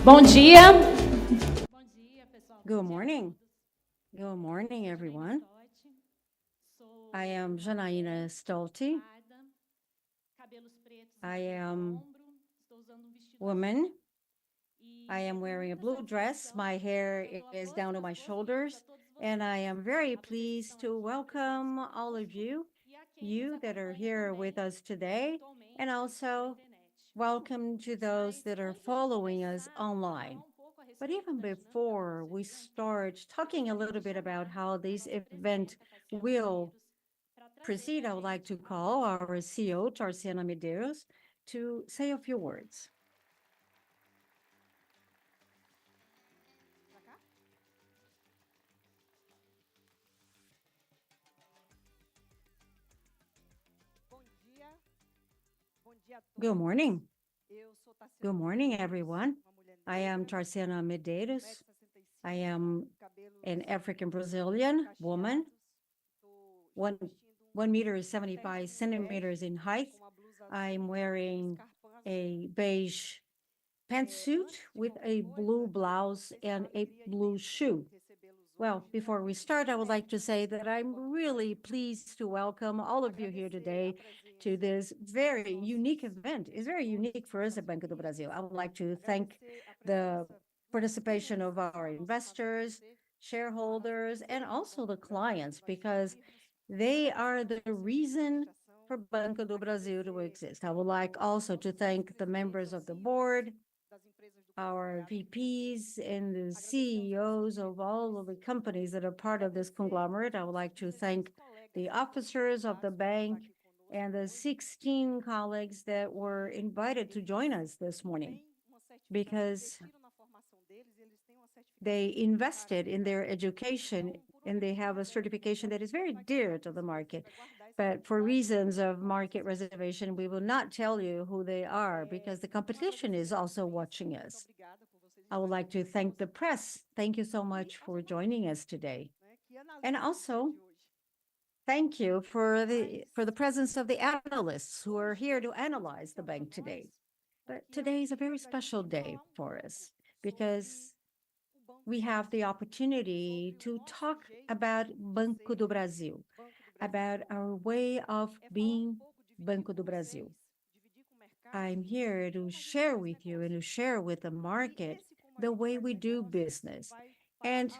Bom dia. Good morning. Good morning, everyone. I am Janaina Storti. I am woman. I am wearing a blue dress. My hair is down to my shoulders, and I am very pleased to welcome all of you that are here with us today, and also welcome to those that are following us online. But even before we start talking a little bit about how this event will proceed, I would like to call our CEO, Tarciana Medeiros, to say a few words. Good morning. Good morning, everyone. I am Tarciana Medeiros. I am an African Brazilian woman, 1 meter 75 centimeters in height. I'm wearing a beige pantsuit with a blue blouse and a blue shoe. Well, before we start, I would like to say that I'm really pleased to welcome all of you here today to this very unique event. It's very unique for us at Banco do Brasil. I would like to thank the participation of our investors, shareholders, and also the clients, because they are the reason for Banco do Brasil to exist. I would like also to thank the members of the board, our VPs and the CEOs of all of the companies that are part of this conglomerate. I would like to thank the officers of the bank and the 16 colleagues that were invited to join us this morning, because they invested in their education and they have a certification that is very dear to the market. But for reasons of market reservation, we will not tell you who they are because the competition is also watching us. I would like to thank the press. Thank you so much for joining us today. And also, thank you for the presence of the analysts who are here to analyze the bank today. But today is a very special day for us because we have the opportunity to talk about Banco do Brasil, about our way of being Banco do Brasil. I'm here to share with you and to share with the market the way we do business. And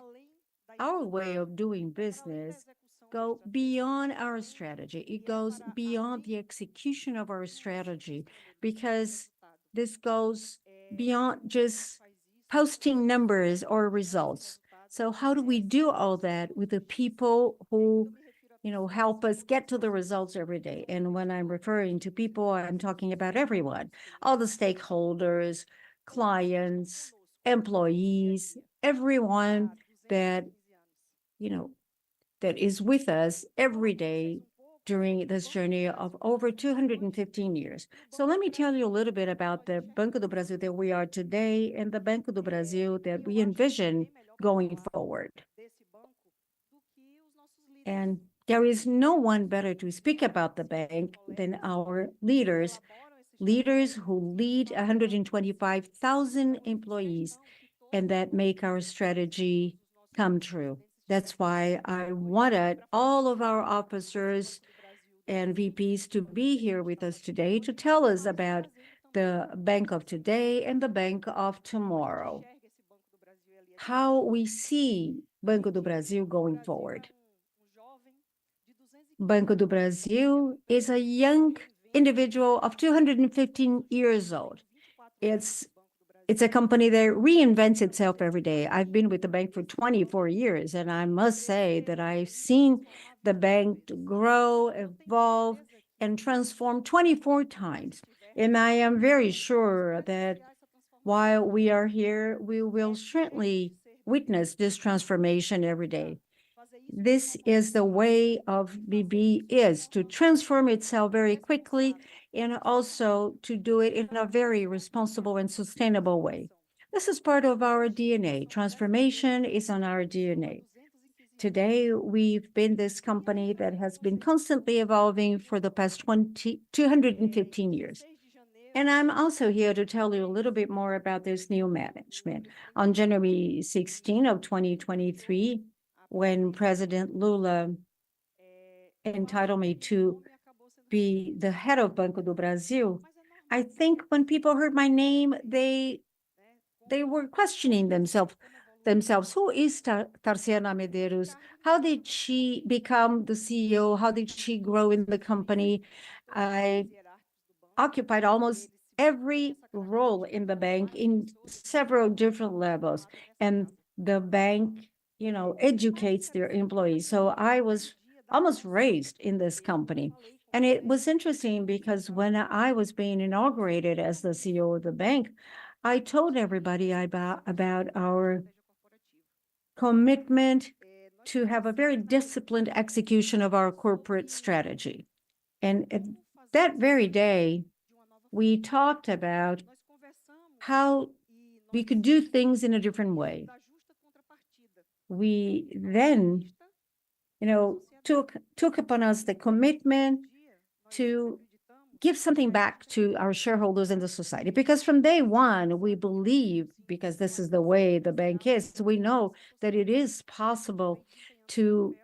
our way of doing business go beyond our strategy. It goes beyond the execution of our strategy, because this goes beyond just posting numbers or results. So how do we do all that with the people who help us get to the results every day? And when I'm referring to people, I'm talking about everyone, all the stakeholders, clients, employees, everyone that, that is with us every day during this journey of over 215 years. So let me tell you a little bit about the Banco do Brasil that we are today and the Banco do Brasil that we envision going forward. And there is no one better to speak about the bank than our leaders who lead 125,000 employees and that make our strategy come true. That's why I wanted all of our officers and VPs to be here with us today to tell us about the bank of today and the bank of tomorrow, how we see Banco do Brasil going forward. Banco do Brasil is a young individual of 215 years old. It's a company that reinvents itself every day. I've been with the bank for 24 years, and I must say that I've seen the bank grow, evolve, and transform 24 times. And I am very sure that while we are here, we will certainly witness this transformation every day. This is the way of BB, is to transform itself very quickly and also to do it in a very responsible and sustainable way. This is part of our DNA. Transformation is on our DNA. Today, we've been this company that has been constantly evolving for the past 215 years. And I'm also here to tell you a little bit more about this new management. On January 16 of 2023, when President Lula entitled me to be the head of Banco do Brasil, I think when people heard my name, they were questioning themselves. Who is Tarciana Medeiros? How did she become the CEO? How did she grow in the company? I occupied almost every role in the bank in several different levels, and the bank, educates their employees. So I was almost raised in this company. And it was interesting because when I was being inaugurated as the CEO of the bank, I told everybody about our commitment to have a very disciplined execution of our corporate strategy. And that very day, we talked about how we could do things in a different way. We then, took upon us the commitment to give something back to our shareholders in the society. Because from day one, we believe, because this is the way the bank is, we know that it is possible to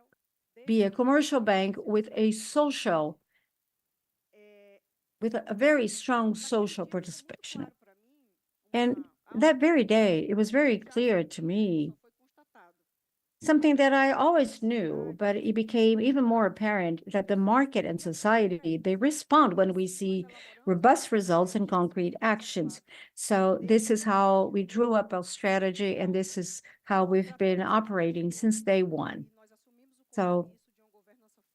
be a commercial bank with a very strong social participation. And that very day, it was very clear to me, something that I always knew, but it became even more apparent that the market and society, they respond when we see robust results and concrete actions. So this is how we drew up our strategy, and this is how we've been operating since day one. So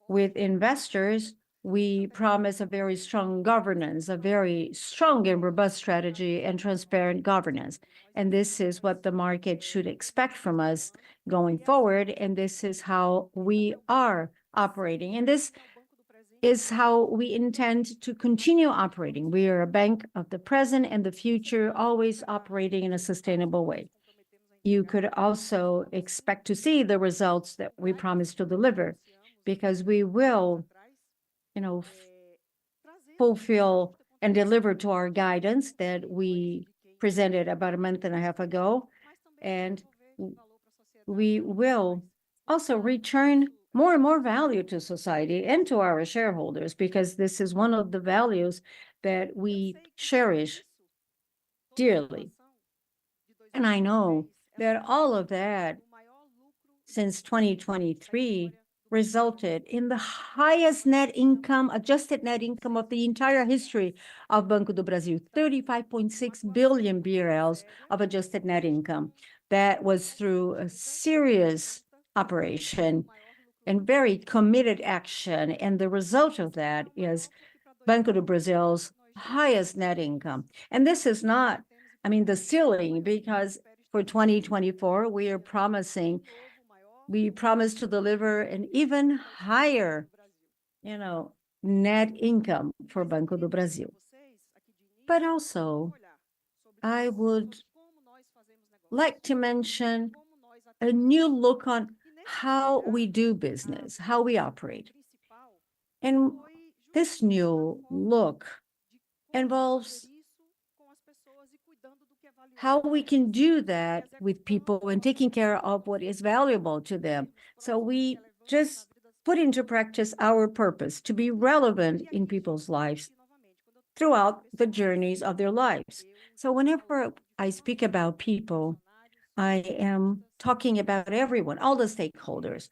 with investors, we promise a very strong governance, a very strong and robust strategy and transparent governance. And this is what the market should expect from us going forward. And this is how we are operating. And this is how we intend to continue operating. We are a bank of the present and the future, always operating in a sustainable way. You could also expect to see the results that we promise to deliver, because we will fulfill and deliver to our guidance that we presented about a month and a half ago. And we will also return more and more value to society and to our shareholders, because this is one of the values that we cherish dearly. And I know that all of that, since 2023, resulted in the highest net income, adjusted net income of the entire history of Banco do Brasil, 35.6 billion BRL of adjusted net income. That was through a serious operation and very committed action. And the result of that is Banco do Brasil's highest net income. And this is not, the ceiling, because for 2024, we promise to deliver an even higher, net income for Banco do Brasil. But also, I would like to mention a new look on how we do business, how we operate. And this new look involves how we can do that with people and taking care of what is valuable to them. So we just put into practice our purpose to be relevant in people's lives throughout the journeys of their lives. So whenever I speak about people, I am talking about everyone, all the stakeholders,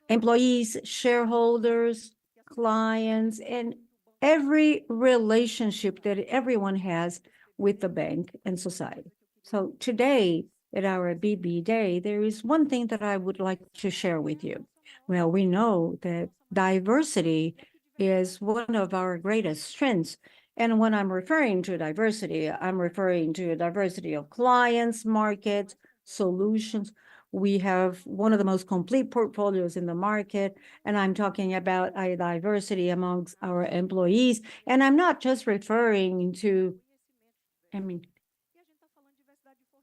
employees, shareholders, clients, and every relationship that everyone has with the bank and society. So today, at our BB Day, there is one thing that I would like to share with you. Well, we know that diversity is one of our greatest strengths. And when I'm referring to diversity, I'm referring to a diversity of clients, markets, solutions. We have one of the most complete portfolios in the market, and I'm talking about a diversity amongst our employees. And I'm not just referring to,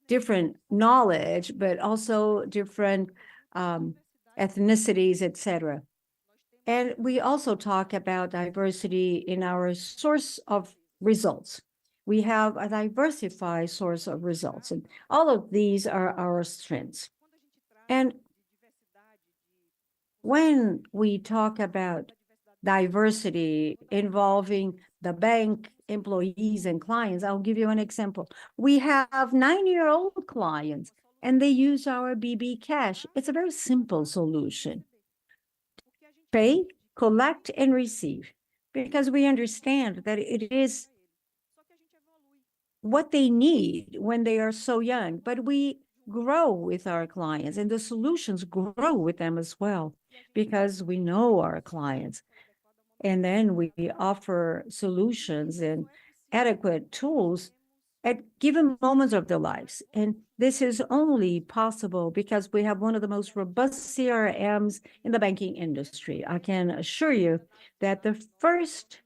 different knowledge, but also different ethnicities, etc. And we also talk about diversity in our source of results. We have a diversified source of results, and all of these are our strengths. And when we talk about diversity involving the bank employees and clients, I'll give you an example. We have 9-year-old clients, and they use our BB Cash. It's a very simple solution. Pay, collect, and receive, because we understand that it is what they need when they are so young, but we grow with our clients, and the solutions grow with them as well, because we know our clients. And then we offer solutions and adequate tools at given moments of their lives. And this is only possible because we have one of the most robust CRMs in the banking industry. I can assure you that the first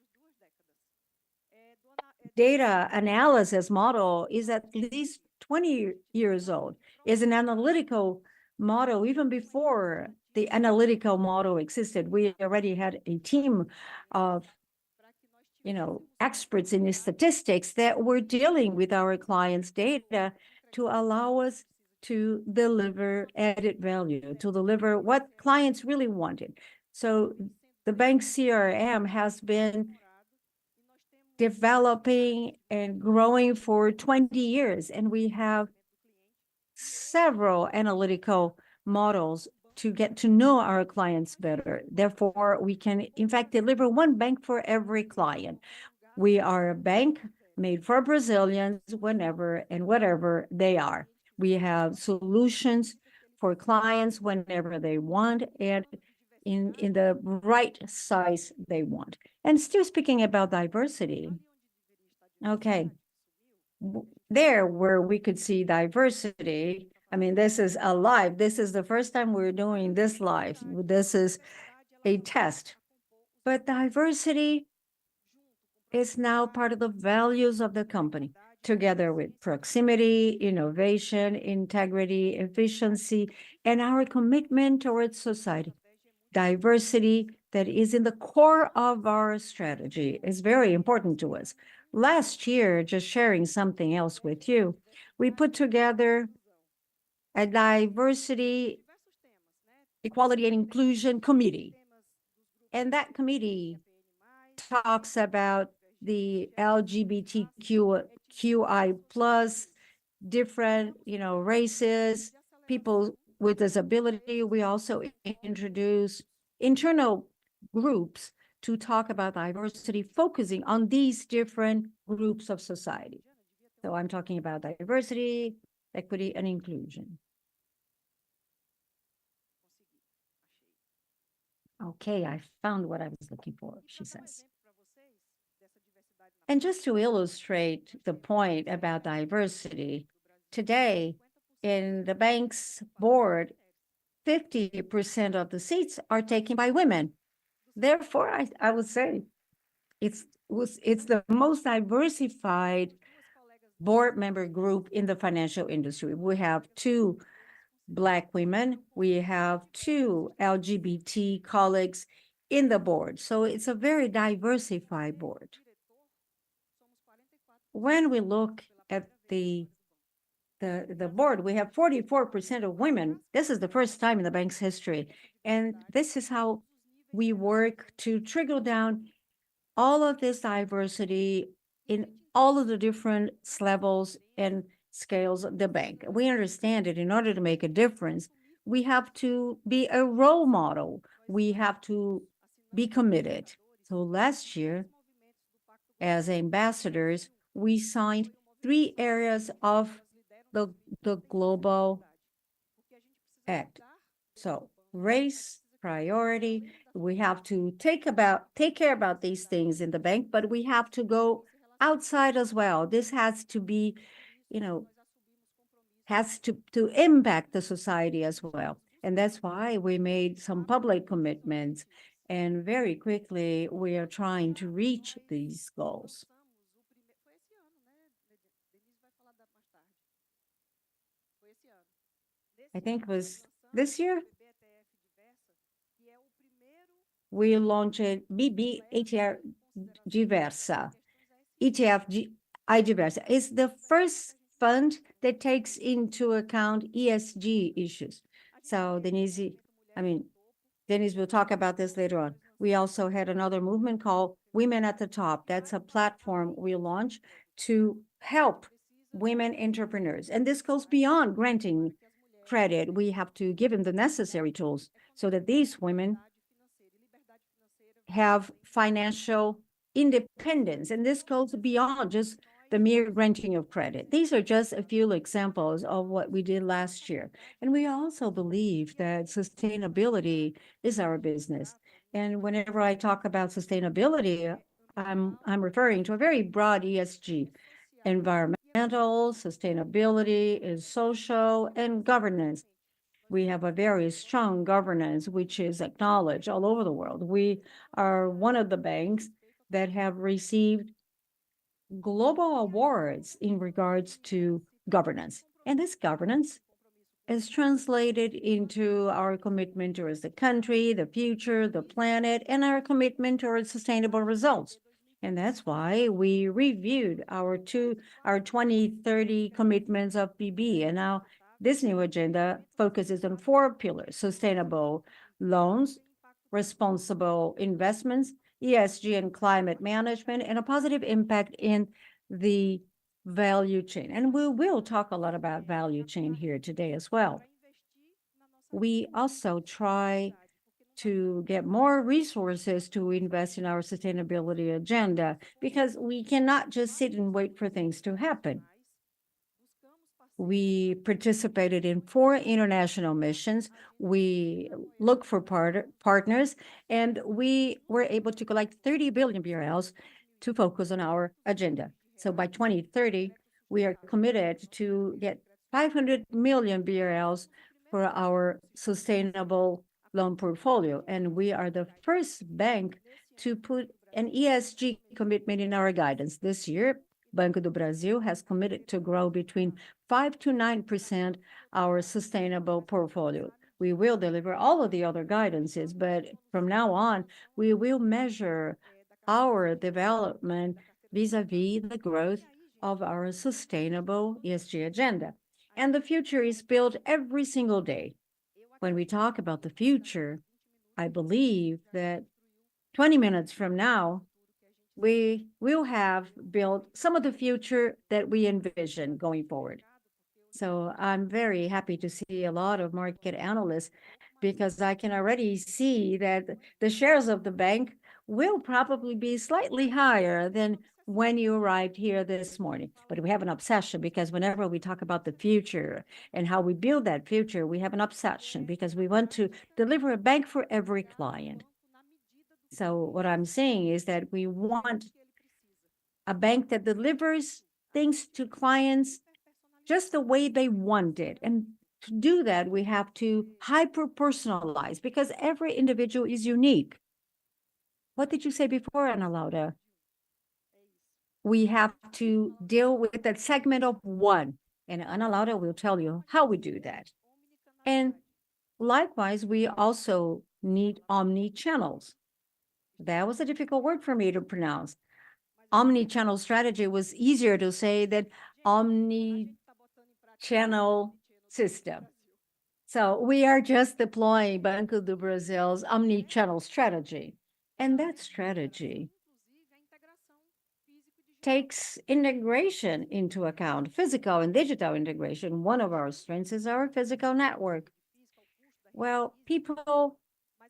data analysis model is at least 20 years old, is an analytical model even before the analytical model existed. We already had a team of experts in statistics that were dealing with our clients' data to allow us to deliver added value, to deliver what clients really wanted. So the bank CRM has been developing and growing for 20 years, and we have several analytical models to get to know our clients better. Therefore, we can, in fact, deliver one bank for every client. We are a bank made for Brazilians whenever and whatever they are. We have solutions for clients whenever they want and in the right size they want. And still speaking about diversity, okay, there where we could see diversity, I mean, this is a live. This is the first time we're doing this live. This is a test. But diversity is now part of the values of the company, together with proximity, innovation, integrity, efficiency, and our commitment towards society. Diversity that is in the core of our strategy is very important to us. Last year, just sharing something else with you, we put together a diversity, equality, and inclusion committee. And that committee talks about the LGBTQI plus, different, races, people with disability. We also introduce internal groups to talk about diversity, focusing on these different groups of society. So I'm talking about diversity, equity, and inclusion. Okay, I found what I was looking for, she says. And just to illustrate the point about diversity, today in the bank's board, 50% of the seats are taken by women. Therefore, I would say it's the most diversified board member group in the financial industry. We have 2 Black women, we have 2 LGBT colleagues in the board. So it's a very diversified board. When we look at the board, we have 44% of women. This is the first time in the bank's history. And this is how we work to trickle down all of this diversity in all of the different levels and scales of the bank. We understand that in order to make a difference, we have to be a role model. We have to be committed. So last year, as ambassadors, we signed 3 areas of the Global Act. So race, priority, we have to take care about these things in the bank, but we have to go outside as well. This has to be, has to impact the society as well. And that's why we made some public commitments. And very quickly, we are trying to reach these goals. I think it was this year. We launched BB ATR Diversa. ETF IGBS is the first fund that takes into account ESG issues. So Denise, I mean, Denise will talk about this later on. We also had another movement called Women at the Top. That's a platform we launched to help women entrepreneurs. And this goes beyond granting credit. We have to give them the necessary tools so that these women have financial independence. And this goes beyond just the mere granting of credit. These are just a few examples of what we did last year. And we also believe that sustainability is our business. And whenever I talk about sustainability, I'm referring to a very broad ESG, environmental, sustainability is social, and governance. We have a very strong governance, which is acknowledged all over the world. We are one of the banks that have received global awards in regards to governance. And this governance is translated into our commitment towards the country, the future, the planet, and our commitment towards sustainable results. And that's why we reviewed our 2030 commitments of PB. And now this new agenda focuses on 4 pillars: sustainable loans, responsible investments, ESG and climate management, and a positive impact in the value chain. And we will talk a lot about value chain here today as well. We also try to get more resources to invest in our sustainability agenda, because we cannot just sit and wait for things to happen. We participated in 4 international missions. We look for partners, and we were able to collect 30 billion BRL to focus on our agenda. So by 2030, we are committed to get 500 million BRL for our sustainable loan portfolio. And we are the first bank to put an ESG commitment in our guidance. This year, Banco do Brasil has committed to grow between 5 to 9% our sustainable portfolio. We will deliver all of the other guidances, but from now on, we will measure our development vis-a-vis the growth of our sustainable ESG agenda. And the future is built every single day. When we talk about the future, I believe that 20 minutes from now, we will have built some of the future that we envision going forward. So I'm very happy to see a lot of market analysts, because I can already see that the shares of the bank will probably be slightly higher than when you arrived here this morning. But we have an obsession, because whenever we talk about the future and how we build that future, we have an obsession, because we want to deliver a bank for every client. So what I'm saying is that we want a bank that delivers things to clients just the way they want it. And to do that, we have to hyper-personalize, because every individual is unique. What did you say before, Analaura? We have to deal with that segment of one. And Analaura will tell you how we do that. And likewise, we also need omni-channels. That was a difficult word for me to pronounce. Omni-channel strategy was easier to say than omni-channel system. So we are just deploying Banco do Brasil's omni-channel strategy. And that strategy takes integration into account, physical and digital integration. One of our strengths is our physical network. Well, people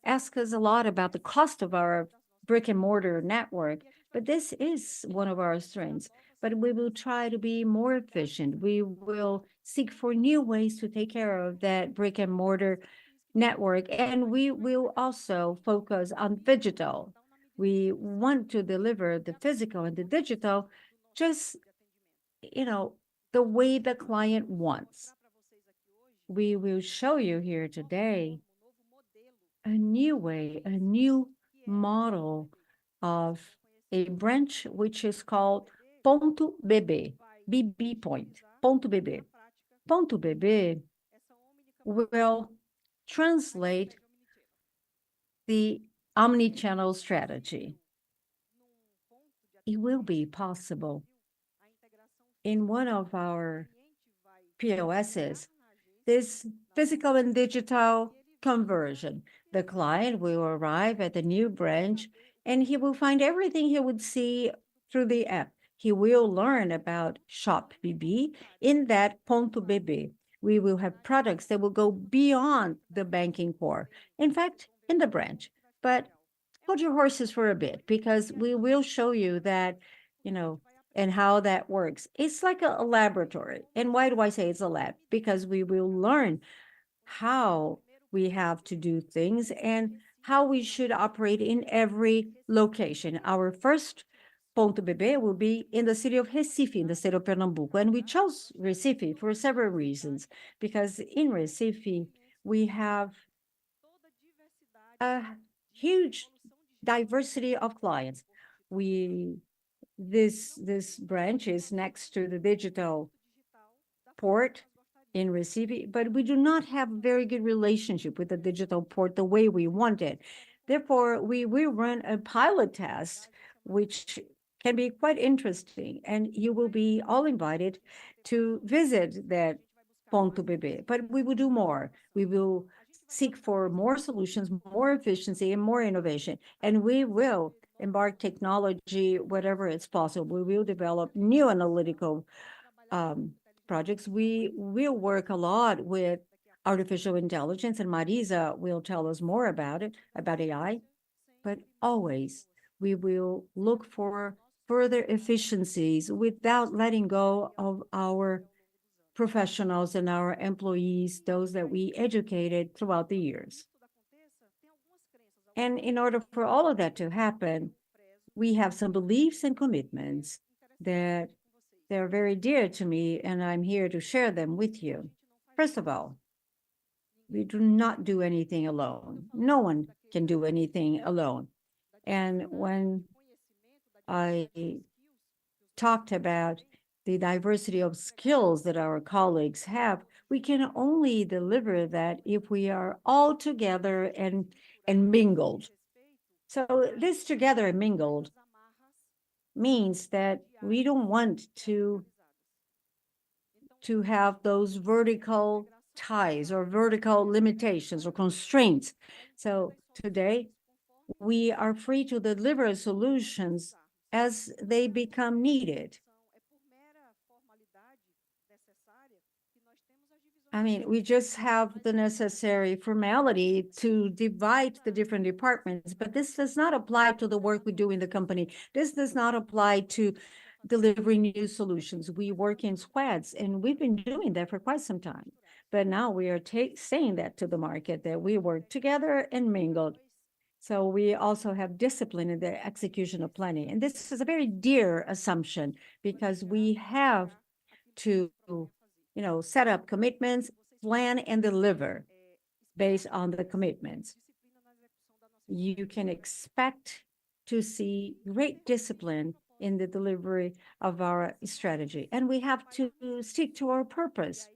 ask us a lot about the cost of our brick and mortar network, but this is one of our strengths. But we will try to be more efficient. We will seek for new ways to take care of that brick and mortar network, and we will also focus on digital. We want to deliver the physical and the digital just, the way the client wants. We will show you here today a new way, a new model of a branch which is called Ponto BB, BB point, Ponto BB. Ponto BB will translate the omni-channel strategy. it will be possible in one of our POSs, this physical and digital conversion. The client will arrive at the new branch and he will find everything he would see through the app. He will learn about Shop BB in that Ponto BB. We will have products that will go beyond the banking core. In fact, in the branch. But hold your horses for a bit because we will show you that, you know, and how that works. It's like a laboratory. And why do I say it's a lab? Because we will learn how we have to do things and how we should operate in every location. Our first Ponto BB will be in the city of Recife, in the state of Pernambuco. And we chose Recife for several reasons, because in Recife, we have a huge diversity of clients. We this branch is next to the digital port in Recife, but we do not have a very good relationship with the digital port the way we want it. Therefore, we will run a pilot test, which can be quite interesting, and you will be all invited to visit that Ponto BB. But we will do more. We will seek for more solutions, more efficiency, and more innovation. And we will embark technology, whatever it's possible. We will develop new analytical projects. We will work a lot with artificial intelligence, and Marisa will tell us more about it, about AI. But always, we will look for further efficiencies without letting go of our professionals and our employees, those that we educated throughout the years. And in order for all of that to happen, we have some beliefs and commitments that they're very dear to me, and I'm here to share them with you. First of all, we do not do anything alone. No one can do anything alone. And when I talked about the diversity of skills that our colleagues have, we can only deliver that if we are all together and mingled. So this together and mingled means that we don't want to have those vertical ties or vertical limitations or constraints. So today, we are free to deliver solutions as they become needed. I mean, we just have the necessary formality to divide the different departments, but this does not apply to the work we do in the company. This does not apply to delivering new solutions. We work in squads, and we've been doing that for quite some time. But now we are saying that to the market, that we work together and mingled. So we also have discipline in the execution of planning. And this is a very dear assumption because we have to, set up commitments, plan and deliver based on the commitments. You can expect to see great discipline in the delivery of our strategy. And we have to stick to our purpose.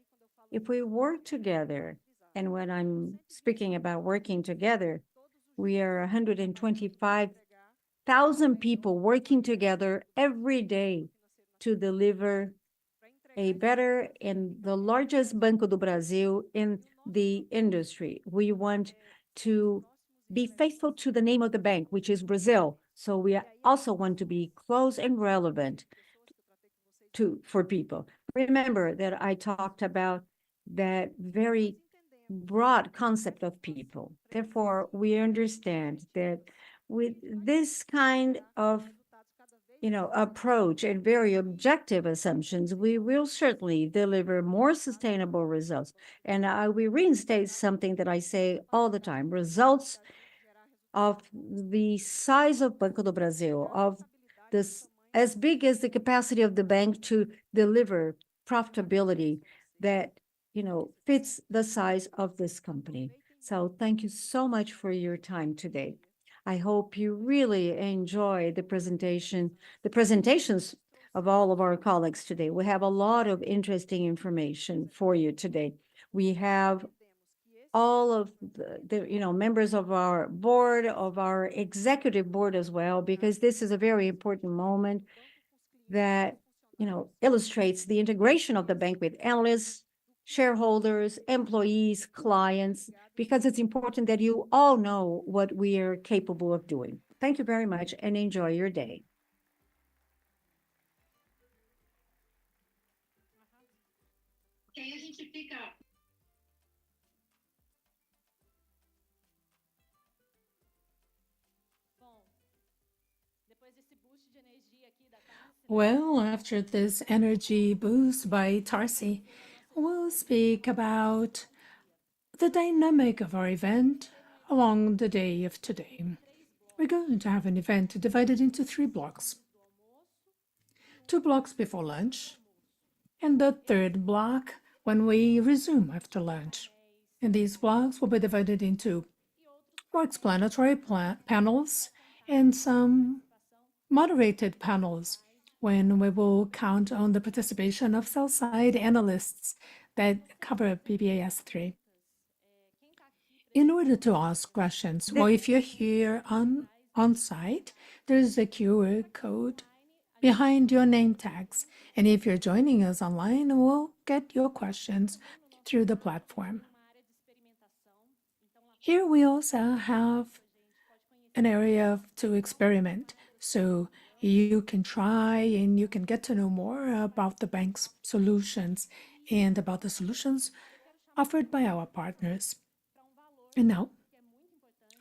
If we work together, and when I'm speaking about working together, we are 125,000 people working together every day to deliver a better and the largest Banco do Brasil in the industry. We want to be faithful to the name of the bank, which is Brazil. So we also want to be close and relevant for people. Remember that I talked about that very broad concept of people. Therefore, we understand that with this kind of approach and very objective assumptions, we will certainly deliver more sustainable results. And I will reinstate something that I say all the time: results of the size of Banco do Brasil, of this as big as the capacity of the bank to deliver profitability that fits the size of this company. So thank you so much for your time today. I hope you really enjoy the presentations of all of our colleagues today. We have a lot of interesting information for you today. We have all of members of our board, of our executive board as well, because this is a very important moment that, illustrates the integration of the bank with analysts, shareholders, employees, clients, because it's important that you all know what we are capable of doing. Thank you very much and enjoy your day. Well, after this energy boost by Tarsi, we'll speak about the dynamic of our event along the day of today. We're going to have an event divided into 3 blocks. 2 blocks before lunch, and the third block when we resume after lunch. And these blocks will be divided into more explanatory panels and some moderated panels when we will count on the participation of sell-side analysts that cover PBAS 3. In order to ask questions, well, if you're here on site, there's a QR code behind your name tags. And if you're joining us online, we'll get your questions through the platform. Here we also have an area to experiment, so you can try and you can get to know more about the bank's solutions and about the solutions offered by our partners. And now,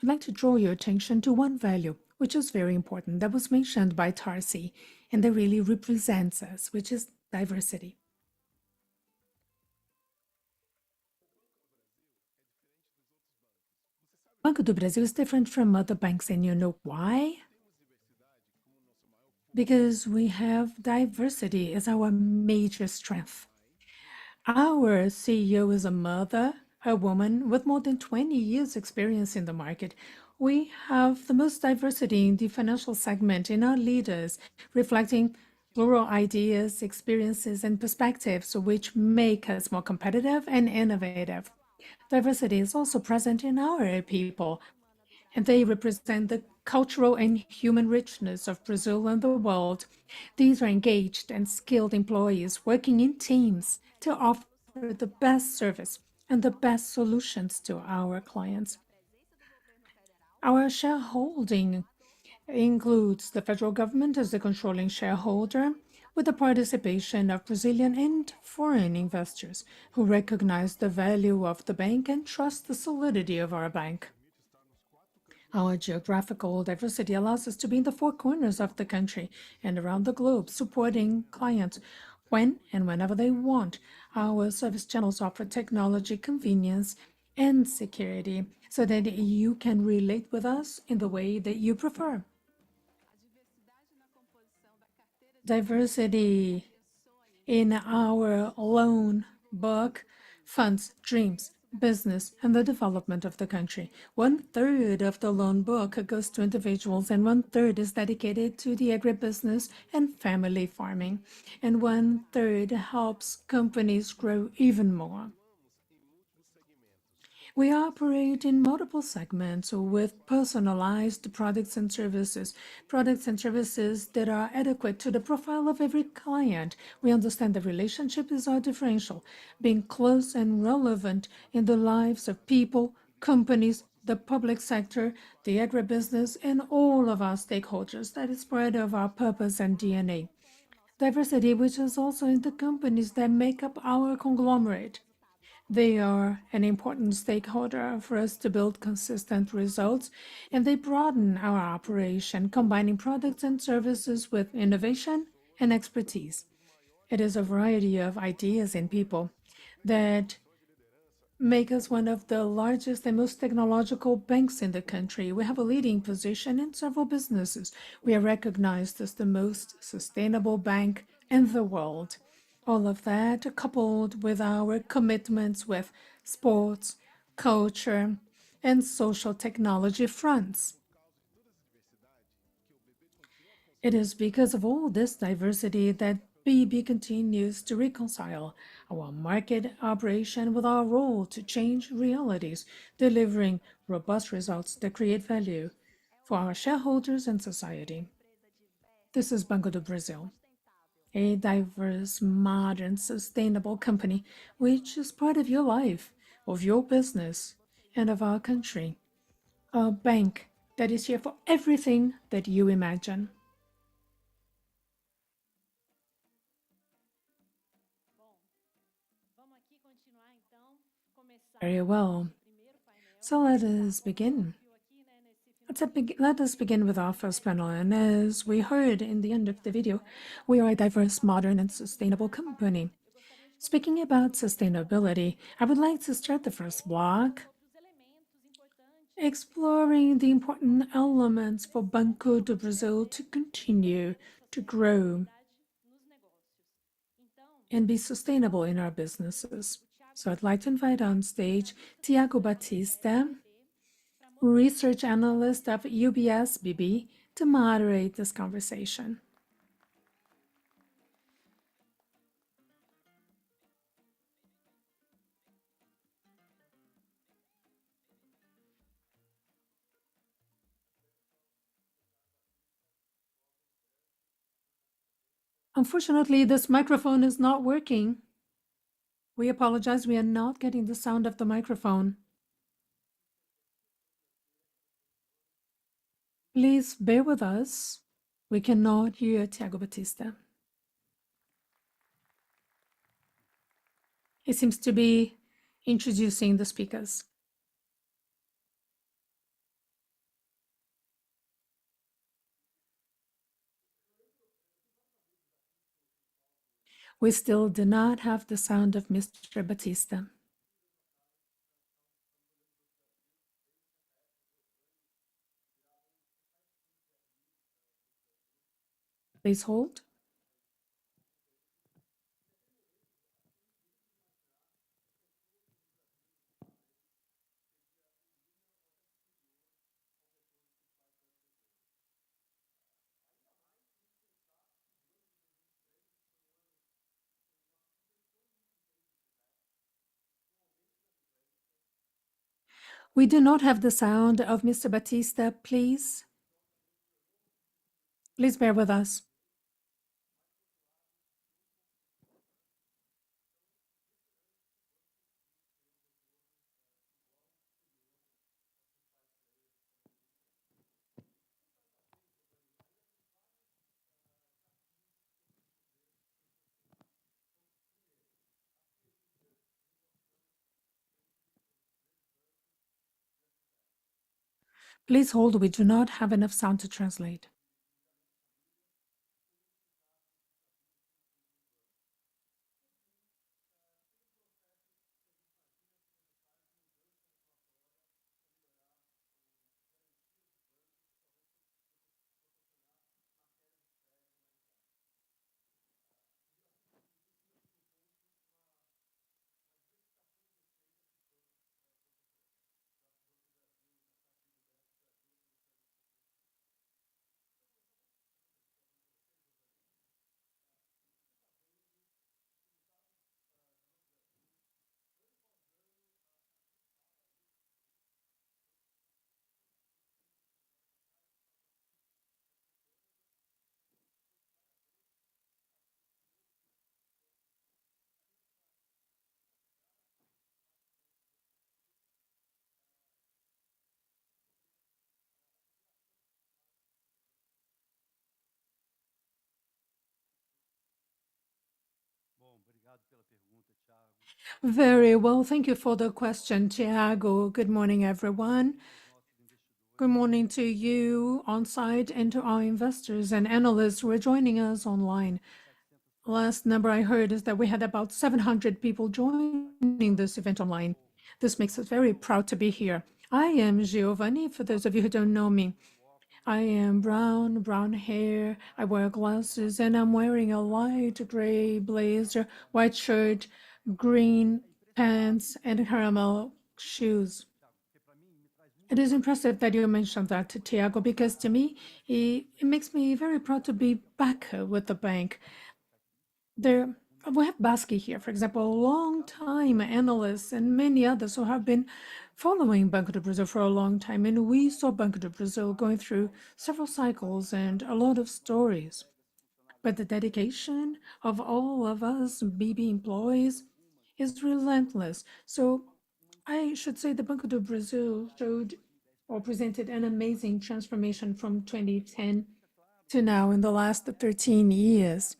I'd like to draw your attention to one value, which is very important, that was mentioned by Tarsi, and that really represents us, which is diversity. Banco do Brasil is different from other banks, and you know why? Because we have diversity as our major strength. Our CEO is a mother, a woman with more than 20 years experience in the market. We have the most diversity in the financial segment in our leaders, reflecting plural ideas, experiences, and perspectives, which make us more competitive and innovative. Diversity is also present in our people, and they represent the cultural and human richness of Brazil and the world. These are engaged and skilled employees working in teams to offer the best service and the best solutions to our clients. Our shareholding includes the federal government as the controlling shareholder, with the participation of Brazilian and foreign investors who recognize the value of the bank and trust the solidity of our bank. Our geographical diversity allows us to be in the 4 corners of the country and around the globe, supporting clients when and whenever they want. Our service channels offer technology, convenience, and security so that you can relate with us in the way that you prefer. Diversity in our loan book funds dreams, business, and the development of the country. 1/3 of the loan book goes to individuals, and 1/3 is dedicated to the agribusiness and family farming, and 1/3 helps companies grow even more. We operate in multiple segments with personalized products and services that are adequate to the profile of every client. We understand the relationship is our differential, being close and relevant in the lives of people, companies, the public sector, the agribusiness, and all of our stakeholders. That is part of our purpose and DNA. Diversity, which is also in the companies that make up our conglomerate. They are an important stakeholder for us to build consistent results, and they broaden our operation, combining products and services with innovation and expertise. It is a variety of ideas and people that make us one of the largest and most technological banks in the country. We have a leading position in several businesses. We are recognized as the most sustainable bank in the world. All of that coupled with our commitments with sports, culture, and social technology fronts. It is because of all this diversity that BB continues to reconcile our market operation with our role to change realities, delivering robust results that create value for our shareholders and society. This is Banco do Brasil, a diverse, modern, sustainable company which is part of your life, of your business, and of our country. A bank that is here for everything that you imagine. Very well. So let us begin. Let us begin with our first panel. And as we heard in the end of the video, we are a diverse, modern, and sustainable company. Speaking about sustainability, I would like to start the first block exploring the important elements for Banco do Brasil to continue to grow and be sustainable in our businesses. So I'd like to invite on stage Thiago Batista, research analyst of UBSBB, to moderate this conversation. Unfortunately, this microphone is not working. We apologize, we are not getting the sound of the microphone. Please bear with us. We cannot hear Thiago Batista. He seems to be introducing the speakers. We still do not have the sound of Mr. Batista. Please hold. We do not have the sound of Mr. Batista, please. Please bear with us. Please hold, we do not have enough sound to translate. Very well. Thank you for the question, Thiago. Good morning, everyone. Good morning to you on site and to our investors and analysts who are joining us online. Last number I heard is that we had about 700 people joining this event online. This makes us very proud to be here. I am Geovanne, for those of you who don't know me. I am brown hair, I wear glasses, and I'm wearing a light gray blazer, white shirt, green pants, and caramel shoes. It is impressive that you mentioned that, Thiago, because to me, it makes me very proud to be back with the bank. There, we have Basque here, for example, a long time analysts and many others who have been following Banco do Brasil for a long time. And we saw Banco do Brasil going through several cycles and a lot of stories. But the dedication of all of us BB employees is relentless. So I should say the Banco do Brasil showed or presented an amazing transformation from 2010 to now in the last 13 years.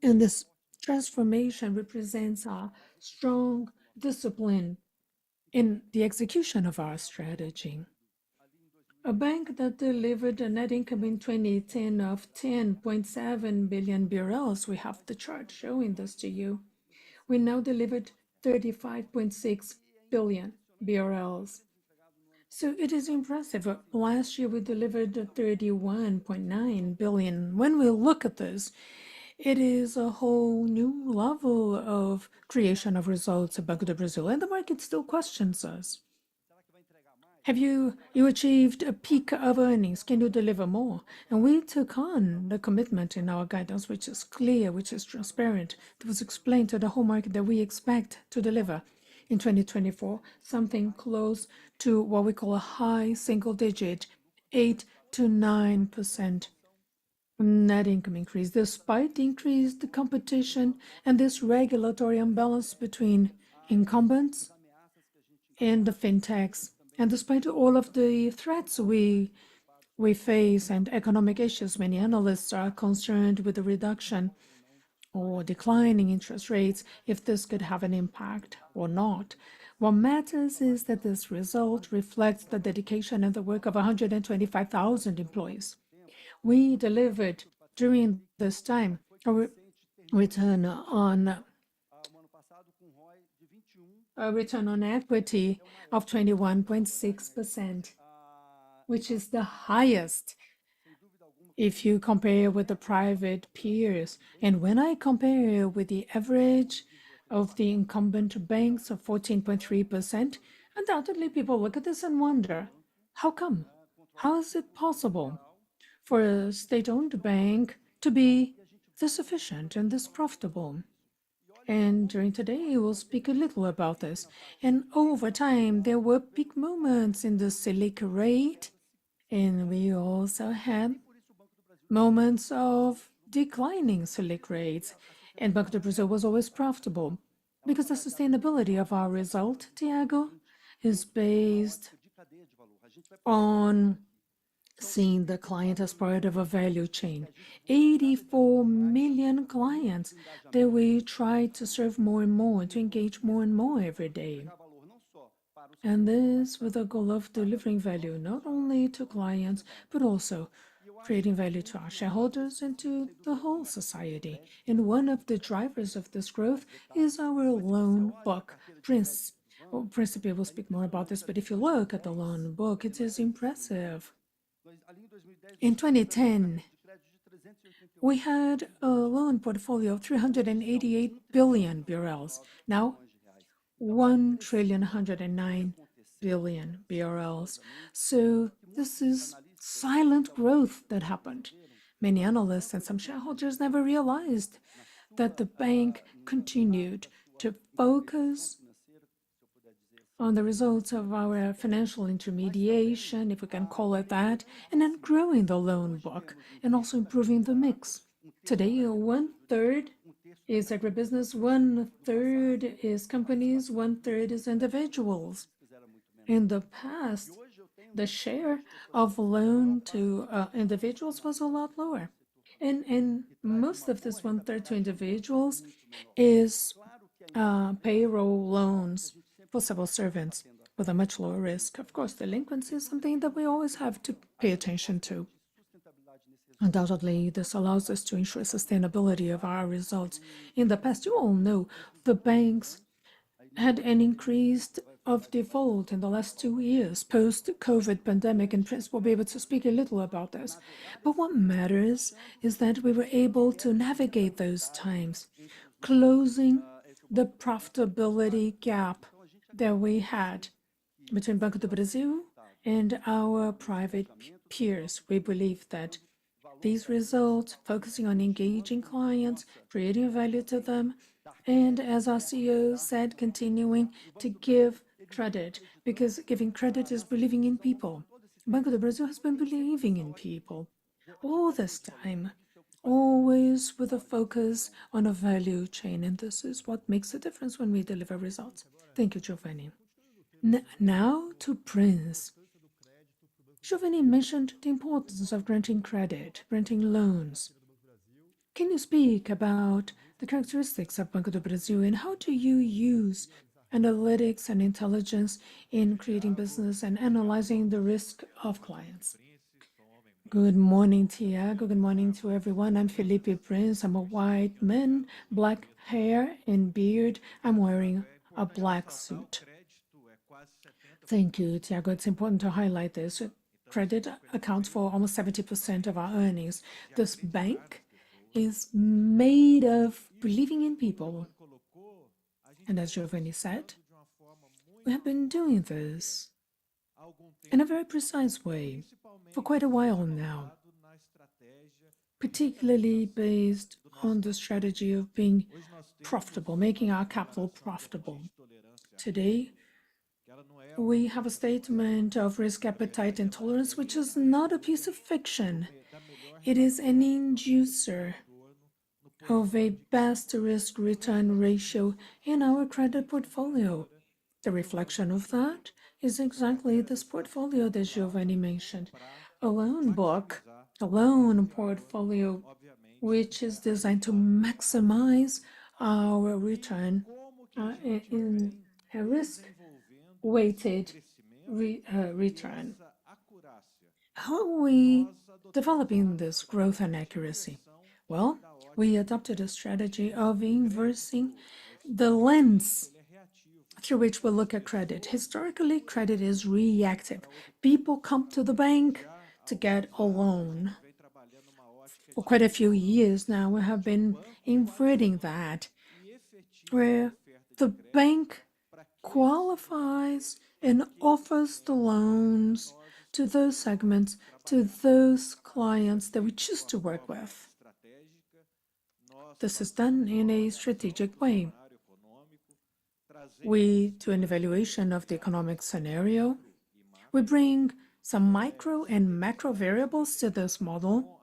And this transformation represents a strong discipline in the execution of our strategy. A bank that delivered a net income in 2010 of 10.7 billion BRL, we have the chart showing this to you. We now delivered 35.6 billion BRL. So it is impressive. Last year we delivered 31.9 billion. When we look at this, it is a whole new level of creation of results at Banco do Brasil, and the market still questions us. Have you achieved a peak of earnings? Can you deliver more? And we took on the commitment in our guidance, which is clear, which is transparent, that was explained to the whole market that we expect to deliver in 2024 something close to what we call a high single digit, 8 to 9% net income increase, despite the increased competition and this regulatory imbalance between incumbents and the fintechs. And despite all of the threats we face and economic issues, many analysts are concerned with the reduction or declining interest rates, if this could have an impact or not. What matters is that this result reflects the dedication and the work of 125,000 employees. We delivered during this time return on a return on equity of 21.6%, which is the highest if you compare with the private peers. And when I compare with the average of the incumbent banks of 14.3%, undoubtedly people look at this and wonder, how come? How is it possible for a state-owned bank to be this efficient and this profitable? And during today, we'll speak a little about this. And over time, there were peak moments in the Selic rate, and we also had moments of declining Selic rates. And Banco do Brasil was always profitable because the sustainability of our result, Thiago, is based on seeing the client as part of a value chain. 84 million clients that we try to serve more and more, to engage more and more every day. And this with the goal of delivering value not only to clients, but also creating value to our shareholders and to the whole society. And one of the drivers of this growth is our loan book. Principe will speak more about this, but if you look at the loan book, it is impressive. In 2010, we had a loan portfolio of 388 billion BRL. Now, 1,109 billion BRL. So this is silent growth that happened. Many analysts and some shareholders never realized that the bank continued to focus on the results of our financial intermediation, if we can call it that, and then growing the loan book and also improving the mix. Today, one third is agribusiness, one third is companies, one third is individuals. In the past, the share of loan to individuals was a lot lower. And most of this one third to individuals is payroll loans for civil servants with a much lower risk. Of course, delinquency is something that we always have to pay attention to. Undoubtedly, this allows us to ensure sustainability of our results. In the past, you all know the banks had an increase of default in the last 2 years post-COVID pandemic, and Prince will be able to speak a little about this. But what matters is that we were able to navigate those times, closing the profitability gap that we had between Banco do Brasil and our private peers. We believe that these results, focusing on engaging clients, creating value to them, and as our CEO said, continuing to give credit, because giving credit is believing in people. Banco do Brasil has been believing in people all this time, always with a focus on a value chain, and this is what makes a difference when we deliver results. Thank you, Geovanne. Now to Prince. Giovanni mentioned the importance of granting credit, granting loans. Can you speak about the characteristics of Banco do Brasil and how do you use analytics and intelligence in creating business and analyzing the risk of clients? Good morning, Thiago. Good morning to everyone. I'm Felipe Prince. I'm a white man, black hair and beard. I'm wearing a black suit. Thank you, Thiago. It's important to highlight this. Credit accounts for almost 70% of our earnings. This bank is made of believing in people. And as Giovanni said, we have been doing this in a very precise way for quite a while now, particularly based on the strategy of being profitable, making our capital profitable. Today, we have a statement of risk appetite and tolerance, which is not a piece of fiction. It is an inducer of a best risk return ratio in our credit portfolio. The reflection of that is exactly this portfolio that Giovanni mentioned. A loan book, a loan portfolio, which is designed to maximize our return in a risk-weighted return. How are we developing this growth and accuracy? Well, we adopted a strategy of inversing the lens through which we look at credit. Historically, credit is reactive. People come to the bank to get a loan. For quite a few years now, we have been inverting that, where the bank qualifies and offers the loans to those segments, to those clients that we choose to work with. This is done in a strategic way. We do an evaluation of the economic scenario. We bring some micro and macro variables to this model.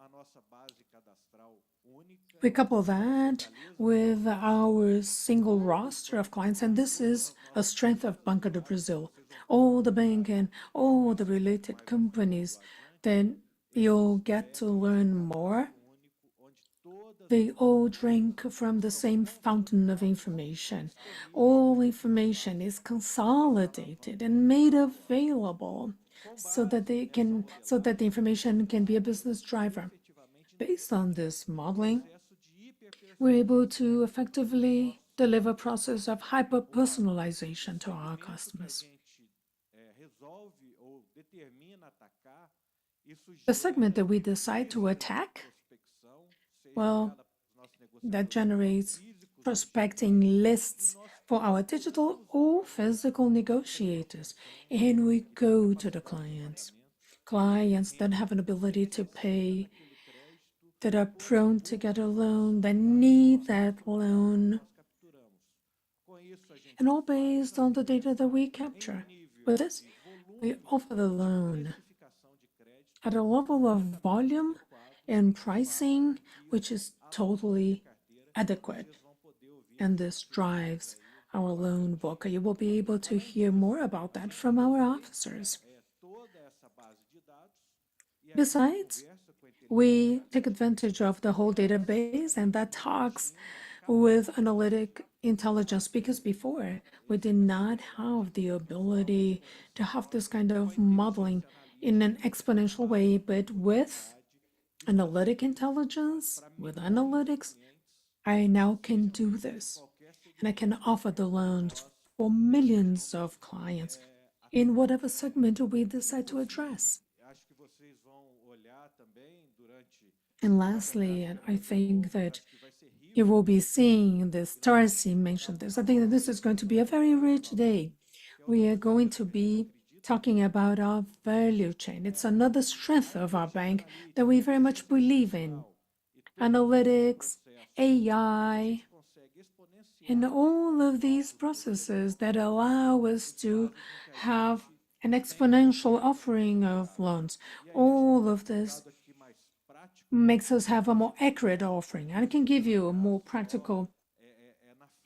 We couple that with our single roster of clients, and this is a strength of Banco do Brasil. All the bank and all the related companies, then you'll get to learn more. They all drink from the same fountain of information. All information is consolidated and made available so that the information can be a business driver. Based on this modeling, we're able to effectively deliver a process of hyper-personalization to our customers. The segment that we decide to attack, well, that generates prospecting lists for our digital or physical negotiators. And we go to the clients that have an ability to pay, that are prone to get a loan, that need that loan, and all based on the data that we capture. With this, we offer the loan at a level of volume and pricing which is totally adequate, and this drives our loan book. You will be able to hear more about that from our officers. Besides, we take advantage of the whole database, and that talks with analytic intelligence, because before we did not have the ability to have this kind of modeling in an exponential way, but with analytic intelligence, with analytics, I now can do this, and I can offer the loans for millions of clients in whatever segment we decide to address. And lastly, and I think that you will be seeing this, Tarci mentioned this, I think that this is going to be a very rich day. We are going to be talking about our value chain. It's another strength of our bank that we very much believe in. Analytics, AI, and all of these processes that allow us to have an exponential offering of loans. All of this makes us have a more accurate offering. I can give you a more practical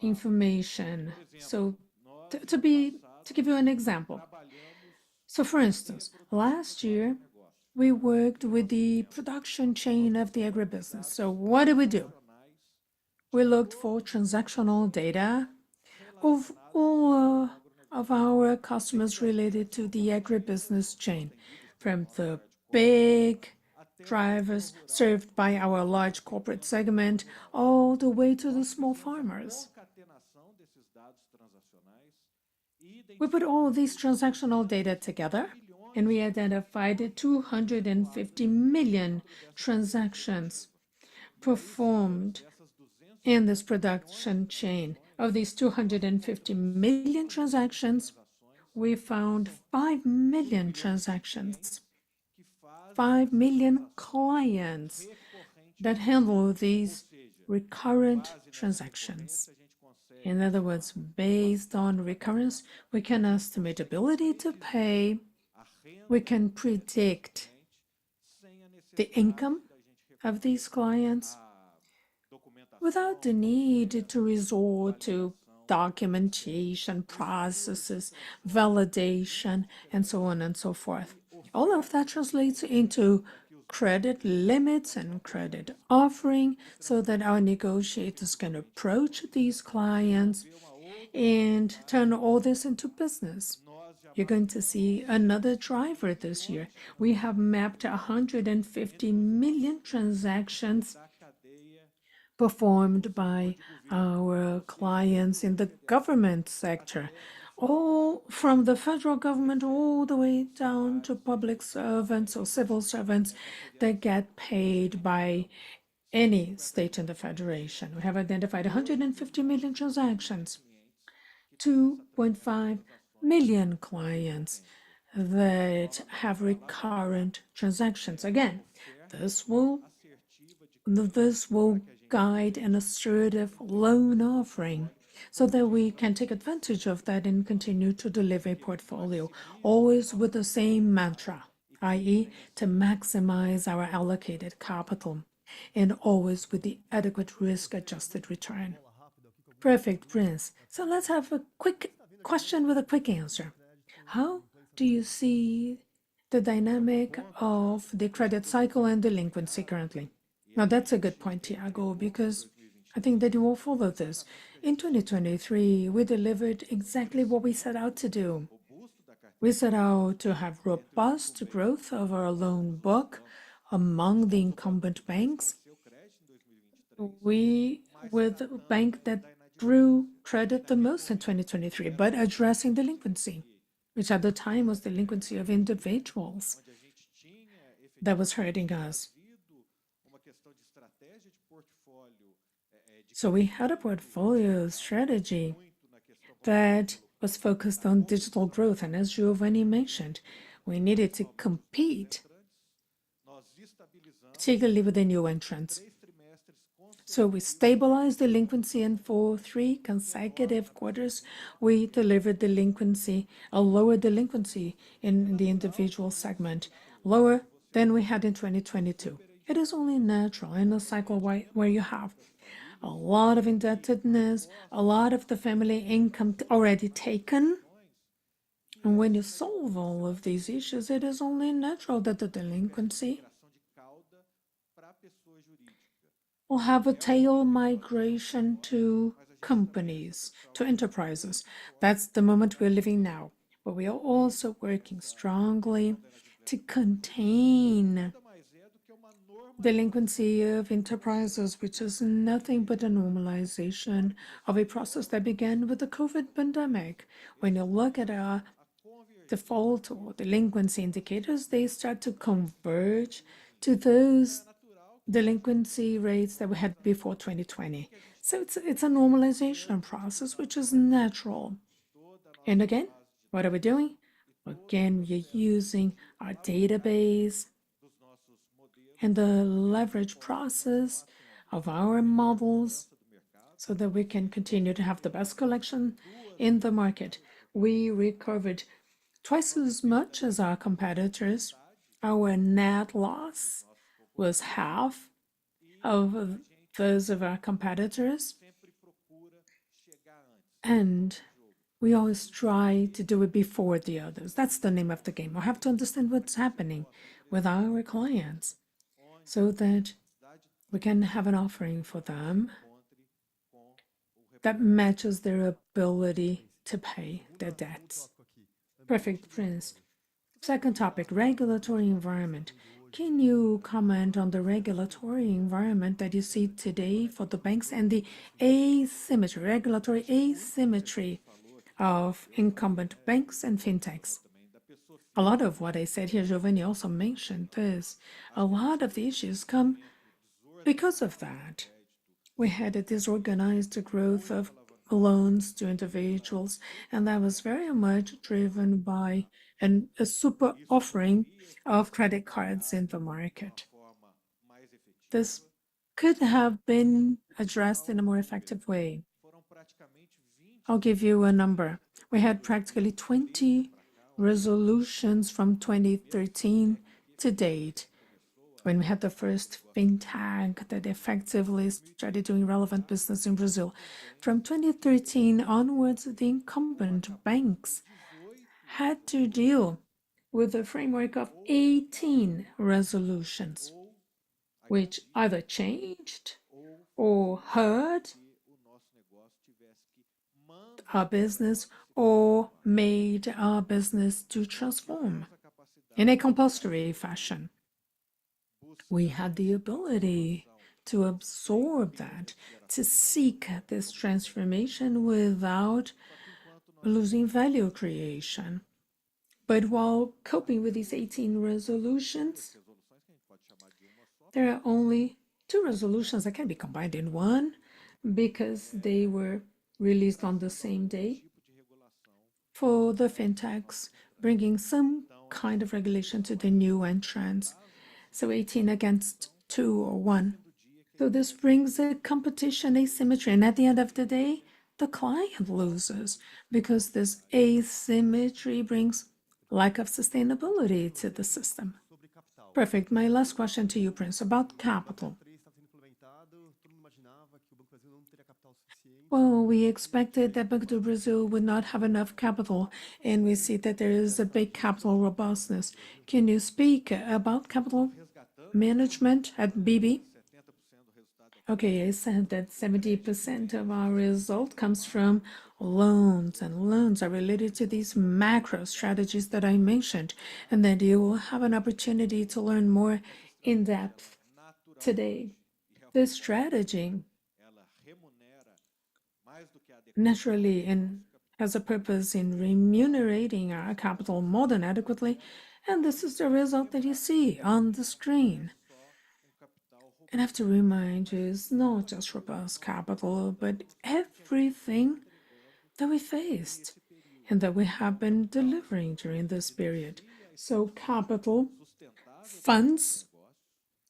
information. So to give you an example. So for instance, last year we worked with the production chain of the agribusiness. So what did we do? We looked for transactional data of all of our customers related to the agribusiness chain, from the big drivers served by our large corporate segment all the way to the small farmers. We put all of these transactional data together and we identified 250 million transactions performed in this production chain. Of these 250 million transactions, we found 5 million transactions, 5 million clients that handle these recurrent transactions. In other words, based on recurrence, we can estimate ability to pay, we can predict the income of these clients without the need to resort to documentation processes, validation, and so on and so forth. All of that translates into credit limits and credit offering so that our negotiators can approach these clients and turn all this into business. You're going to see another driver this year. We have mapped 150 million transactions performed by our clients in the government sector, all from the federal government all the way down to public servants or civil servants that get paid by any state in the federation. We have identified 150 million transactions, 2.5 million clients that have recurrent transactions. Again, this will this will guide an assertive loan offering so that we can take advantage of that and continue to deliver a portfolio, always with the same mantra, i.e., to maximize our allocated capital, and always with the adequate risk-adjusted return. Perfect, Prince. So let's have a quick question with a quick answer. How do you see the dynamic of the credit cycle and delinquency currently? Now, that's a good point, Thiago, because I think that you all follow this. In 2023, we delivered exactly what we set out to do. We set out to have robust growth of our loan book among the incumbent banks. We were the bank that grew credit the most in 2023, but addressing delinquency, which at the time was delinquency of individuals that was hurting us. So we had a portfolio strategy that was focused on digital growth, and as Geovanne mentioned, we needed to compete, particularly with the new entrants. So we stabilized delinquency, and for 3 consecutive quarters, we delivered delinquency, a lower delinquency in the individual segment, lower than we had in 2022. It is only natural in a cycle where you have a lot of indebtedness, a lot of the family income already taken. And when you solve all of these issues, it is only natural that the delinquency will have a tail migration to companies, to enterprises. That's the moment we're living now. But we are also working strongly to contain delinquency of enterprises, which is nothing but a normalization of a process that began with the COVID pandemic. When you look at our default or delinquency indicators, they start to converge to those delinquency rates that we had before 2020. So it's a normalization process, which is natural. And again, what are we doing? Again, we are using our database and the leverage process of our models so that we can continue to have the best collection in the market. We recovered twice as much as our competitors. Our net loss was half of those of our competitors, and we always try to do it before the others. That's the name of the game. We have to understand what's happening with our clients so that we can have an offering for them that matches their ability to pay their debts. Perfect, Prince. Second topic, regulatory environment. Can you comment on the regulatory environment that you see today for the banks and the asymmetry, regulatory asymmetry of incumbent banks and fintechs? A lot of what I said here, Geovanne also mentioned this. A lot of the issues come because of that. We had a disorganized growth of loans to individuals, and that was very much driven by a super offering of credit cards in the market. This could have been addressed in a more effective way. I'll give you a number. We had practically 20 resolutions from 2013 to date, when we had the first fintech that effectively started doing relevant business in Brazil. From 2013 onwards, the incumbent banks had to deal with a framework of 18 resolutions, which either changed or hurt our business or made our business to transform in a compulsory fashion. We had the ability to absorb that, to seek this transformation without losing value creation. But while coping with these 18 resolutions, there are only two resolutions that can be combined in one because they were released on the same day for the fintechs, bringing some kind of regulation to the new entrants. So 18 against 2 or 1. So this brings a competition asymmetry, and at the end of the day, the client loses because this asymmetry brings lack of sustainability to the system. Perfect. My last question to you, Prince, about capital. Well, we expected that Banco do Brasil would not have enough capital, and we see that there is a big capital robustness. Can you speak about capital management at BB? Okay, I said that 70% of our result comes from loans, and loans are related to these macro strategies that I mentioned, and that you will have an opportunity to learn more in depth today. This strategy naturally and has a purpose in remunerating our capital more than adequately, and this is the result that you see on the screen. And I have to remind you, it's not just robust capital, but everything that we faced and that we have been delivering during this period. So capital funds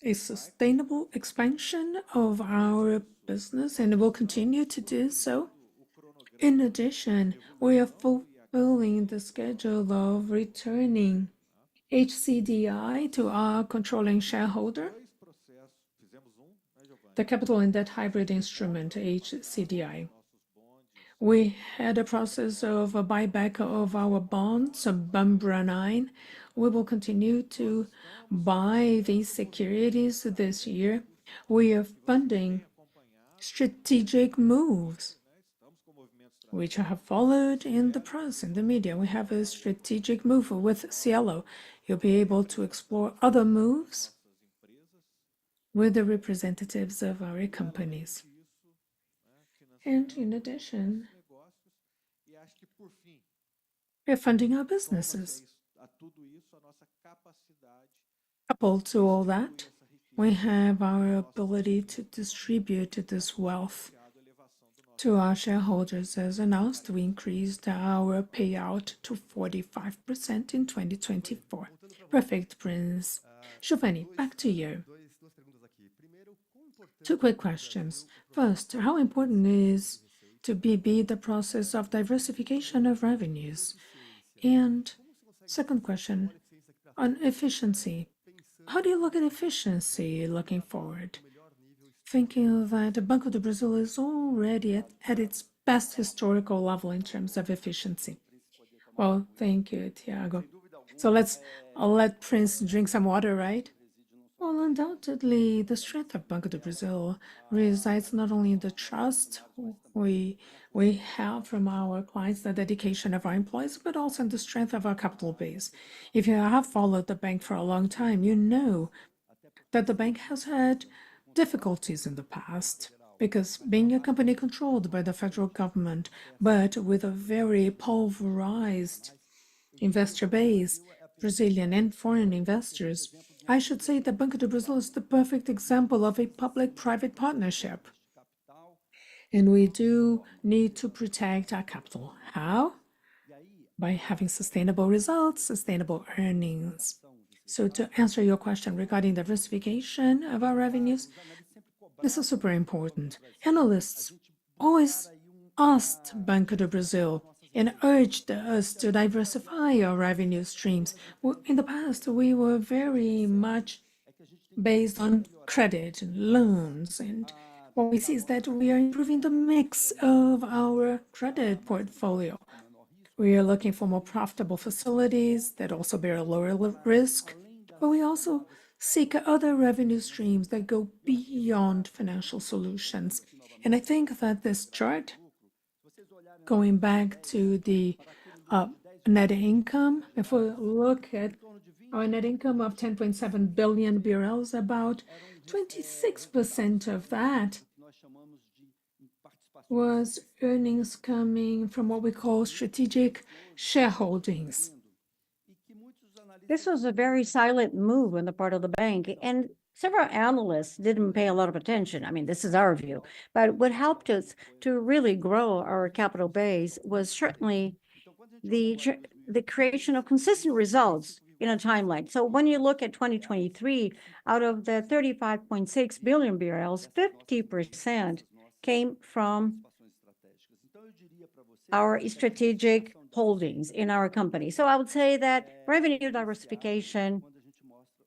a sustainable expansion of our business, and it will continue to do so. In addition, we are fulfilling the schedule of returning HCDI to our controlling shareholder, the capital and debt hybrid instrument, HCDI. We had a process of a buyback of our bonds, Bambra 9. We will continue to buy these securities this year. We are funding strategic moves, which I have followed in the press, in the media. We have a strategic move with Cielo. You'll be able to explore other moves with the representatives of our companies. And in addition, we're funding our businesses. Coupled to all that, we have our ability to distribute this wealth To our shareholders, as announced, we increased our payout to 45% in 2024. Perfect, Prince. Geovanne, back to you. Two quick questions. First, how important is to BB the process of diversification of revenues? And second question, on efficiency. How do you look at efficiency looking forward? Thinking that Banco do Brasil is already at its best historical level in terms of efficiency. Well, thank you, Thiago. So I'll let Prince drink some water, right? Well, undoubtedly, the strength of Banco do Brasil resides not only in the trust we have from our clients, the dedication of our employees, but also in the strength of our capital base. If you have followed the bank for a long time, you know that the bank has had difficulties in the past because being a company controlled by the federal government, but with a very pulverized investor base, Brazilian and foreign investors, I should say that Banco do Brasil is the perfect example of a public-private partnership. And we do need to protect our capital. How? By having sustainable results, sustainable earnings. So to answer your question regarding diversification of our revenues, this is super important. Analysts always asked Banco do Brasil and urged us to diversify our revenue streams. In the past, we were very much based on credit and loans, and what we see is that we are improving the mix of our credit portfolio. We are looking for more profitable facilities that also bear a lower risk, but we also seek other revenue streams that go beyond financial solutions. And I think that this chart, going back to the net income, if we look at our net income of 10.7 billion BRL, about 26% of that was earnings coming from what we call strategic shareholdings. This was a very silent move on the part of the bank, and several analysts didn't pay a lot of attention. I mean, this is our view. But what helped us to really grow our capital base was certainly the creation of consistent results in a timeline. So when you look at 2023, out of the 35.6 billion BRL, 50% came from our strategic holdings in our company. So I would say that revenue diversification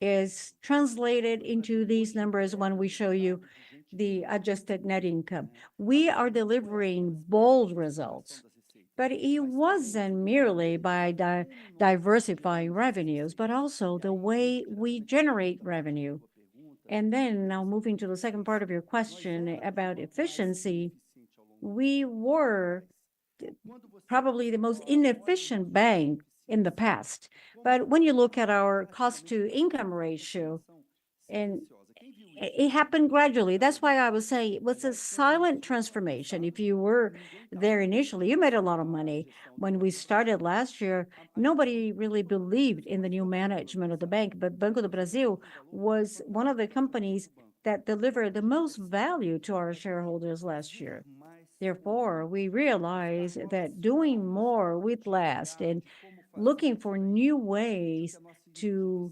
is translated into these numbers when we show you the adjusted net income. We are delivering bold results, but it wasn't merely by diversifying revenues, but also the way we generate revenue. And then now moving to the second part of your question about efficiency, we were probably the most inefficient bank in the past. But when you look at our cost to income ratio, and it happened gradually. That's why I was saying it was a silent transformation. If you were there initially, you made a lot of money. When we started last year, nobody really believed in the new management of the bank, but Banco do Brasil was one of the companies that delivered the most value to our shareholders last year. Therefore, we realized that doing more with less and looking for new ways to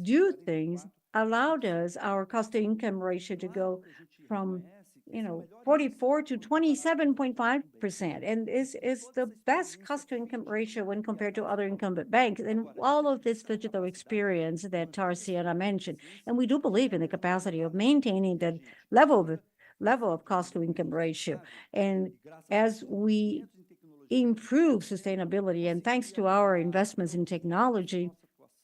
do things allowed us our cost to income ratio to go from 44 to 27.5%, and is the best cost to income ratio when compared to other incumbent banks, and all of this digital experience that Tarciana mentioned. And we do believe in the capacity of maintaining that level of cost to income ratio. And as we improve sustainability, and thanks to our investments in technology,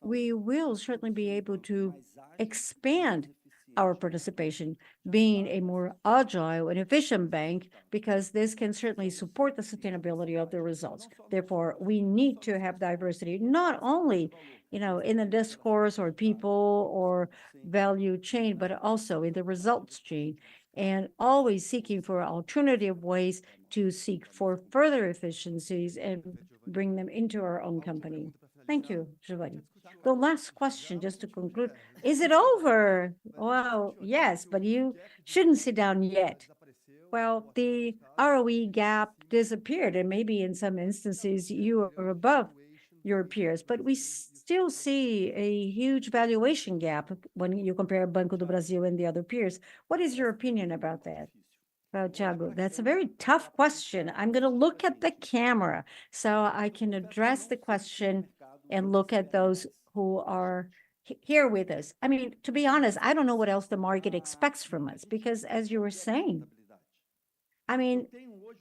we will certainly be able to expand our participation, being a more agile and efficient bank, because this can certainly support the sustainability of the results. Therefore, we need to have diversity, not only in the discourse or people or value chain, but also in the results chain, and always seeking for alternative ways to seek for further efficiencies and bring them into our own company. Thank you, Geovanne. The last question, just to conclude, is it over? Well, yes, but you shouldn't sit down yet. Well, the ROE gap disappeared, and maybe in some instances you are above your peers, but we still see a huge valuation gap when you compare Banco do Brasil and the other peers. What is your opinion about that? Thiago, that's a very tough question. I'm going to look at the camera so I can address the question and look at those who are here with us. I mean, to be honest, I don't know what else the market expects from us because, as you were saying, I mean,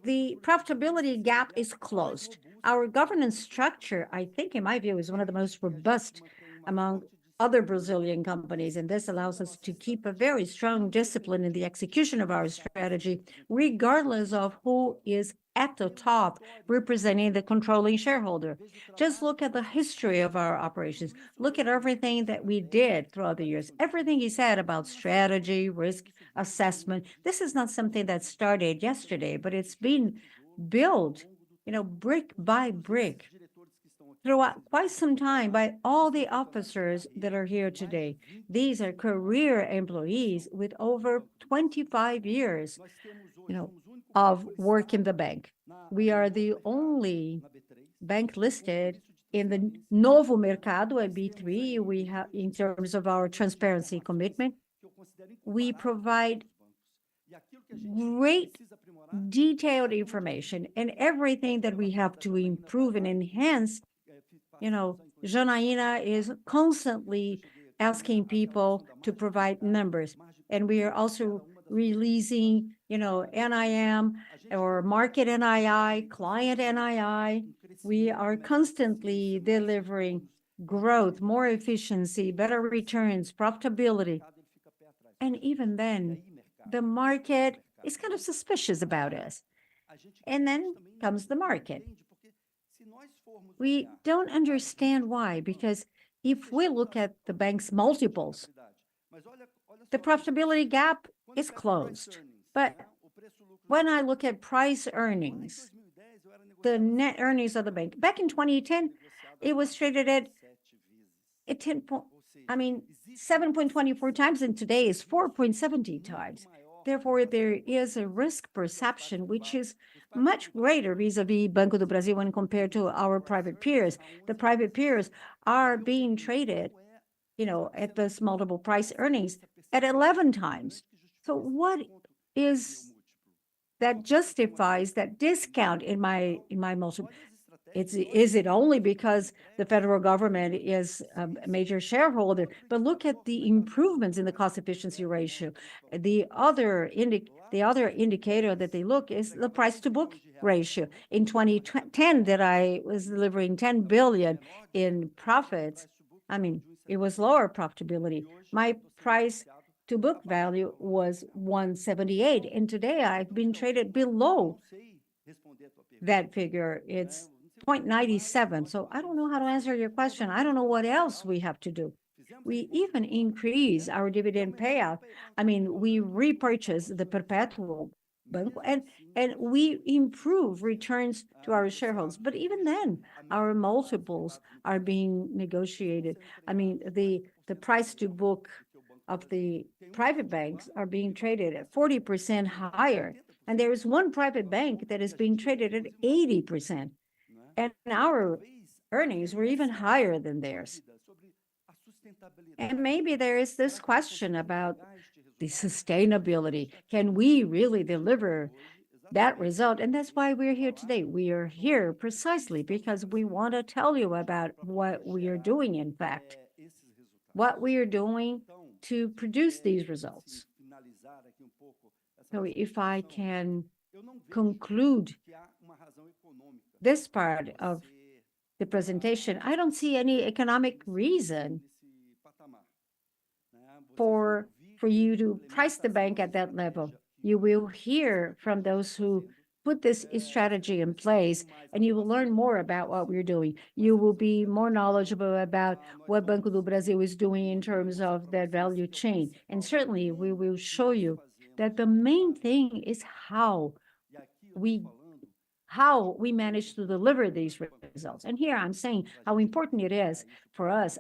the profitability gap is closed. Our governance structure, I think, in my view, is one of the most robust among other Brazilian companies, and this allows us to keep a very strong discipline in the execution of our strategy, regardless of who is at the top representing the controlling shareholder. Just look at the history of our operations. Look at everything that we did throughout the years. Everything he said about strategy, risk assessment. This is not something that started yesterday, but it's been built, brick by brick throughout quite some time by all the officers that are here today. These are career employees with over 25 years, of work in the bank. We are the only bank listed in the Novo Mercado at B3. We have, in terms of our transparency commitment, we provide great detailed information and everything that we have to improve and enhance. Janaina is constantly asking people to provide numbers, and we are also releasing, NIM or market NII, client NII. We are constantly delivering growth, more efficiency, better returns, profitability. And even then, the market is kind of suspicious about us. And then comes the market. We don't understand why, because if we look at the bank's multiples, the profitability gap is closed. But when I look at price earnings, the net earnings of the bank, back in 2010, it was traded at 7.24 times, and today is 4.70 times. Therefore, there is a risk perception which is much greater vis-a-vis Banco do Brasil when compared to our private peers. The private peers are being traded, at this multiple price earnings at 11 times. So what is that justifies that discount in my multiple? Is it only because the federal government is a major shareholder? But look at the improvements in the cost efficiency ratio. The other indicator that they look is the price to book ratio. In 2010, that I was delivering 10 billion in profits, it was lower profitability. My price to book value was 178, and today I've been traded below that figure. It's 0.97. So I don't know how to answer your question. I don't know what else we have to do. We even increase our dividend payout. We repurchase the perpetual Banco, and we improve returns to our shareholders. But even then, our multiples are being negotiated. The price to book of the private banks are being traded at 40% higher. And there is one private bank that is being traded at 80%. And our earnings were even higher than theirs. And maybe there is this question about the sustainability. Can we really deliver that result? And that's why we're here today. We are here precisely because we want to tell you about what we are doing, in fact, what we are doing to produce these results. So if I can conclude this part of the presentation, I don't see any economic reason for you to price the bank at that level. You will hear from those who put this strategy in place, and you will learn more about what we're doing. You will be more knowledgeable about what Banco do Brasil is doing in terms of that value chain. And certainly, we will show you that the main thing is how we manage to deliver these results. And here I'm saying how important it is for us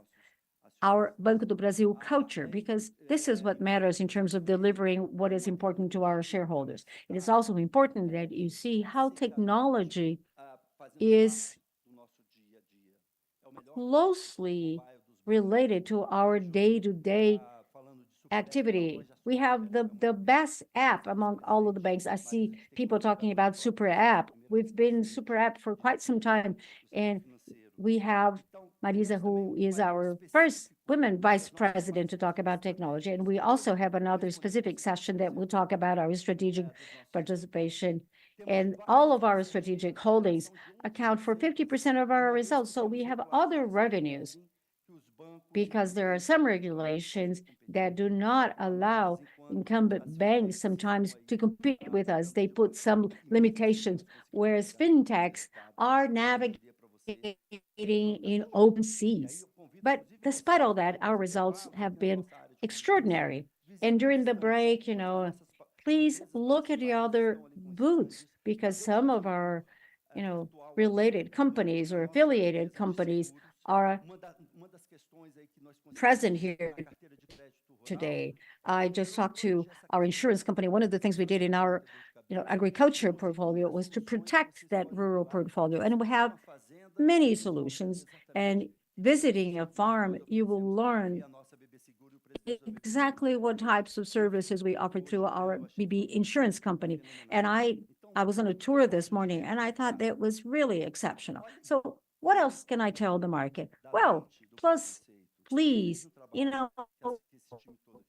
our Banco do Brasil culture, because this is what matters in terms of delivering what is important to our shareholders. It is also important that you see how technology is closely related to our day-to-day activity. We have the best app among all of the banks. I see people talking about super app. We've been super app for quite some time, and we have Marisa, who is our first women vice president to talk about technology. And we also have another specific session that will talk about our strategic participation. And all of our strategic holdings account for 50% of our results. So we have other revenues because there are some regulations that do not allow incumbent banks sometimes to compete with us. They put some limitations, whereas fintechs are navigating in open seas. But despite all that, our results have been extraordinary. And during the break, please look at the other booths because some of our, related companies or affiliated companies are present here today. I just talked to our insurance company. One of the things we did in our agriculture portfolio was to protect that rural portfolio. And we have many solutions. And visiting a farm, you will learn exactly what types of services we offer through our BB insurance company. And I was on a tour this morning, and I thought that was really exceptional. So what else can I tell the market? Well, plus, please,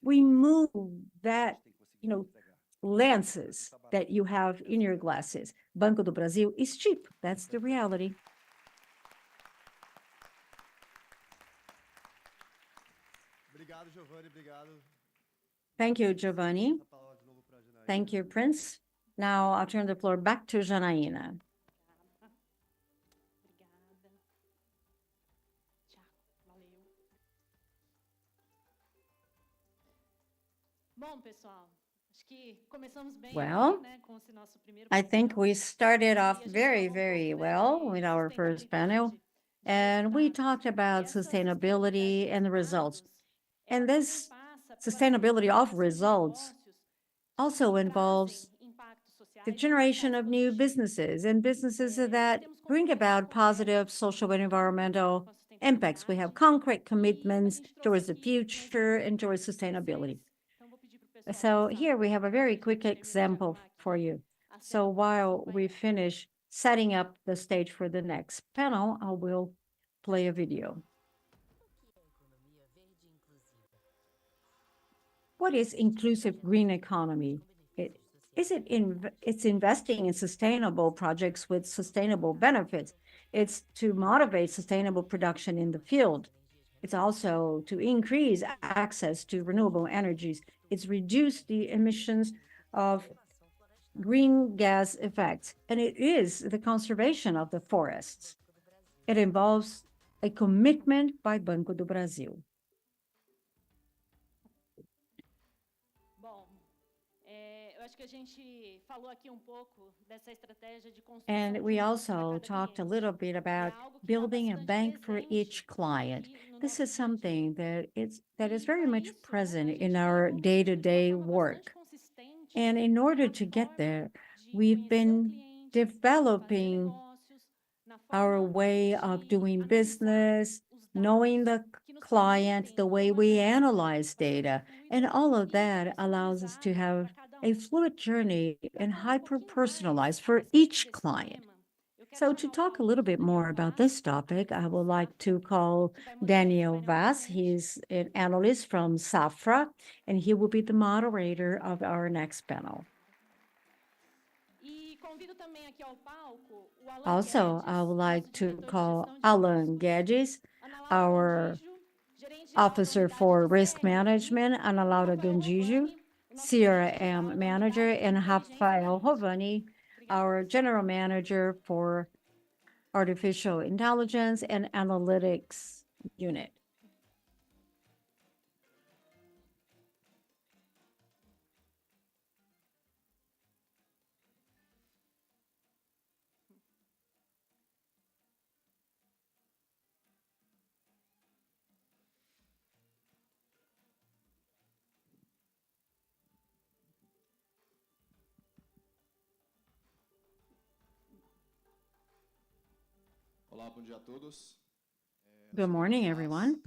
remove that, lenses that you have in your glasses. Banco do Brasil is cheap. That's the reality. Thank you, Geovanne. Thank you, Prince. Now I'll turn the floor back to Janaina. Well, I think we started off very, very well with our first panel, and we talked about sustainability and the results. And this sustainability of results also involves the generation of new businesses and businesses that bring about positive social and environmental impacts. We have concrete commitments towards the future and towards sustainability. So here we have a very quick example for you. So while we finish setting up the stage for the next panel, I will play a video. What is inclusive green economy? It's investing in sustainable projects with sustainable benefits. It's to motivate sustainable production in the field. It's also to increase access to renewable energies. It's reduce the emissions of green gas effects, and it is the conservation of the forests. It involves a commitment by Banco do Brasil. And we also talked a little bit about building a bank for each client. This is something that is very much present in our day-to-day work. And in order to get there, we've been developing our way of doing business, knowing the client, the way we analyze data, and all of that allows us to have a fluid journey and hyper-personalized for each client. So to talk a little bit more about this topic, I would like to call Daniel Vaz. He's an analyst from Safra, and he will be the moderator of our next panel. Also, I would like to call Alan Guedes, our Officer for Risk Management, Analaura Gontijo, CRM Manager, and Rafael Rovani, our General Manager for Artificial Intelligence and Analytics Unit. Good morning, everyone.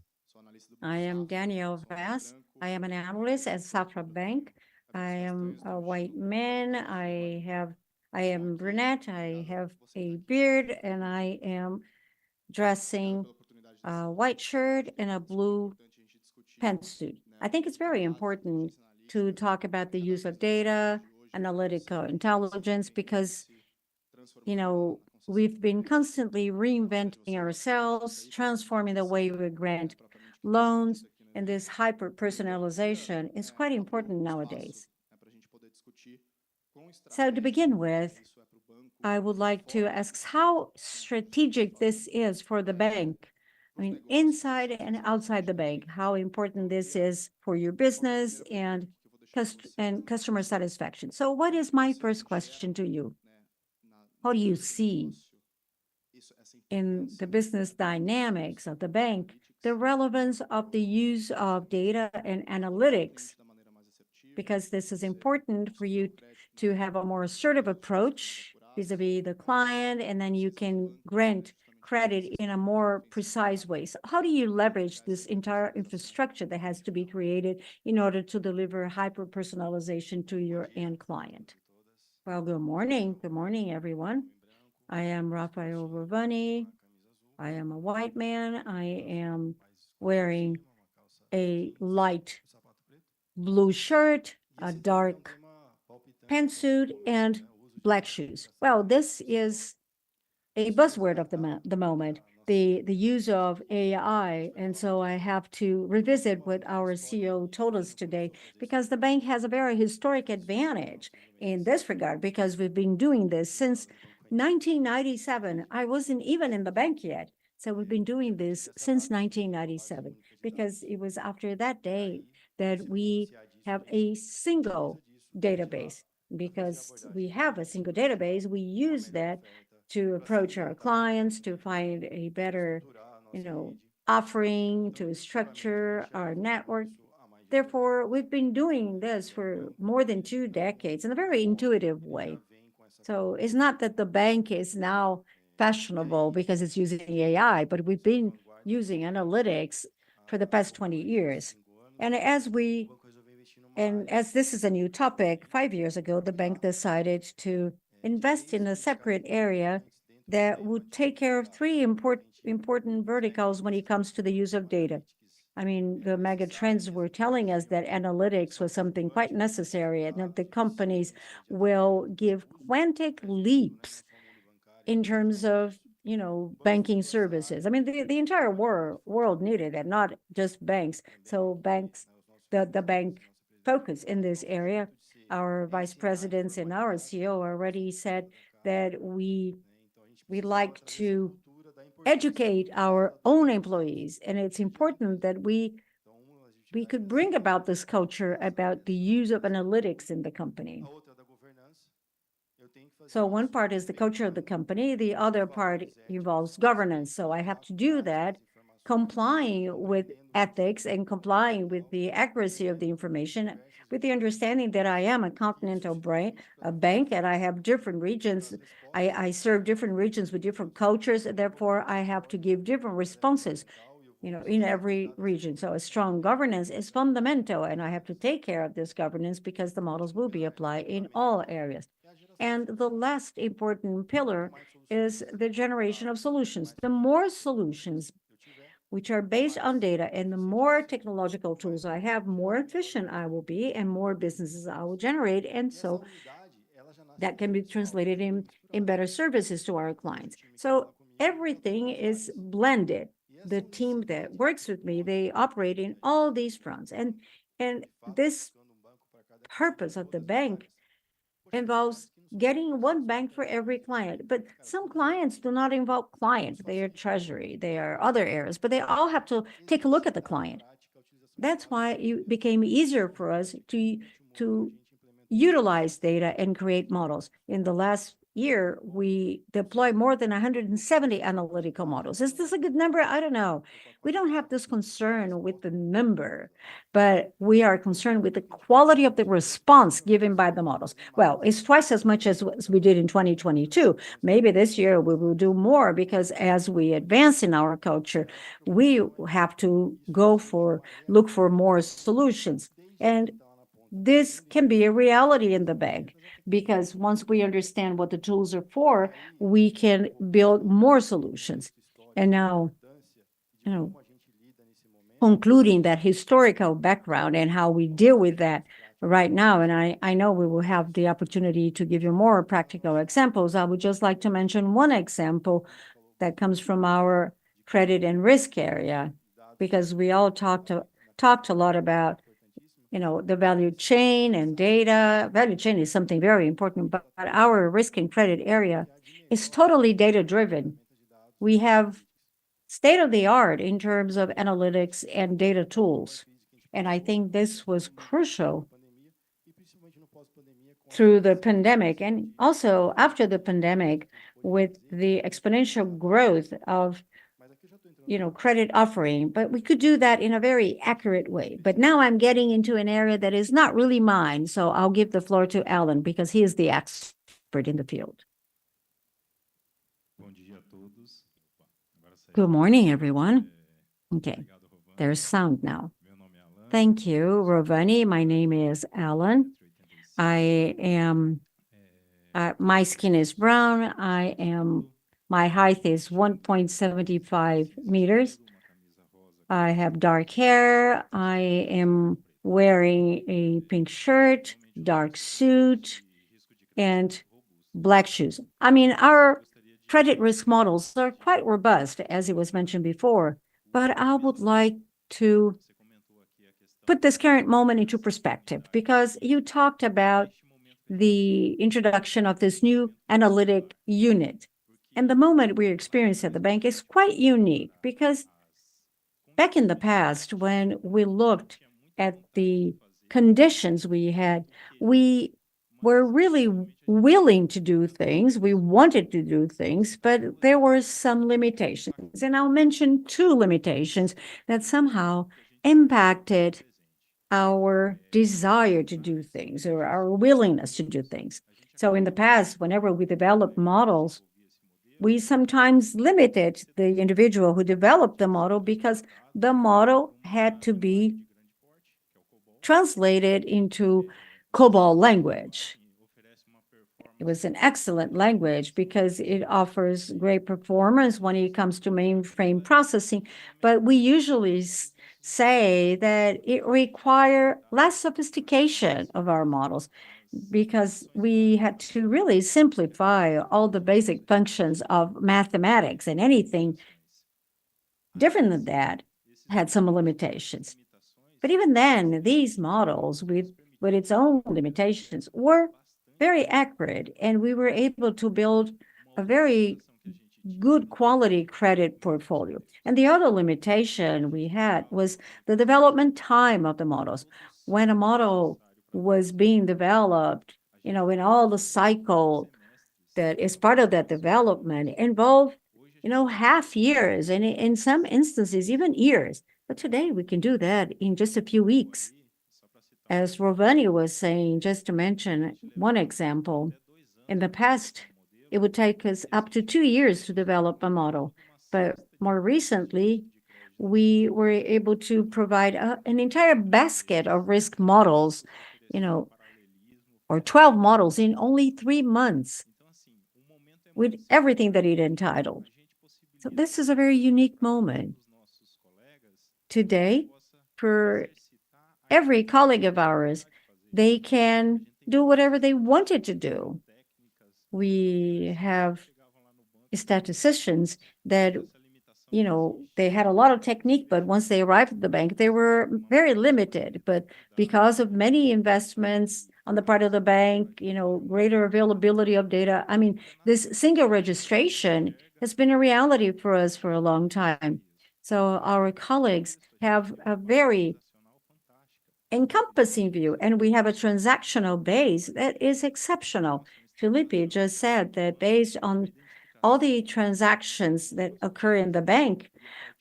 I am Daniel Vaz. I am an analyst at Safra Bank. I am a white man. I am brunette. I have a beard, and I am dressing a white shirt and a blue pantsuit. I think it's very important to talk about the use of data, analytical intelligence, because we've been constantly reinventing ourselves, transforming the way we grant loans, and this hyper personalization is quite important nowadays. So, to begin with, I would like to ask how strategic this is for the bank. I mean, inside and outside the bank, how important this is for your business and customer satisfaction. So, what is my first question to you? How do you see in the business dynamics of the bank the relevance of the use of data and analytics? Because this is important for you to have a more assertive approach vis-a-vis the client, and then you can grant credit in a more precise way. So how do you leverage this entire infrastructure that has to be created in order to deliver hyper-personalization to your end client? Well, good morning. Good morning, everyone. I am Rafael Rovani. I am a white man. I am wearing a light blue shirt, a dark pantsuit, and black shoes. Well, this is a buzzword of the moment, the use of AI. And so I have to revisit what our CEO told us today, because the bank has a very historic advantage in this regard, because we've been doing this since 1997. I wasn't even in the bank yet. So we've been doing this since 1997, because it was after that day that we have a single database. Because we have a single database, we use that to approach our clients, to find a better, offering, to structure our network. Therefore, we've been doing this for more than 2 decades in a very intuitive way. So it's not that the bank is now fashionable because it's using AI, but we've been using analytics for the past 20 years. And as this is a new topic, 5 years ago, the bank decided to invest in a separate area that would take care of three important verticals when it comes to the use of data. I mean, the mega trends were telling us that analytics was something quite necessary, and that the companies will give quantic leaps in terms of banking services. I mean, the entire world needed it, not just banks. So the bank focus in this area. Our vice presidents and our CEO already said that we like to educate our own employees, and it's important that we could bring about this culture about the use of analytics in the company. So one part is the culture of the company, the other part involves governance. So I have to do that, complying with ethics and complying with the accuracy of the information, with the understanding that I am a continental bank, and I have different regions. I serve different regions with different cultures, and therefore I have to give different responses, in every region. So a strong governance is fundamental, and I have to take care of this governance because the models will be applied in all areas. And the last important pillar is the generation of solutions. The more solutions which are based on data and the more technological tools I have, more efficient I will be and more businesses I will generate. And so that can be translated in better services to our clients. So everything is blended. The team that works with me, they operate in all these fronts. And this purpose of the bank involves getting one bank for every client. But some clients do not involve client. They are treasury, they are other areas, but they all have to take a look at the client. That's why it became easier for us to utilize data and create models. In the last year, we deploy more than 170 analytical models. Is this a good number? I don't know. We don't have this concern with the number, but we are concerned with the quality of the response given by the models. Well, it's twice as much as we did in 2022. Maybe this year we will do more, because as we advance in our culture, we have to look for more solutions. And this can be a reality in the bank, because once we understand what the tools are for, we can build more solutions. And now, you know, concluding that historical background and how we deal with that right now, and I know we will have the opportunity to give you more practical examples. I would just like to mention one example that comes from our credit and risk area, because we all talked a lot about, the value chain and data. Value chain is something very important, but our risk and credit area is totally data-driven. We have state-of-the-art in terms of analytics and data tools, and I think this was crucial through the pandemic, and also after the pandemic, with the exponential growth of credit offering, but we could do that in a very accurate way. But now I'm getting into an area that is not really mine, so I'll give the floor to Alan, because he is the expert in the field. Good morning, everyone. Okay, there's sound now. Thank you, Rovani. My name is Alan. My skin is brown. My height is 1.75 meters. I have dark hair. I am wearing a pink shirt, dark suit, and black shoes. I mean, our credit risk models are quite robust, as it was mentioned before, but I would like to put this current moment into perspective, because you talked about the introduction of this new analytic unit. And the moment we experience at the bank is quite unique, because back in the past, when we looked at the conditions we had, we were really willing to do things. We wanted to do things, but there were some limitations. And I'll mention two limitations that somehow impacted our desire to do things, or our willingness to do things. So in the past, whenever we developed models, we sometimes limited the individual who developed the model, because the model had to be translated into COBOL language. It was an excellent language because it offers great performance when it comes to mainframe processing, but we usually say that it requires less sophistication of our models, because we had to really simplify all the basic functions of mathematics, and anything different than that had some limitations. But even then, these models, with its own limitations, were very accurate, and we were able to build a very good quality credit portfolio. And the other limitation we had was the development time of the models. When a model was being developed, in all the cycle that is part of that development involved, half years, and in some instances, even years. But today we can do that in just a few weeks. As Rovani was saying, just to mention one example, in the past, it would take us up to 2 years to develop a model. But more recently, we were able to provide an entire basket of risk models, or 12 models in only 3 months, with everything that it entitled. So this is a very unique moment. Today, for every colleague of ours, they can do whatever they wanted to do. We have statisticians that, they had a lot of technique, but once they arrived at the bank, they were very limited. But because of many investments on the part of the bank, greater availability of data, I mean, this single registration has been a reality for us for a long time. So our colleagues have a very encompassing view, and we have a transactional base that is exceptional. Felipe just said that based on all the transactions that occur in the bank,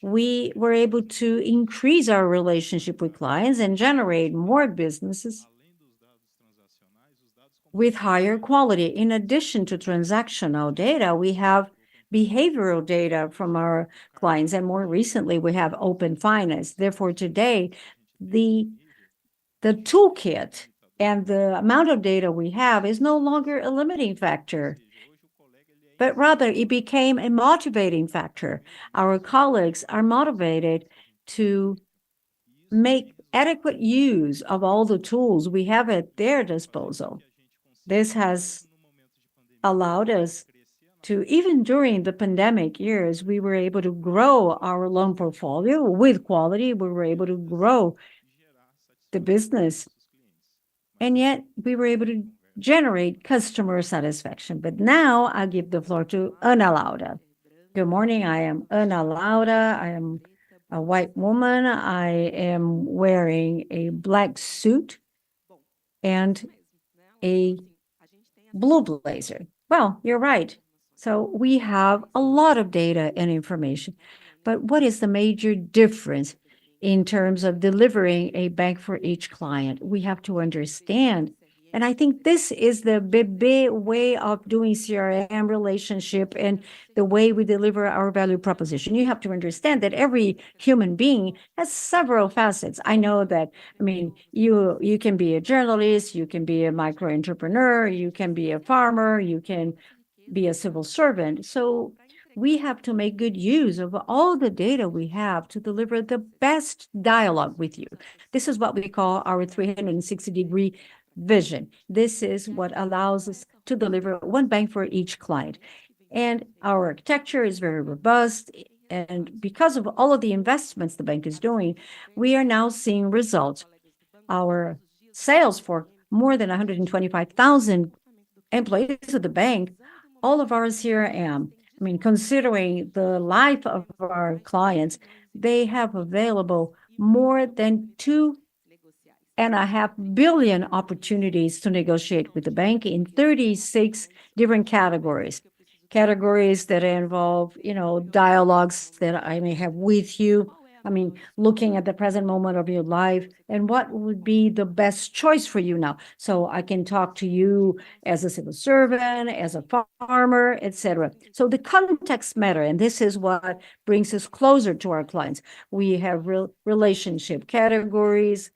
we were able to increase our relationship with clients and generate more businesses with higher quality. In addition to transactional data, we have behavioral data from our clients, and more recently, we have open finance. Therefore, today, the toolkit and the amount of data we have is no longer a limiting factor, but rather it became a motivating factor. Our colleagues are motivated to make adequate use of all the tools we have at their disposal. This has allowed us to, even during the pandemic years, we were able to grow our loan portfolio with quality. We were able to grow the business, and yet we were able to generate customer satisfaction. But now I give the floor to Analaura. Good morning. I am Analaura. I am a white woman. I am wearing a black suit and a blue blazer. Well, you're right. So we have a lot of data and information. But what is the major difference in terms of delivering a bank for each client? We have to understand. And I think this is the big way of doing CRM relationship and the way we deliver our value proposition. You have to understand that every human being has several facets. I know that, I mean, you can be a journalist, you can be a micro entrepreneur, you can be a farmer, you can be a civil servant. So we have to make good use of all the data we have to deliver the best dialogue with you. This is what we call our 360-degree vision. This is what allows us to deliver one bank for each client. And our architecture is very robust. And because of all of the investments the bank is doing, we are now seeing results. Our sales for more than 125,000 employees of the bank, all of our CRM, I mean, considering the life of our clients, they have available more than 2.5 billion opportunities to negotiate with the bank in 36 different categories. Categories that involve, dialogues that I may have with you. I mean, looking at the present moment of your life and what would be the best choice for you now. So I can talk to you as a civil servant, as a farmer, etc. So the context matter, and this is what brings us closer to our clients. We have relationship categories,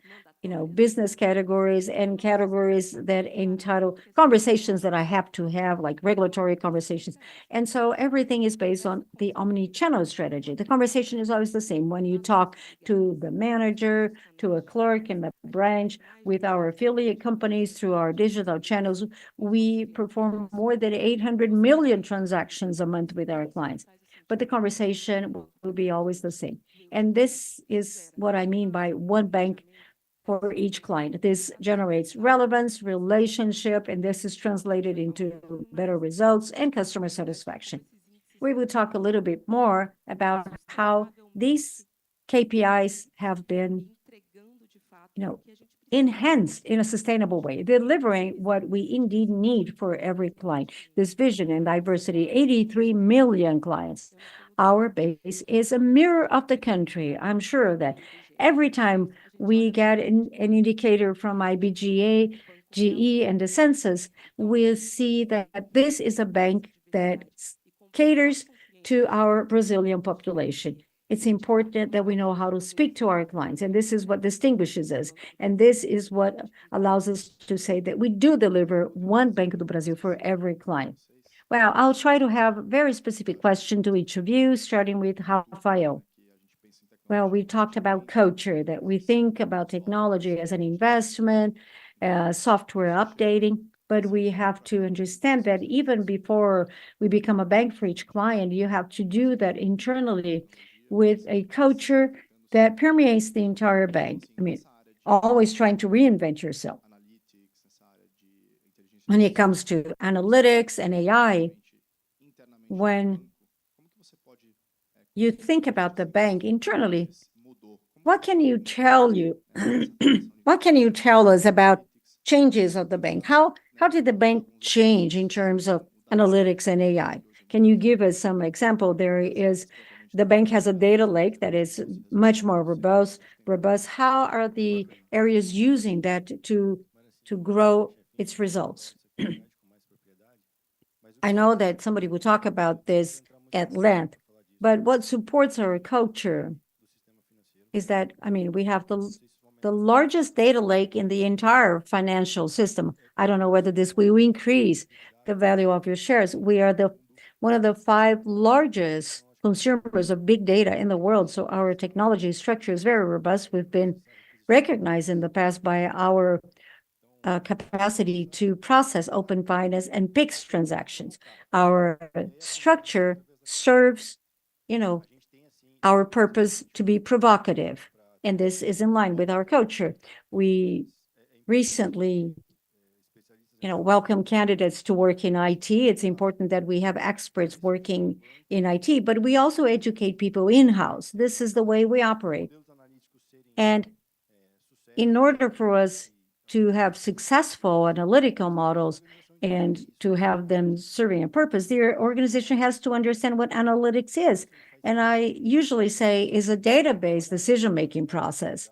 business categories and categories that entitle conversations that I have to have, like regulatory conversations. And so everything is based on the omni-channel strategy. The conversation is always the same. When you talk to the manager, to a clerk in the branch, with our affiliate companies, through our digital channels, we perform more than 800 million transactions a month with our clients. But the conversation will be always the same. And this is what I mean by one bank for each client. This generates relevance, relationship, and this is translated into better results and customer satisfaction. We will talk a little bit more about how these KPIs have been, enhanced in a sustainable way, delivering what we indeed need for every client. This vision and diversity, 83 million clients. Our base is a mirror of the country. I'm sure of that. Every time we get an indicator from IBGE, GE, and the census, we'll see that this is a bank that caters to our Brazilian population. It's important that we know how to speak to our clients, and this is what distinguishes us. And this is what allows us to say that we do deliver one Banco do Brasil for every client. Well, I'll try to have a very specific question to each of you, starting with Rafael. Well, we talked about culture, that we think about technology as an investment, software updating, but we have to understand that even before we become a bank for each client, you have to do that internally with a culture that permeates the entire bank. I mean, always trying to reinvent yourself. When it comes to analytics and AI, when you think about the bank internally, what can you tell us about changes of the bank. How did the bank change in terms of analytics and AI? Can you give us some example? The bank has a data lake that is much more robust. How are the areas using that to grow its results? I know that somebody will talk about this at length, but what supports our culture is that, I mean, we have the largest data lake in the entire financial system. I don't know whether this will increase the value of your shares. We are one of the 5 largest consumers of big data in the world, so our technology structure is very robust. We've been recognized in the past by our capacity to process open finance and PIX transactions. Our structure serves, you know, our purpose to be provocative, and this is in line with our culture. We recently, welcome candidates to work in IT. It's important that we have experts working in IT, but we also educate people in-house. This is the way we operate. And in order for us to have successful analytical models and to have them serving a purpose, the organization has to understand what analytics is. And I usually say is a database decision-making process.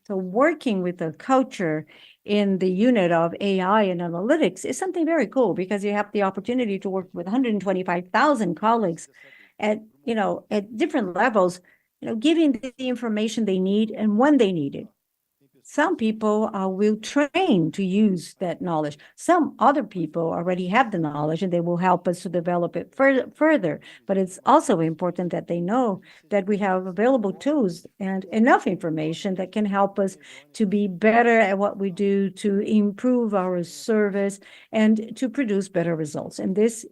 So working with the culture in the unit of AI and analytics is something very cool because you have the opportunity to work with 125,000 colleagues at different levels, giving the information they need and when they need it. Some people will train to use that knowledge. Some other people already have the knowledge and they will help us to develop it further. But it's also important that they know that we have available tools and enough information that can help us to be better at what we do, to improve our service, and to produce better results. And this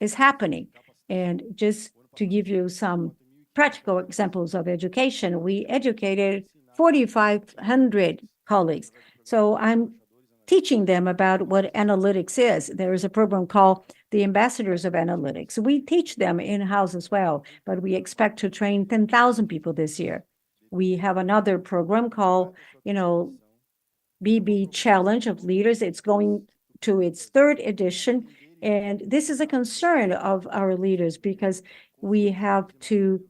is happening. And just to give you some practical examples of education, we educated 4,500 colleagues. So I'm teaching them about what analytics is. There is a program called the Ambassadors of Analytics. We teach them in-house as well, but we expect to train 10,000 people this year. We have another program called, BB Challenge of Leaders. It's going to its 3rd edition. And this is a concern of our leaders because we have to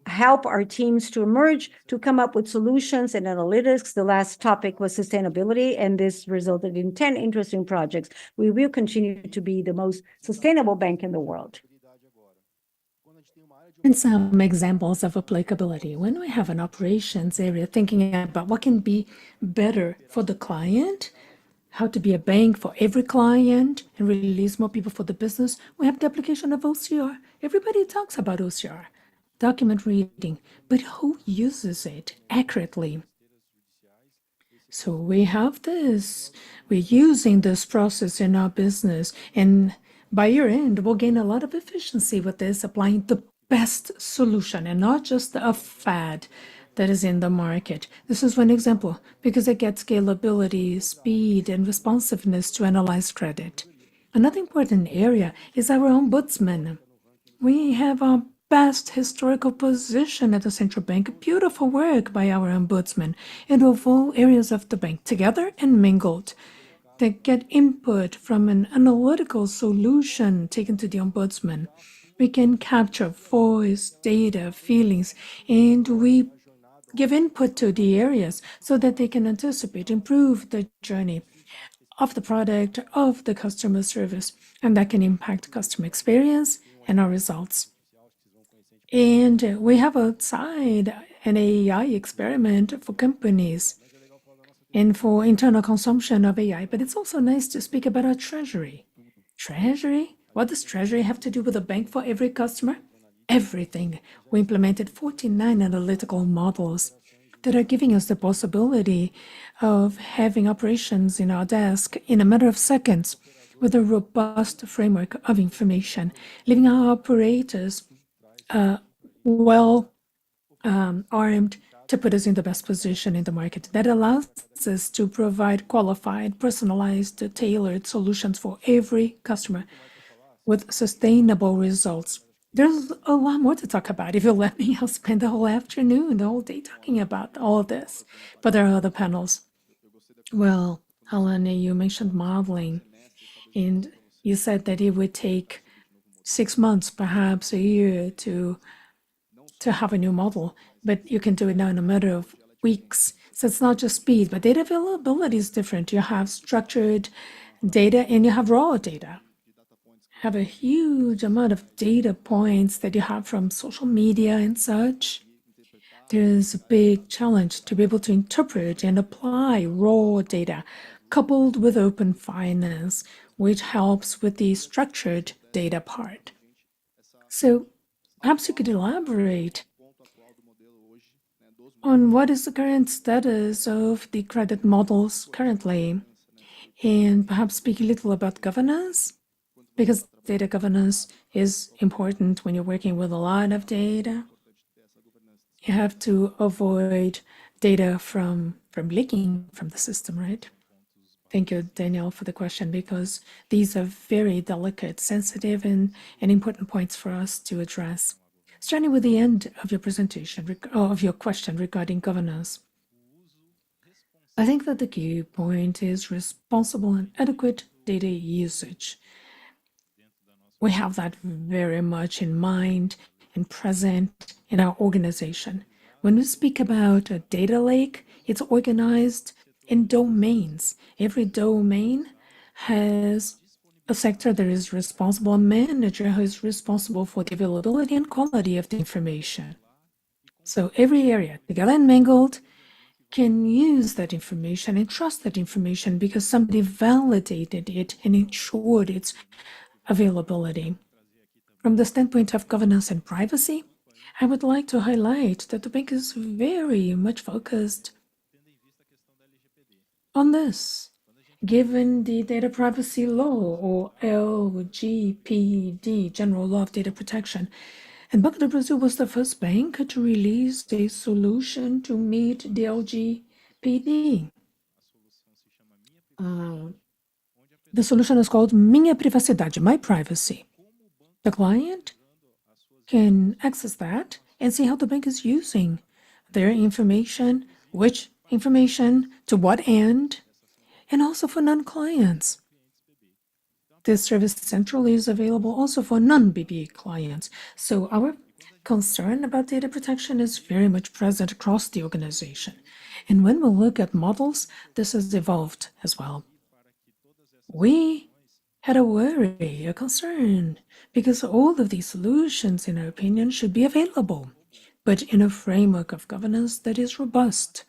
help our teams to emerge, to come up with solutions and analytics. The last topic was sustainability, and this resulted in 10 interesting projects. We will continue to be the most sustainable bank in the world. And some examples of applicability. When we have an operations area thinking about what can be better for the client, how to be a bank for every client and release more people for the business, we have the application of OCR. Everybody talks about OCR. Document reading, but who uses it accurately? So we have this, we're using this process in our business, and by year end, we'll gain a lot of efficiency with this, applying the best solution and not just a fad that is in the market. This is one example because it gets scalability, speed, and responsiveness to analyze credit. Another important area is our ombudsman. We have our best historical position at the central bank, beautiful work by our ombudsman, and of all areas of the bank, together and mingled. They get input from an analytical solution taken to the ombudsman. We can capture voice, data, feelings, and we give input to the areas so that they can anticipate, improve the journey of the product, of the customer service, and that can impact customer experience and our results. And we have outside an AI experiment for companies and for internal consumption of AI, but it's also nice to speak about our treasury. Treasury? What does treasury have to do with a bank for every customer? Everything. We implemented 49 analytical models that are giving us the possibility of having operations in our desk in a matter of seconds with a robust framework of information, leaving our operators well armed to put us in the best position in the market. That allows us to provide qualified, personalized, tailored solutions for every customer with sustainable results. There's a lot more to talk about. If you let me, I'll spend the whole afternoon, the whole day talking about all of this. But there are other panels. Well, Alana, you mentioned modeling, and you said that it would take 6 months, perhaps a year, to have a new model, but you can do it now in a matter of weeks. So it's not just speed, but data availability is different. You have structured data and you have raw data. Have a huge amount of data points that you have from social media and such. There's a big challenge to be able to interpret and apply raw data coupled with open finance, which helps with the structured data part. So perhaps you could elaborate on what is the current status of the credit models currently, and perhaps speak a little about governance, because data governance is important when you're working with a lot of data. You have to avoid data from leaking from the system, right? Thank you, Daniel, for the question, because these are very delicate, sensitive, and important points for us to address. Starting with the end of your presentation, of your question regarding governance, I think that the key point is responsible and adequate data usage. We have that very much in mind and present in our organization. When we speak about a data lake, it's organized in domains. Every domain has a sector that is responsible, a manager who is responsible for the availability and quality of the information. So every area, together and mangled, can use that information and trust that information because somebody validated it and ensured its availability. From the standpoint of governance and privacy, I would like to highlight that the bank is very much focused on this. Given the Data Privacy Law, or LGPD, General Law of Data Protection, and Banco do Brasil was the first bank to release a solution to meet the LGPD. The solution is called Minha Privacidade, My Privacy. The client can access that and see how the bank is using their information, which information, to what end, and also for non-clients. This service centrally is available also for non-BB clients. So our concern about data protection is very much present across the organization. And when we look at models, this has evolved as well. We had a worry, a concern, because all of these solutions, in our opinion, should be available, but in a framework of governance that is robust.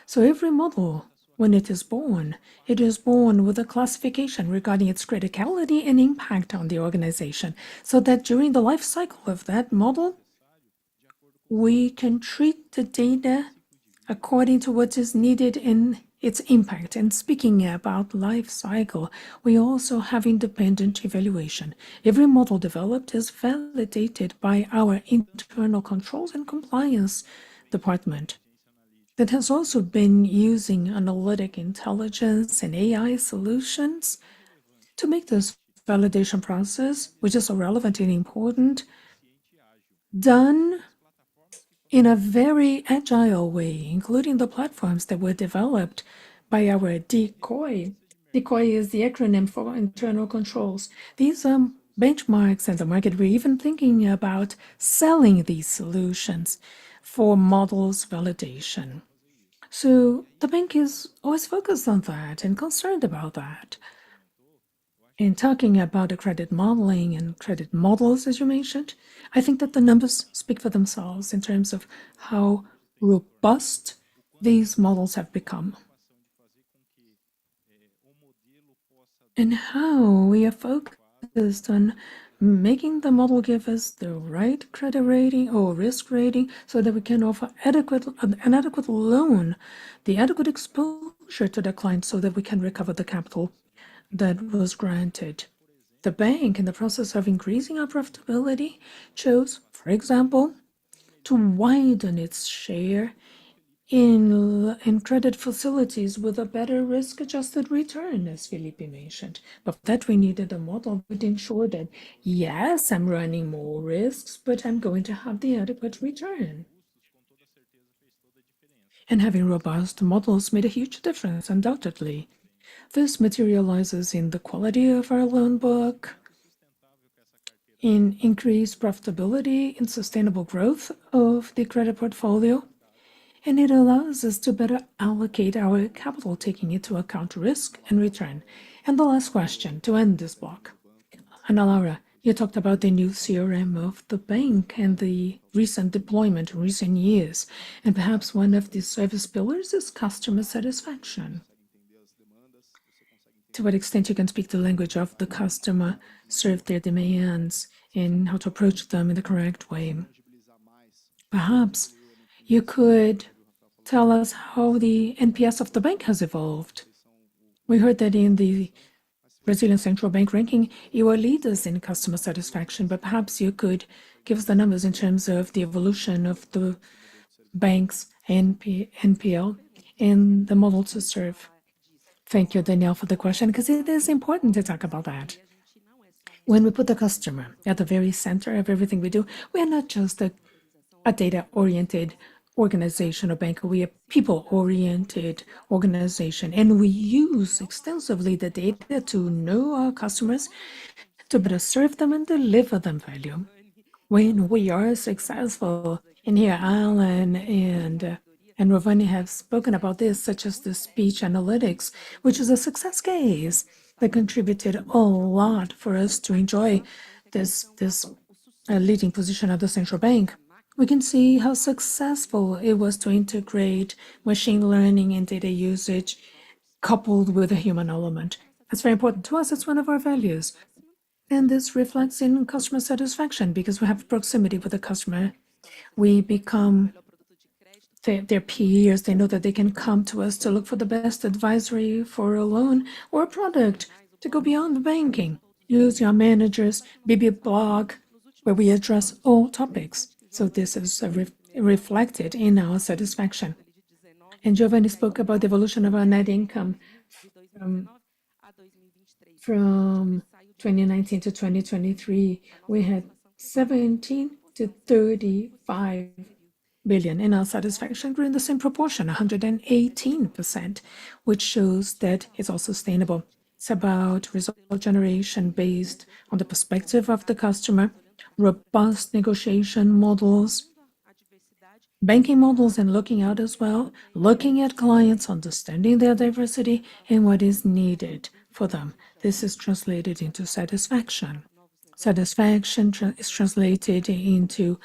So every model, when it is born with a classification regarding its criticality and impact on the organization, so that during the life cycle of that model, we can treat the data according to what is needed in its impact. And speaking about life cycle, we also have independent evaluation. Every model developed is validated by our internal controls and compliance department that has also been using analytic intelligence and AI solutions to make this validation process, which is so relevant and important, done in a very agile way, including the platforms that were developed by our Decoy. Decoy is the acronym for internal controls. These are benchmarks in the market. We're even thinking about selling these solutions for models validation. So the bank is always focused on that and concerned about that. In talking about the credit modeling and credit models, as you mentioned, I think that the numbers speak for themselves in terms of how robust these models have become and how we are focused on making the model give us the right credit rating or risk rating so that we can offer an adequate loan, the adequate exposure to the client so that we can recover the capital that was granted. The bank, in the process of increasing our profitability, chose, for example, to widen its share in credit facilities with a better risk-adjusted return, as Felipe mentioned. But for that, we needed a model that ensured that, yes, I'm running more risks, but I'm going to have the adequate return. And having robust models made a huge difference, undoubtedly. This materializes in the quality of our loan book, in increased profitability and sustainable growth of the credit portfolio, and it allows us to better allocate our capital, taking into account risk and return. And the last question to end this block. Analaura, you talked about the new CRM of the bank and the recent deployment in recent years, and perhaps one of the service pillars is customer satisfaction. To what extent you can speak the language of the customer, serve their demands, and how to approach them in the correct way. Perhaps you could tell us how the NPS of the bank has evolved. We heard that in the Brazilian Central Bank ranking, you are leaders in customer satisfaction, but perhaps you could give us the numbers in terms of the evolution of the bank's NPL and the model to serve. Thank you, Danielle, for the question, because it is important to talk about that. When we put the customer at the very center of everything we do, we are not just a data-oriented organization or bank. We are people-oriented organization, and we use extensively the data to know our customers, to better serve them and deliver them value. When we are successful, and here Alan and Rovani have spoken about this, such as the speech analytics, which is a success case that contributed a lot for us to enjoy this leading position at the central bank. We can see how successful it was to integrate machine learning and data usage coupled with a human element. That's very important to us. It's one of our values. And this reflects in customer satisfaction because we have proximity with the customer. We become their peers. They know that they can come to us to look for the best advisory for a loan or a product to go beyond banking. Use your managers, BB blog, where we address all topics. So this is reflected in our satisfaction. And Geovanne spoke about the evolution of our net income from 2019 to 2023. We had 17 to 35 billion, and our satisfaction grew in the same proportion, 118%, which shows that it's all sustainable. It's about result generation based on the perspective of the customer, robust negotiation models, banking models, and looking out as well, looking at clients, understanding their diversity and what is needed for them. This is translated into satisfaction. Satisfaction is translated into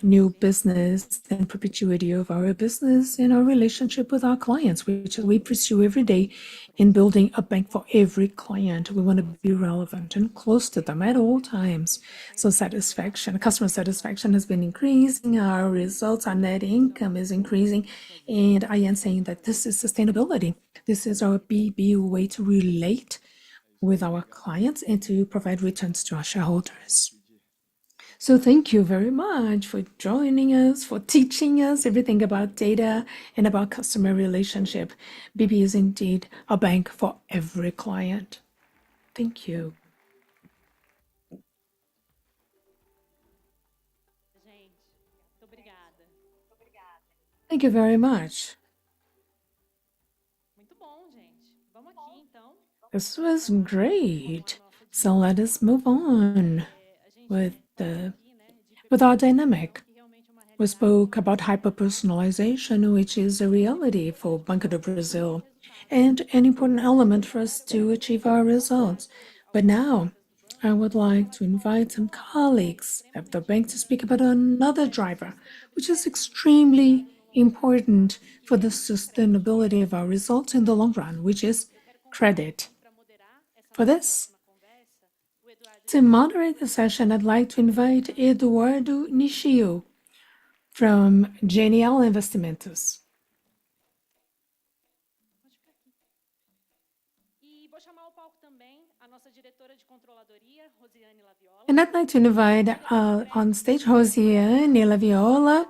new business and perpetuity of our business and our relationship with our clients, which we pursue every day in building a bank for every client. We want to be relevant and close to them at all times. So satisfaction, customer satisfaction has been increasing, our results, our net income is increasing, and I am saying that this is sustainability. This is our BB way to relate with our clients and to provide returns to our shareholders. So thank you very much for joining us, for teaching us everything about data and about customer relationship. BB is indeed a bank for every client. Thank you. Thank you very much. This was great. So let us move on with our dynamic. We spoke about hyper-personalization, which is a reality for Banco do Brasil and an important element for us to achieve our results. But now, I would like to invite some colleagues at the bank to speak about another driver, which is extremely important for the sustainability of our results in the long run, which is credit. For this, to moderate the session, I'd like to invite Eduardo Nishio from Genial Investimentos. And I'd like to invite on stage Rosiane Laviola,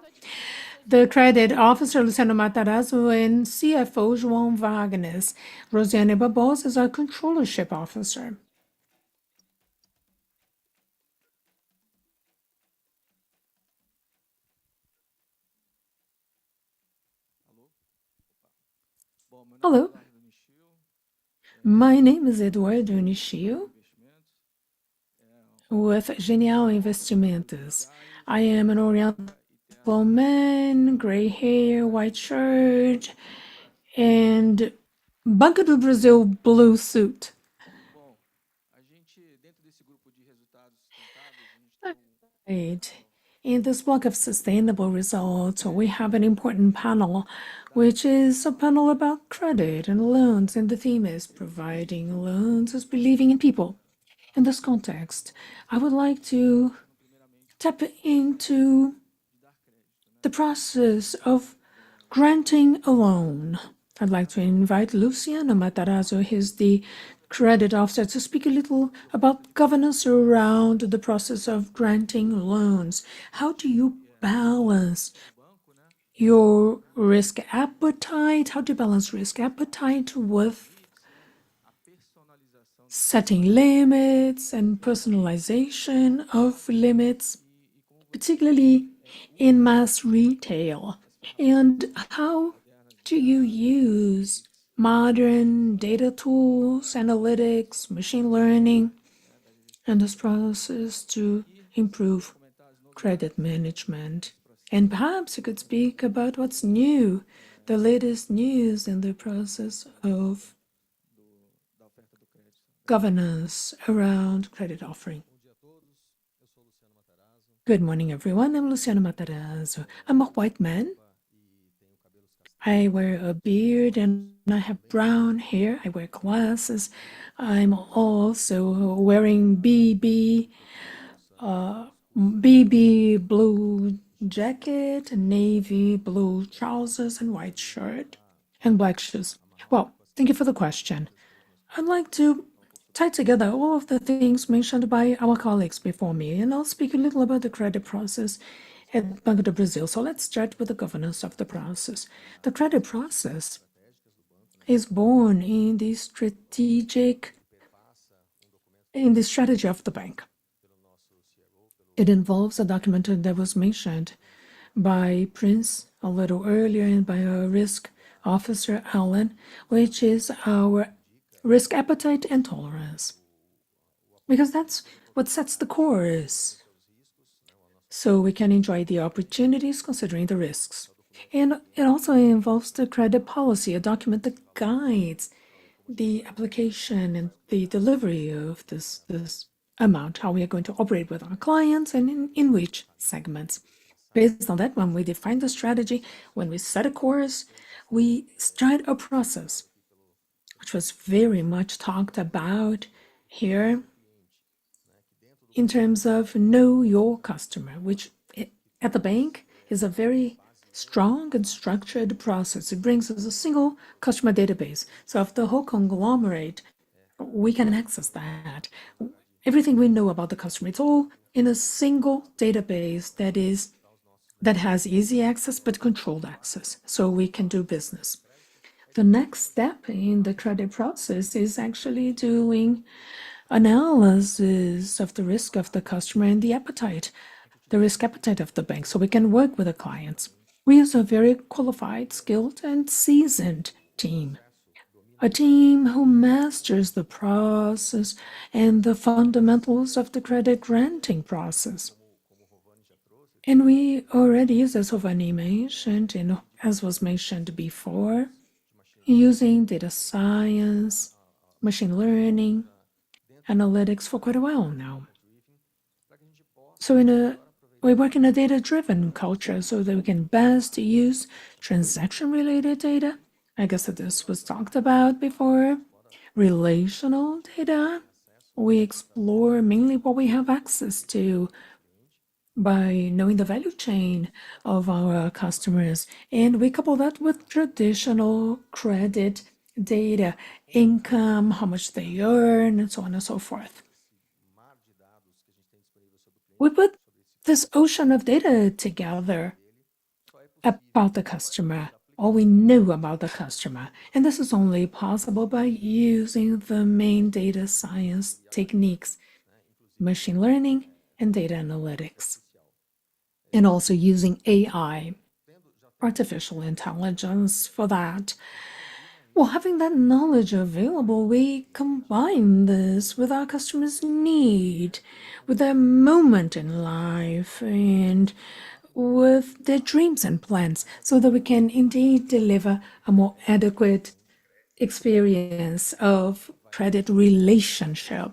the credit officer Luciano Mattarazo, and CFO João Wagnes. Rosiane Barbosa is our controllership officer. Hello. My name is Eduardo Nishio with Genial Investimentos. I am an Oriental man, gray hair, white shirt, and Banco do Brasil blue suit. Right. In this block of sustainable results, we have an important panel, which is a panel about credit and loans, and the theme is providing loans is believing in people. In this context, I would like to tap into the process of granting a loan. I'd like to invite Luciano Mattarazo, he's the credit officer, to speak a little about governance around the process of granting loans. How do you balance your risk appetite? How do you balance risk appetite with setting limits and personalization of limits, particularly in mass retail? And how do you use modern data tools, analytics, machine learning, and this process to improve credit management? And perhaps you could speak about what's new, the latest news in the process of governance around credit offering. Good morning, everyone. I'm Luciano Mattarazo. I'm a white man. I wear a beard and I have brown hair. I wear glasses. I'm also wearing BB blue jacket, navy blue trousers, and white shirt, and black shoes. Well, thank you for the question. I'd like to tie together all of the things mentioned by our colleagues before me, and I'll speak a little about the credit process at Banco do Brasil. So let's start with the governance of the process. The credit process is born in the strategy of the bank. It involves a document that was mentioned by Prince a little earlier and by our risk officer, Alan, which is our risk appetite and tolerance. Because that's what sets the course. So we can enjoy the opportunities considering the risks. And it also involves the credit policy, a document that guides the application and the delivery of this amount, how we are going to operate with our clients and in which segments. Based on that, when we define the strategy, when we set a course, we start a process, which was very much talked about here in terms of know your customer, which at the bank is a very strong and structured process. It brings us a single customer database. So of the whole conglomerate, we can access that. Everything we know about the customer, it's all in a single database that has easy access but controlled access, so we can do business. The next step in the credit process is actually doing analysis of the risk of the customer and the risk appetite of the bank, so we can work with the clients. We use a very qualified, skilled, and seasoned team. A team who masters the process and the fundamentals of the credit granting process. And we already use, as Rovani mentioned, and as was mentioned before, using data science, machine learning, analytics for quite a while now. So we work in a data-driven culture so that we can best use transaction-related data. I guess that this was talked about before. Relational data. We explore mainly what we have access to by knowing the value chain of our customers. And we couple that with traditional credit data, income, how much they earn, and so on and so forth. We put this ocean of data together about the customer, all we know about the customer. And this is only possible by using the main data science techniques, machine learning and data analytics, and also using AI, artificial intelligence, for that. Well, having that knowledge available, we combine this with our customers' need, with their moment in life, and with their dreams and plans, so that we can indeed deliver a more adequate experience of credit relationship,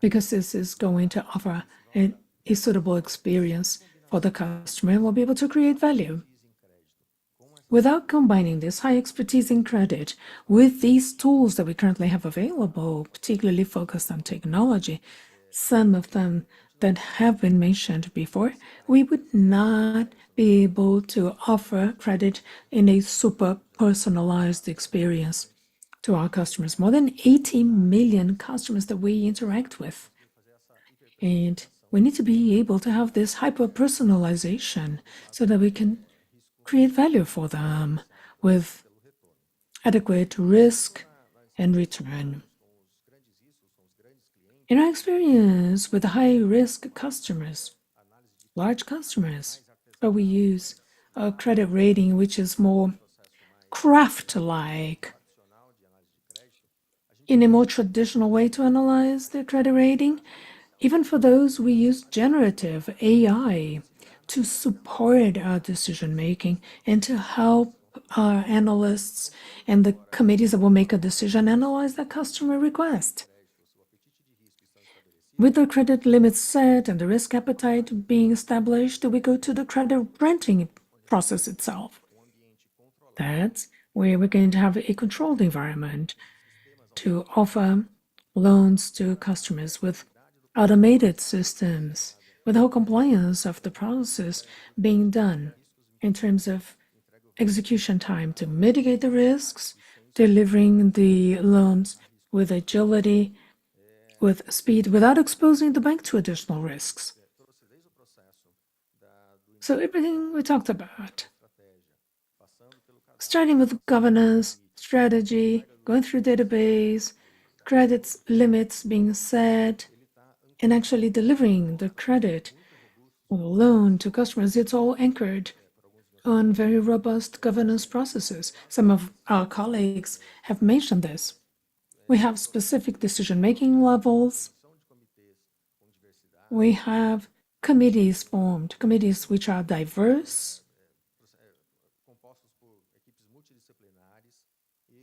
because this is going to offer a suitable experience for the customer and will be able to create value. Without combining this high expertise in credit with these tools that we currently have available, particularly focused on technology, some of them that have been mentioned before, we would not be able to offer credit in a super personalized experience to our customers. More than 80 million customers that we interact with. And we need to be able to have this hyper personalization so that we can create value for them with adequate risk and return. In our experience with high risk customers, large customers, we use a credit rating which is more craft like, in a more traditional way to analyze the credit rating. Even for those, we use generative AI to support our decision making and to help our analysts and the committees that will make a decision analyze the customer request. With the credit limits set and the risk appetite being established, we go to the credit granting process itself. That's where we're going to have a controlled environment to offer loans to customers with automated systems, with the whole compliance of the process being done in terms of execution time to mitigate the risks, delivering the loans with agility, with speed, without exposing the bank to additional risks. So everything we talked about, starting with governance, strategy, going through database, credits limits being set, and actually delivering the credit or the loan to customers, it's all anchored on very robust governance processes. Some of our colleagues have mentioned this. We have specific decision-making levels. We have committees formed, committees which are diverse,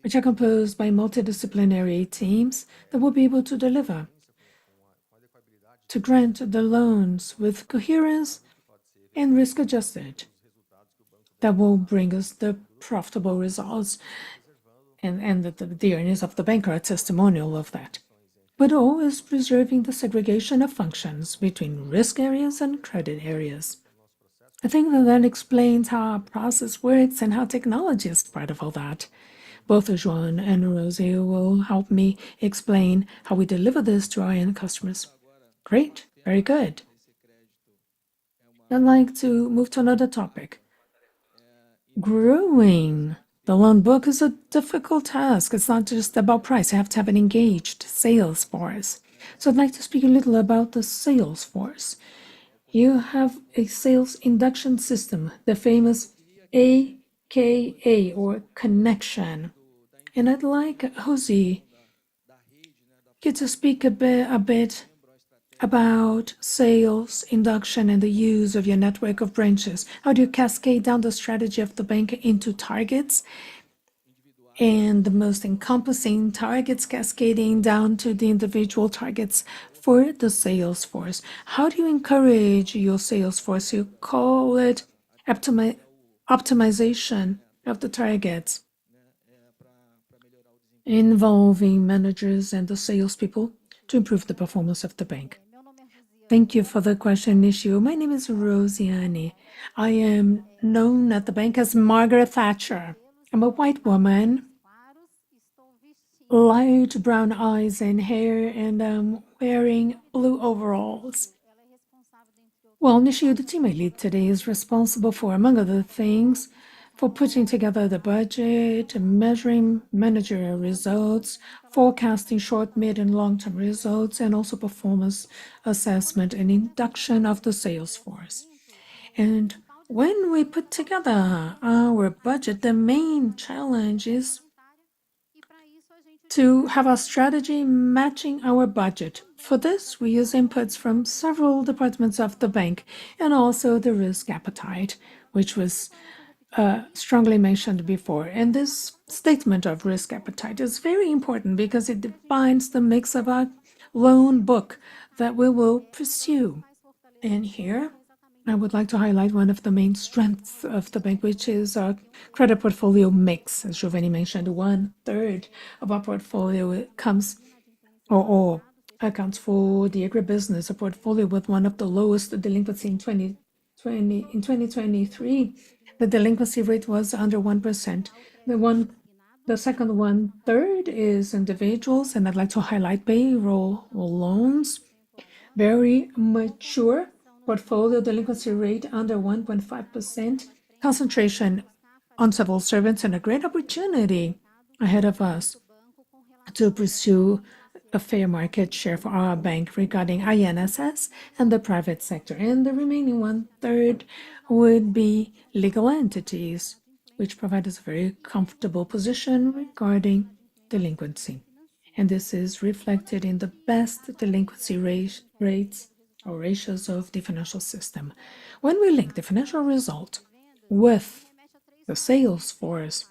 which are composed by multidisciplinary teams that will be able to deliver, to grant the loans with coherence and risk adjusted. That will bring us the profitable results, and the earnings of the bank are a testimonial of that. But always preserving the segregation of functions between risk areas and credit areas. I think that explains how our process works and how technology is part of all that. Both João and Rosie will help me explain how we deliver this to our end customers. Great, very good. I'd like to move to another topic. Growing the loan book is a difficult task. It's not just about price. You have to have an engaged sales force. So I'd like to speak a little about the sales force. You have a sales induction system, the famous AKA or connection. And I'd like Rosie you to speak a bit about sales, induction, and the use of your network of branches. How do you cascade down the strategy of the bank into targets and the most encompassing targets cascading down to the individual targets for the sales force? How do you encourage your sales force? You call it optimization of the targets, involving managers and the salespeople to improve the performance of the bank. Thank you for the question, Nishio. My name is Rosiane. I am known at the bank as Margaret Thatcher. I'm a white woman, light brown eyes and hair, and I'm wearing blue overalls. Well, Nishio, the team I lead today is responsible for, among other things, for putting together the budget, measuring managerial results, forecasting short, mid, and long-term results, and also performance assessment and induction of the sales force. And when we put together our budget, the main challenge is to have our strategy matching our budget. For this, we use inputs from several departments of the bank and also the risk appetite, which was strongly mentioned before. And this statement of risk appetite is very important because it defines the mix of our loan book that we will pursue. And here, I would like to highlight one of the main strengths of the bank, which is our credit portfolio mix. As Geovanne mentioned, 1/3 of our portfolio comes or accounts for the agribusiness, a portfolio with one of the lowest delinquency in 2020. In 2023, the delinquency rate was under 1%. The second 1/3 is individuals, and I'd like to highlight payroll loans, very mature portfolio, delinquency rate under 1.5%, concentration on civil servants, and a great opportunity ahead of us to pursue a fair market share for our bank regarding INSS and the private sector. And the remaining 1/3 would be legal entities, which provide us a very comfortable position regarding delinquency. And this is reflected in the best delinquency rates or ratios of the financial system. When we link the financial result with the sales force,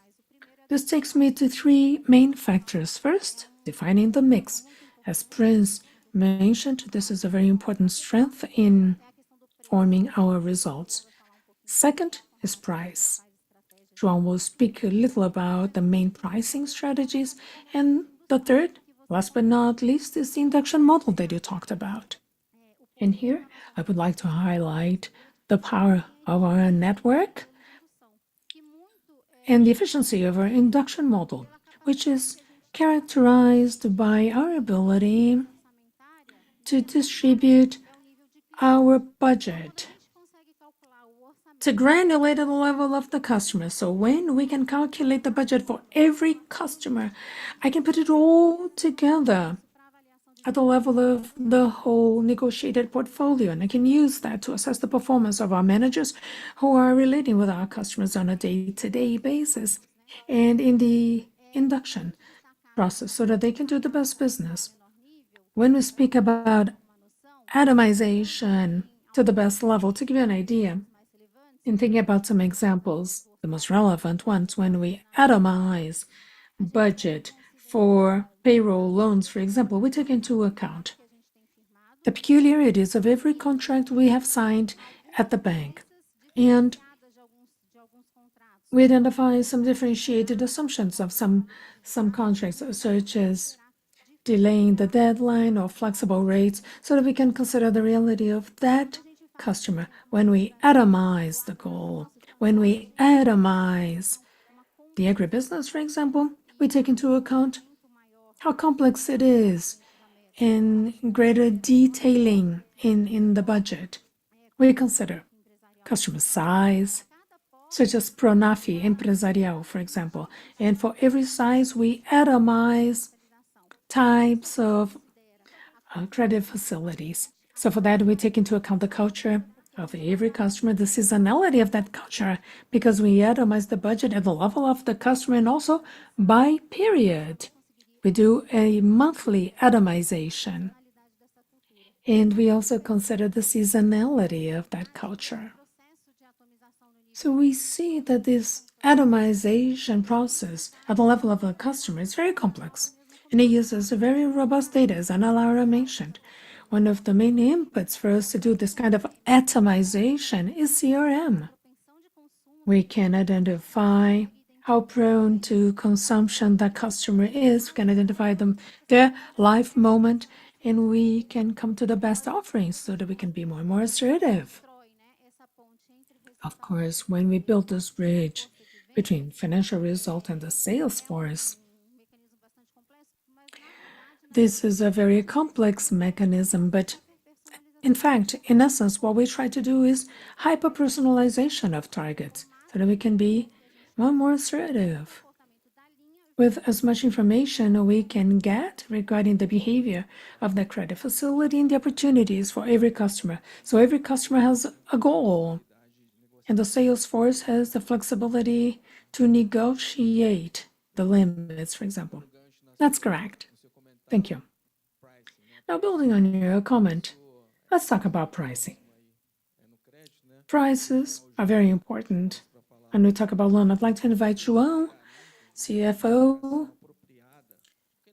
this takes me to three main factors. First, defining the mix. As Prince mentioned, this is a very important strength in forming our results. Second is price. João will speak a little about the main pricing strategies. And the third, last but not least, is the induction model that you talked about. And here, I would like to highlight the power of our network and the efficiency of our induction model, which is characterized by our ability to distribute our budget to granulate at the level of the customer. So when we can calculate the budget for every customer, I can put it all together at the level of the whole negotiated portfolio, and I can use that to assess the performance of our managers who are relating with our customers on a day-to-day basis and in the induction process so that they can do the best business. When we speak about atomization to the best level, to give you an idea, in thinking about some examples, the most relevant ones, when we atomize budget for payroll loans, for example, we take into account the peculiarities of every contract we have signed at the bank. And we identify some differentiated assumptions of some contracts, such as delaying the deadline or flexible rates, so that we can consider the reality of that customer when we atomize the goal. When we atomize the agribusiness, for example, we take into account how complex it is in greater detailing in the budget. We consider customer size, such as Pronafi Empresarial, for example. And for every size, we atomize types of credit facilities. So for that, we take into account the culture of every customer, the seasonality of that culture, because we atomize the budget at the level of the customer and also by period. We do a monthly atomization. And we also consider the seasonality of that culture. So we see that this atomization process at the level of a customer is very complex, and it uses very robust data, as Analaura mentioned. One of the main inputs for us to do this kind of atomization is CRM. We can identify how prone to consumption that customer is. We can identify their life moment, and we can come to the best offerings so that we can be more and more assertive. Of course, when we build this bridge between financial result and the sales force, this is a very complex mechanism, but in fact, in essence, what we try to do is hyper-personalization of targets so that we can be more assertive with as much information we can get regarding the behavior of the credit facility and the opportunities for every customer. So every customer has a goal, and the sales force has the flexibility to negotiate the limits, for example. That's correct. Thank you. Now, building on your comment, let's talk about pricing. Prices are very important. When we talk about loan, I'd like to invite João, CFO,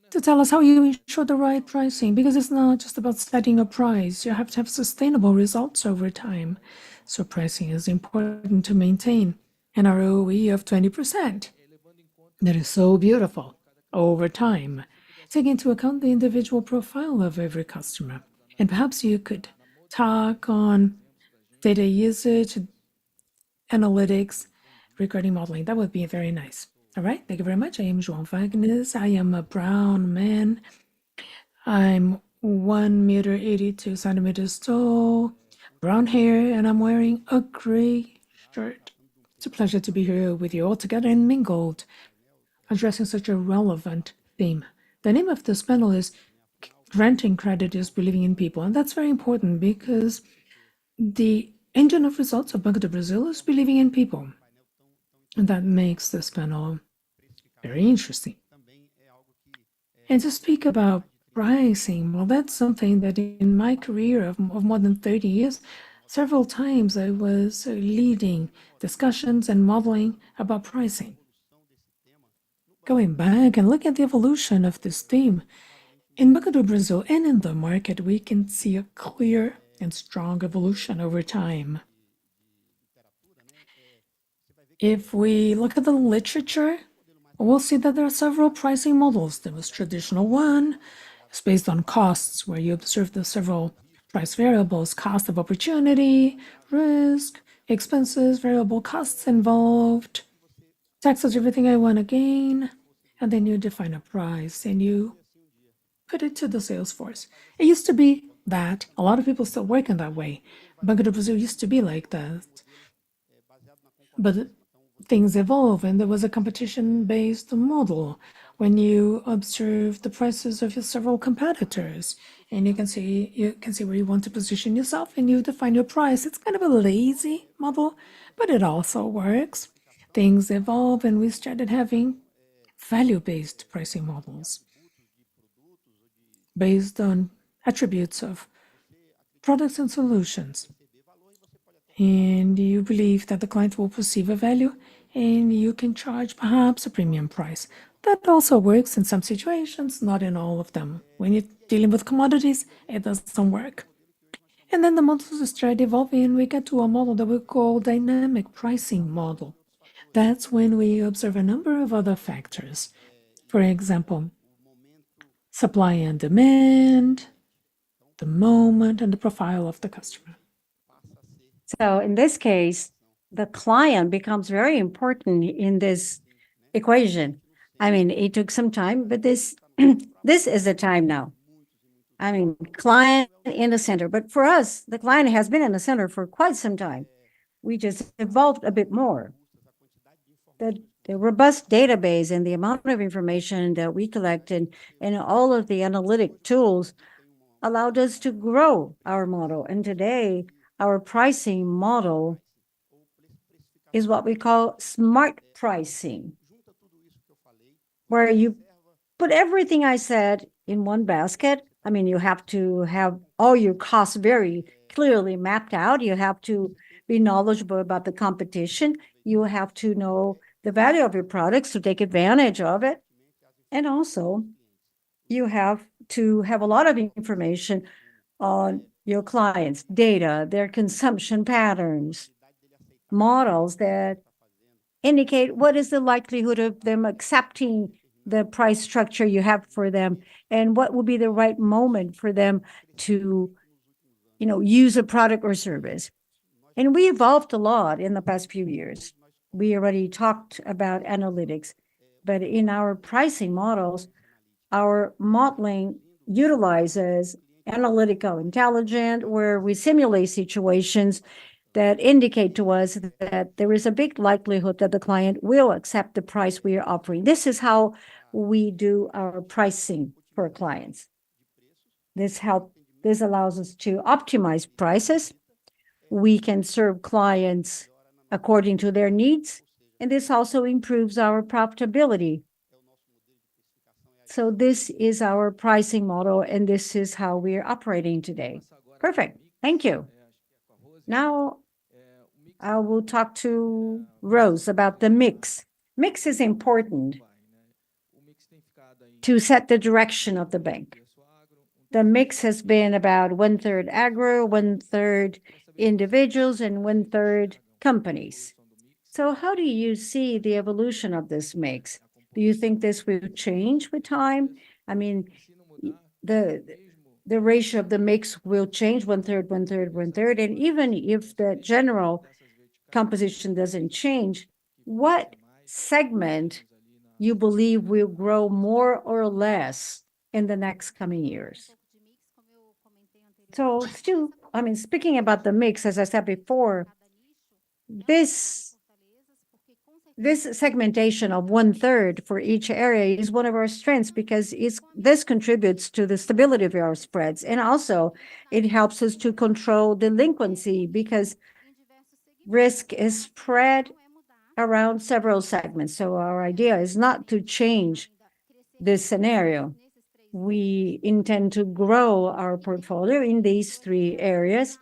to tell us how you ensure the right pricing, because it's not just about setting a price. You have to have sustainable results over time. So pricing is important to maintain an ROE of 20%. That is so beautiful over time. Take into account the individual profile of every customer. And perhaps you could talk on data usage, analytics regarding modeling. That would be very nice. All right, thank you very much. I am João Wagnes. I am a brown man. I'm 1 meter 82 centimeters tall, brown hair, and I'm wearing a gray shirt. It's a pleasure to be here with you all together and mingled, addressing such a relevant theme. The name of this panel is Granting Credit is Believing in People, and that's very important because the engine of results of Banco do Brasil is believing in people. And that makes this panel very interesting. And to speak about pricing, well, that's something that in my career of more than 30 years, several times I was leading discussions and modeling about pricing. Going back and look at the evolution of this theme, in Banco do Brasil and in the market, we can see a clear and strong evolution over time. If we look at the literature, we'll see that there are several pricing models. The most traditional one is based on costs, where you observe the several price variables: cost of opportunity, risk, expenses, variable costs involved, taxes, everything I want to gain, and then you define a price and you put it to the sales force. It used to be that. A lot of people still work in that way. Banco do Brasil used to be like that. But things evolve, and there was a competition-based model when you observe the prices of your several competitors, and you can see where you want to position yourself, and you define your price. It's kind of a lazy model, but it also works. Things evolve, and we started having value-based pricing models based on attributes of products and solutions. And you believe that the client will perceive a value and you can charge perhaps a premium price. That also works in some situations, not in all of them. When you're dealing with commodities, it doesn't work. And then the models start evolving and we get to a model that we call dynamic pricing model. That's when we observe a number of other factors. For example, supply and demand, the moment, and the profile of the customer. So in this case, the client becomes very important in this equation. I mean, it took some time, but this this is the time now. I mean, client in the center. But for us, the client has been in the center for quite some time. We just evolved a bit more. The robust database and the amount of information that we collected and all of the analytic tools allowed us to grow our model. And today, our pricing model is what we call smart pricing, where you put everything I said in one basket. I mean, you have to have all your costs very clearly mapped out. You have to be knowledgeable about the competition. You have to know the value of your products to take advantage of it. And also, you have to have a lot of information on your clients' data, their consumption patterns, models that indicate what is the likelihood of them accepting the price structure you have for them, and what will be the right moment for them to, use a product or service. And we evolved a lot in the past few years. We already talked about analytics, but in our pricing models, our modeling utilizes analytical intelligence, where we simulate situations that indicate to us that there is a big likelihood that the client will accept the price we are offering. This is how we do our pricing for clients. This allows us to optimize prices. We can serve clients according to their needs, and this also improves our profitability. So this is our pricing model, and this is how we are operating today. Perfect. Thank you. Now I will talk to Rose about the mix. Mix is important to set the direction of the bank. The mix has been about one-third agro, one-third individuals, and one-third companies. So how do you see the evolution of this mix? Do you think this will change with time? I mean, the the ratio of the mix will change one-third, one-third, one-third, and even if the general composition doesn't change, what segment you believe will grow more or less in the next coming years? So still, I mean, speaking about the mix, as I said before, this this segmentation of one-third for each area is one of our strengths because this contributes to the stability of our spreads. And also, it helps us to control delinquency because risk is spread around several segments. So our idea is not to change this scenario. We intend to grow our portfolio in these three areas.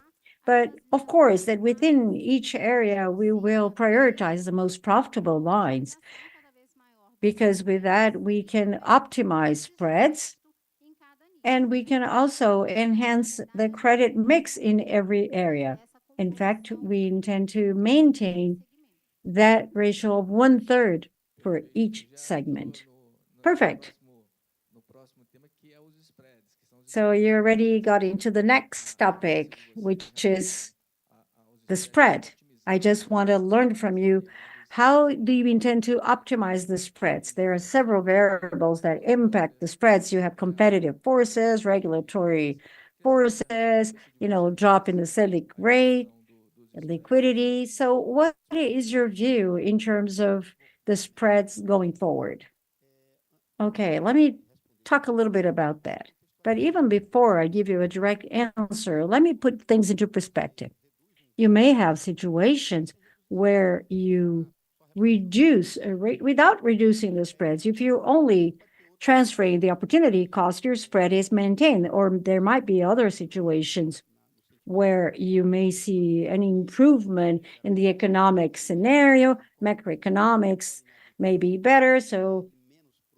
But of course, that within each area, we will prioritize the most profitable lines, because with that, we can optimize spreads, and we can also enhance the credit mix in every area. In fact, we intend to maintain that ratio of one-third for each segment. Perfect. So you already got into the next topic, which is the spread. I just want to learn from you, how do you intend to optimize the spreads? There are several variables that impact the spreads. You have competitive forces, regulatory forces, drop in the Selic rate, liquidity. So what is your view in terms of the spreads going forward? Okay, let me talk a little bit about that. But even before I give you a direct answer, let me put things into perspective. You may have situations where you reduce a rate without reducing the spreads. If you're only transferring the opportunity cost, your spread is maintained. Or there might be other situations where you may see an improvement in the economic scenario, macroeconomics may be better. So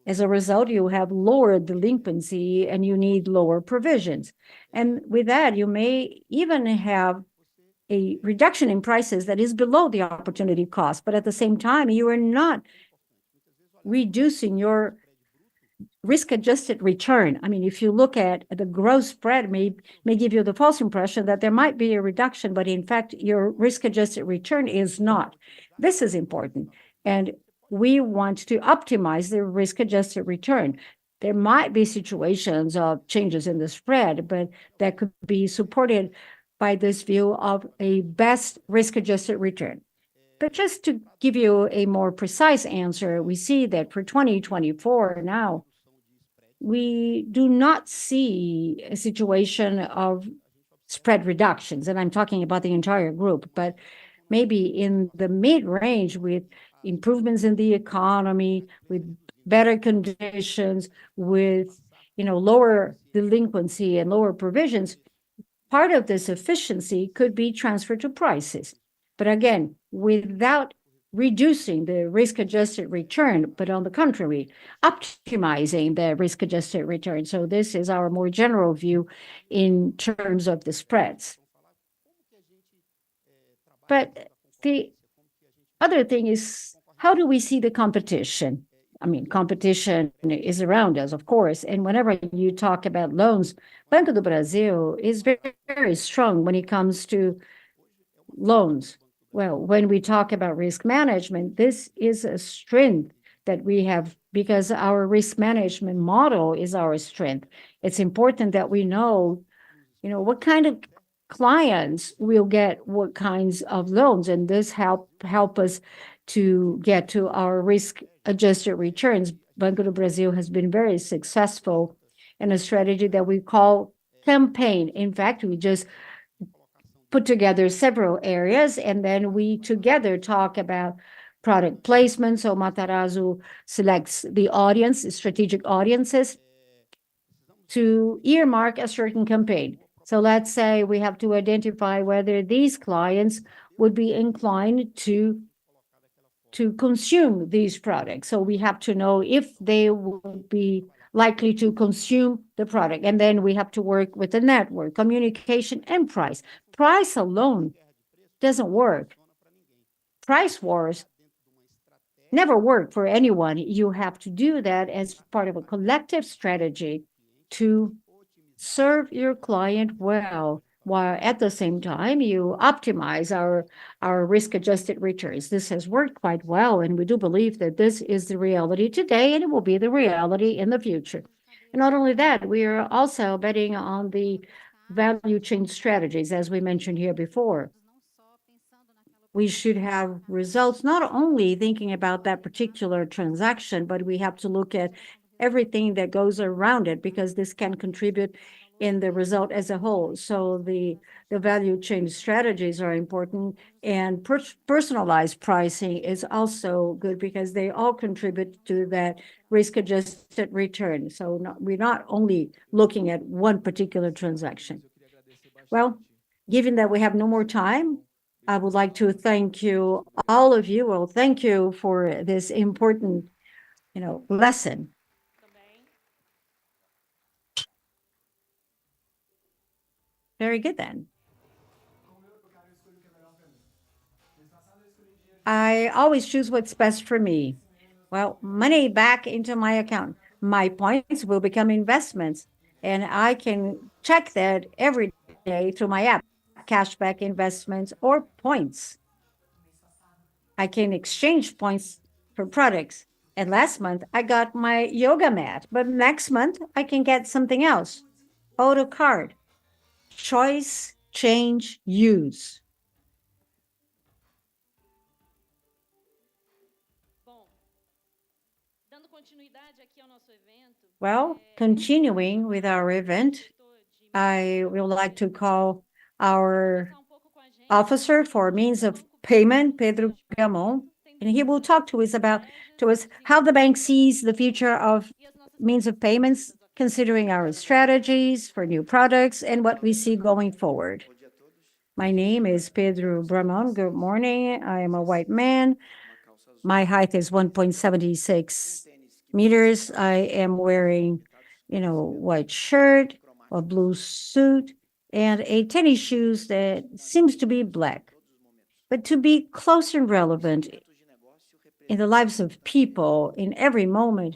as a result, you have lower delinquency and you need lower provisions. And with that, you may even have a reduction in prices that is below the opportunity cost, but at the same time, you are not reducing your risk-adjusted return. I mean, if you look at the gross spread, may give you the false impression that there might be a reduction, but in fact, your risk-adjusted return is not. This is important, and we want to optimize the risk-adjusted return. There might be situations of changes in the spread, but that could be supported by this view of a best risk-adjusted return. But just to give you a more precise answer, we see that for 2024 now, we do not see a situation of spread reductions, and I'm talking about the entire group, but maybe in the mid-range with improvements in the economy, with better conditions, with lower delinquency and lower provisions, part of this efficiency could be transferred to prices. But again, without reducing the risk-adjusted return, but on the contrary, optimizing the risk-adjusted return. So this is our more general view in terms of the spreads. But the other thing is, how do we see the competition? I mean, competition is around us, of course, and whenever you talk about loans, Banco do Brasil is very, very strong when it comes to loans. Well, when we talk about risk management, this is a strength that we have because our risk management model is our strength. It's important that we know, what kind of clients will get what kinds of loans, and this help us to get to our risk-adjusted returns. Banco do Brasil has been very successful in a strategy that we call campaign. In fact, we just put together several areas, and then we together talk about product placement. So Mattarazo selects the audience, strategic audiences, to earmark a certain campaign. So let's say we have to identify whether these clients would be inclined to consume these products. So we have to know if they would be likely to consume the product. And then we have to work with the network, communication, and price. Price alone doesn't work. Price wars never work for anyone. You have to do that as part of a collective strategy to serve your client well, while at the same time you optimize our risk-adjusted returns. This has worked quite well, and we do believe that this is the reality today, and it will be the reality in the future. And not only that, we are also betting on the value chain strategies, as we mentioned here before. We should have results not only thinking about that particular transaction, but we have to look at everything that goes around it, because this can contribute in the result as a whole. So the value chain strategies are important, and personalized pricing is also good because they all contribute to that risk-adjusted return. So we're not only looking at one particular transaction. Well, given that we have no more time, I would like to thank you, all of you. Well, thank you for this important, lesson. Very good then. I always choose what's best for me. Well, money back into my account. My points will become investments, and I can check that every day through my app, cashback investments or points. I can exchange points for products. And last month, I got my yoga mat, but next month, I can get something else. Auto card. Choice, change, use. Well, continuing with our event, I would like to call our officer for means of payment, Pedro Bramont, and he will talk to us how the bank sees the future of means of payments, considering our strategies for new products and what we see going forward. My name is Pedro Bramont. Good morning. I am a white man. My height is 1.76 meters. I am wearing, white shirt, a blue suit, and a tennis shoes that seems to be black. But to be close and relevant in the lives of people in every moment,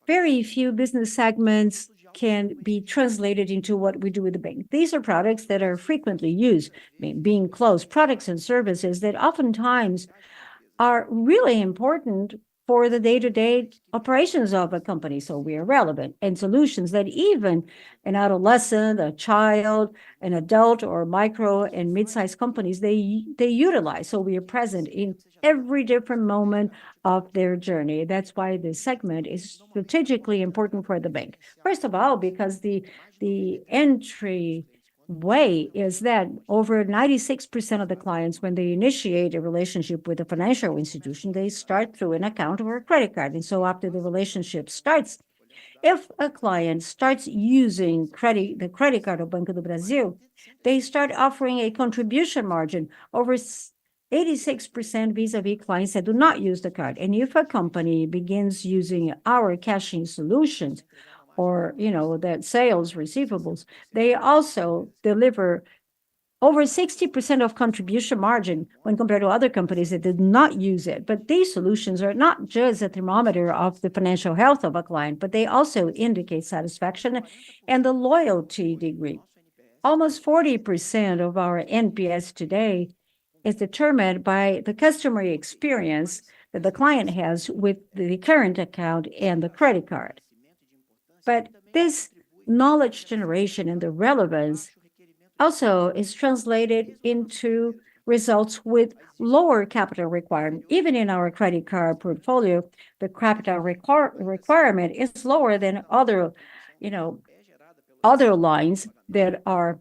very few business segments can be translated into what we do with the bank. These are products that are frequently used, being close, products and services that oftentimes are really important for the day-to-day operations of a company. So we are relevant, and solutions that even an adolescent, a child, an adult, or micro and mid-sized companies, they utilize. So we are present in every different moment of their journey. That's why this segment is strategically important for the bank. First of all, because the entry way is that over 96% of the clients, when they initiate a relationship with a financial institution, they start through an account or a credit card. And so after the relationship starts, if a client starts using the credit card of Banco do Brasil, they start offering a contribution margin over 86% vis-a-vis clients that do not use the card. And if a company begins using our cashing solutions, or that sales receivables, they also deliver over 60% of contribution margin when compared to other companies that did not use it. But these solutions are not just a thermometer of the financial health of a client, but they also indicate satisfaction and the loyalty degree. Almost 40% of our NPS today is determined by the customer experience that the client has with the current account and the credit card. But this knowledge generation and the relevance also is translated into results with lower capital requirement. Even in our credit card portfolio, the capital requirement is lower than other lines that are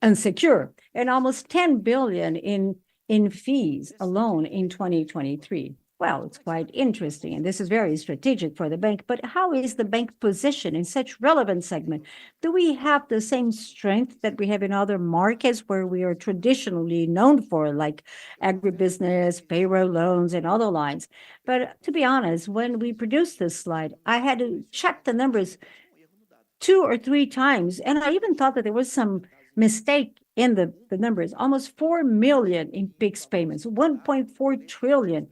unsecure, and almost 10 billion in in fees alone in 2023. Well, it's quite interesting, and this is very strategic for the bank, but how is the bank positioned in such relevant segment? Do we have the same strength that we have in other markets where we are traditionally known for, like agribusiness, payroll loans, and other lines? But to be honest, when we produced this slide, I had to check the numbers 2 or 3 times, and I even thought that there was some mistake in the numbers. Almost 4 million in PIX payments, 1.4 trillion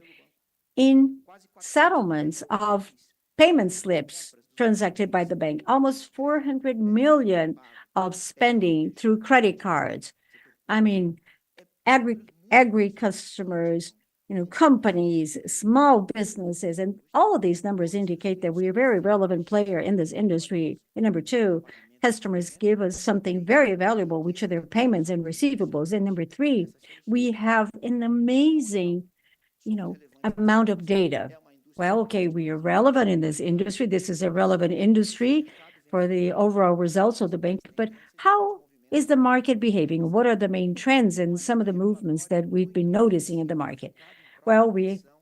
in settlements of payment slips transacted by the bank, almost 400 million of spending through credit cards. I mean, agri customers, companies, small businesses, and all of these numbers indicate that we are a very relevant player in this industry. And number two, customers give us something very valuable, which are their payments and receivables. And number three, we have an amazing, amount of data. Well, okay, we are relevant in this industry. This is a relevant industry for the overall results of the bank. But how is the market behaving? What are the main trends and some of the movements that we've been noticing in the market? Well,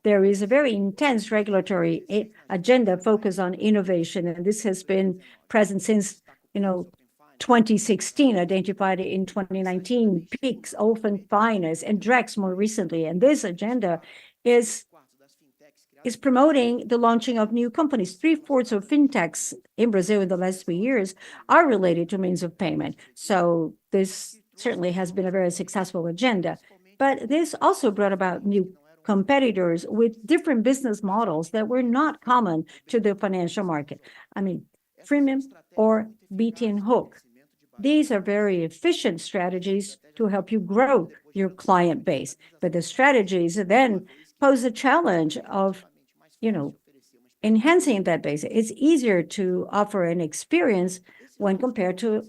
there is a very intense regulatory agenda focused on innovation, and this has been present since 2016, identified in 2019, PIX, Open Finance, and Drex more recently. And this agenda is promoting the launching of new companies. Three-fourths of fintechs in Brazil in the last 3 years are related to means of payment. So this certainly has been a very successful agenda. But this also brought about new competitors with different business models that were not common to the financial market. I mean, freemium or beat and hook. These are very efficient strategies to help you grow your client base. But the strategies then pose a challenge of enhancing that base. It's easier to offer an experience when compared to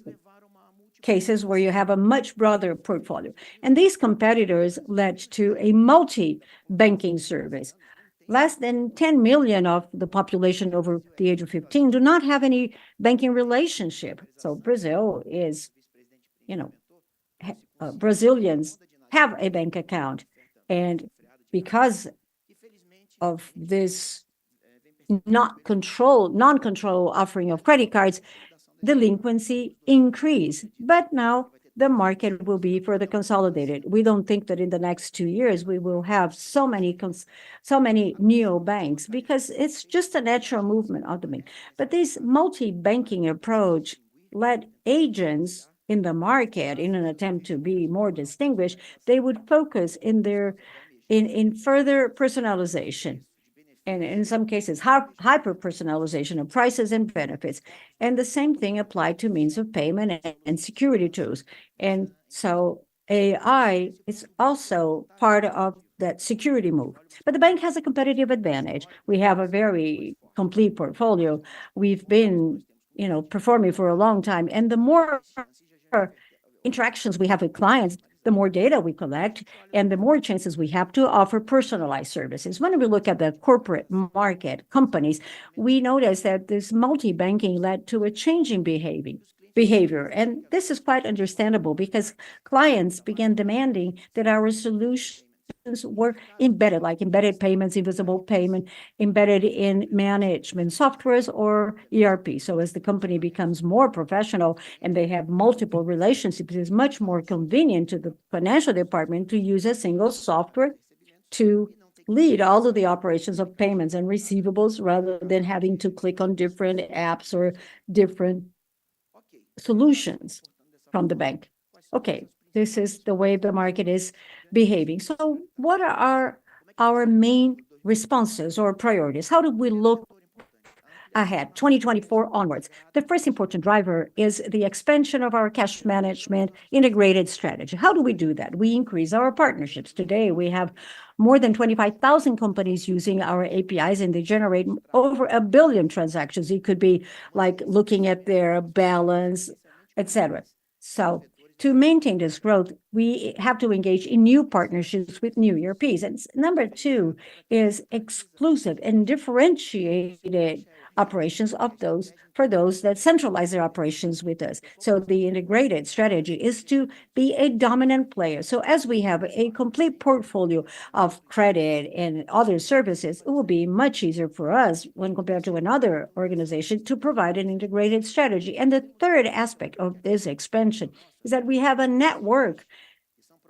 cases where you have a much broader portfolio. And these competitors led to a multi-banking service. Less than 10 million of the population over the age of 15 do not have any banking relationship. So Brazil is, Brazilians have a bank account. And because of this non-control offering of credit cards, delinquency increase. But now the market will be further consolidated. We don't think that in the next 2 years we will have so many neo banks, because it's just a natural movement of the bank. But this multi-banking approach led agents in the market, in an attempt to be more distinguished, they would focus in further personalization, and in some cases, hyper-personalization of prices and benefits. And the same thing applied to means of payment and security tools. And so AI is also part of that security move. But the bank has a competitive advantage. We have a very complete portfolio. We've been, performing for a long time. And the more interactions we have with clients, the more data we collect, and the more chances we have to offer personalized services. When we look at the corporate market companies, we notice that this multi-banking led to a changing behavior. And this is quite understandable, because clients began demanding that our solutions were embedded, like embedded payments, invisible payment, embedded in management softwares or ERP. So as the company becomes more professional and they have multiple relationships, it's much more convenient to the financial department to use a single software to lead all of the operations of payments and receivables, rather than having to click on different apps or different solutions from the bank. Okay, this is the way the market is behaving. So what are our main responses or priorities? How do we look ahead, 2024 onwards? The first important driver is the expansion of our cash management integrated strategy. How do we do that? We increase our partnerships. Today, we have more than 25,000 companies using our APIs, and they generate over 1 billion transactions. It could be like looking at their balance, etc. So to maintain this growth, we have to engage in new partnerships with new ERPs. And number two is exclusive and differentiated operations for those that centralize their operations with us. So the integrated strategy is to be a dominant player. So as we have a complete portfolio of credit and other services, it will be much easier for us when compared to another organization to provide an integrated strategy. And the third aspect of this expansion is that we have a network.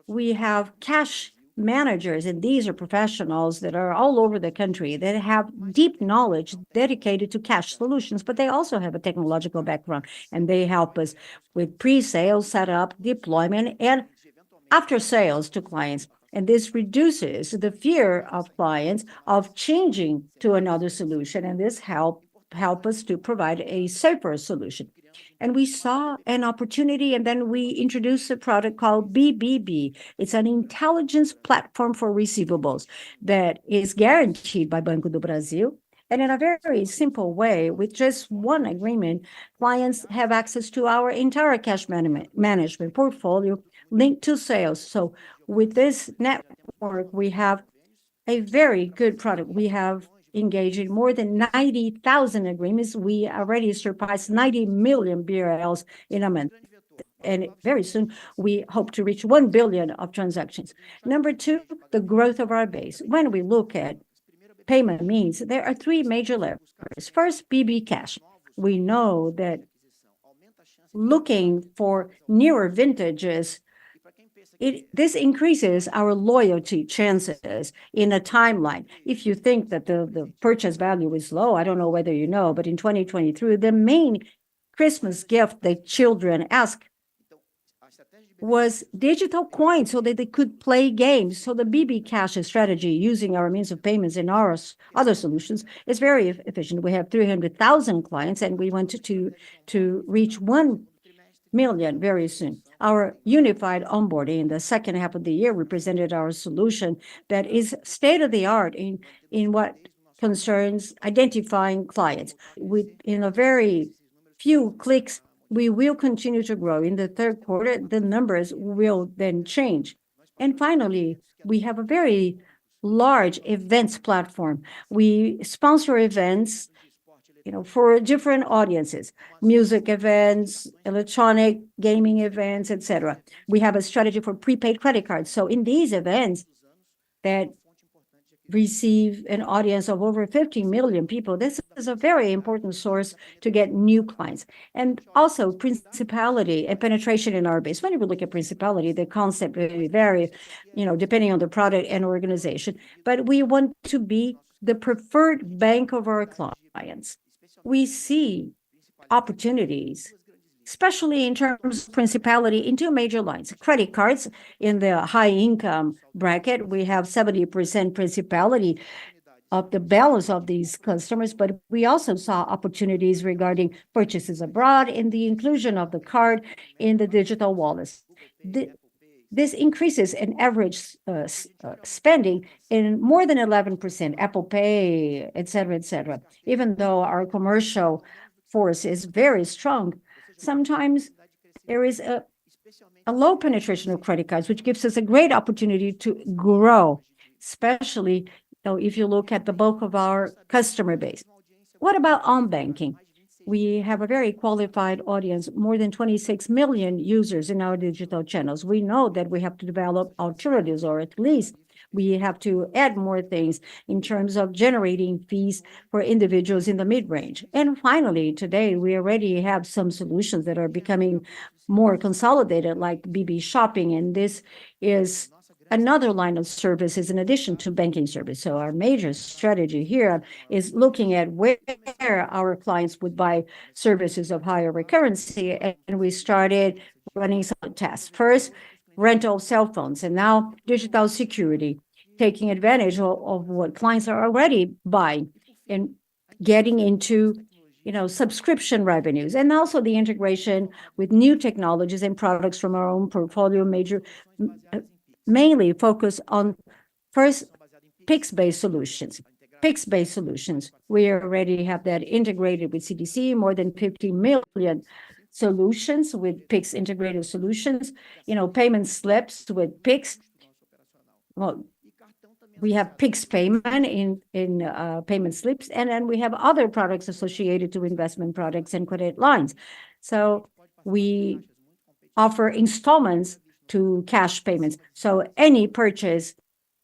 We have cash managers, and these are professionals that are all over the country that have deep knowledge dedicated to cash solutions, but they also have a technological background, and they help us with pre-sales, setup, deployment, and after sales to clients. And this reduces the fear of clients of changing to another solution, and this help us to provide a safer solution. And we saw an opportunity, and then we introduced a product called BBB. It's an intelligence platform for receivables that is guaranteed by Banco do Brasil. And in a very simple way, with just one agreement, clients have access to our entire cash management portfolio linked to sales. So with this network, we have a very good product. We have engaged in more than 90,000 agreements. We already surpassed 90 million BRL in a month. And very soon, we hope to reach 1 billion of transactions. Number two, the growth of our base. When we look at payment means, there are three major levers. First, BB Cash. We know that looking for newer vintages, this increases our loyalty chances in a timeline. If you think that the purchase value is low, I don't know whether you know, but in 2023, the main Christmas gift that children ask was digital coins so that they could play games. So the BB Cash strategy, using our means of payments and our other solutions, is very efficient. We have 300,000 clients, and we want to reach 1 million very soon. Our unified onboarding in the second half of the year represented our solution that is state-of-the-art in what concerns identifying clients. In a very few clicks, we will continue to grow. In the third quarter, the numbers will then change. And finally, we have a very large events platform. We sponsor events, for different audiences, music events, electronic gaming events, etc. We have a strategy for prepaid credit cards. So in these events that receive an audience of over 50 million people, this is a very important source to get new clients. And also principality and penetration in our base. When we look at principality, the concept will vary, depending on the product and organization. But we want to be the preferred bank of our clients. We see opportunities, especially in terms of principality, in two major lines. Credit cards in the high income bracket, we have 70% principality of the balance of these customers, but we also saw opportunities regarding purchases abroad and the inclusion of the card in the digital wallets. This increases in average spending in more than 11%, Apple Pay, et cetera. Even though our commercial force is very strong, sometimes there is a low penetration of credit cards, which gives us a great opportunity to grow, especially if you look at the bulk of our customer base. What about on banking? We have a very qualified audience, more than 26 million users in our digital channels. We know that we have to develop alternatives, or at least we have to add more things in terms of generating fees for individuals in the mid-range. And finally, today, we already have some solutions that are becoming more consolidated, like BB Shopping, and this is another line of services in addition to banking service. So our major strategy here is looking at where our clients would buy services of higher recurrency, and we started running some tests. First, rental cell phones, and now digital security, taking advantage of what clients are already buying and getting into subscription revenues, and also the integration with new technologies and products from our own portfolio, mainly focus on first Pix-based solutions. We already have that integrated with CDC, more than 50 million solutions with Pix integrated solutions, payment slips with Pix. Well, we have PIX payment in payment slips, and then we have other products associated to investment products and credit lines. So we offer installments to cash payments. So any purchase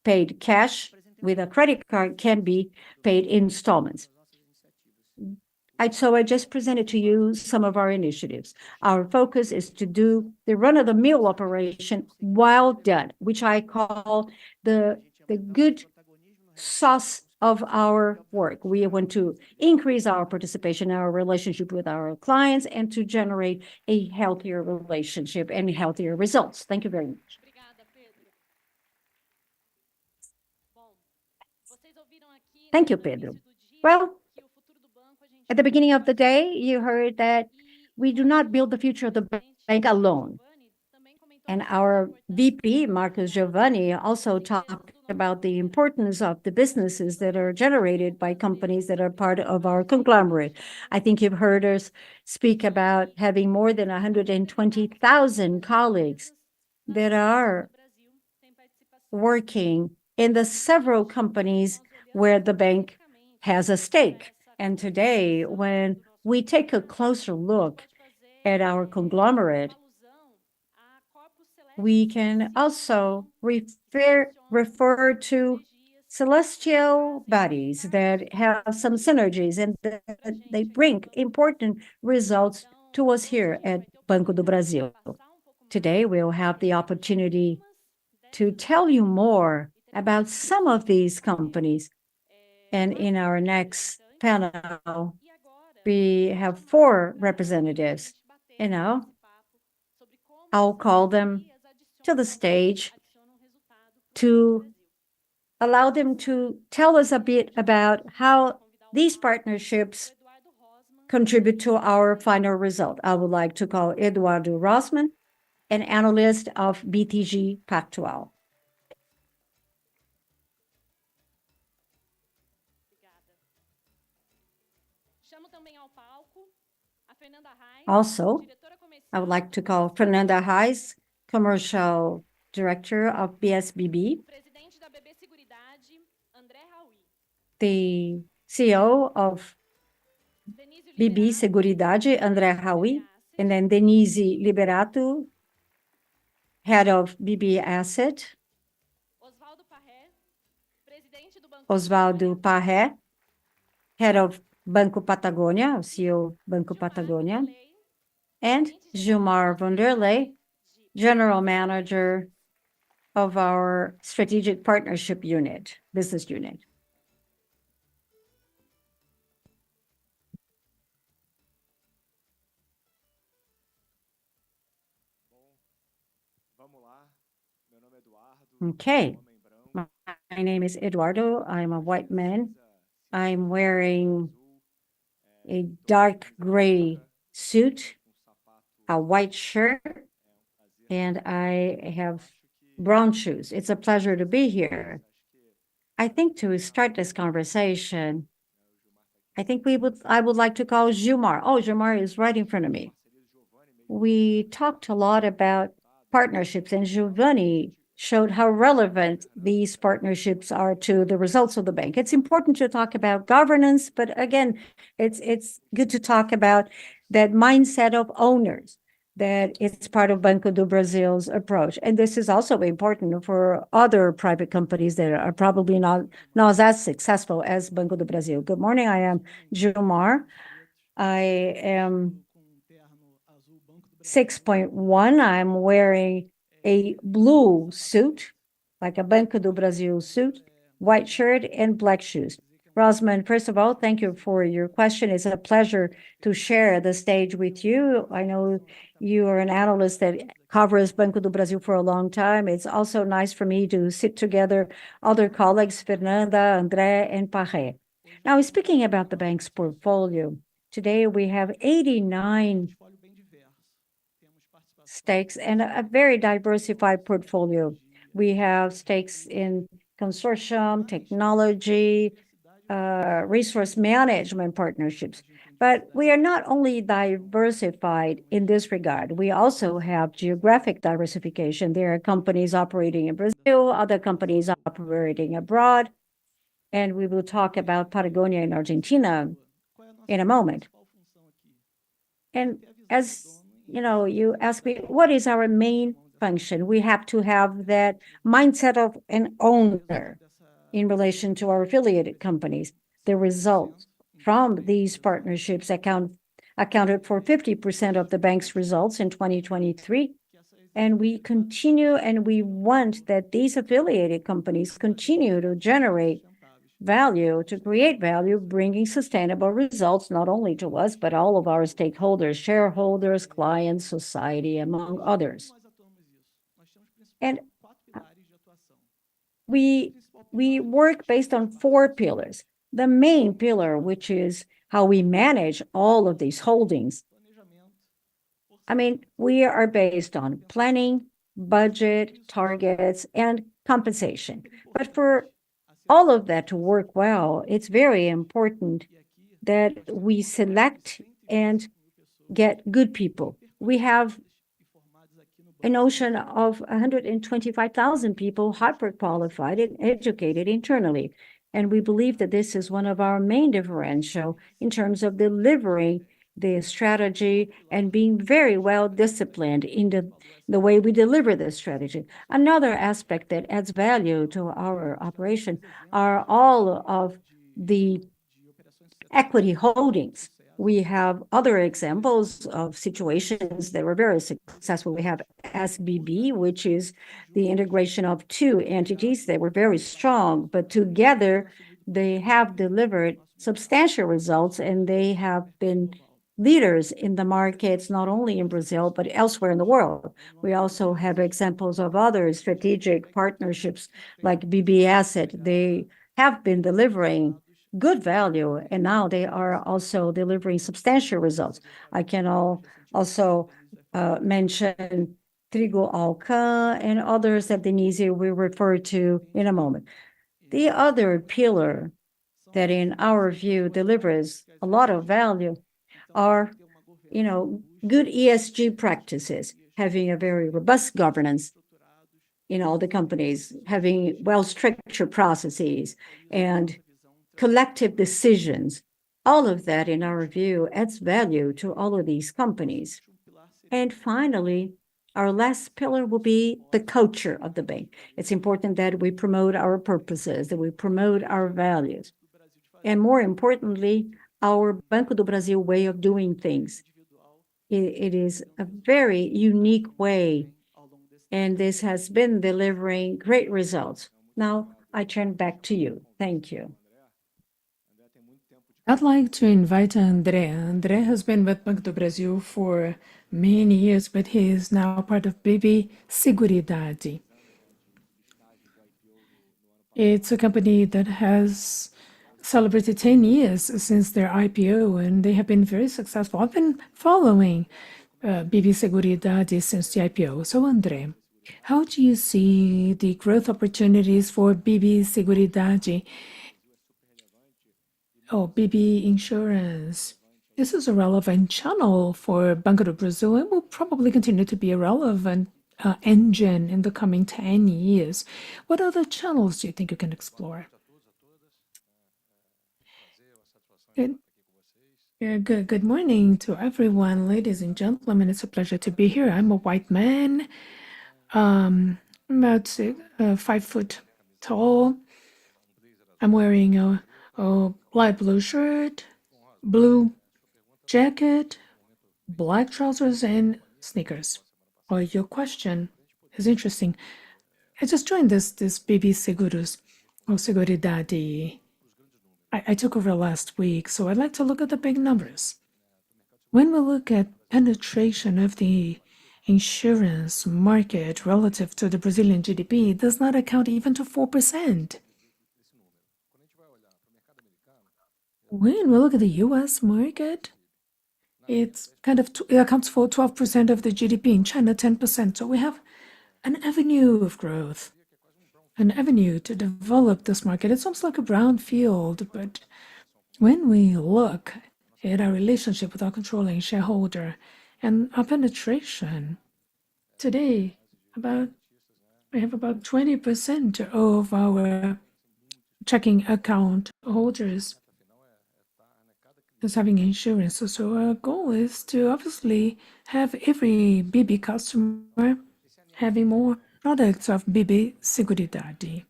paid cash with a credit card can be paid in installments. So I just presented to you some of our initiatives. Our focus is to do the run-of-the-mill operation well done, which I call the good sauce of our work. We want to increase our participation, our relationship with our clients, and to generate a healthier relationship and healthier results. Thank you very much. Thank you, Pedro. Well, at the beginning of the day, you heard that we do not build the future of the bank alone. And our VP, Marcos Geovanne, also talked about the importance of the businesses that are generated by companies that are part of our conglomerate. I think you've heard us speak about having more than 120,000 colleagues that are working in the several companies where the bank has a stake. And today, when we take a closer look at our conglomerate, we can also refer to celestial bodies that have some synergies and that they bring important results to us here at Banco do Brasil. Today, we'll have the opportunity to tell you more about some of these companies. And in our next panel, we have 4 representatives. I'll call them to the stage to allow them to tell us a bit about how these partnerships contribute to our final result. I would like to call Eduardo Rosman, an analyst of BTG Pactual. Also, I would like to call Fernanda, Commercial Director of UBSBB, the CEO of BB Seguridade, André Raui, and then Denise Liberato, Head of BB Asset, Osvaldo Parré, Head of Banco Patagonia, CEO Banco Patagonia, and Gilmar Vanderlei, General Manager of our Strategic Partnership Unit, Business Unit. Okay, my name is Eduardo. I'm a white man. I'm wearing a dark gray suit, a white shirt, and I have brown shoes. It's a pleasure to be here. I think to start this conversation, I would like to call Gilmar. Oh, Gilmar is right in front of me. We talked a lot about partnerships, and Geovanne showed how relevant these partnerships are to the results of the bank. It's important to talk about governance, but again, it's good to talk about that mindset of owners, that it's part of Banco do Brasil's approach. And this is also important for other private companies that are probably not as successful as Banco do Brasil. Good morning, I am Gilmar. I am 6.1. I'm wearing a blue suit, like a Banco do Brasil suit, white shirt, and black shoes. Rosman, first of all, thank you for your question. It's a pleasure to share the stage with you. I know you are an analyst that covers Banco do Brasil for a long time. It's also nice for me to sit together, other colleagues, Fernanda, André, and Parré. Now, speaking about the bank's portfolio, today we have 89 stakes and a very diversified portfolio. We have stakes in consortium, technology, resource management partnerships. But we are not only diversified in this regard, we also have geographic diversification. There are companies operating in Brazil, other companies operating abroad, and we will talk about Patagonia in Argentina in a moment. And as you know, you ask me, what is our main function? We have to have that mindset of an owner in relation to our affiliated companies. The results from these partnerships accounted for 50% of the bank's results in 2023. And we continue and we want that these affiliated companies continue to generate value, to create value, bringing sustainable results, not only to us, but all of our stakeholders, shareholders, clients, society, among others. And we work based on 4 pillars. The main pillar, which is how we manage all of these holdings. I mean, we are based on planning, budget, targets, and compensation. But for all of that to work well, it's very important that we select and get good people. We have a notion of 125,000 people hyper-qualified and educated internally. And we believe that this is one of our main differential in terms of delivering the strategy and being very well disciplined in the way we deliver the strategy. Another aspect that adds value to our operation are all of the equity holdings. We have other examples of situations that were very successful. We have SBB, which is the integration of 2 entities that were very strong, but together they have delivered substantial results, and they have been leaders in the markets, not only in Brazil, but elsewhere in the world. We also have examples of other strategic partnerships like BB Asset. They have been delivering good value, and now they are also delivering substantial results. I can also mention Trigo Alcan and others that Denise will refer to in a moment. The other pillar that, in our view, delivers a lot of value are, good ESG practices, having a very robust governance in all the companies, having well-structured processes and collective decisions. All of that, in our view, adds value to all of these companies. And finally, our last pillar will be the culture of the bank. It's important that we promote our purposes, that we promote our values, and more importantly, our Banco do Brasil way of doing things. It is a very unique way, and this has been delivering great results. Now, I turn back to you. Thank you. I'd like to invite André. André has been with Banco do Brasil for many years, but he is now part of BB Seguridade. It's a company that has celebrated 10 years since their IPO, and they have been very successful. I've been following BB Seguridade since the IPO. So, André, how do you see the growth opportunities for BB Seguridade? Oh, BB Insurance. This is a relevant channel for Banco do Brasil and will probably continue to be a relevant engine in the coming 10 years. What other channels do you think you can explore? Good morning to everyone, ladies and gentlemen. It's a pleasure to be here. I'm a white man, about 5 foot tall. I'm wearing a light blue shirt, blue jacket, black trousers, and sneakers. Oh, your question is interesting. I just joined this BB Seguros, or Seguridade. I took over last week, so I'd like to look at the big numbers. When we look at penetration of the insurance market relative to the Brazilian GDP, it does not account even to 4%. When we look at the US market, it accounts for 12% of the GDP, in China 10%. So we have an avenue of growth, an avenue to develop this market. It's almost like a brown field, but when we look at our relationship with our controlling shareholder and our penetration. Today, we have about 20% of our checking account holders is having insurance. So our goal is to obviously have every BB customer having more products of BB Seguridade.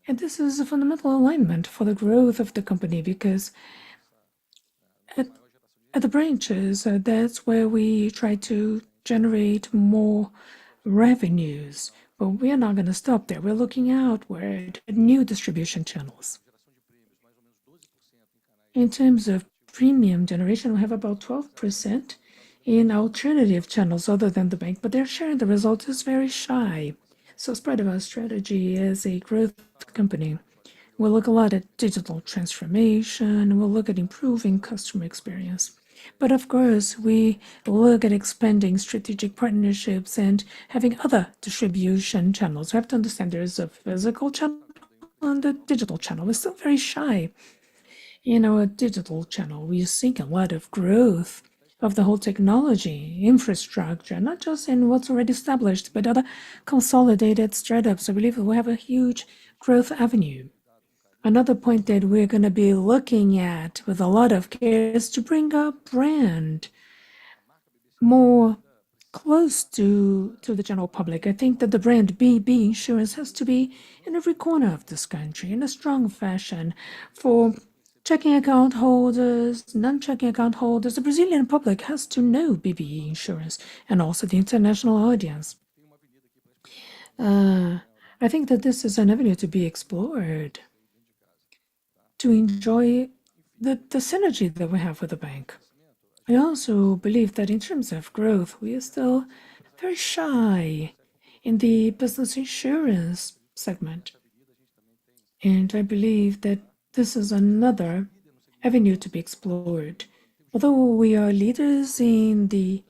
And this is a fundamental alignment for the growth of the company because at, at the branches, that's where we try to generate more revenues. But we are not going to stop there. We're looking outward at new distribution channels. In terms of premium generation, we have about 12% in alternative channels other than the bank, but their share in the results is very shy. So as part of our strategy as a growth company, we'll look a lot at digital transformation, we'll look at improving customer experience. But of course, we look at expanding strategic partnerships and having other distribution channels. We have to understand there is a physical channel and a digital channel. We're still very shy in our digital channel. We see a lot of growth of the whole technology infrastructure, not just in what's already established, but other consolidated startups. I believe we have a huge growth avenue. Another point that we're going to be looking at with a lot of care is to bring our brand more close to the general public. I think that the brand BB Insurance has to be in every corner of this country in a strong fashion for checking account holders, non-checking account holders. The Brazilian public has to know BB Insurance and also the international audience. I think that this is an avenue to be explored to enjoy the synergy that we have with the bank. I also believe that in terms of growth, we are still very shy in the business insurance segment. And I believe that this is another avenue to be explored. Although we are leaders in the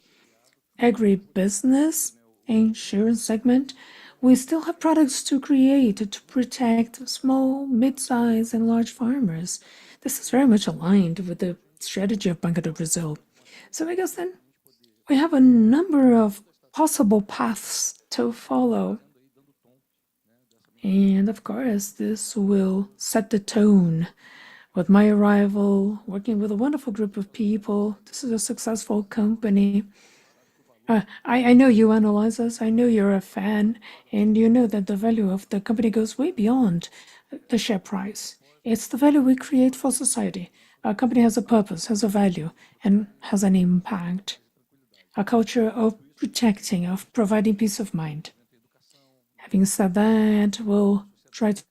agribusiness insurance segment, we still have products to create to protect small, mid-size, and large farmers. This is very much aligned with the strategy of Banco do Brasil. So I guess then we have a number of possible paths to follow. And of course, this will set the tone. With my arrival, working with a wonderful group of people, this is a successful company. I know you analyze us, I know you're a fan, and you know that the value of the company goes way beyond the share price. It's the value we create for society. Our company has a purpose, has a value, and has an impact. A culture of protecting, of providing peace of mind. Having said that, we'll try to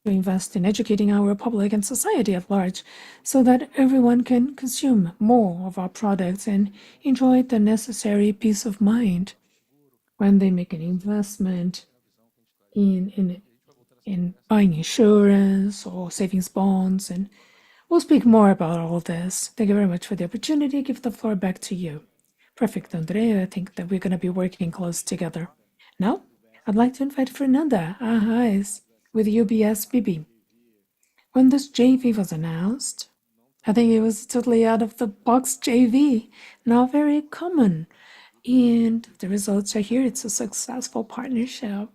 invest in educating our public and society at large so that everyone can consume more of our products and enjoy the necessary peace of mind when they make an investment in buying insurance or savings bonds. And we'll speak more about all this. Thank you very much for the opportunity. Give the floor back to you. Perfect, Andrea. I think that we're going to be working close together. Now, I'd like to invite Fernanda Arraes with UBSBB. When this JV was announced, I think it was totally out of the box JV, now very common. And the results are here. It's a successful partnership.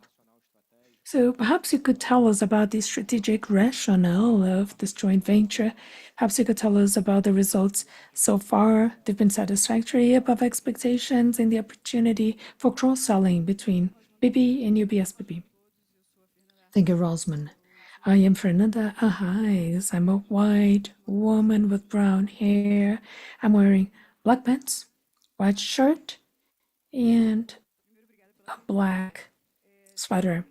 So perhaps you could tell us about the strategic rationale of this joint venture. Perhaps you could tell us about the results so far. They've been satisfactory, above expectations, and the opportunity for cross-selling between BB and UBSBB. Thank you, Rosman. I am Fernanda Arraes. I'm a white woman with brown hair. I'm wearing black pants, white shirt, and a black sweater.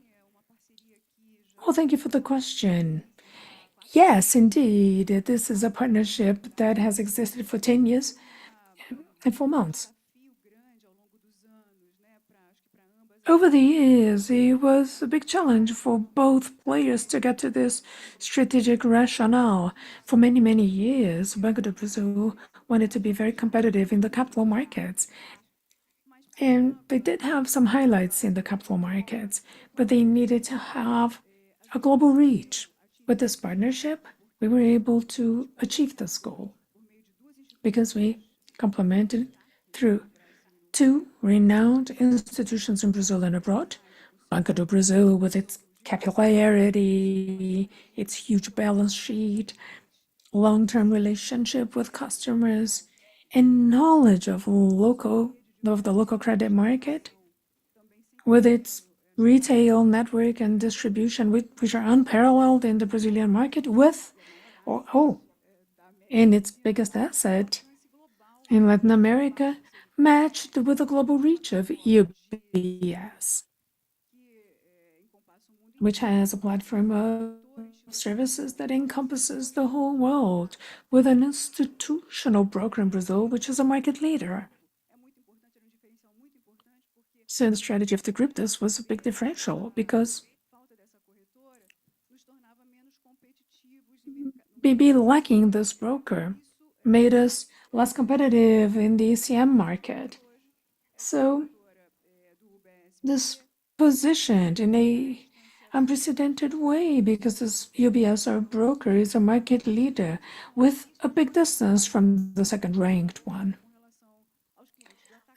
Well, thank you for the question. Yes, indeed. This is a partnership that has existed for 10 years and 4 months. Over the years, it was a big challenge for both players to get to this strategic rationale. For many, many years, Banco do Brasil wanted to be very competitive in the capital markets. And they did have some highlights in the capital markets, but they needed to have a global reach. With this partnership, we were able to achieve this goal. because we complemented through two renowned institutions in Brazil and abroad. Banco do Brazil, with its capillarity, its huge balance sheet, long-term relationship with customers, and knowledge of the local credit market, with its retail network and distribution, which are unparalleled in the Brazilian market, and its biggest asset in Latin America, matched with the global reach of UBS, which has a platform of services that encompasses the whole world, with an institutional broker in Brazil, which is a market leader. So the strategy of the group, this was a big differential because BB lacking this broker made us less competitive in the ECM market. So this positioned in a unprecedented way because this UBS, our broker, is a market leader with a big distance from the second ranked one.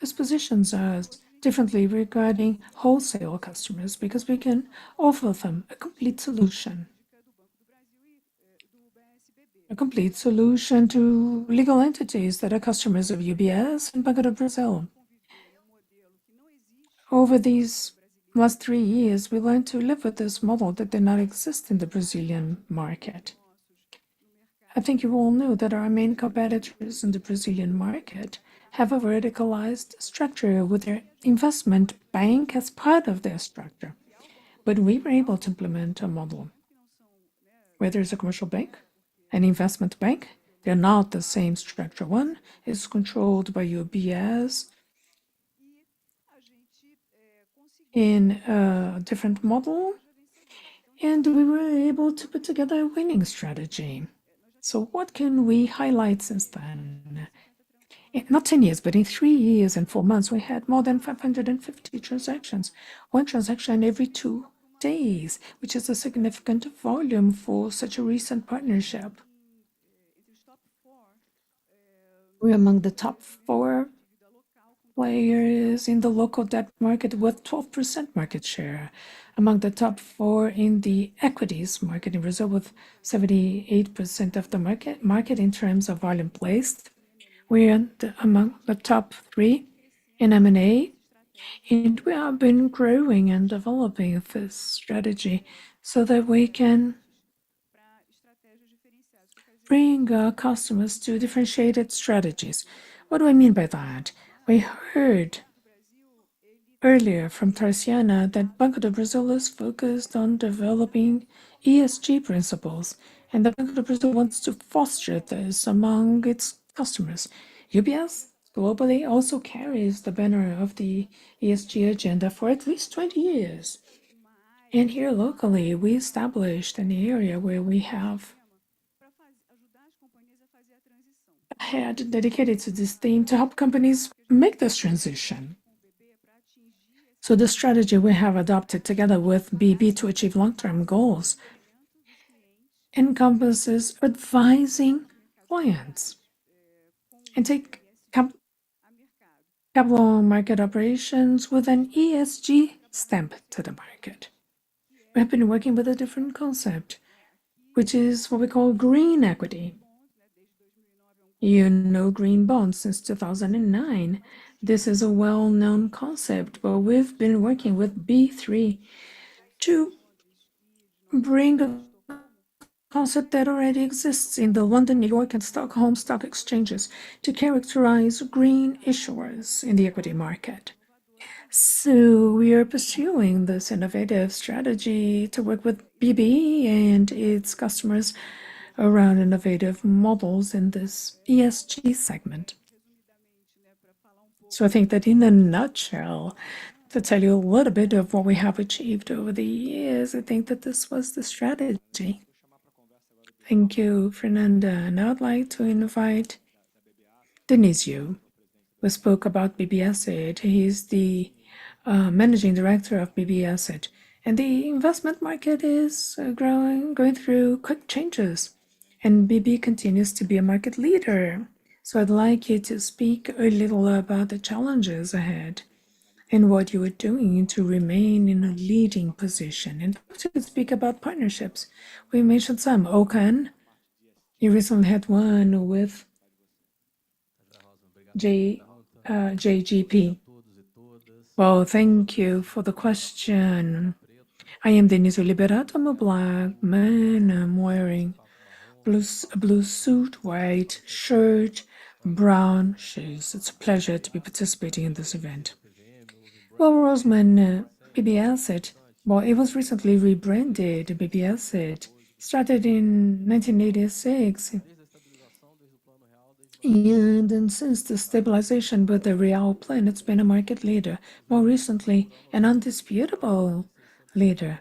This positions us differently regarding wholesale customers because we can offer them a complete solution. A complete solution to legal entities that are customers of UBS and Banco do Brazil. Over these last 3 years, we learned to live with this model that did not exist in the Brazilian market. I think you all know that our main competitors in the Brazilian market have a verticalized structure with their investment bank as part of their structure. But we were able to implement a model where there's a commercial bank, an investment bank. They're not the same structure. One is controlled by UBS in a different model, and we were able to put together a winning strategy. So what can we highlight since then? Not 10 years, but in 3 years and 4 months, we had more than 550 transactions. One transaction every 2 days, which is a significant volume for such a recent partnership. We're among the top 4 players in the local debt market with 12% market share, among the top 4 in the equities market in Brazil with 78% of the market in terms of volume placed. We're among the top 3 in M&A, and we have been growing and developing this strategy so that we can bring our customers to differentiated strategies. What do I mean by that? We heard earlier from Tarciana that Banco do Brazil is focused on developing ESG principles, and that Banco do Brazil wants to foster this among its customers. UBS globally also carries the banner of the ESG agenda for at least 20 years. And here locally, we established an area where we have a head dedicated to this theme to help companies make this transition. So the strategy we have adopted together with BB to achieve long-term goals encompasses advising clients and take capital market operations with an ESG stamp to the market. We have been working with a different concept, which is what we call green equity. You know green bonds since 2009. This is a well-known concept, but we've been working with B3 to bring a concept that already exists in the London, New York, and Stockholm stock exchanges to characterize green issuers in the equity market. So we are pursuing this innovative strategy to work with BB and its customers around innovative models in this ESG segment. So I think that in a nutshell, to tell you a little bit of what we have achieved over the years, I think that this was the strategy. Thank you, Fernanda. Now I'd like to invite Nishio, who spoke about BB Asset. He's the managing director of BB Asset. And the investment market is going through quick changes. And BB continues to be a market leader. So I'd like you to speak a little about the challenges ahead and what you are doing to remain in a leading position. And to speak about partnerships. We mentioned some. Okan, you recently had one with J, JGP. Well, thank you for the question. I am Denise Liberato. I'm a black man. I'm wearing a blue suit, white shirt, brown shoes. It's a pleasure to be participating in this event. Well, Rosman, BB Asset, well, it was recently rebranded BB Asset. Started in 1986, and then since the stabilization with the Real plan, it's been a market leader. More recently, an undisputable leader.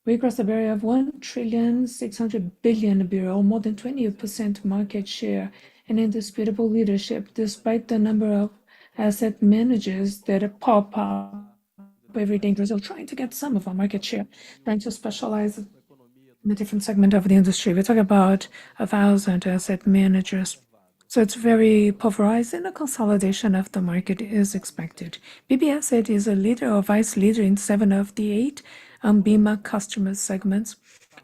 We crossed the barrier of 1,600,000,000,000 BRL, more than 20% market share, and indisputable leadership, despite the number of asset managers that pop up every day in Brazil, trying to get some of our market share, trying to specialize in a different segment of the industry. We talk about 1,000 asset managers. So it's very pulverized, and a consolidation of the market is expected. BB Asset is a leader or vice leader in 7 of the 8 Ambima customer segments.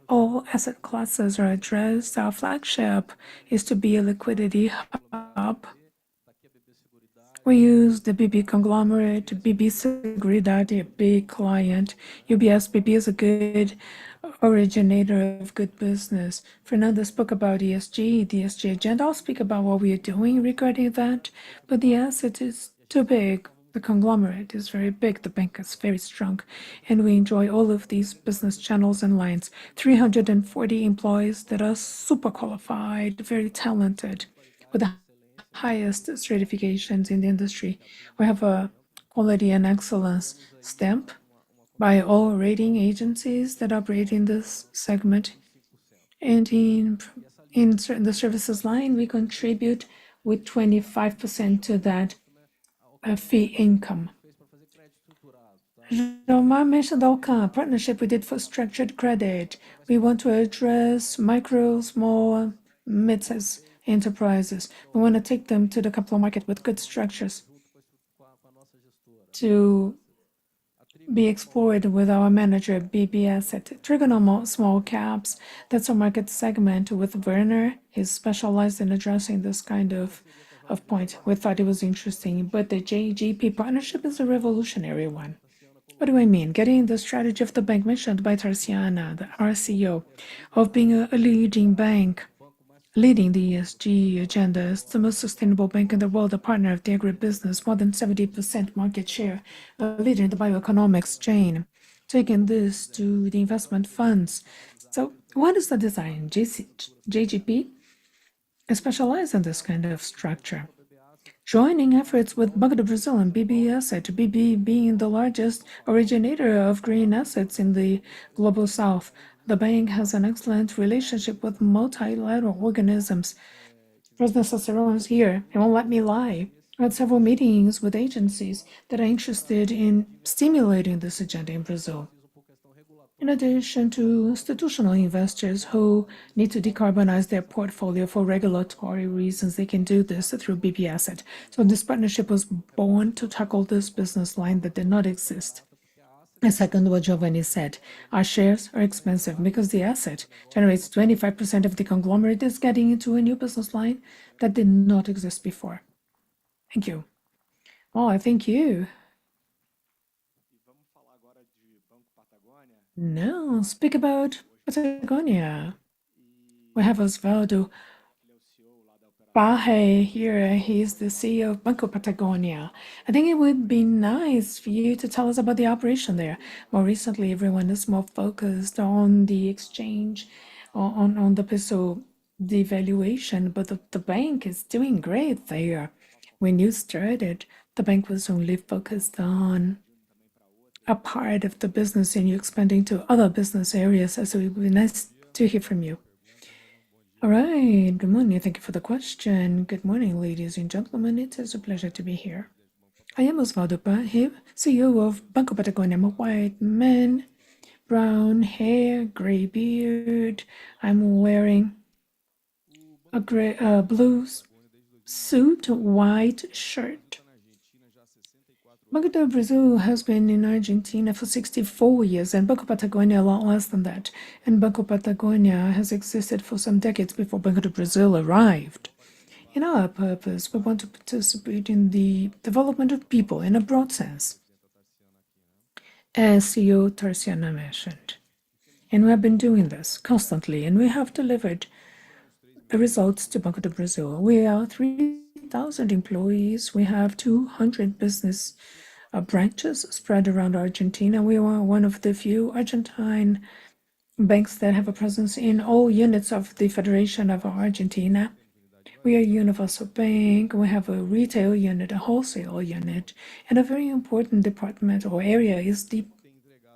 All asset classes are addressed. Our flagship is to be a liquidity hub. We use the BB conglomerate, BB Seguridade, a big client. UBSBB is a good originator of good business. Fernanda spoke about ESG, the ESG agenda. I'll speak about what we are doing regarding that, but the asset is too big. The conglomerate is very big, the bank is very strong, and we enjoy all of these business channels and lines. 340 employees that are super qualified, very talented, with the highest certifications in the industry. We have a quality and excellence stamp by all rating agencies that operate in this segment. And in the services line, we contribute with 25% to that fee income. João mentioned the partnership we did for structured credit. We want to address micro, small, mid-size enterprises. We want to take them to the capital market with good structures to be explored with our manager, BB Asset. Trigonal small caps, that's a market segment with Werner. He's specialized in addressing this kind of point. We thought it was interesting, but the JGP partnership is a revolutionary one. What do I mean? Getting the strategy of the bank mentioned by Tarciana, our CEO, of being a leading bank, leading the ESG agenda as the most sustainable bank in the world, a partner of the agribusiness, more than 70% market share, a leader in the bioeconomics chain, taking this to the investment funds. So what is the design? JGP is specialized in this kind of structure, joining efforts with Banco do Brasil and BB Asset, BB being the largest originator of green assets in the Global South. The bank has an excellent relationship with multilateral organisms. President Cicero is here. He won't let me lie. I had several meetings with agencies that are interested in stimulating this agenda in Brazil. In addition to institutional investors who need to decarbonize their portfolio for regulatory reasons, they can do this through BB Asset. So this partnership was born to tackle this business line that did not exist. And second, what Geovanne said, our shares are expensive because the asset generates 25% of the conglomerate is getting into a new business line that did not exist before. Thank you. Oh, I thank you. No, speak about Patagonia. We have Osvaldo Barre here. He's the CEO of Banco Patagonia. I think it would be nice for you to tell us about the operation there. More recently, everyone is more focused on the exchange, on the peso devaluation, but the bank is doing great there. When you started, the bank was only focused on a part of the business and you're expanding to other business areas. So it would be nice to hear from you. All right, good morning. Thank you for the question. Good morning, ladies and gentlemen. It is a pleasure to be here. I am Osvaldo Barre, CEO of Banco Patagonia. I'm a white man, brown hair, gray beard. I'm wearing a blue suit, white shirt. Banco do Brazil has been in Argentina for 64 years, and Banco Patagonia a lot less than that. And Banco Patagonia has existed for some decades before Banco do Brazil arrived. In our purpose, we want to participate in the development of people in a broad sense, as CEO Tarciana mentioned. And we have been doing this constantly, and we have delivered the results to Banco do Brazil. We are 3,000 employees. We have 200 business branches spread around Argentina. We are one of the few Argentine banks that have a presence in all units of the Federation of Argentina. We are a universal bank. We have a retail unit, a wholesale unit, and a very important department or area is the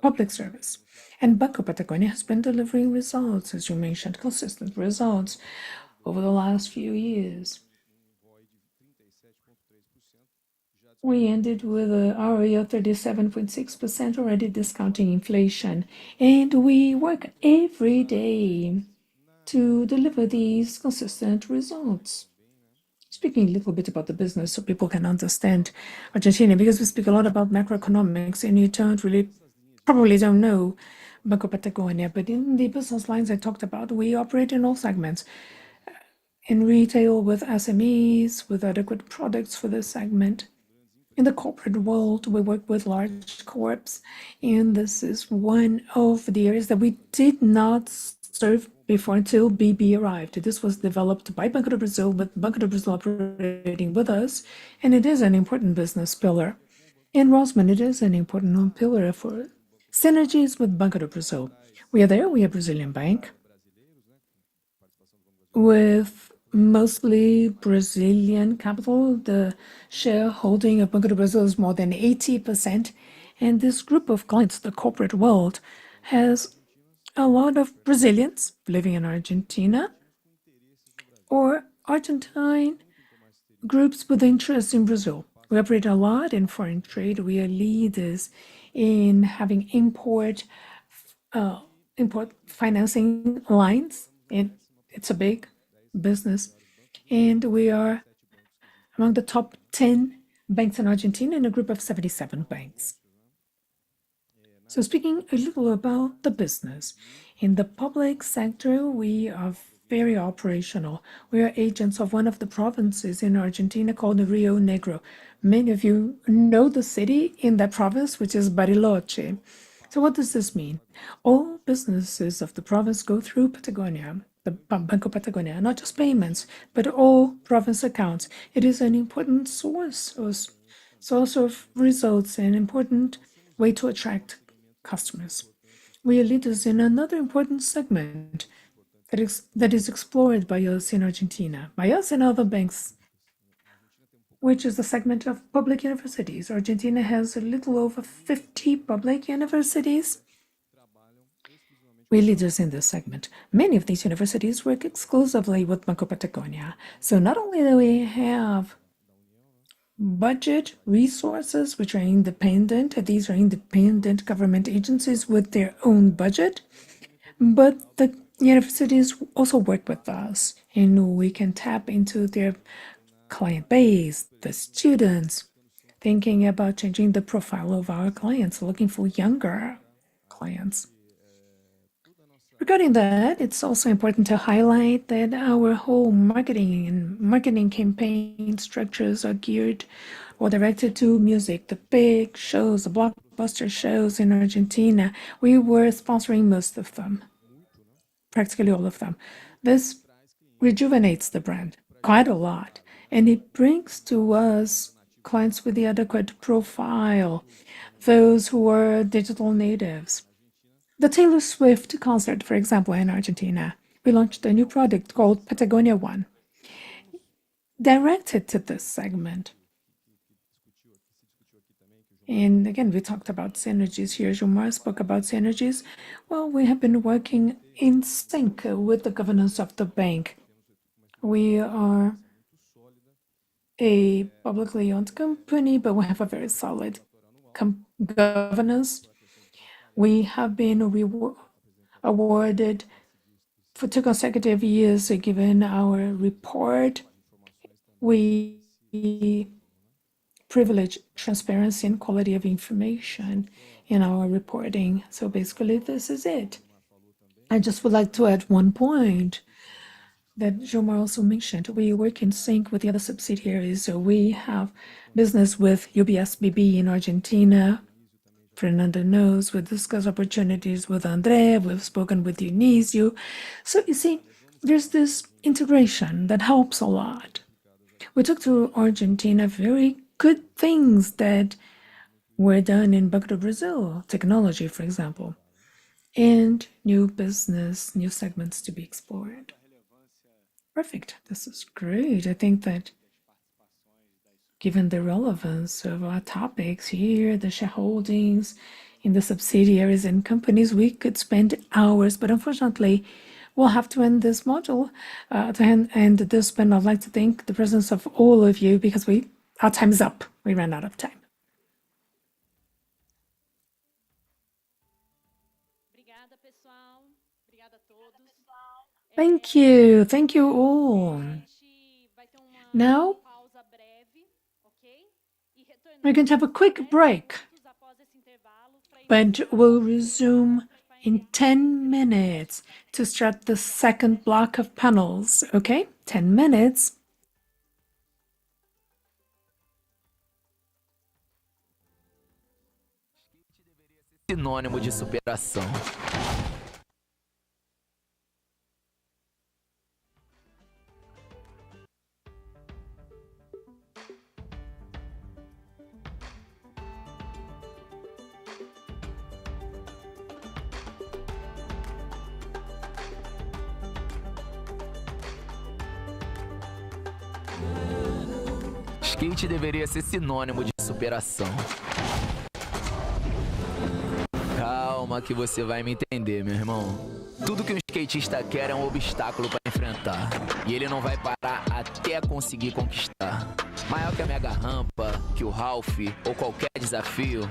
public service. And Banco Patagonia has been delivering results, as you mentioned, consistent results over the last few years. We ended with a ROE of 37.6%, already discounting inflation. And we work every day to deliver these consistent results. Speaking a little bit about the business so people can understand Argentina, because we speak a lot about macroeconomics and you probably don't know Banco Patagonia, but in the business lines I talked about, we operate in all segments. In retail with SMEs, with adequate products for this segment. In the corporate world, we work with large corps, and this is one of the areas that we did not serve before until BB arrived. This was developed by Banco do Brazil, with Banco do Brazil operating with us, and it is an important business pillar. And Rosman, it is an important pillar for synergies with Banco do Brazil. We are there, we are a Brazilian bank with mostly Brazilian capital. The shareholding of Banco do Brazil is more than 80%. And this group of clients, the corporate world, has a lot of Brazilians living in Argentina or Argentine groups with interest in Brazil. We operate a lot in foreign trade. We are leaders in having import financing lines. And it's a big business. And we are among the top 10 banks in Argentina in a group of 77 banks. So speaking a little about the business, in the public sector, we are very operational. We are agents of one of the provinces in Argentina called Rio Negro. Many of you know the city in that province, which is Bariloche. So what does this mean? All businesses of the province go through Patagonia, the Banco Patagonia, not just payments, but all province accounts. It is an important source of results, an important way to attract customers. We are leaders in another important segment that is explored by us in Argentina, by us and other banks, which is the segment of public universities. Argentina has a little over 50 public universities. We're leaders in this segment. Many of these universities work exclusively with Banco Patagonia. So not only do we have budget resources, which are independent, these are independent government agencies with their own budget, but the universities also work with us, and we can tap into their client base, the students, thinking about changing the profile of our clients, looking for younger clients. Regarding that, it's also important to highlight that our whole marketing campaign structures are geared or directed to music. The big shows, the blockbuster shows in Argentina, we were sponsoring most of them, practically all of them. This rejuvenates the brand quite a lot, and it brings to us clients with the adequate profile, those who are digital natives. The Taylor Swift concert, for example, in Argentina, we launched a new product called Patagonia One, directed to this segment. And again, we talked about synergies here. João spoke about synergies. Well, we have been working in sync with the governance of the bank. We are a publicly owned company, but we have a very solid governance. We have been awarded for 2 consecutive years, given our report we privilege transparency and quality of information in our reporting. So basically, this is it. I just would like to add one point that João also mentioned. We work in sync with the other subsidiaries. So we have business with UBSBB in Argentina. Fernanda knows. We discuss opportunities with André. We've spoken with Nishio. So you see, there's this integration that helps a lot. We took to Argentina very good things that were done in Banco do Brazil, technology, for example, and new business, new segments to be explored. Perfect. This is great. I think that given the relevance of our topics here, the shareholdings in the subsidiaries and companies, we could spend hours, but unfortunately, we'll have to end this module. To end this panel, I'd like to thank the presence of all of you because our time is up. We ran out of time. Thank you. Thank you all. Now, we're going to have a quick break, but we'll resume in 10 minutes to start the second block of panels, okay? 10 minutes. Sinônimo de superação. Skate deveria ser sinônimo de superação. Calma que você vai me entender, meu irmão. Tudo que um skatista quer é um obstáculo para enfrentar. E ele não vai parar até conseguir conquistar. Maior que a mega rampa, que o Ralph ou qualquer desafio,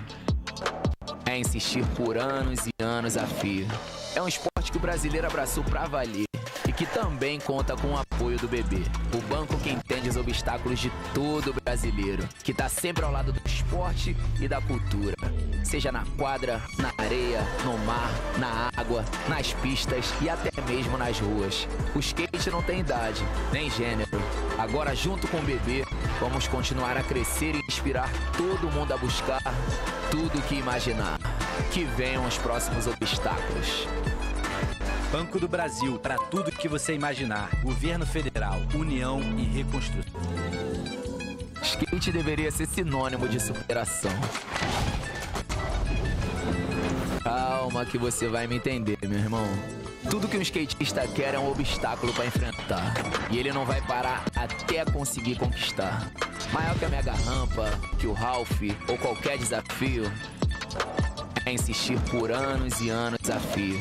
é insistir por anos e anos a fio. É um esporte que o brasileiro abraçou pra valer e que também conta com o apoio do BB, o banco que entende os obstáculos de todo brasileiro, que tá sempre ao lado do esporte e da cultura. Seja na quadra, na areia, no mar, na água, nas pistas e até mesmo nas ruas. O skate não tem idade, nem gênero. Agora, junto com o BB, vamos continuar a crescer e inspirar todo mundo a buscar tudo o que imaginar. Que venham os próximos obstáculos. Banco do Brasil, para tudo que você imaginar. Governo Federal, União e Reconstrução. Skate deveria ser sinônimo de superação. Calma que você vai me entender, meu irmão. Tudo que um skatista quer é um obstáculo para enfrentar. E ele não vai parar até conseguir conquistar. Maior que a mega rampa, que o Ralph ou qualquer desafio, é insistir por anos e anos a fio.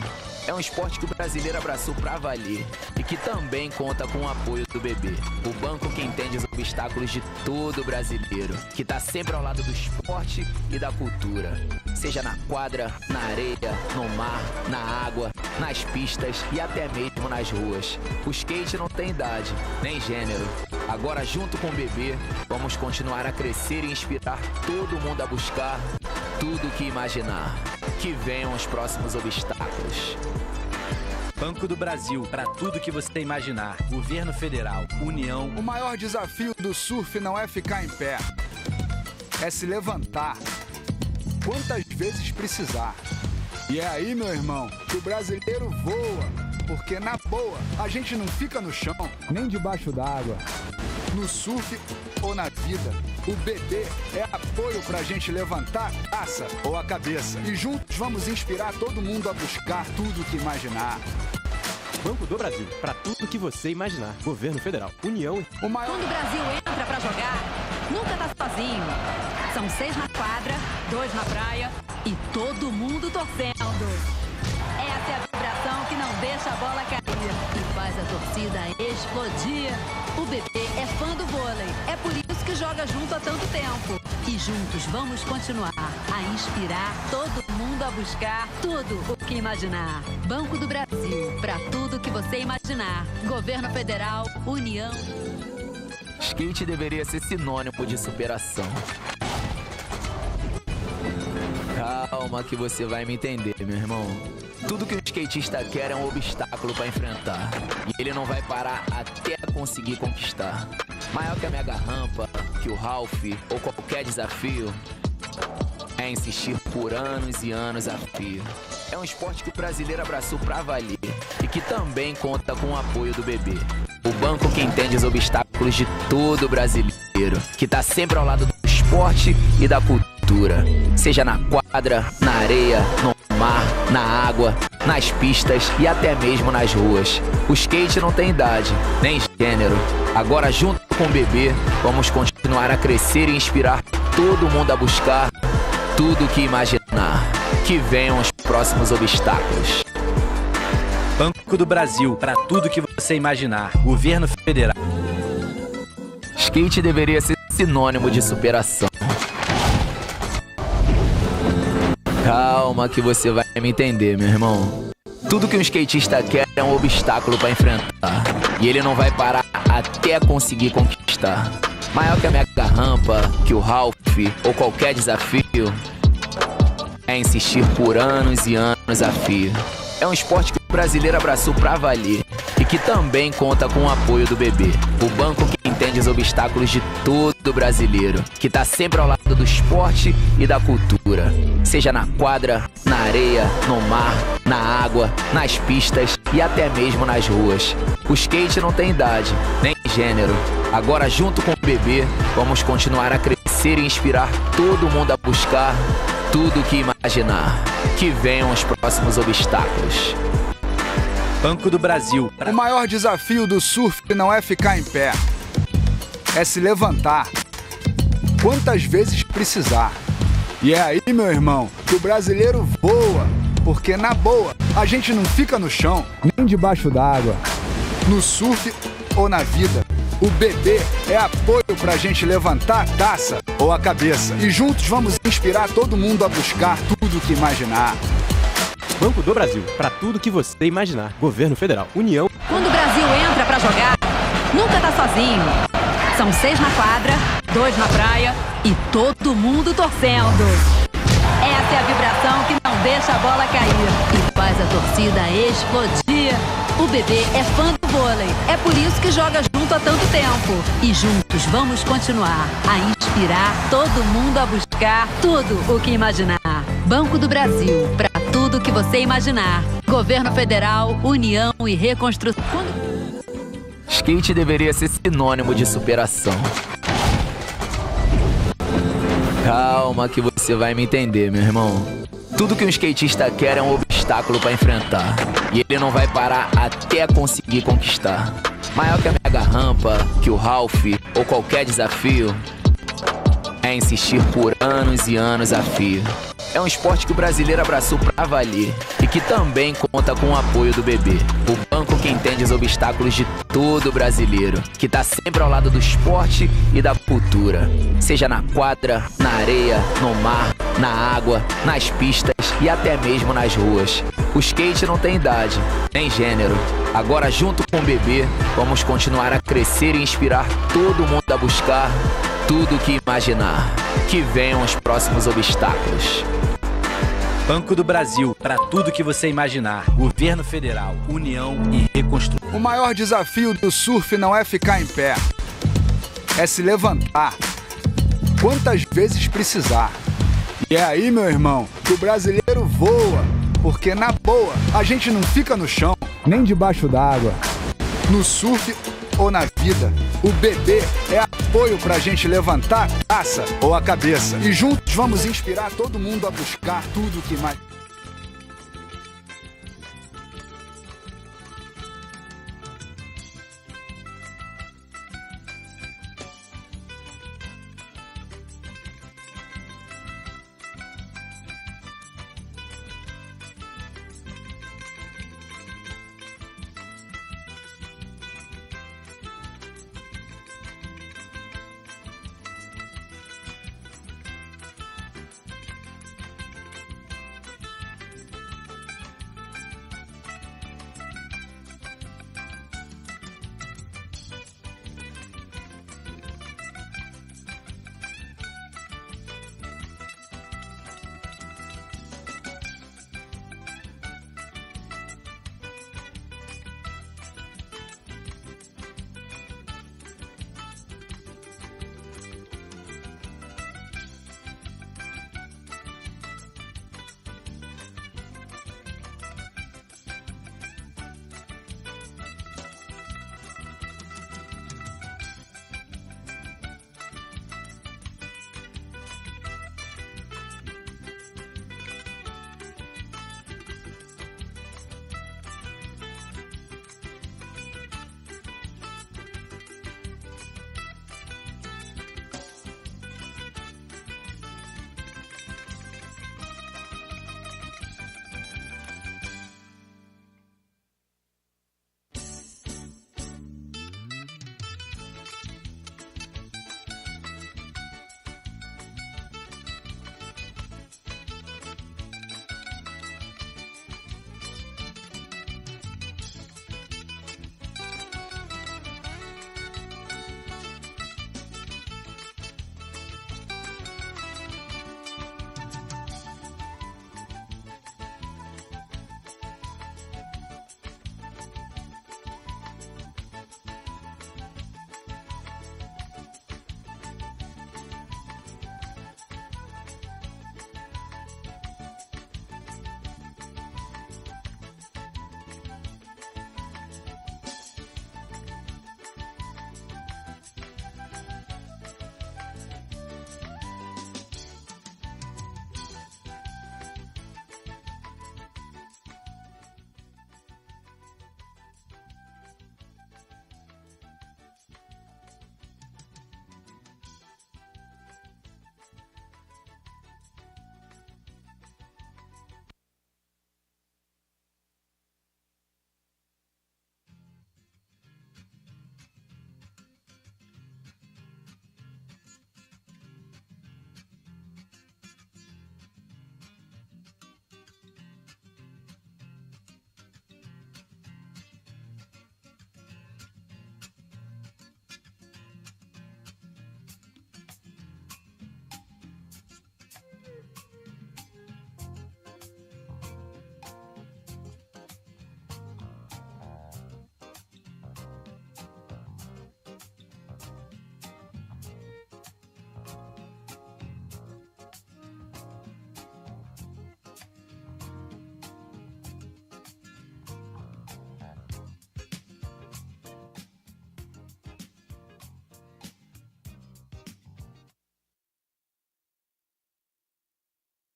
É um esporte que o brasileiro abraçou pra valer e que também conta com o apoio do BB, o banco que entende os obstáculos de todo brasileiro, que tá sempre ao lado do esporte e da cultura. Seja na quadra, na areia, no mar, na água, nas pistas e até mesmo nas ruas. O skate não tem idade, nem gênero. Agora, junto com o BB, vamos continuar a crescer e inspirar todo mundo a buscar tudo o que imaginar. Que venham os próximos obstáculos. Banco do Brasil, para tudo que você imaginar. Governo Federal, União. O maior desafio do surf não é ficar em pé, é se levantar quantas vezes precisar. E é aí, meu irmão, que o brasileiro voa. Porque na boa, a gente não fica no chão, nem debaixo d'água. No surf ou na vida, o BB é apoio pra gente levantar a taça ou a cabeça. E juntos vamos inspirar todo mundo a buscar tudo o que imaginar. Banco do Brasil, para tudo que você imaginar. Governo Federal, União. O maior... Quando o Brasil entra pra jogar, nunca tá sozinho. São 6 na quadra, 2 na praia e todo mundo torcendo. Essa é a vibração que não deixa a bola cair e faz a torcida explodir. O BB é fã do vôlei, é por isso que joga junto há tanto tempo. E juntos vamos continuar a inspirar todo mundo a buscar tudo o que imaginar. Banco do Brasil, para tudo que você imaginar. Governo Federal, União. Skate deveria ser sinônimo de superação. Calma que você vai me entender, meu irmão. Tudo que um skatista quer é um obstáculo para enfrentar. E ele não vai parar até conseguir conquistar. Maior que a mega rampa, que o Ralph ou qualquer desafio, é insistir por anos e anos a fio. É um esporte que o brasileiro abraçou pra valer e que também conta com o apoio do BB. O banco que entende os obstáculos de todo brasileiro, que tá sempre ao lado do esporte e da cultura. Seja na quadra, na areia, no mar, na água, nas pistas e até mesmo nas ruas. O skate não tem idade, nem gênero. Agora junto com o BB, vamos continuar a crescer e inspirar todo mundo a buscar tudo o que imaginar. Que venham os próximos obstáculos. Banco do Brasil, para tudo que você imaginar. Governo Federal. Skate deveria ser sinônimo de superação. Calma que você vai me entender, meu irmão. Tudo que um skatista quer é um obstáculo para enfrentar. E ele não vai parar até conseguir conquistar. Maior que a mega rampa, que o Ralph ou qualquer desafio, é insistir por anos e anos a fio. É um esporte que o brasileiro abraçou pra valer e que também conta com o apoio do BB. O banco que entende os obstáculos de todo brasileiro, que tá sempre ao lado do esporte e da cultura. Seja na quadra, na areia, no mar, na água, nas pistas e até mesmo nas ruas. O skate não tem idade, nem gênero. Agora junto com o BB, vamos continuar a crescer e inspirar todo mundo a buscar tudo o que imaginar. Que venham os próximos obstáculos. Banco do Brasil. O maior desafio do surf não é ficar em pé, é se levantar quantas vezes precisar. E é aí, meu irmão, que o brasileiro voa, porque na boa, a gente não fica no chão, nem debaixo d'água. No surf ou na vida, o BB é apoio pra gente levantar a taça ou a cabeça. E juntos vamos inspirar todo mundo a buscar tudo o que imaginar. Banco do Brasil, para tudo que você imaginar. Governo Federal, União. Quando o Brasil entra pra jogar, nunca tá sozinho. São 6 na quadra, 2 na praia e todo mundo torcendo. Essa é a vibração que não deixa a bola cair e faz a torcida explodir. O BB é fã do vôlei, é por isso que joga junto há tanto tempo. E juntos vamos continuar a inspirar todo mundo a buscar tudo o que imaginar. Banco do Brasil, para tudo que você imaginar. Governo Federal, União e Reconstrução. Skate deveria ser sinônimo de superação. Calma que você vai me entender, meu irmão. Tudo que um skatista quer é um obstáculo para enfrentar. E ele não vai parar até conseguir conquistar. Maior que a mega rampa, que o Ralph ou qualquer desafio, é insistir por anos e anos a fio. É um esporte que o brasileiro abraçou pra valer e que também conta com o apoio do BB. O banco que entende os obstáculos de todo brasileiro, que tá sempre ao lado do esporte e da cultura. Seja na quadra, na areia, no mar, na água, nas pistas e até mesmo nas ruas. O skate não tem idade, nem gênero. Agora junto com o BB, vamos continuar a crescer e inspirar todo mundo a buscar tudo o que imaginar. Que venham os próximos obstáculos. Banco do Brasil, para tudo que você imaginar. Governo Federal, União e Reconstrução. O maior desafio do surf não é ficar em pé, é se levantar quantas vezes precisar. E é aí, meu irmão, que o brasileiro voa, porque na boa, a gente não fica no chão, nem debaixo d'água. No surf ou na vida, o BB é apoio pra gente levantar a taça ou a cabeça. E juntos vamos inspirar todo mundo a buscar tudo que mais...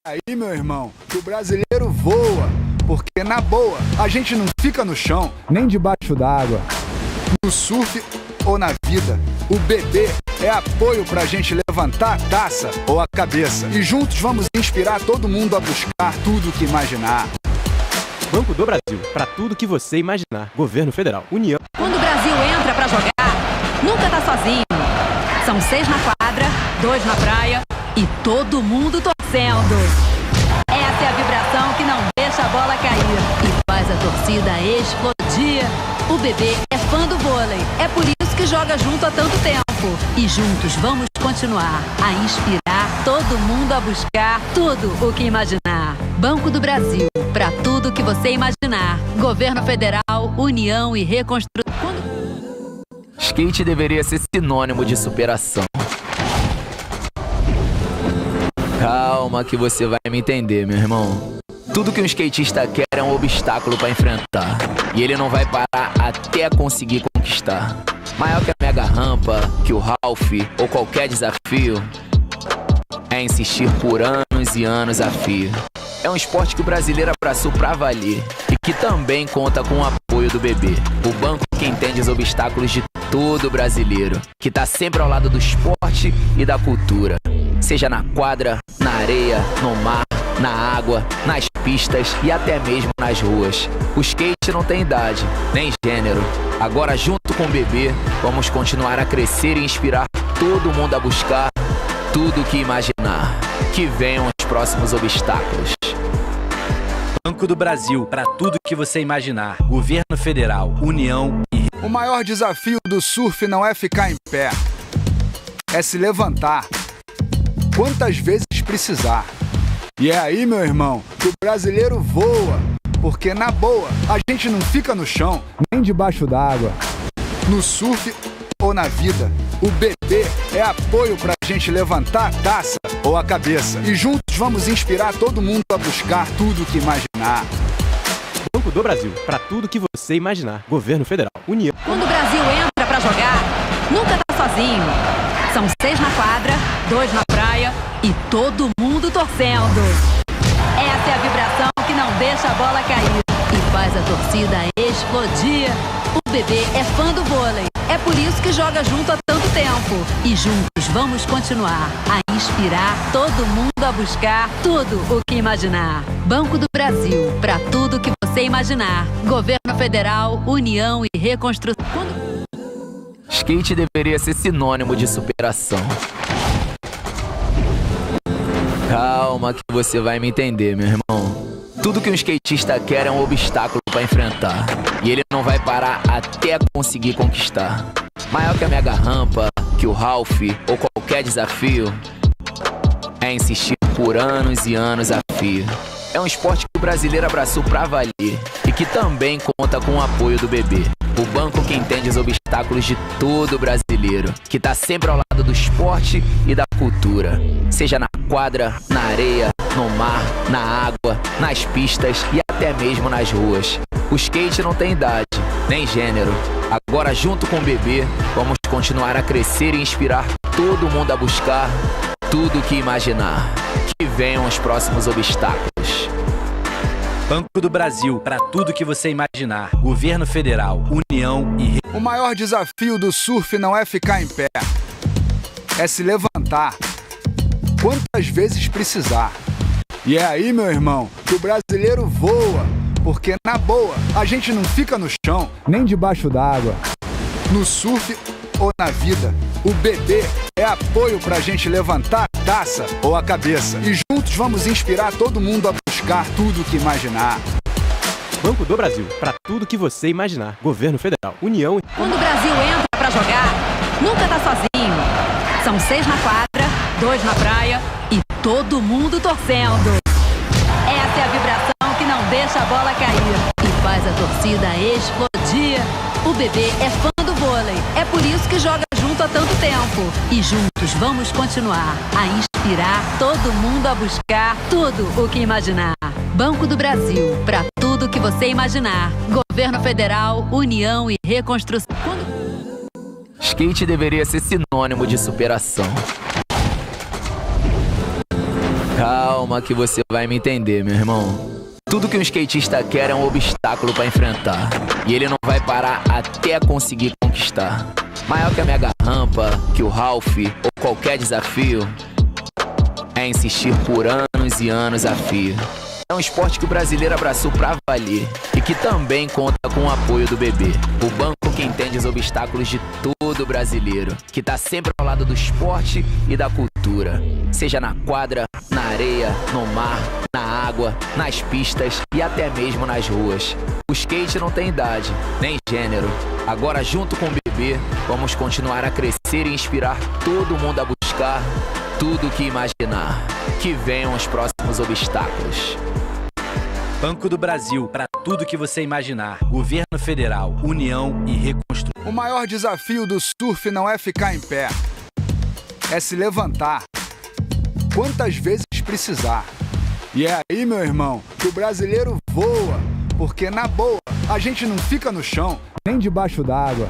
Aí, meu irmão, que o brasileiro voa, porque na boa, a gente não fica no chão, nem debaixo d'água. No surf ou na vida, o BB é apoio pra gente levantar a taça ou a cabeça. E juntos vamos inspirar todo mundo a buscar tudo que imaginar. Banco do Brasil, para tudo que você imaginar. Governo Federal, União. Quando o Brasil entra pra jogar, nunca tá sozinho. São 6 na quadra, 2 na praia e todo mundo torcendo. Essa é a vibração que não deixa a bola cair e faz a torcida explodir. O bebê é fã do vôlei, é por isso que joga junto há tanto tempo. E juntos vamos continuar a inspirar todo mundo a buscar tudo o que imaginar. Banco do Brasil, para tudo que você imaginar. Governo Federal, União e Reconstrução. Skate deveria ser sinônimo de superação. Calma que você vai me entender, meu irmão. Tudo que um skatista quer é um obstáculo pra enfrentar. E ele não vai parar até conseguir conquistar. Maior que a mega rampa, que o Ralph ou qualquer desafio, é insistir por anos e anos a fio. É um esporte que o brasileiro abraçou pra valer e que também conta com o apoio do bebê. O banco que entende os obstáculos de todo brasileiro, que tá sempre ao lado do esporte e da cultura. Seja na quadra, na areia, no mar, na água, nas pistas e até mesmo nas ruas. O skate não tem idade, nem gênero. Agora junto com o bebê, vamos continuar a crescer e inspirar todo mundo a buscar tudo o que imaginar. Que venham os próximos obstáculos. Banco do Brasil, para tudo que você imaginar. Governo Federal, União e... O maior desafio do surf não é ficar em pé, é se levantar quantas vezes precisar. E é aí, meu irmão, que o brasileiro voa, porque na boa, a gente não fica no chão, nem debaixo d'água. No surf ou na vida, o bebê é apoio pra gente levantar a taça ou a cabeça. E juntos vamos inspirar todo mundo a buscar tudo que imaginar. Banco do Brasil, para tudo que você imaginar. Governo Federal, União. Quando o Brasil entra pra jogar, nunca tá sozinho. São 6 na quadra, 2 na praia e todo mundo torcendo. Essa é a vibração que não deixa a bola cair e faz a torcida explodir. O bebê é fã do vôlei, é por isso que joga junto há tanto tempo. E juntos vamos continuar a inspirar todo mundo a buscar tudo o que imaginar. Banco do Brasil, para tudo que você imaginar. Governo Federal, União e Reconstrução. Skate deveria ser sinônimo de superação. Calma que você vai me entender, meu irmão. Tudo que um skatista quer é um obstáculo pra enfrentar. E ele não vai parar até conseguir conquistar. Maior que a mega rampa, que o Ralph ou qualquer desafio, é insistir por anos e anos a fio. É um esporte que o brasileiro abraçou pra valer e que também conta com o apoio do bebê. O banco que entende os obstáculos de todo brasileiro, que tá sempre ao lado do esporte e da cultura. Seja na quadra, na areia, no mar, na água, nas pistas e até mesmo nas ruas. O skate não tem idade, nem gênero. Agora junto com o bebê, vamos continuar a crescer e inspirar todo mundo a buscar tudo o que imaginar. Que venham os próximos obstáculos. Banco do Brasil, para tudo que você imaginar. Governo Federal, União e... O maior desafio do surf não é ficar em pé, é se levantar quantas vezes precisar. E é aí, meu irmão, que o brasileiro voa, porque na boa, a gente não fica no chão, nem debaixo d'água. No surf ou na vida, o bebê é apoio pra gente levantar a taça ou a cabeça. E juntos vamos inspirar todo mundo a buscar tudo que imaginar. Banco do Brasil, para tudo que você imaginar. Governo Federal, União. Quando o Brasil entra pra jogar, nunca tá sozinho. São 6 na quadra, 2 na praia e todo mundo torcendo. Essa é a vibração que não deixa a bola cair e faz a torcida explodir. O bebê é fã do vôlei, é por isso que joga junto há tanto tempo. E juntos vamos continuar a inspirar todo mundo a buscar tudo o que imaginar. Banco do Brasil, para tudo que você imaginar. Governo Federal, União e Reconstrução. Skate deveria ser sinônimo de superação. Calma que você vai me entender, meu irmão. Tudo que um skatista quer é um obstáculo pra enfrentar. E ele não vai parar até conseguir conquistar. Maior que a mega rampa, que o Ralph ou qualquer desafio, é insistir por anos e anos a fio. É um esporte que o brasileiro abraçou pra valer e que também conta com o apoio do BB, o banco que entende os obstáculos de todo brasileiro, que tá sempre ao lado do esporte e da cultura, seja na quadra, na areia, no mar, na água, nas pistas e até mesmo nas ruas. O skate não tem idade, nem gênero. Agora, junto com o BB, vamos continuar a crescer e inspirar todo mundo a buscar tudo o que imaginar. Que venham os próximos obstáculos. Banco do Brasil, para tudo que você imaginar. Governo Federal, União e Reconstrução. O maior desafio do surf não é ficar em pé, é se levantar quantas vezes precisar. E é aí, meu irmão, que o brasileiro voa, porque na boa, a gente não fica no chão, nem debaixo d'água,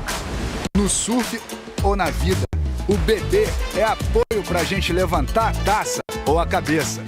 no surf ou na vida. O BB é apoio pra gente levantar a taça ou a cabeça.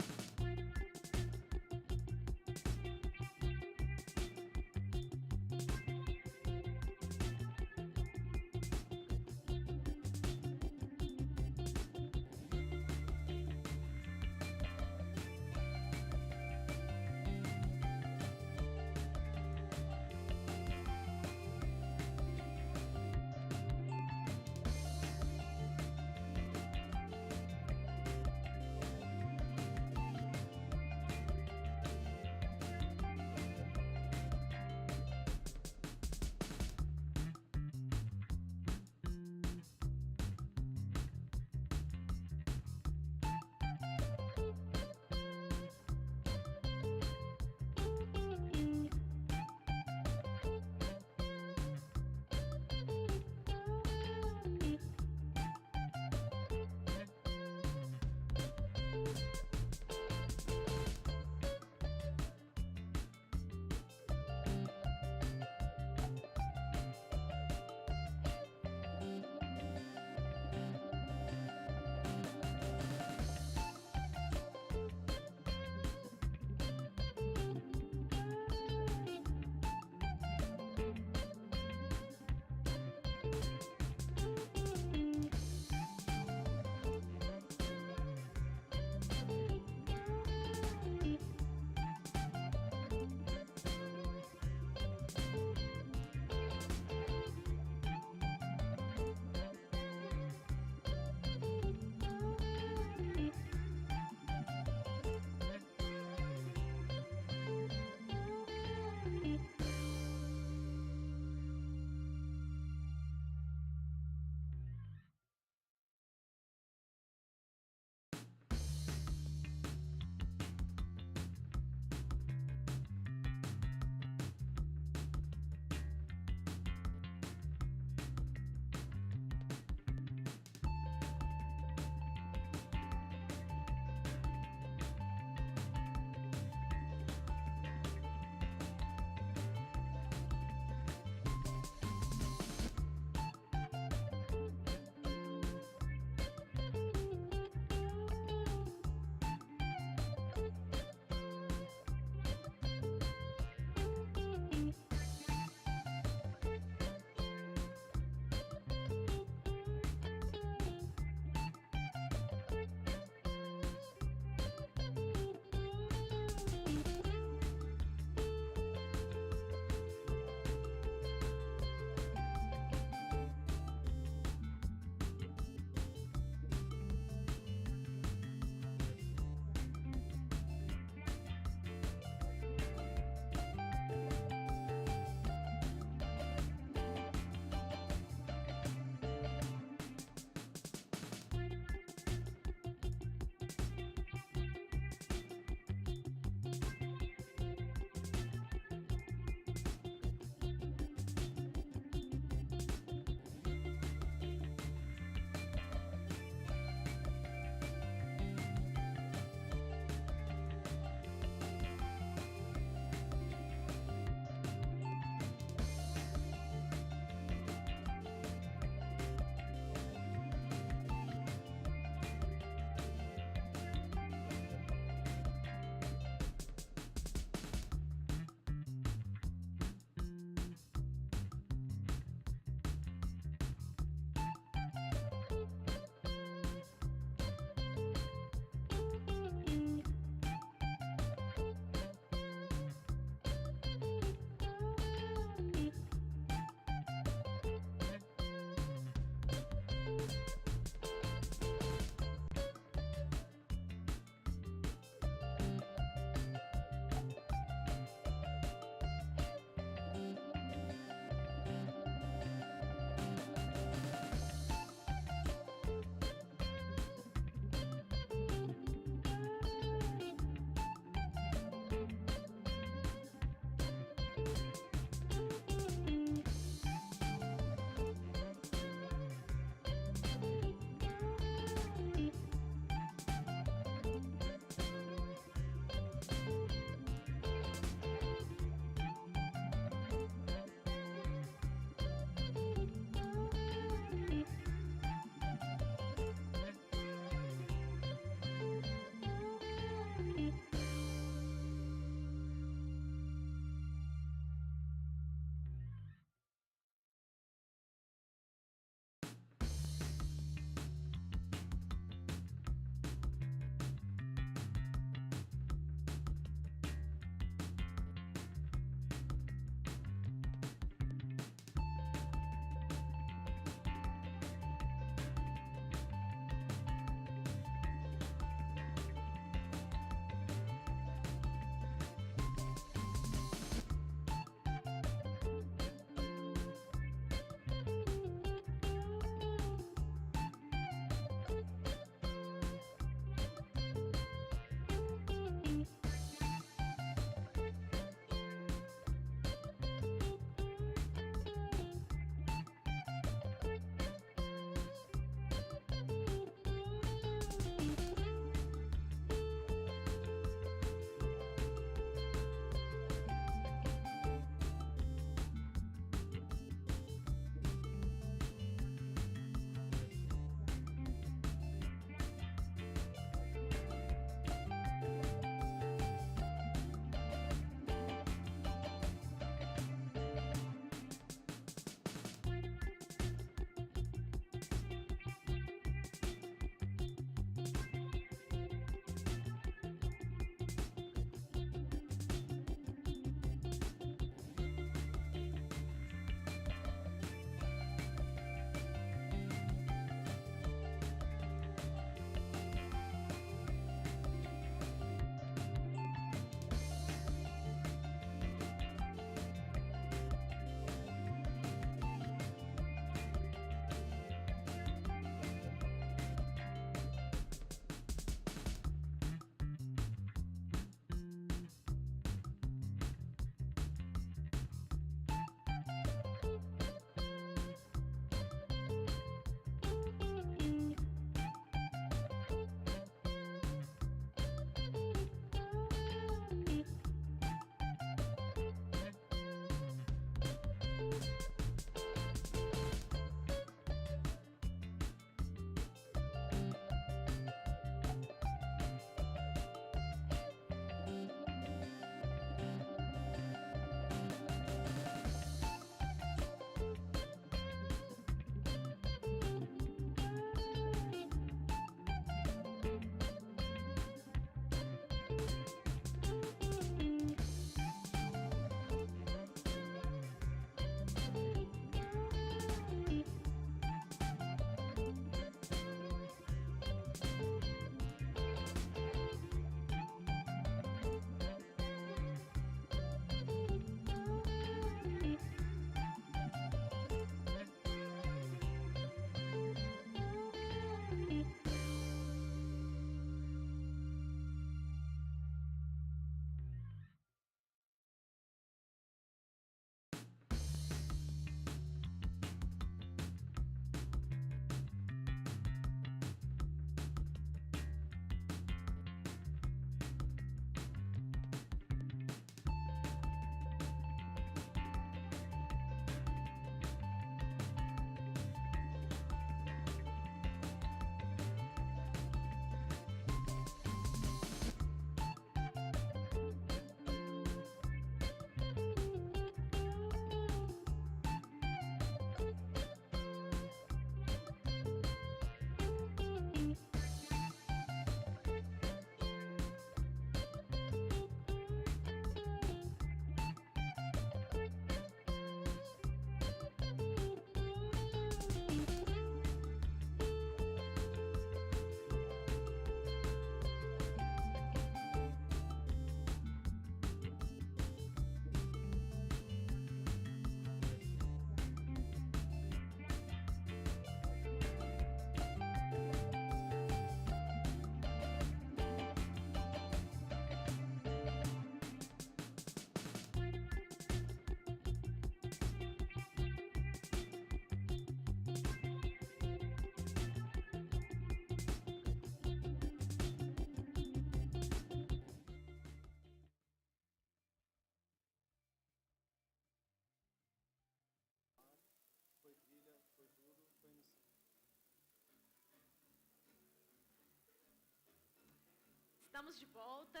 Estamos de volta.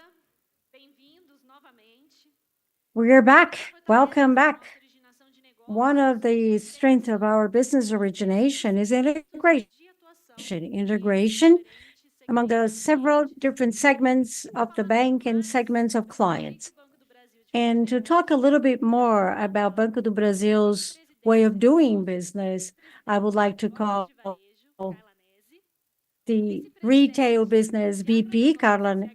Bem-vindos novamente. We are back. Welcome back. One of the strengths of our business origination is integration. Integration among the several different segments of the bank and segments of clients. And to talk a little bit more about Banco do Brasil's way of doing business, I would like to call the retail business VP, Carla,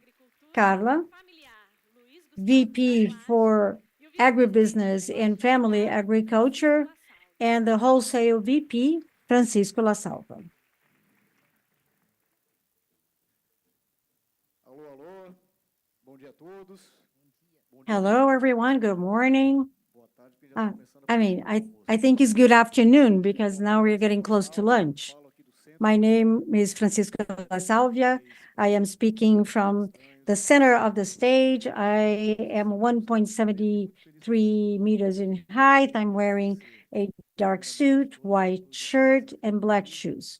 VP for agribusiness and family agriculture, and the wholesale VP, Francisco La Salva. Hello, everyone. Good morning. I think it's good afternoon because now we're getting close to lunch. My name is Francisco La Salvia. I am speaking from the center of the stage. I am 1.73 meters in height. I'm wearing a dark suit, white shirt, and black shoes.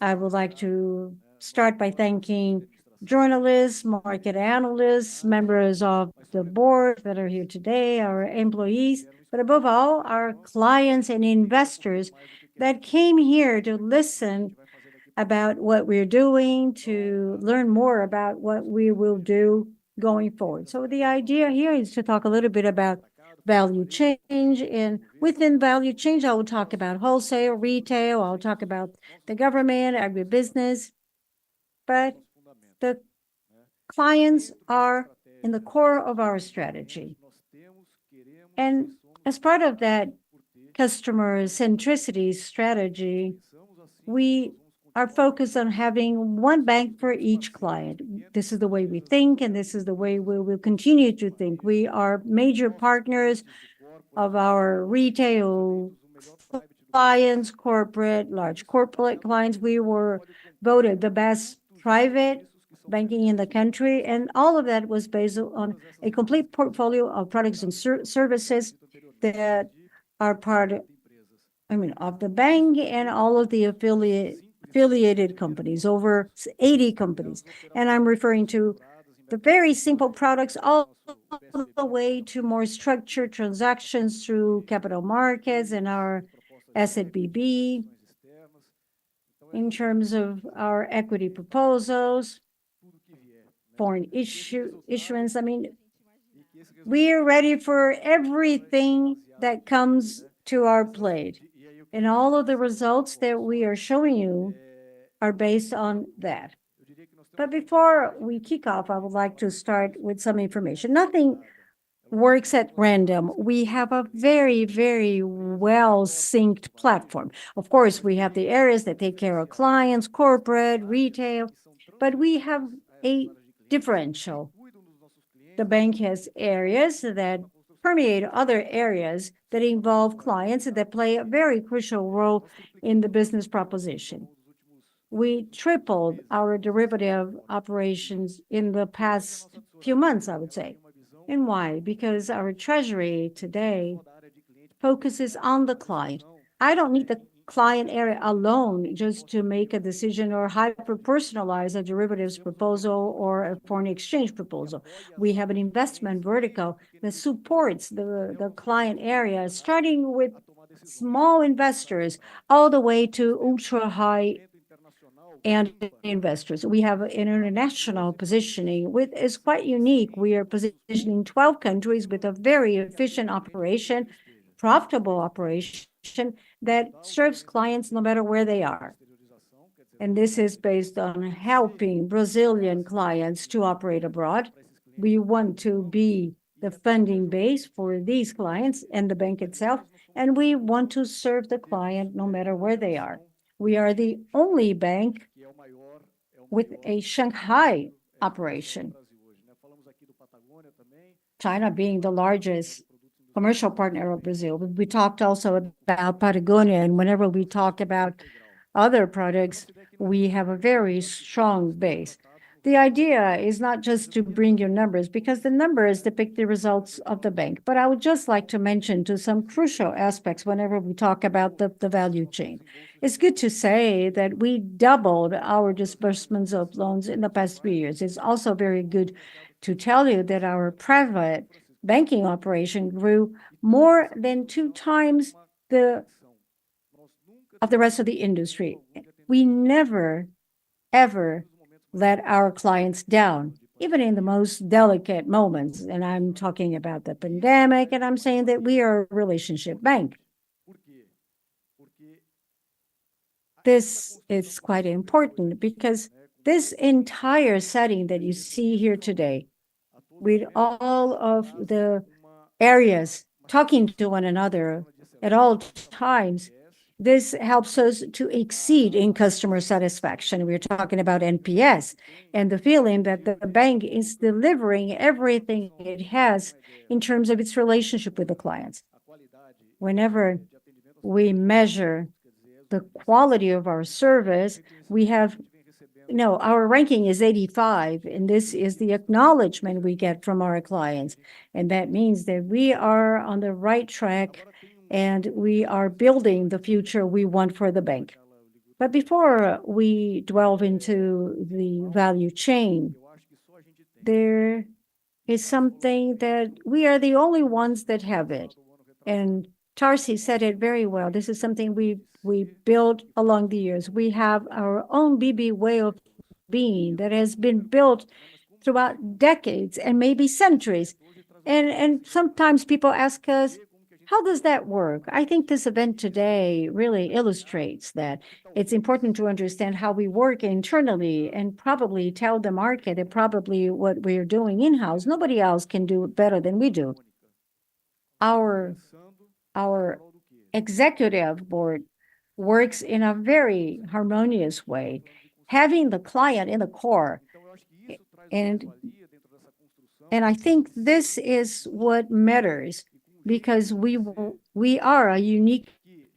I would like to start by thanking journalists, market analysts, members of the board that are here today, our employees, but above all, our clients and investors that came here to listen about what we're doing, to learn more about what we will do going forward. So the idea here is to talk a little bit about value change, and within value change, I will talk about wholesale, retail, I'll talk about the government, agribusiness, but the clients are in the core of our strategy. And as part of that customer centricity strategy, we are focused on having one bank for each client. This is the way we think, and this is the way we will continue to think. We are major partners of our retail clients, large corporate clients. We were voted the best private banking in the country, and all of that was based on a complete portfolio of products and services that are part, of the bank and all of the affiliated companies, over 80 companies. And I'm referring to the very simple products all the way to more structured transactions through capital markets and our SZBB in terms of our equity proposals, foreign issuance. We are ready for everything that comes to our plate. And all of the results that we are showing you are based on that. But before we kick off, I would like to start with some information. Nothing works at random. We have a very, very well-synced platform. Of course, we have the areas that take care of clients, corporate, retail, but we have a differential. The bank has areas that permeate other areas that involve clients that play a very crucial role in the business proposition. We tripled our derivative operations in the past few months, I would say. And why? Because our treasury today focuses on the client. I don't need the client area alone just to make a decision or hyper-personalize a derivatives proposal or a foreign exchange proposal. We have an investment vertical that supports the client area, starting with small investors all the way to ultra-high and investors. We have an international positioning, which is quite unique. We are positioning 12 countries with a very efficient operation, profitable operation that serves clients no matter where they are. And this is based on helping Brazilian clients to operate abroad. We want to be the funding base for these clients and the bank itself, and we want to serve the client no matter where they are. We are the only bank with a Shanghai operation, China being the largest commercial partner of Brazil. We talked also about Patagonia, and whenever we talk about other products, we have a very strong base. The idea is not just to bring you numbers, because the numbers depict the results of the bank, but I would just like to mention to some crucial aspects whenever we talk about the value chain. It's good to say that we doubled our disbursements of loans in the past 3 years. It's also very good to tell you that our private banking operation grew more than 2 times of the rest of the industry. We never, ever let our clients down, even in the most delicate moments. And I'm talking about the pandemic, and I'm saying that we are a relationship bank. This is quite important because this entire setting that you see here today, with all of the areas talking to one another at all times, this helps us to exceed in customer satisfaction. We're talking about NPS and the feeling that the bank is delivering everything it has in terms of its relationship with the clients. Whenever we measure the quality of our service, we have, our ranking is 85, and this is the acknowledgement we get from our clients. And that means that we are on the right track and we are building the future we want for the bank. But before we delve into the value chain, there is something that we are the only ones that have it. And Tarci said it very well. This is something we built along the years. We have our own BB way of being that has been built throughout decades and maybe centuries. And sometimes people ask us, how does that work? I think this event today really illustrates that. It's important to understand how we work internally and probably tell the market that probably what we're doing in-house, nobody else can do it better than we do. Our executive board works in a very harmonious way, having the client in the core. And I think this is what matters, because we are a unique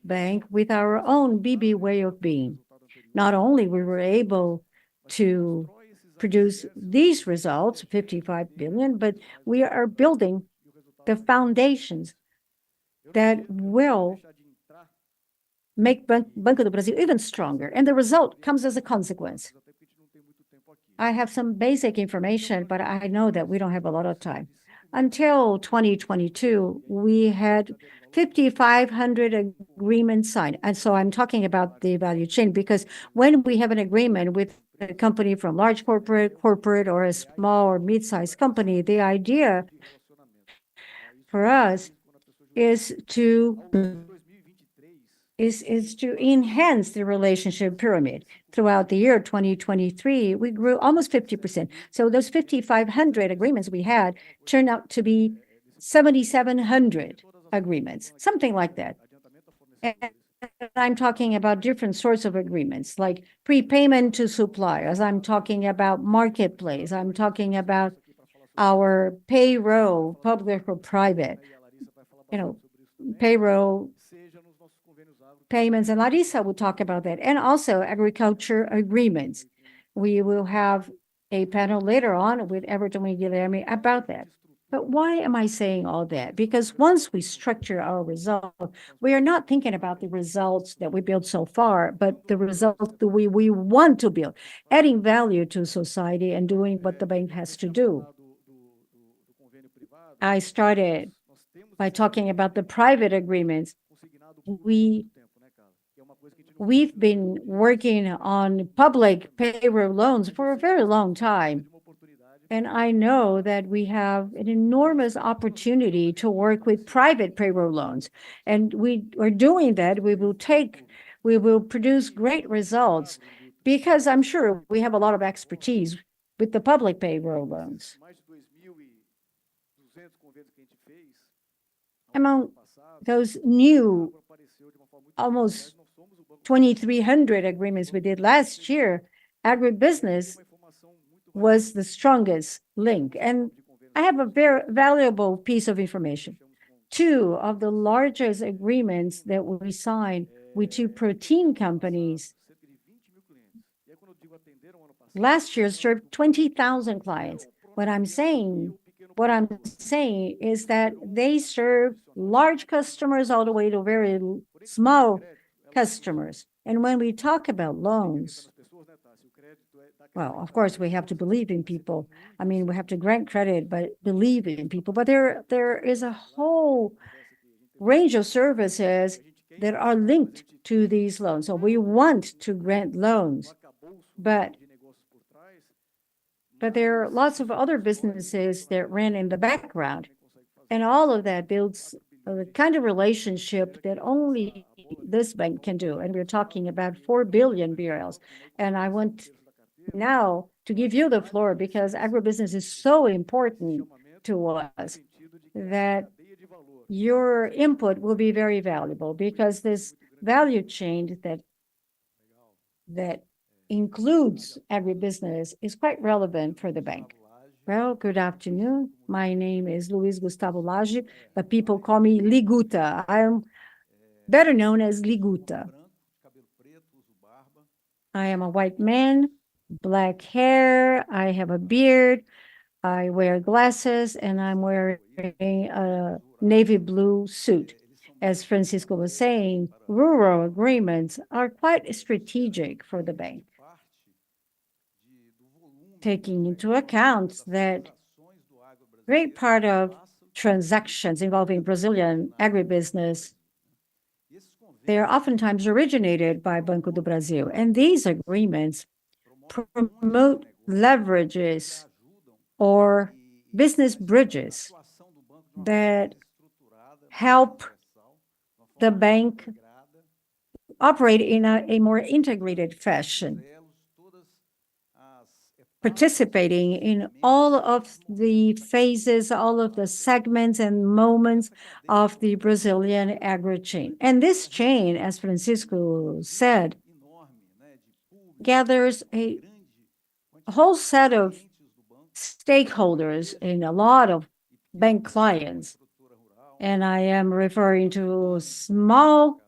bank with our own BB way of being. Not only we were able to produce these results, 55 billion, but we are building the foundations that will make Banco do Brasil even stronger. And the result comes as a consequence. I have some basic information, but I know that we don't have a lot of time. Until 2022, we had 5,500 agreements signed. And so I'm talking about the value chain, because when we have an agreement with a company from large corporate, or a small or mid-sized company, the idea for us is to enhance the relationship pyramid. Throughout the year 2023, we grew almost 50%. So those 5,500 agreements we had turned out to be 7,700 agreements, something like that. And I'm talking about different sorts of agreements, like prepayment to suppliers. I'm talking about marketplace. I'm talking about our payroll, public or private, payroll payments, and Larissa will talk about that, and also agriculture agreements. We will have a panel later on with Everton and Guilherme about that. But why am I saying all that? Because once we structure our result, we are not thinking about the results that we built so far, but the results that we want to build, adding value to society and doing what the bank has to do. I started by talking about the private agreements. We've been working on public payroll loans for a very long time. And I know that we have an enormous opportunity to work with private payroll loans. And we are doing that. We will produce great results, because I'm sure we have a lot of expertise with the public payroll loans. Among those new almost 2,300 agreements we did last year, agribusiness was the strongest link. And I have a very valuable piece of information. 2 of the largest agreements that we signed with 2 protein companies last year served 20,000 clients. What I'm saying is that they serve large customers all the way to very small customers. And when we talk about loans, well, of course, we have to believe in people. I mean, we have to grant credit, but believe in people. But there is a whole range of services that are linked to these loans. So we want to grant loans, but there are lots of other businesses that ran in the background. And all of that builds a kind of relationship that only this bank can do. And we're talking about 4 billion BRL. And I want now to give you the floor, because agribusiness is so important to us, that your input will be very valuable, because this value chain that includes agribusiness is quite relevant for the bank. Well, good afternoon. My name is Luiz Gustavo Lage, but people call me Liguta. I am better known as Liguta. I am a white man, black hair, I have a beard, I wear glasses, and I'm wearing a navy blue suit. As Francisco was saying, rural agreements are quite strategic for the bank, taking into account that great part of transactions involving Brazilian agribusiness, they are oftentimes originated by Banco do Brasil. And these agreements promote leverages or business bridges that help the bank operate in a more integrated fashion, participating in all of the phases, all of the segments and moments of the Brazilian agri chain. And this chain, as Francisco said, gathers a whole set of stakeholders and a lot of bank clients. And I am referring to small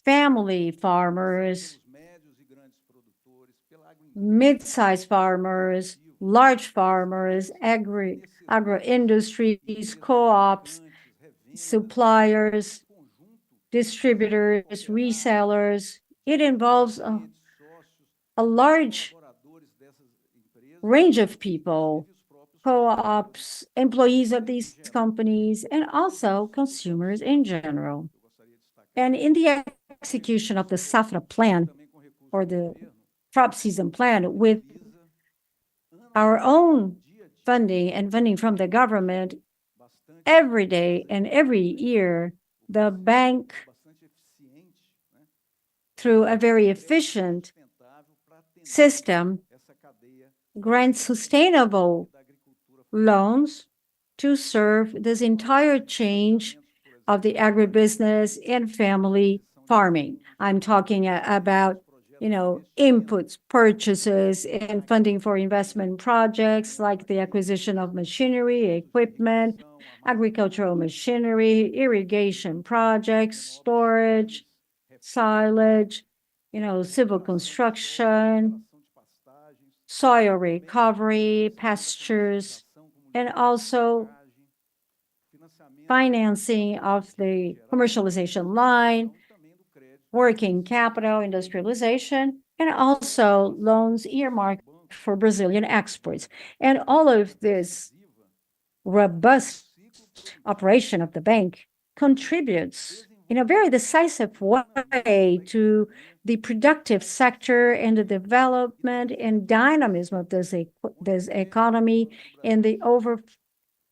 family farmers, mid-sized farmers, large farmers, agro industries, co-ops, suppliers, distributors, resellers. It involves a large range of people, co-ops, employees of these companies, and also consumers in general. And in the execution of the Safra plan, or the crop season plan, with our own funding and funding from the government, every day and every year, the bank, through a very efficient system, grants sustainable loans to serve this entire change of the agribusiness and family farming. I'm talking about, inputs, purchases, and funding for investment projects like the acquisition of machinery, equipment, agricultural machinery, irrigation projects, storage, silage, civil construction, soil recovery, pastures, and also financing of the commercialization line, working capital, industrialization, and also loans earmarked for Brazilian exports. And all of this robust operation of the bank contributes in a very decisive way to the productive sector and the development and dynamism of this economy in the over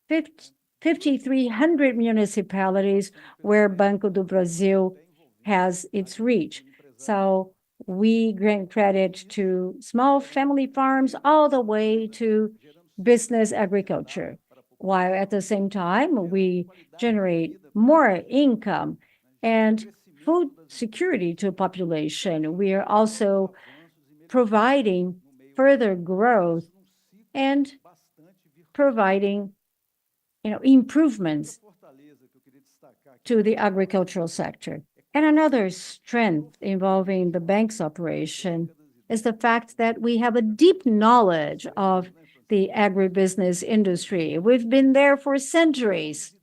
5,300 municipalities where Banco do Brasil has its reach. So we grant credit to small family farms all the way to business agriculture, while at the same time we generate more income and food security to population. We are also providing further growth and providing, improvements to the agricultural sector. And another strength involving the bank's operation is the fact that we have a deep knowledge of the agribusiness industry. We've been there for centuries.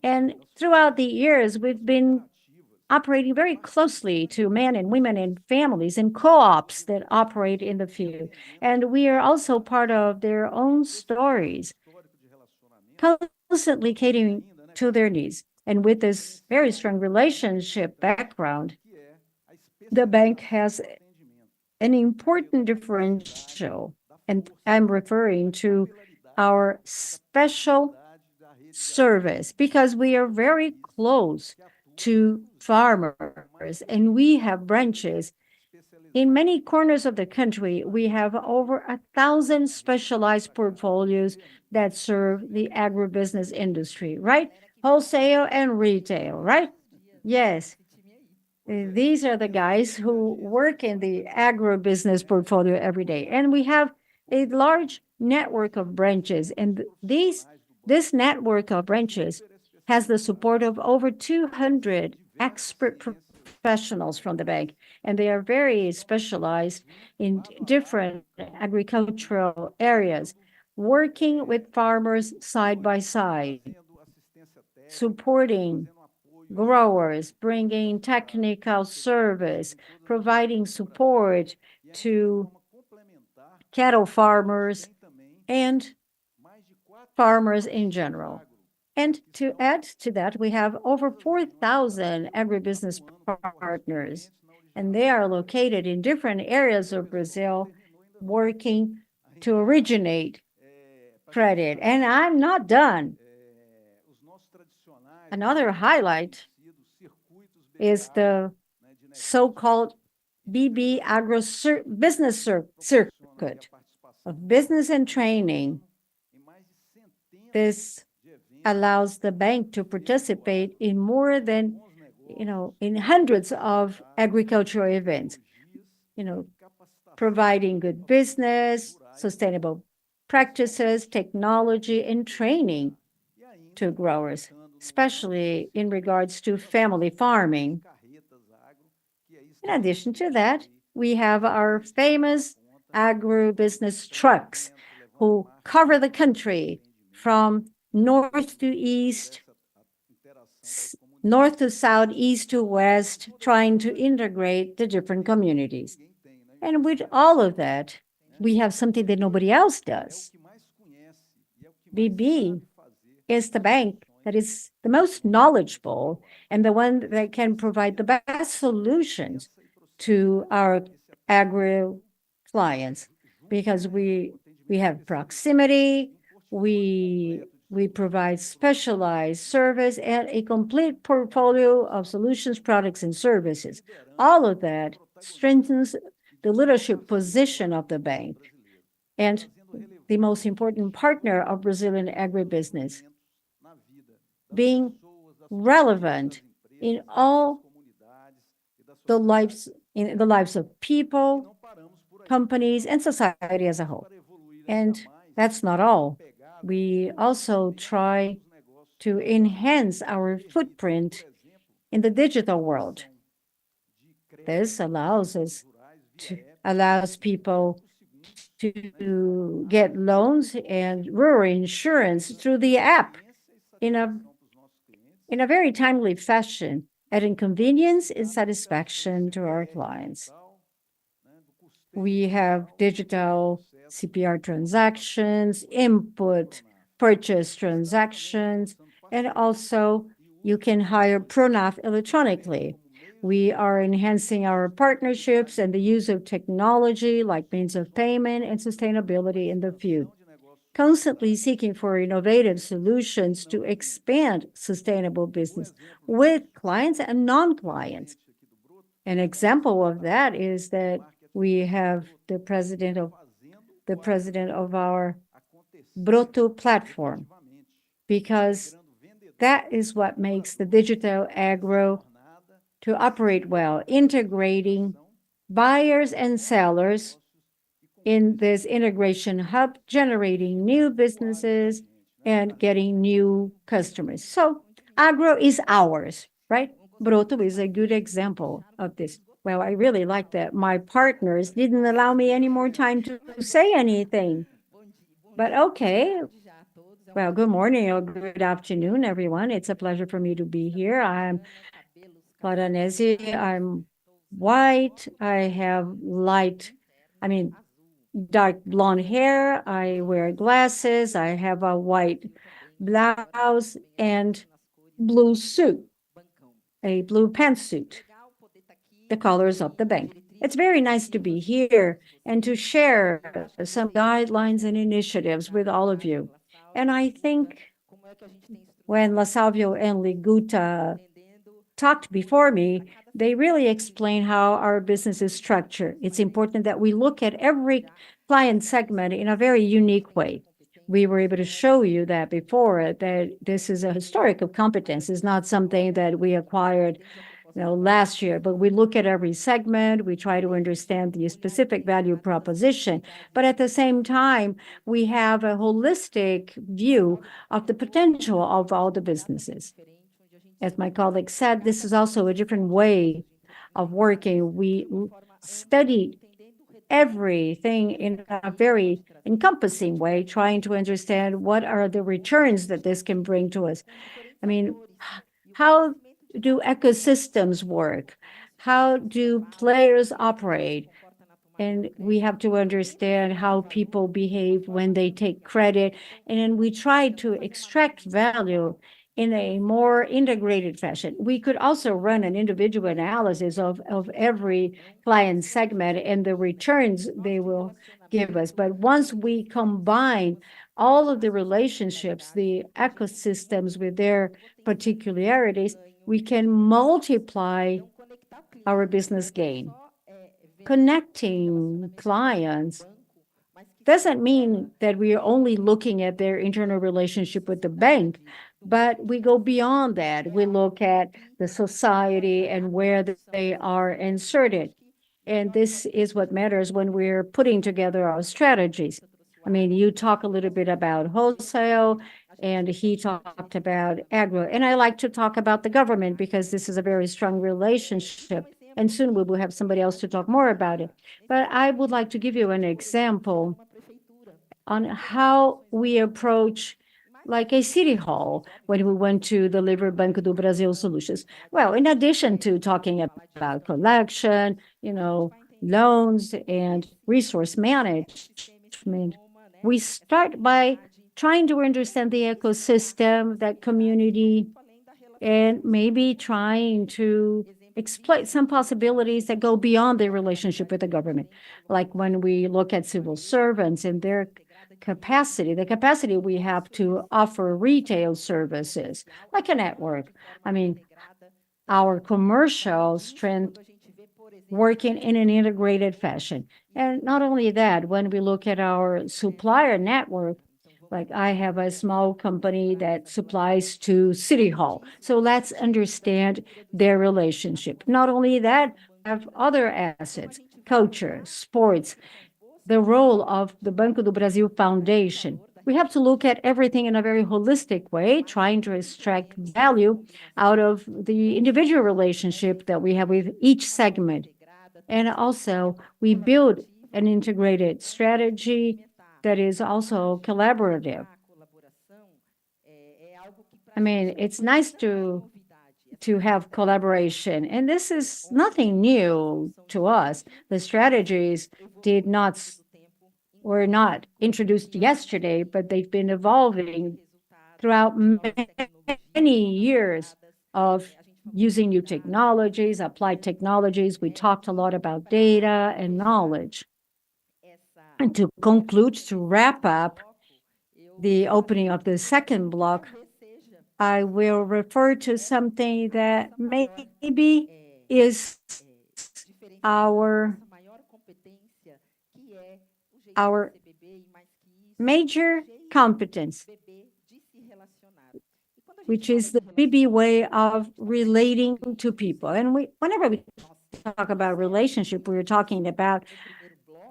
And throughout the years, we've been operating very closely to men and women and families and co-ops that operate in the field. And we are also part of their own stories, constantly catering to their needs. And with this very strong relationship background, the bank has an important differential, and I'm referring to our special service, because we are very close to farmers and we have branches in many corners of the country. We have over 1,000 specialized portfolios that serve the agribusiness industry, right? Wholesale and retail, right? Yes. These are the guys who work in the agribusiness portfolio every day. And we have a large network of branches. And this network of branches has the support of over 200 expert professionals from the bank. And they are very specialized in different agricultural areas, working with farmers side by side, supporting growers, bringing technical service, providing support to cattle farmers and farmers in general. And to add to that, we have over 4,000 agribusiness partners, and they are located in different areas of Brazil, working to originate credit. And I'm not done. Another highlight is the so-called BB Agro Business Circuit of business and training. This allows the bank to participate in more than, in hundreds of agricultural events, providing good business, sustainable practices, technology, and training to growers, especially in regards to family farming. In addition to that, we have our famous agribusiness trucks who cover the country from north to east, north to south, east to west, trying to integrate the different communities. And with all of that, we have something that nobody else does. BB is the bank that is the most knowledgeable and the one that can provide the best solutions to our agro clients, because we have proximity, we provide specialized service and a complete portfolio of solutions, products, and services. All of that strengthens the leadership position of the bank and the most important partner of Brazilian agribusiness, being relevant in all the lives, in the lives of people, companies, and society as a whole. And that's not all. We also try to enhance our footprint in the digital world. This allows people to get loans and rural insurance through the app in a very timely fashion, adding convenience and satisfaction to our clients. We have digital CPR transactions, input purchase transactions, and also you can hire Pronaf electronically. We are enhancing our partnerships and the use of technology like means of payment and sustainability in the field, constantly seeking for innovative solutions to expand sustainable business with clients and non-clients. An example of that is that we have the president of our Broto platform, because that is what makes the digital agro to operate well, integrating buyers and sellers in this integration hub, generating new businesses and getting new customers. So agro is ours, right? Broto is a good example of this. Well, I really like that my partners didn't allow me any more time to say anything. But okay. Well, good morning or good afternoon, everyone. It's a pleasure for me to be here. I'm Paranesi. I'm white. I have dark blonde hair. I wear glasses. I have a white blouse and blue suit, a blue pantsuit, the colors of the bank. It's very nice to be here and to share some guidelines and initiatives with all of you. And I think when La Salvio and Liguta talked before me, they really explain how our business is structured. It's important that we look at every client segment in a very unique way. We were able to show you that before, that this is a historical competence. It's not something that we acquired last year, but we look at every segment, we try to understand the specific value proposition, but at the same time, we have a holistic view of the potential of all the businesses. As my colleague said, this is also a different way of working. We study everything in a very encompassing way, trying to understand what are the returns that this can bring to us. I mean, how do ecosystems work? How do players operate? And we have to understand how people behave when they take credit. And then we try to extract value in a more integrated fashion. We could also run an individual analysis of every client segment and the returns they will give us. But once we combine all of the relationships, the ecosystems with their particularities, we can multiply our business gain. Connecting clients doesn't mean that we are only looking at their internal relationship with the bank, but we go beyond that. We look at the society and where they are inserted. And this is what matters when we're putting together our strategies. I mean, you talk a little bit about wholesale, and he talked about agro. And I like to talk about the government because this is a very strong relationship. And soon we will have somebody else to talk more about it. But I would like to give you an example on how we approach like a city hall when we want to deliver Banco do Brasil solutions. Well, in addition to talking about collection, loans and resource management, we start by trying to understand the ecosystem, that community, and maybe trying to exploit some possibilities that go beyond their relationship with the government. Like when we look at civil servants and their capacity, the capacity we have to offer retail services, like a network. I mean, our commercial strength working in an integrated fashion. And not only that, when we look at our supplier network, like I have a small company that supplies to City Hall. So let's understand their relationship. Not only that, have other assets, culture, sports, the role of the Banco do Brasil Foundation. We have to look at everything in a very holistic way, trying to extract value out of the individual relationship that we have with each segment. And also, we build an integrated strategy that is also collaborative. I mean, it's nice to have collaboration, and this is nothing new to us. The strategies were not introduced yesterday, but they've been evolving throughout many years of using new technologies, applied technologies. We talked a lot about data and knowledge. And to conclude, to wrap up the opening of the second block, I will refer to something that maybe is our major competence, which is the BB way of relating to people. And whenever we talk about relationship, we're talking about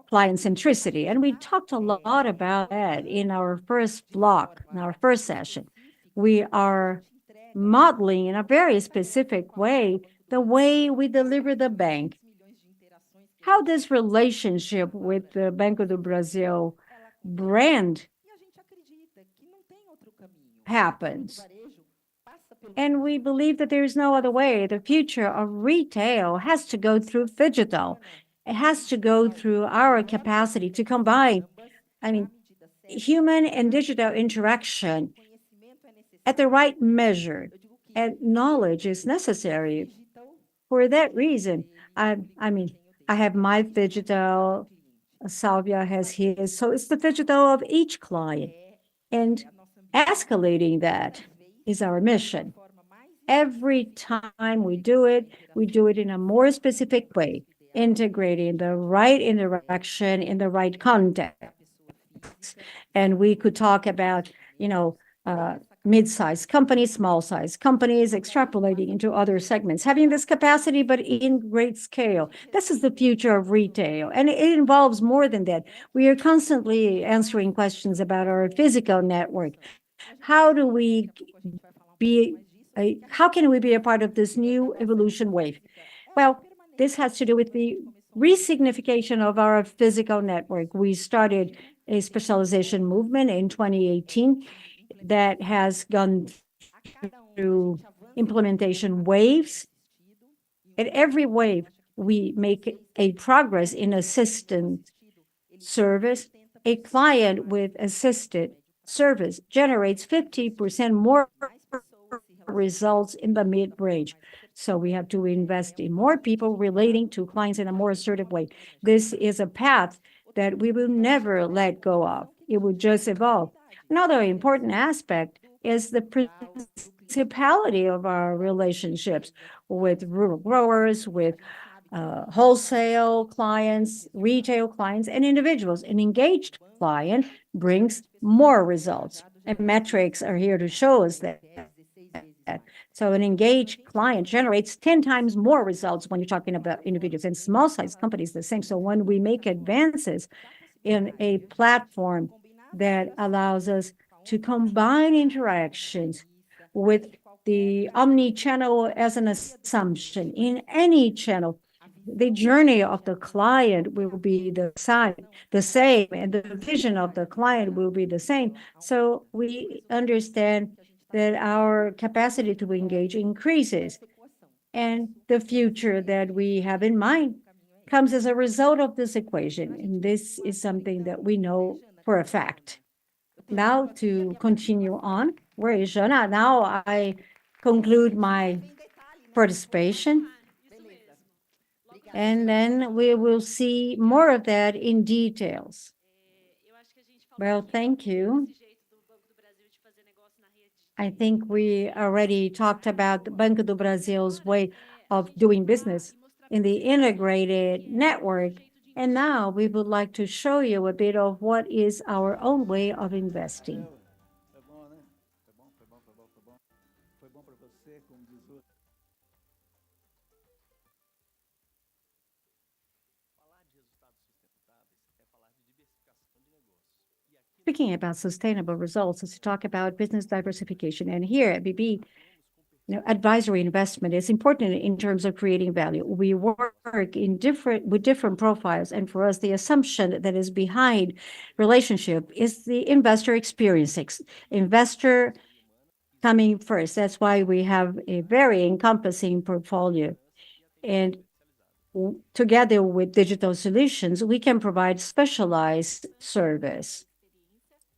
client centricity. And we talked a lot about that in our first block, in our first session. We are modeling in a very specific way the way we deliver the bank. How this relationship with the Banco do Brasil brand happens. And we believe that there is no other way. The future of retail has to go through digital. It has to go through our capacity to combine, human and digital interaction at the right measure. And knowledge is necessary. For that reason, I have my digital, Salvia has his. So it's the digital of each client. And escalating that is our mission. Every time we do it in a more specific way, integrating the right interaction in the right context. And we could talk about, mid-sized companies, small-sized companies, extrapolating into other segments, having this capacity, but in great scale. This is the future of retail, and it involves more than that. We are constantly answering questions about our physical network. How can we be a part of this new evolution wave? Well, this has to do with the resignification of our physical network. We started a specialization movement in 2018 that has gone through implementation waves. At every wave, we make a progress in assistant service. A client with assisted service generates 50% more results in the mid-range. So we have to invest in more people relating to clients in a more assertive way. This is a path that we will never let go of. It will just evolve. Another important aspect is the principality of our relationships with rural growers, with wholesale clients, retail clients, and individuals. An engaged client brings more results, and metrics are here to show us that. So an engaged client generates 10 times more results when you're talking about individuals, and small-sized companies the same. So when we make advances in a platform that allows us to combine interactions with the omni-channel as an assumption in any channel, the journey of the client will be the same, and the vision of the client will be the same. So we understand that our capacity to engage increases, and the future that we have in mind comes as a result of this equation, and this is something that we know for a fact. Now, to continue on, where is Jana? Now I conclude my participation, and then we will see more of that in details. Well, thank you. I think we already talked about the Banco do Brasil's way of doing business in the integrated network, and now we would like to show you a bit of what is our own way of investing. Speaking about sustainable results is to talk about business diversification. And here at BB, advisory investment is important in terms of creating value. We work with different profiles, and for us, the assumption that is behind relationship is the investor experience, investor coming first. That's why we have a very encompassing portfolio. And together with digital solutions, we can provide specialized service.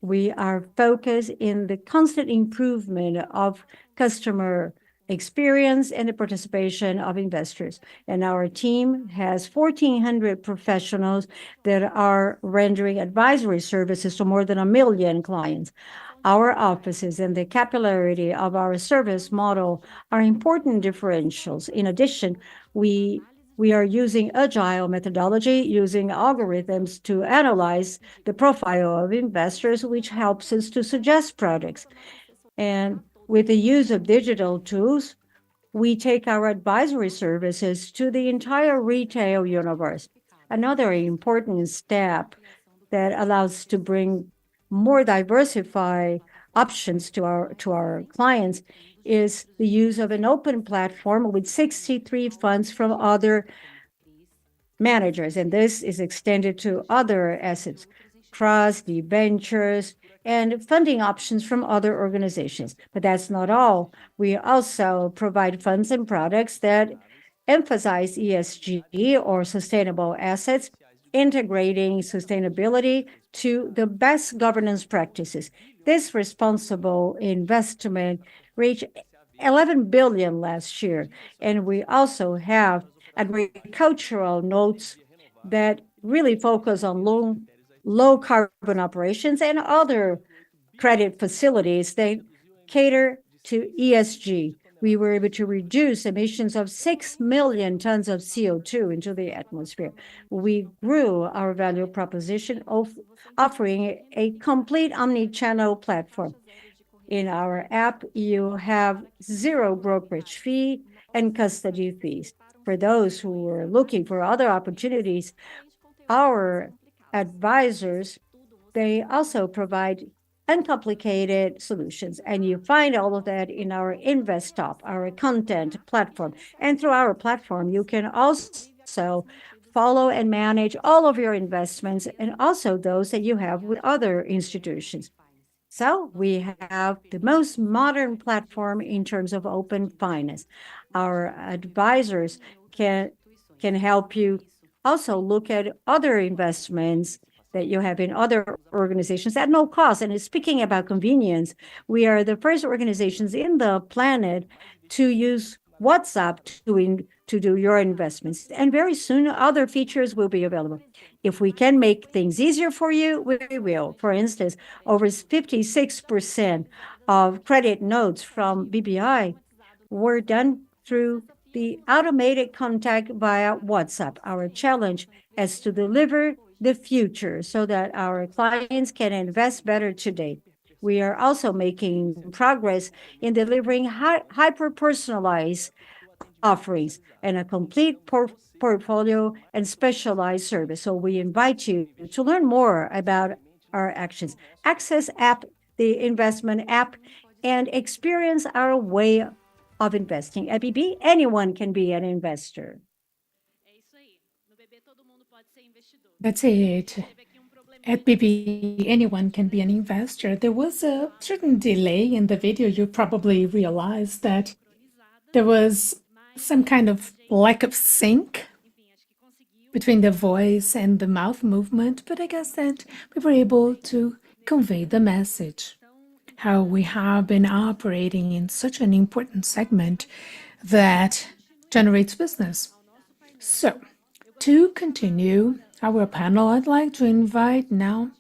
We are focused in the constant improvement of customer experience and the participation of investors. And our team has 1,400 professionals that are rendering advisory services to more than 1 million clients. Our offices and the capillarity of our service model are important differentials. In addition, we are using agile methodology, using algorithms to analyze the profile of investors, which helps us to suggest products. And with the use of digital tools, we take our advisory services to the entire retail universe. Another important step that allows to bring more diversified options to our clients is the use of an open platform with 63 funds from other managers, and this is extended to other assets, trust, debentures, and funding options from other organizations. But that's not all. We also provide funds and products that emphasize ESG or sustainable assets, integrating sustainability to the best governance practices. This responsible investment reached 11 billion last year, and we also have agricultural notes that really focus on low carbon operations and other credit facilities that cater to ESG. We were able to reduce emissions of 6 million tons of CO2 into the atmosphere. We grew our value proposition of offering a complete omni-channel platform. In our app, you have zero brokerage fee and custody fees. For those who are looking for other opportunities, our advisors, they also provide uncomplicated solutions, and you find all of that in our InvestTop, our content platform. And through our platform, you can also follow and manage all of your investments and also those that you have with other institutions. So we have the most modern platform in terms of open finance. Our advisors can help you also look at other investments that you have in other organizations at no cost. And speaking about convenience, we are the first organizations in the planet to use WhatsApp to do your investments. And very soon, other features will be available. If we can make things easier for you, we will. For instance, over 56% of credit notes from BBI were done through the automated contact via WhatsApp. Our challenge is to deliver the future so that our clients can invest better today. We are also making progress in delivering hyper-personalized offerings and a complete portfolio and specialized service. So we invite you to learn more about our actions. Access app, the investment app, and experience our way of investing. At BB, anyone can be an investor. That's it. At BB, anyone can be an investor. There was a certain delay in the video. You probably realized that there was some kind of lack of sync between the voice and the mouth movement, but I guess that we were able to convey the message. How we have been operating in such an important segment that generates business. So, to continue our panel, I'd like to invite now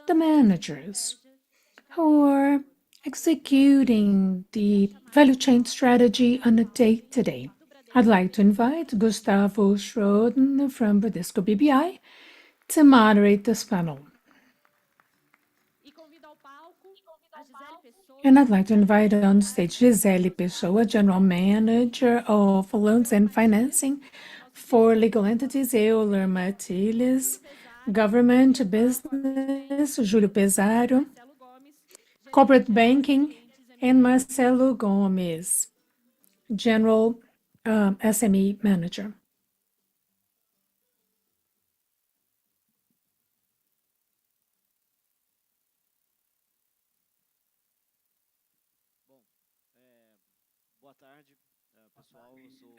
the managers who are executing the value chain strategy on a day-to-day. I'd like to invite Gustavo Schroden from Bradesco BBI to moderate this panel. And I'd like to invite on stage Gisele Pessoa, General Manager of Loans and Financing for Legal Entities, Euler Matilles, Government Business, Júlio Pesaro, Corporate Banking, and Marcelo Gomes, General SME Manager.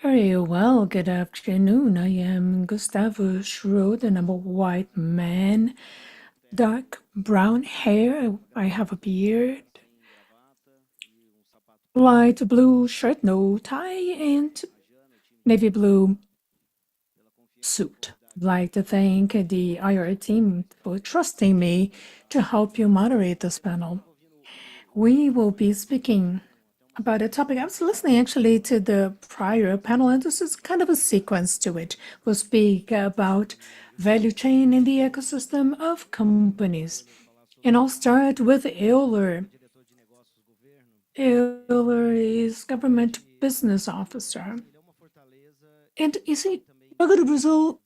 Very well, good afternoon. I am Gustavo Schroden. I'm a white man, dark brown hair. I have a beard, light blue shirt, no tie, and navy blue suit. I'd like to thank the IR team for trusting me to help you moderate this panel. We will be speaking about a topic. I was listening actually to the prior panel, and this is kind of a sequence to it. We'll speak about value chain in the ecosystem of companies. And I'll start with Euler. Euler is government business officer. And you see, Banco do Brazil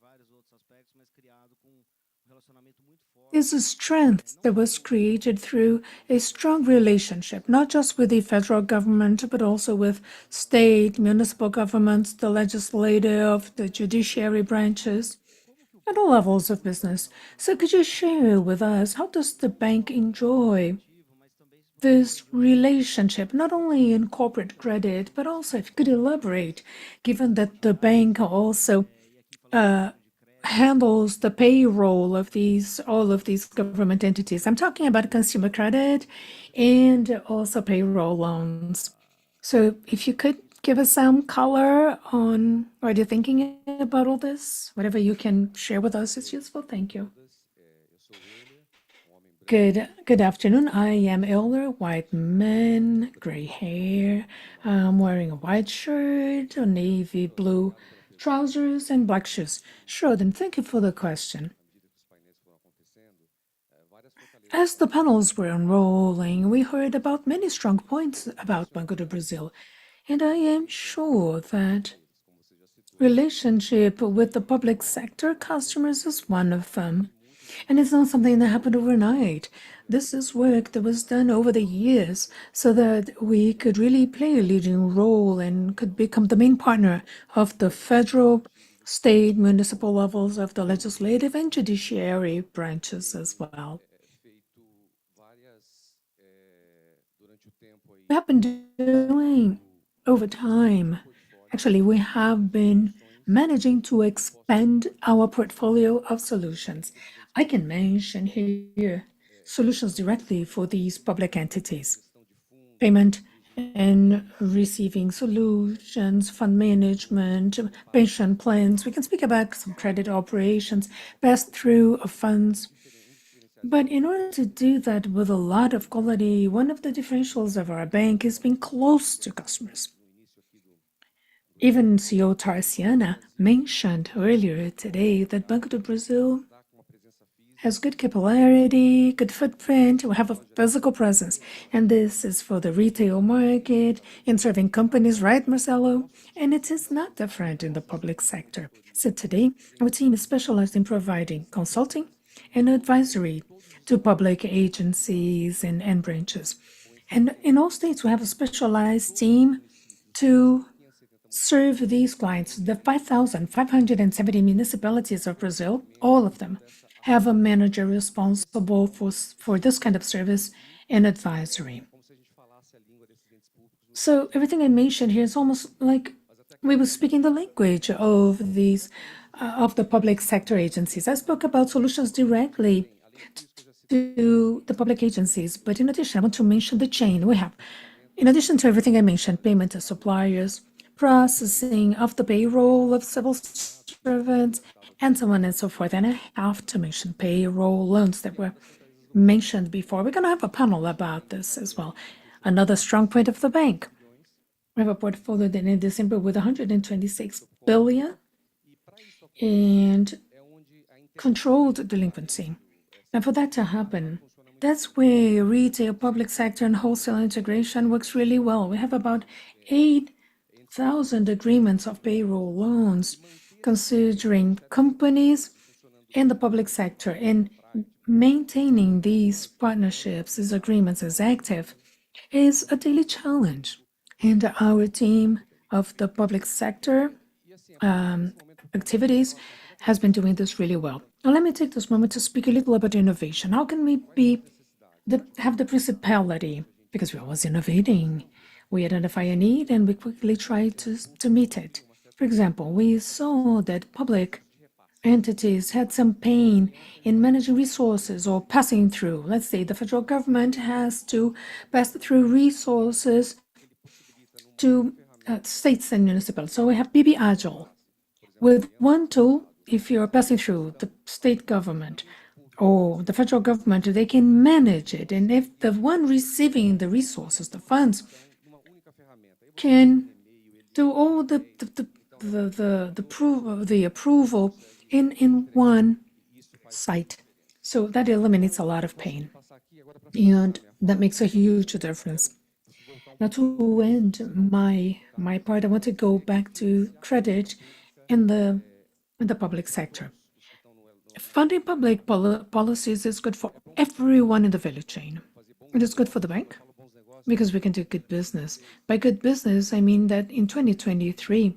is a strength that was created through a strong relationship, not just with the federal government, but also with state, municipal governments, the legislative, the judiciary branches, at all levels of business. So could you share with us, how does the bank enjoy this relationship, not only in corporate credit, but also, if you could elaborate, given that the bank also handles the payroll of all of these government entities. I'm talking about consumer credit and also payroll loans. So if you could give us some color on what you're thinking about all this, whatever you can share with us is useful. Thank you. Good afternoon. I am Euler, white man, gray hair. I'm wearing a white shirt, a navy blue trousers, and black shoes. Schroden, thank you for the question. As the panels were unrolling, we heard about many strong points about Banco do Brasil, and I am sure that relationship with the public sector customers is one of them. And it's not something that happened overnight. This is work that was done over the years so that we could really play a leading role and could become the main partner of the federal, state, municipal levels of the legislative and judiciary branches as well. We have been doing over time. Actually, we have been managing to expand our portfolio of solutions. I can mention here solutions directly for these public entities. Payment and receiving solutions, fund management, pension plans. We can speak about some credit operations, pass-through of funds. But in order to do that with a lot of quality, one of the differentials of our bank is being close to customers. Even CEO Tarciana mentioned earlier today that Banco do Brasil has good capillarity, good footprint, we have a physical presence. And this is for the retail market, in serving companies, right, Marcelo? And it is not different in the public sector. So today, our team is specialized in providing consulting and advisory to public agencies and branches. And in all states, we have a specialized team to serve these clients. The 5,570 municipalities of Brazil, all of them, have a manager responsible for this kind of service and advisory. So everything I mentioned here is almost like we were speaking the language of these of the public sector agencies. I spoke about solutions directly to the public agencies, but in addition, I want to mention the chain we have. In addition to everything I mentioned, payment to suppliers, processing of the payroll of civil servants, and so on and so forth. And I have to mention payroll loans that were mentioned before. We're going to have a panel about this as well. Another strong point of the bank. We have a portfolio that in December with 126 billion and controlled delinquency. And for that to happen, that's where retail, public sector, and wholesale integration works really well. We have about 8,000 agreements of payroll loans, considering companies and the public sector. And maintaining these partnerships, these agreements as active, is a daily challenge. And our team of the public sector activities has been doing this really well. Now, let me take this moment to speak a little about innovation. How can we have the principality? Because we're always innovating. We identify a need and we quickly try to meet it. For example, we saw that public entities had some pain in managing resources or passing through. Let's say the federal government has to pass through resources to states and municipalities. So we have BB Agile. With one tool, if you're passing through the state government or the federal government, they can manage it. And if the one receiving the resources, the funds, can do all the approval in one site. So that eliminates a lot of pain. And that makes a huge difference. Now, to end my part, I want to go back to credit in the public sector. Funding public policies is good for everyone in the value chain. It is good for the bank because we can do good business. By good business, I mean that in 2023,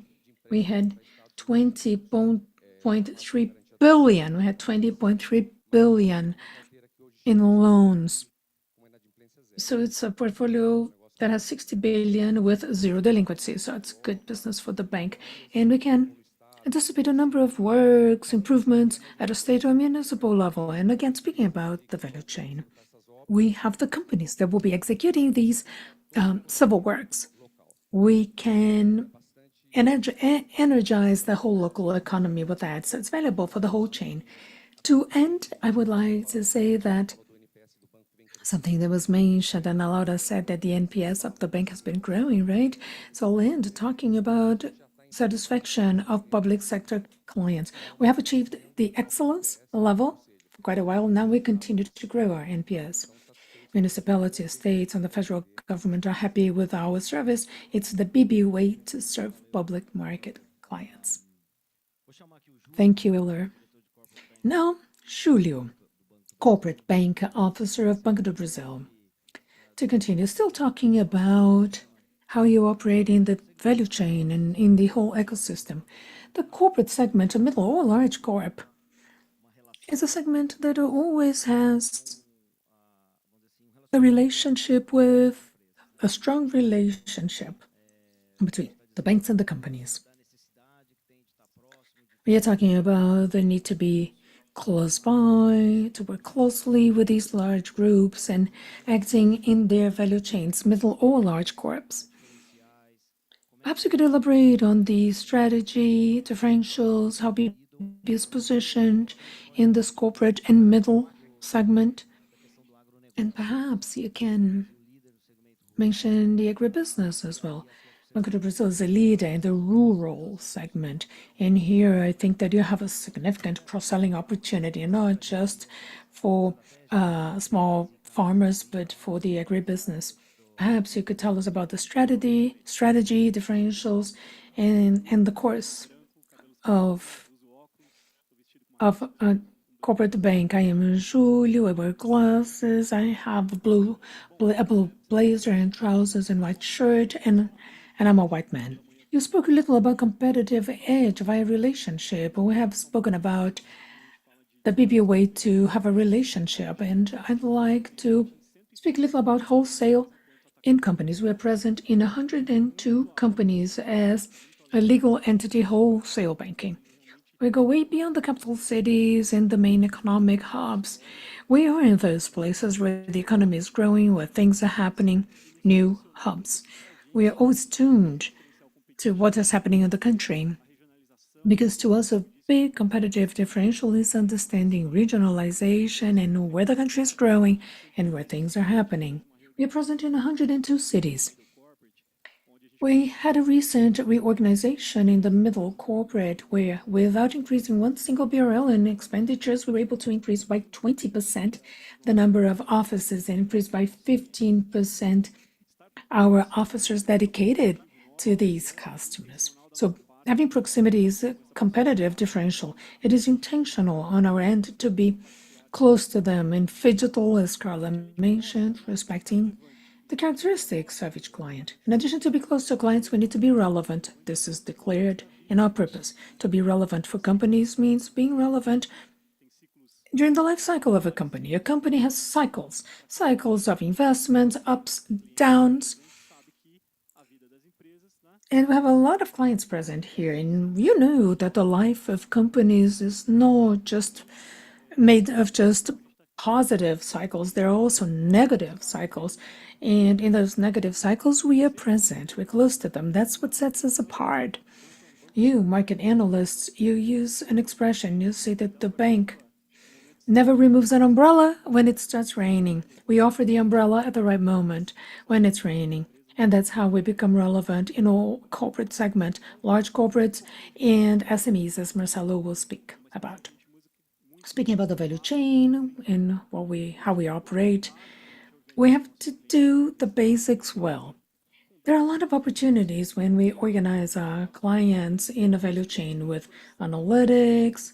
we had 20.3 billion. We had 20.3 billion in loans. So it's a portfolio that has 60 billion with zero delinquency. So it's good business for the bank. And we can anticipate a number of works, improvements at a state or municipal level. And again, speaking about the value chain, we have the companies that will be executing these civil works. We can energize the whole local economy with that. So it's valuable for the whole chain. To end, I would like to say that something that was mentioned, and Analaura said that the NPS of the bank has been growing, right? So I'll end talking about satisfaction of public sector clients. We have achieved the excellence level for quite a while. Now we continue to grow our NPS. Municipalities, states, and the federal government are happy with our service. It's the BB way to serve public market clients. Thank you, Euler. Now, Julio, Corporate Bank Officer of Banco do Brasil. To continue, still talking about how you operate in the value chain and in the whole ecosystem. The corporate segment, a middle or large corp, is a segment that always has a strong relationship between the banks and the companies. We are talking about the need to be close by, to work closely with these large groups and acting in their value chains, middle or large corps. Perhaps you could elaborate on the strategy, differentials, how BB is positioned in this corporate and middle segment. And perhaps you can mention the agribusiness as well. Banco do Brasil is a leader in the rural segment. And here I think that you have a significant cross-selling opportunity, not just for small farmers, but for the agribusiness. Perhaps you could tell us about the strategy, differentials, and the course of a corporate bank. I am Julio, I wear glasses, I have a blue blazer and trousers and white shirt, and I'm a white man. You spoke a little about competitive edge via relationship. We have spoken about the BB way to have a relationship, and I'd like to speak a little about wholesale in companies. We are present in 102 companies as a legal entity wholesale banking. We go way beyond the capital cities and the main economic hubs. We are in those places where the economy is growing, where things are happening, new hubs. We are always tuned to what is happening in the country, because to us a big competitive differential is understanding regionalization and where the country is growing and where things are happening. We are present in 102 cities. We had a recent reorganization in the middle corporate where, without increasing one single BRL in expenditures, we were able to increase by 20% the number of offices and increase by 15% our officers dedicated to these customers. So having proximity is a competitive differential. It is intentional on our end to be close to them and phygital, as Carla mentioned, respecting the characteristics of each client. In addition to be close to clients, we need to be relevant. This is declared in our purpose. To be relevant for companies means being relevant during the life cycle of a company. A company has cycles of investments, ups, downs. And we have a lot of clients present here, and you know that the life of companies is not just made of just positive cycles. There are also negative cycles, and in those negative cycles, we are present. We're close to them. That's what sets us apart. You, market analysts, you use an expression. You say that the bank never removes an umbrella when it starts raining. We offer the umbrella at the right moment when it's raining. And that's how we become relevant in all corporate segment, large corporates and SMEs, as Marcelo will speak about. Speaking about the value chain and how we operate, we have to do the basics well. There are a lot of opportunities when we organize our clients in a value chain with analytics,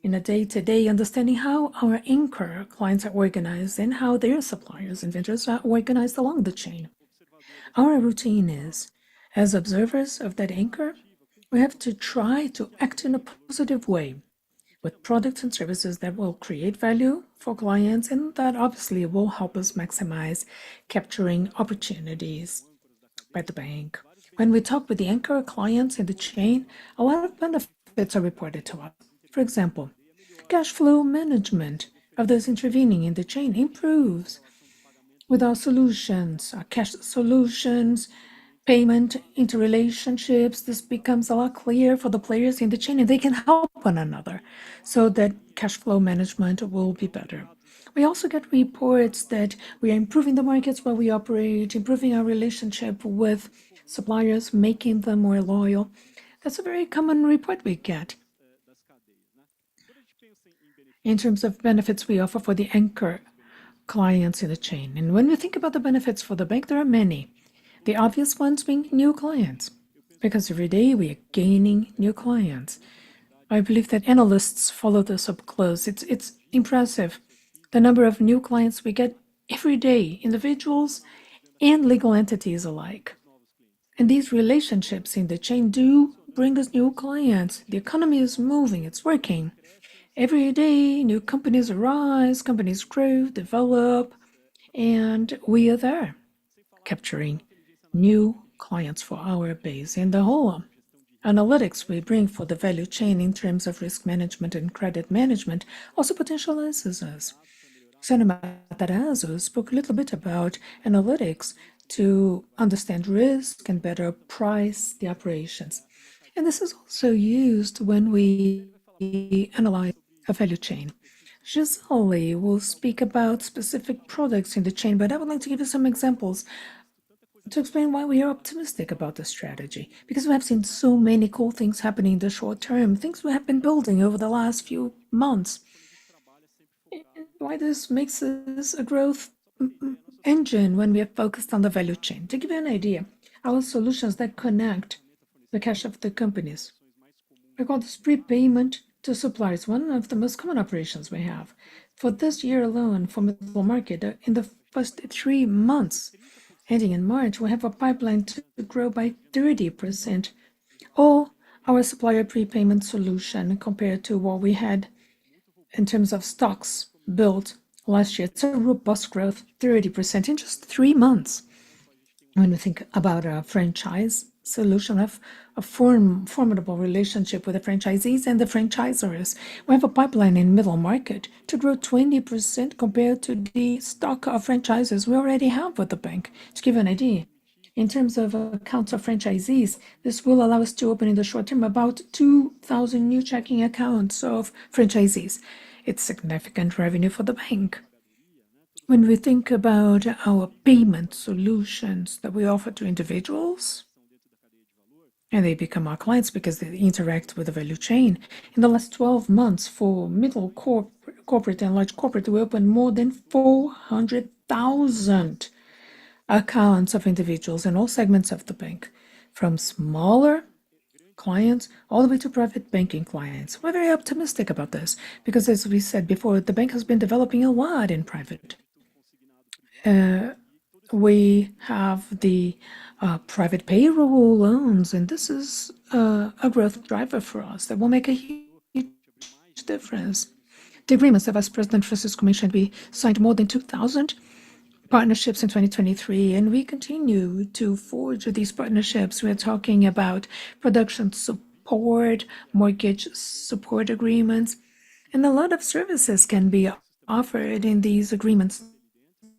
in a day-to-day understanding how our anchor clients are organized and how their suppliers and vendors are organized along the chain. Our routine is, as observers of that anchor, we have to try to act in a positive way with products and services that will create value for clients and that obviously will help us maximize capturing opportunities by the bank. When we talk with the anchor clients in the chain, a lot of benefits are reported to us. For example, cash flow management of those intervening in the chain improves with our solutions, our cash solutions, payment interrelationships. This becomes a lot clearer for the players in the chain, and they can help one another so that cash flow management will be better. We also get reports that we are improving the markets where we operate, improving our relationship with suppliers, making them more loyal. That's a very common report we get. In terms of benefits we offer for the anchor clients in the chain. And when we think about the benefits for the bank, there are many. The obvious ones being new clients, because every day we are gaining new clients. I believe that analysts follow this up close. It's impressive, the number of new clients we get every day, individuals and legal entities alike. And these relationships in the chain do bring us new clients. The economy is moving, it's working. Every day, new companies arise, companies grow, develop, and we are there, capturing new clients for our base. And the whole analytics we bring for the value chain in terms of risk management and credit management also potentializes us. Luciano Mattarazo spoke a little bit about analytics to understand risk and better price the operations. And this is also used when we analyze a value chain. Gisele will speak about specific products in the chain, but I would like to give you some examples to explain why we are optimistic about the strategy. Because we have seen so many cool things happening in the short term, things we have been building over the last few months. Why this makes us a growth engine when we are focused on the value chain. To give you an idea, our solutions that connect the cash of the companies, we call this prepayment to suppliers, one of the most common operations we have. For this year alone, for middle market, in the first 3 months, ending in March, we have a pipeline to grow by 30% or our supplier prepayment solution compared to what we had in terms of stocks built last year. It's a robust growth, 30% in just 3 months. When we think about a franchise solution, we have a formidable relationship with the franchisees and the franchisors. We have a pipeline in middle market to grow 20% compared to the stock of franchises we already have with the bank. To give you an idea, in terms of accounts of franchisees, this will allow us to open in the short term about 2,000 new checking accounts of franchisees. It's significant revenue for the bank. When we think about our payment solutions that we offer to individuals, and they become our clients because they interact with the value chain, in the last 12 months for middle corporate and large corporate, we opened more than 400,000 accounts of individuals in all segments of the bank, from smaller clients all the way to private banking clients. We're very optimistic about this because, as we said before, the bank has been developing a lot in private. We have the private payroll loans, and this is a growth driver for us that will make a huge difference. The agreements that Vice President Francisco mentioned, we signed more than 2,000 partnerships in 2023, and we continue to forge these partnerships. We're talking about production support, mortgage support agreements, and a lot of services can be offered in these agreements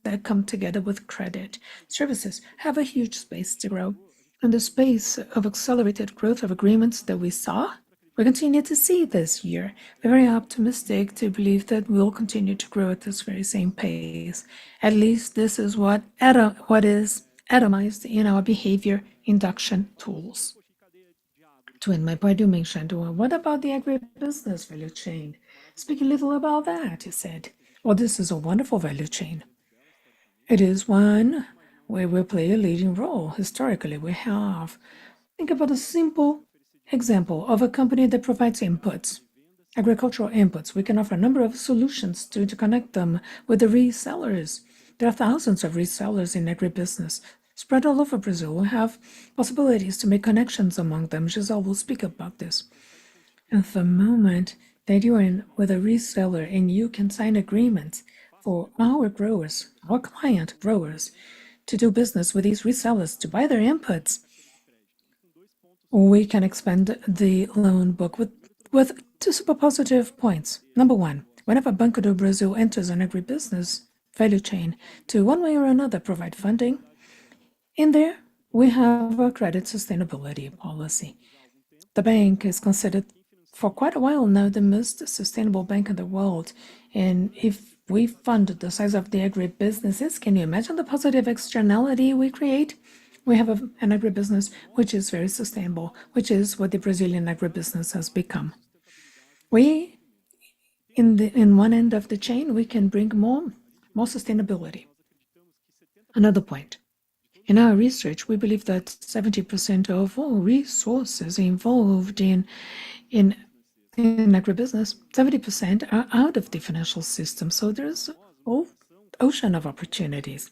that come together with credit. Services have a huge space to grow. In the space of accelerated growth of agreements that we saw, we continue to see this year. We're very optimistic to believe that we'll continue to grow at this very same pace. At least this is what is atomized in our behavior induction tools. To end my part, you mentioned, well, what about the agribusiness value chain? Speak a little about that, he said. Well, this is a wonderful value chain. It is one where we play a leading role. Historically, we have. Think about a simple example of a company that provides inputs, agricultural inputs. We can offer a number of solutions to connect them with the resellers. There are thousands of resellers in agribusiness spread all over Brazil. We have possibilities to make connections among them. Giselle will speak about this. At the moment that you're in with a reseller and you can sign agreements for our growers, our client growers, to do business with these resellers, to buy their inputs, we can expand the loan book with two super positive points. Number one, whenever Banco do Brasil enters an agribusiness value chain to one way or another provide funding, in there we have a credit sustainability policy. The bank is considered for quite a while now the most sustainable bank in the world, and if we fund the size of the agribusinesses, can you imagine the positive externality we create? We have an agribusiness which is very sustainable, which is what the Brazilian agribusiness has become. We, in one end of the chain, we can bring more sustainability. Another point. In our research, we believe that 70% of all resources involved in agribusiness, 70% are out of the financial system. So there's a whole ocean of opportunities.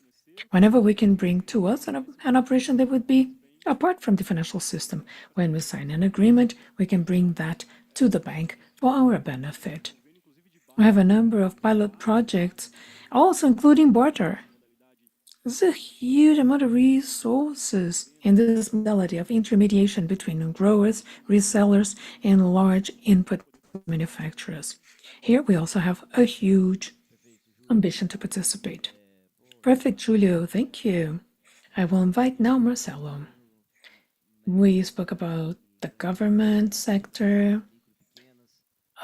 Whenever we can bring to us an operation that would be apart from the financial system, when we sign an agreement, we can bring that to the bank for our benefit. We have a number of pilot projects, also including barter. There's a huge amount of resources in this modality of intermediation between growers, resellers, and large input manufacturers. Here we also have a huge ambition to participate. Perfect, Julio, thank you. I will invite now Marcelo. We spoke about the government sector,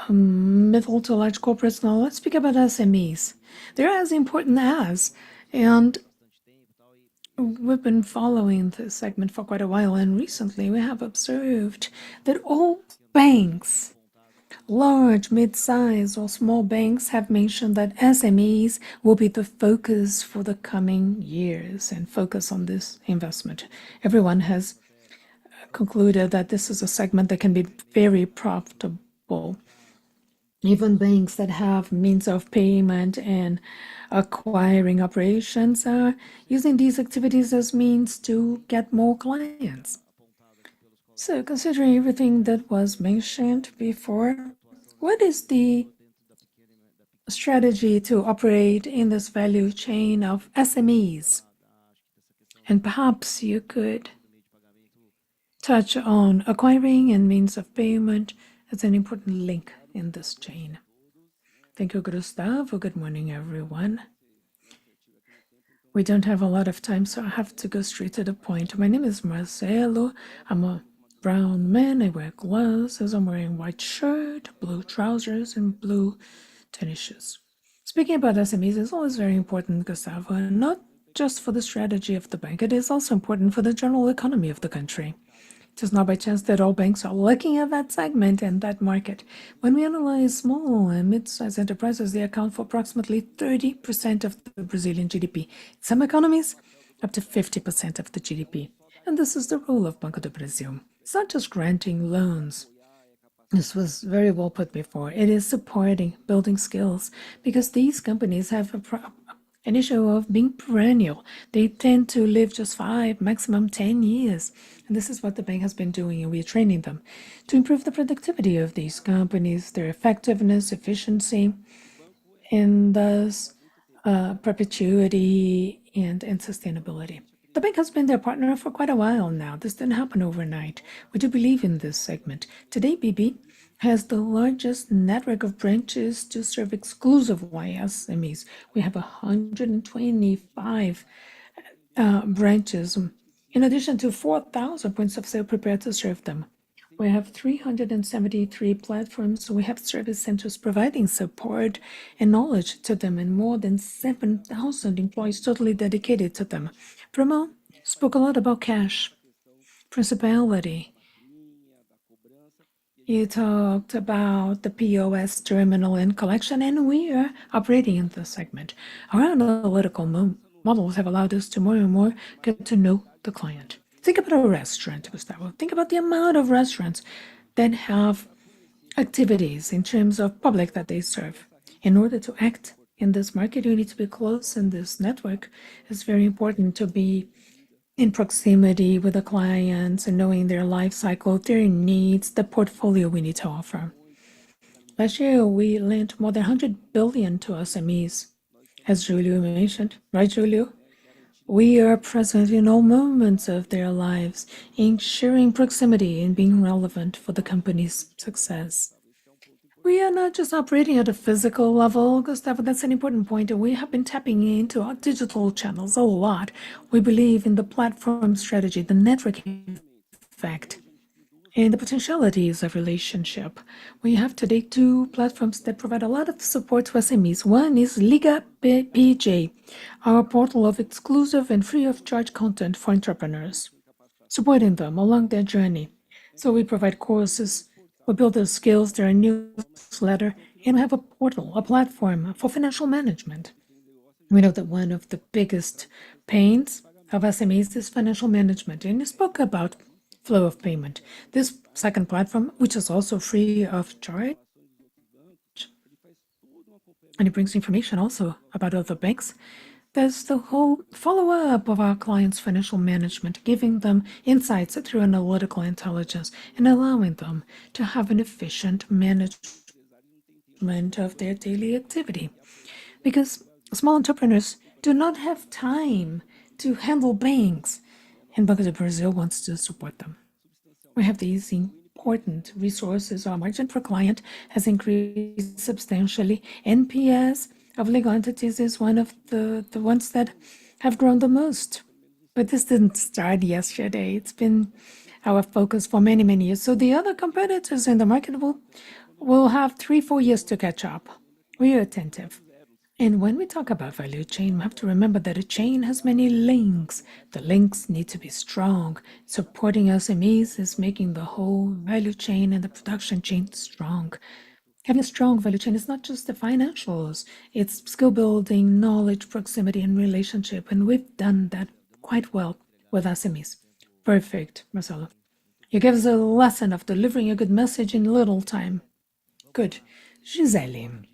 middle to large corporates. Now let's speak about SMEs. They're as important as, and we've been following this segment for quite a while, and recently we have observed that all banks, large, mid-size, or small banks, have mentioned that SMEs will be the focus for the coming years and focus on this investment. Everyone has concluded that this is a segment that can be very profitable. Even banks that have means of payment and acquiring operations are using these activities as means to get more clients. So, considering everything that was mentioned before, what is the strategy to operate in this value chain of SMEs? And perhaps you could touch on acquiring and means of payment as an important link in this chain. Thank you, Gustavo. Good morning, everyone. We don't have a lot of time, so I have to go straight to the point. My name is Marcelo. I'm a brown man. I wear glasses. I'm wearing white shirt, blue trousers, and blue tennis shoes. Speaking about SMEs is always very important, Gustavo, and not just for the strategy of the bank. It is also important for the general economy of the country. It is not by chance that all banks are looking at that segment and that market. When we analyze small and mid-sized enterprises, they account for approximately 30% of the Brazilian GDP. In some economies, up to 50% of the GDP. And this is the role of Banco do Brasil. It's not just granting loans. This was very well put before. It is supporting, building skills, because these companies have an issue of being perennial. They tend to live just 5, maximum 10 years. And this is what the bank has been doing, and we are training them to improve the productivity of these companies, their effectiveness, efficiency, and thus perpetuity and sustainability. The bank has been their partner for quite a while now. This didn't happen overnight. We do believe in this segment. Today, BB has the largest network of branches to serve exclusive SMEs. We have 125 branches, in addition to 4,000 points of sale prepared to serve them. We have 373 platforms. We have service centers providing support and knowledge to them, and more than 7,000 employees totally dedicated to them. Bramont spoke a lot about cash, principality. You talked about the POS terminal and collection, and we are operating in this segment. Our analytical models have allowed us to more and more get to know the client. Think about a restaurant, Gustavo. Think about the amount of restaurants that have activities in terms of public that they serve. In order to act in this market, you need to be close in this network. It's very important to be in proximity with the clients and knowing their life cycle, their needs, the portfolio we need to offer. Last year, we lent more than 100 billion to SMEs. As Julio mentioned, right, Julio? We are present in all moments of their lives, ensuring proximity and being relevant for the company's success. We are not just operating at a physical level, Gustavo, that's an important point, and we have been tapping into our digital channels a lot. We believe in the platform strategy, the network effect, and the potentialities of relationship. We have today 2 platforms that provide a lot of support to SMEs. One is Liga PJ, our portal of exclusive and free of charge content for entrepreneurs, supporting them along their journey. So we provide courses, we build their skills, their newsletter, and we have a portal, a platform for financial management. We know that one of the biggest pains of SMEs is financial management, and you spoke about flow of payment. This second platform, which is also free of charge, and it brings information also about other banks. There's the whole follow-up of our clients' financial management, giving them insights through analytical intelligence and allowing them to have an efficient management of their daily activity. Because small entrepreneurs do not have time to handle banks, and Banco do Brasil wants to support them. We have these important resources. Our margin per client has increased substantially. NPS of legal entities is one of the ones that have grown the most. But this didn't start yesterday. It's been our focus for many, many years. So the other competitors in the market will have 3-4 years to catch up. We are attentive. And when we talk about value chain, we have to remember that a chain has many links. The links need to be strong. Supporting SMEs is making the whole value chain and the production chain strong. Having a strong value chain is not just the financials. It's skill building, knowledge, proximity, and relationship. And we've done that quite well with SMEs. Perfect, Marcelo. You gave us a lesson of delivering a good message in little time. Good. Gisele.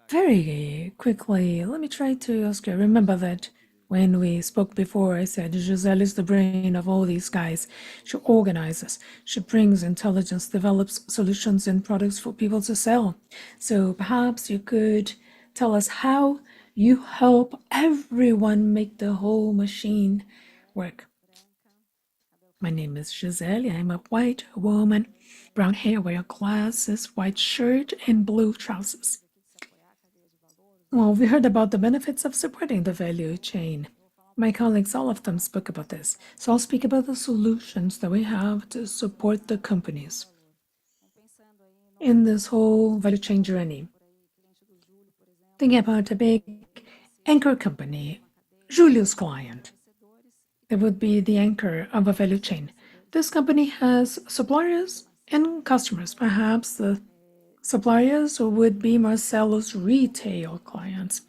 Very quickly, let me try to ask you. Remember that When we spoke before, I said Giselle is the brain of all these guys. She organizes, she brings intelligence, develops solutions and products for people to sell. So perhaps you could tell us how you help everyone make the whole machine work. My name is Giselle. I'm a white woman, brown hair, wear glasses, white shirt, and blue trousers. Well, we heard about the benefits of supporting the value chain. My colleagues, all of them spoke about this. So I'll speak about the solutions that we have to support the companies in this whole value chain journey. Thinking about a big anchor company, Julio's client. That would be the anchor of a value chain. This company has suppliers and customers. Perhaps the suppliers would be Marcelo's retail clients.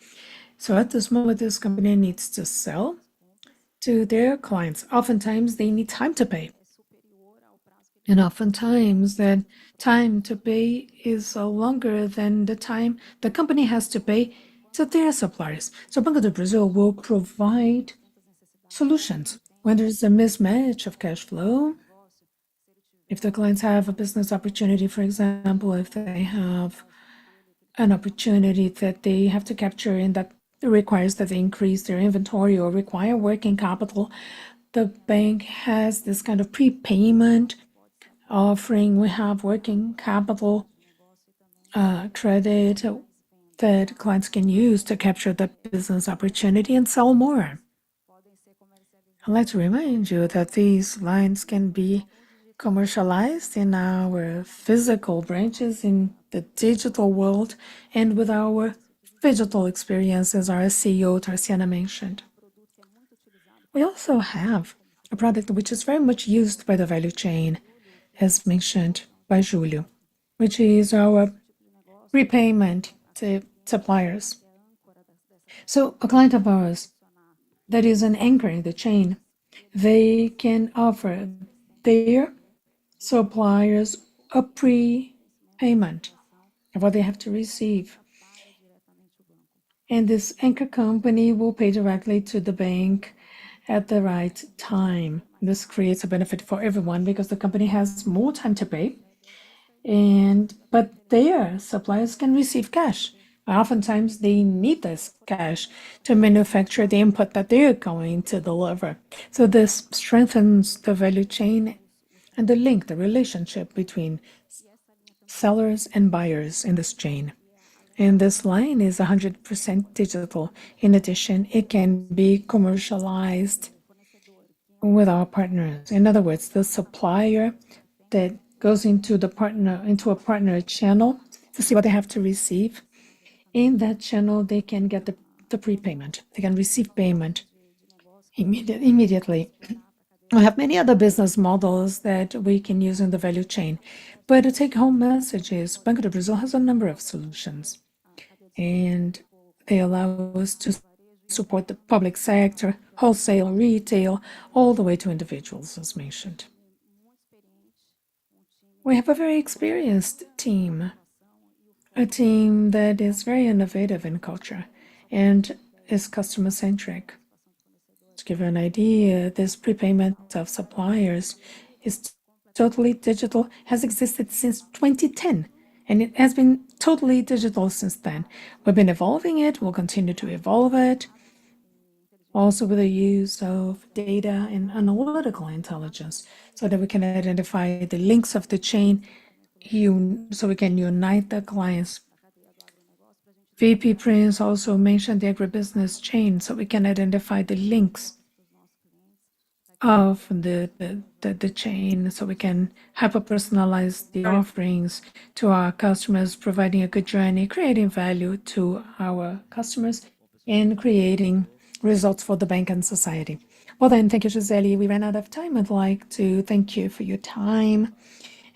So at this moment, this company needs to sell to their clients. Oftentimes, they need time to pay. And oftentimes, that time to pay is longer than the time the company has to pay to their suppliers. So Banco do Brasil will provide solutions when there's a mismatch of cash flow. If the clients have a business opportunity, for example, if they have an opportunity that they have to capture and that requires that they increase their inventory or require working capital, the bank has this kind of prepayment offering. We have working capital credit that clients can use to capture the business opportunity and sell more. I'd like to remind you that these lines can be commercialized in our physical branches in the digital world and with our digital experiences, our CEO Tarciana mentioned. We also have a product which is very much used by the value chain, as mentioned by Julio, which is our repayment to suppliers. So a client of ours that is an anchor in the chain, they can offer their suppliers a prepayment of what they have to receive. And this anchor company will pay directly to the bank at the right time. This creates a benefit for everyone because the company has more time to pay, but their suppliers can receive cash. Oftentimes, they need this cash to manufacture the input that they're going to deliver. So this strengthens the value chain and the link, the relationship between sellers and buyers in this chain. And this line is 100% digital. In addition, it can be commercialized with our partners. In other words, the supplier that goes into a partner channel to see what they have to receive. In that channel, they can get the prepayment. They can receive payment immediately. We have many other business models that we can use in the value chain. But the take-home message is Banco do Brasil has a number of solutions. And they allow us to support the public sector, wholesale, retail, all the way to individuals, as mentioned. We have a very experienced team, a team that is very innovative in culture and is customer-centric. To give you an idea, this prepayment of suppliers is totally digital, has existed since 2010, and it has been totally digital since then. We've been evolving it, we'll continue to evolve it, also with the use of data and analytical intelligence, so that we can identify the links of the chain, so we can unite the clients. VP Prince also mentioned the agribusiness chain, so we can identify the links of the chain, so we can hyper-personalize the offerings to our customers, providing a good journey, creating value to our customers, and creating results for the bank and society. Well then, thank you, Gisele. We ran out of time. I'd like to thank you for your time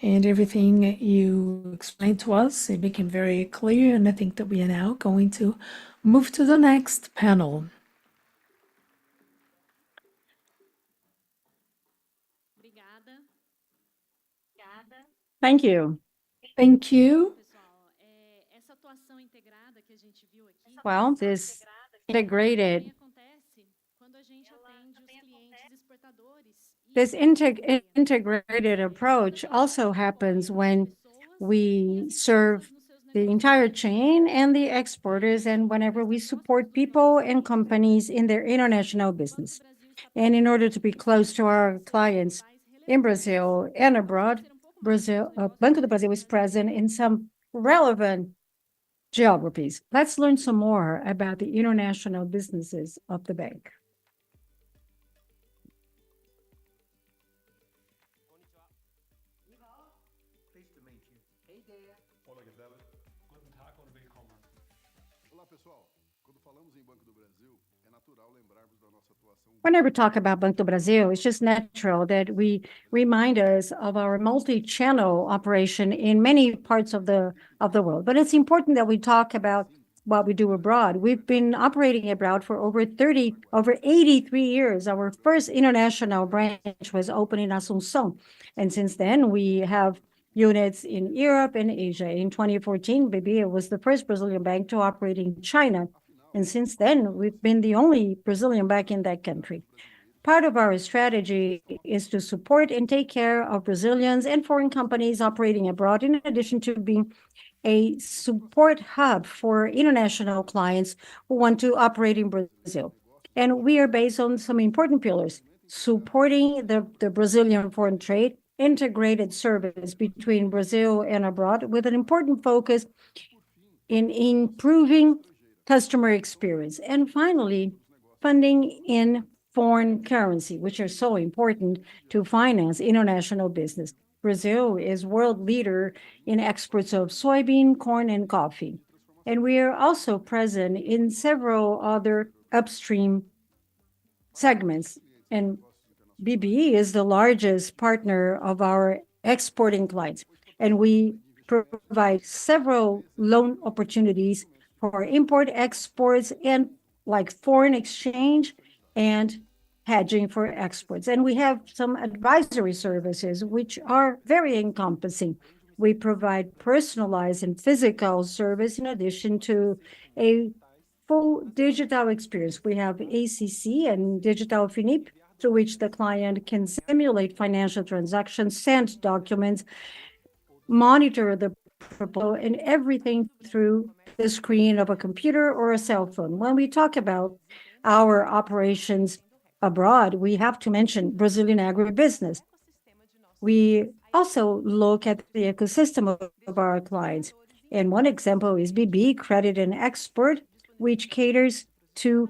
and everything you explained to us. It became very clear, and I think that we are now going to move to the next panel. Thank you. Thank you. Well, this integrated This integrated approach also happens when we serve the entire chain and the exporters, and whenever we support people and companies in their international business. And in order to be close to our clients in Brazil and abroad, Banco do Brasil is present in some relevant geographies. Let's learn some more about the international businesses of the bank. Whenever we talk about Banco do Brasil, it's just natural that we remind us of our multi-channel operation in many parts of the world. But it's important that we talk about what we do abroad. We've been operating abroad for over 83 years. Our first international branch was opened in Asunción, and since then we have units in Europe and Asia. In 2014, BB was the first Brazilian bank to operate in China. And since then, we've been the only Brazilian bank in that country. Part of our strategy is to support and take care of Brazilians and foreign companies operating abroad, in addition to being a support hub for international clients who want to operate in Brazil. And we are based on some important pillars: supporting the Brazilian foreign trade, integrated service between Brazil and abroad, with an important focus in improving customer experience. And finally, funding in foreign currency, which are so important to finance international business. Brazil is world leader in exports of soybean, corn, and coffee. And we are also present in several other upstream segments. And BB is the largest partner of our exporting clients. And we provide several loan opportunities for import, exports, and like foreign exchange and hedging for exports. And we have some advisory services, which are very encompassing. We provide personalized and physical service in addition to a full digital experience. We have ACC and Digital FINIP, through which the client can simulate financial transactions, send documents, monitor the proposal, and everything through the screen of a computer or a cell phone. When we talk about our operations abroad, we have to mention Brazilian agribusiness. We also look at the ecosystem of our clients. And one example is BB Credit and Export, which caters to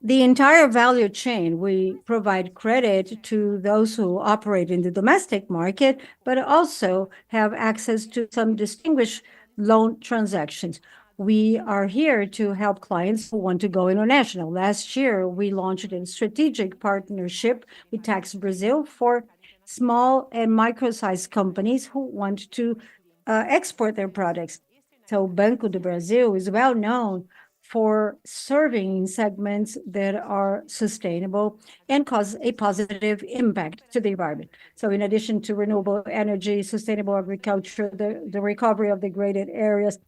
the entire value chain. We provide credit to those who operate in the domestic market, but also have access to some distinguished loan transactions. We are here to help clients who want to go international. Last year, we launched a strategic partnership with Tax Brazil for small and micro-sized companies who want to export their products. So Banco do Brasil is well known for serving segments that are sustainable and cause a positive impact to the environment. So in addition to renewable energy, sustainable agriculture, the recovery of degraded areas,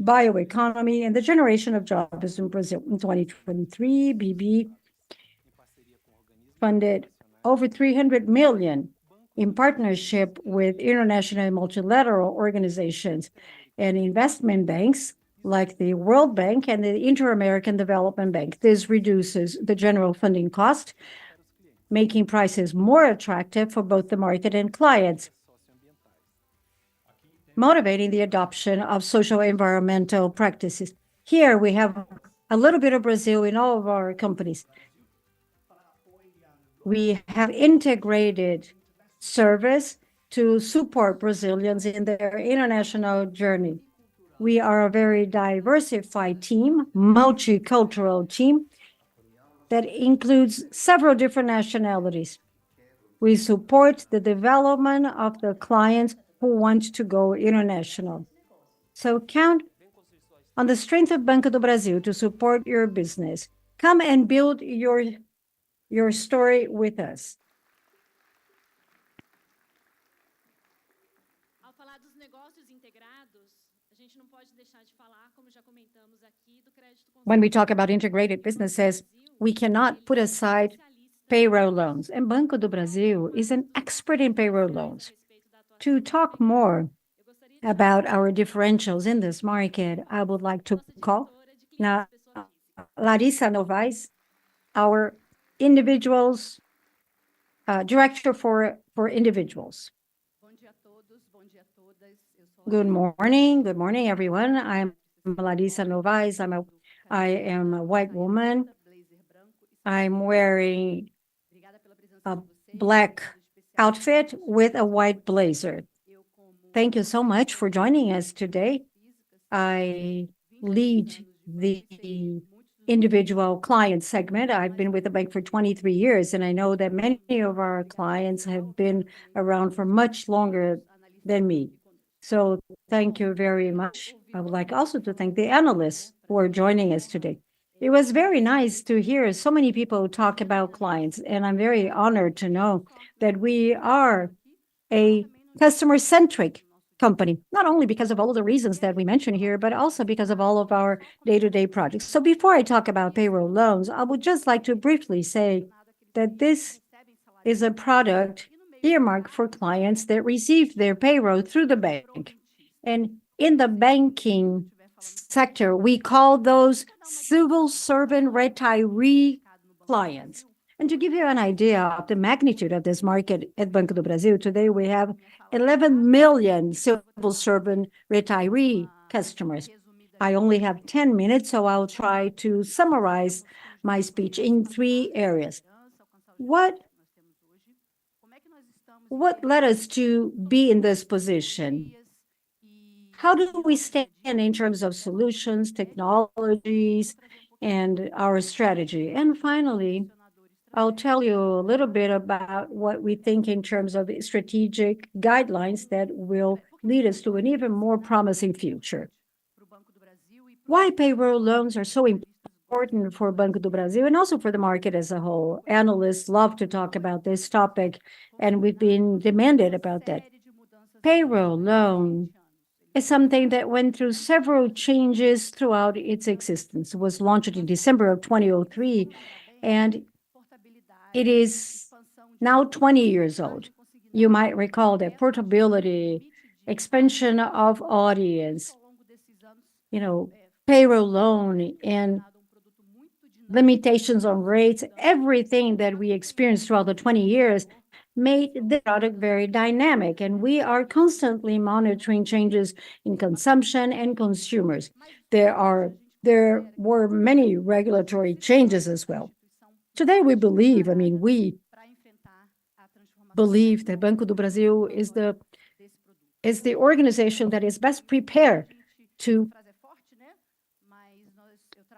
bioeconomy, and the generation of jobs in Brazil. In 2023, BB funded over 300 million in partnership with international and multilateral organizations and investment banks like the World Bank and the Inter-American Development Bank. This reduces the general funding cost, making prices more attractive for both the market and clients, motivating the adoption of social environmental practices. Here we have a little bit of Brazil in all of our companies. We have integrated service to support Brazilians in their international journey. We are a very diversified team, multicultural team that includes several different nationalities. We support the development of the clients who want to go international. So count on the strength of Banco do Brasil to support your business. Come and build your story with us. When we talk about integrated businesses, we cannot put aside payroll loans. And Banco do Brasil is an expert in payroll loans. To talk more about our differentials in this market, I would like to call now Larissa Novaes, our individuals director for individuals. Good morning, everyone. I'm Larissa Novaes. I am a white woman. I'm wearing a black outfit with a white blazer. Thank you so much for joining us today. I lead the individual client segment. I've been with the bank for 23 years, and I know that many of our clients have been around for much longer than me. So thank you very much. I would like also to thank the analysts who are joining us today. It was very nice to hear so many people talk about clients, and I'm very honored to know that we are a customer-centric company, not only because of all the reasons that we mentioned here, but also because of all of our day-to-day projects. So before I talk about payroll loans, I would just like to briefly say that this is a product earmarked for clients that receive their payroll through the bank. And in the banking sector, we call those civil servant retiree clients. And to give you an idea of the magnitude of this market at Banco do Brasil, today we have 11 million civil servant retiree customers. I only have 10 minutes, so I'll try to summarize my speech in 3 areas. What led us to be in this position? How do we stand in terms of solutions, technologies, and our strategy? And finally, I'll tell you a little bit about what we think in terms of strategic guidelines that will lead us to an even more promising future. Why payroll loans are so important for Banco do Brasil and also for the market as a whole. Analysts love to talk about this topic, and we've been demanded about that. Payroll loan is something that went through several changes throughout its existence. It was launched in December of 2003, and it is now 20 years old. You might recall that portability, expansion of audience, payroll loan, and limitations on rates, everything that we experienced throughout the 20 years made the product very dynamic, and we are constantly monitoring changes in consumption and consumers. There were many regulatory changes as well. Today, we believe that Banco do Brasil is the organization that is best prepared to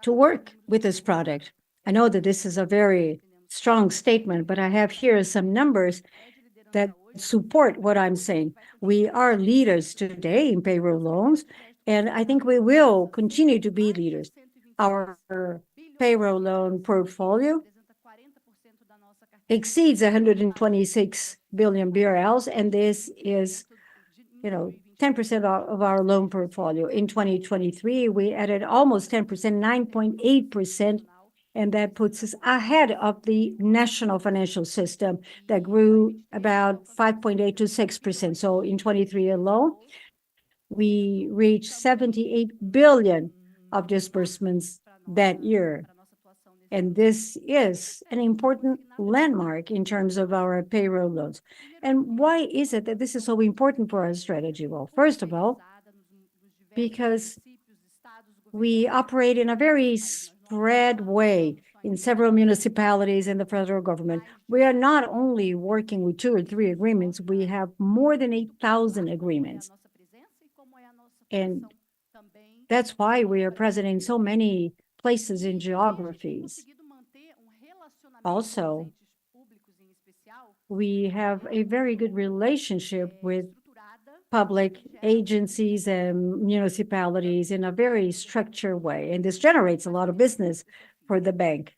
work with this product. I know that this is a very strong statement, but I have here some numbers that support what I'm saying. We are leaders today in payroll loans, and I think we will continue to be leaders. Our payroll loan portfolio exceeds 126 billion BRL, and this is 10% of our loan portfolio. In 2023, we added almost 10%, 9.8%, and that puts us ahead of the national financial system that grew about 5.8 to 6%. So in 23 alone, we reached 78 billion of disbursements that year. And this is an important landmark in terms of our payroll loans. And why is it that this is so important for our strategy? Well, first of all, because we operate in a very spread way in several municipalities in the federal government. We are not only working with 2 or 3 agreements, we have more than 8,000 agreements. And that's why we are present in so many places and geographies. Also, we have a very good relationship with public agencies and municipalities in a very structured way, and this generates a lot of business for the bank,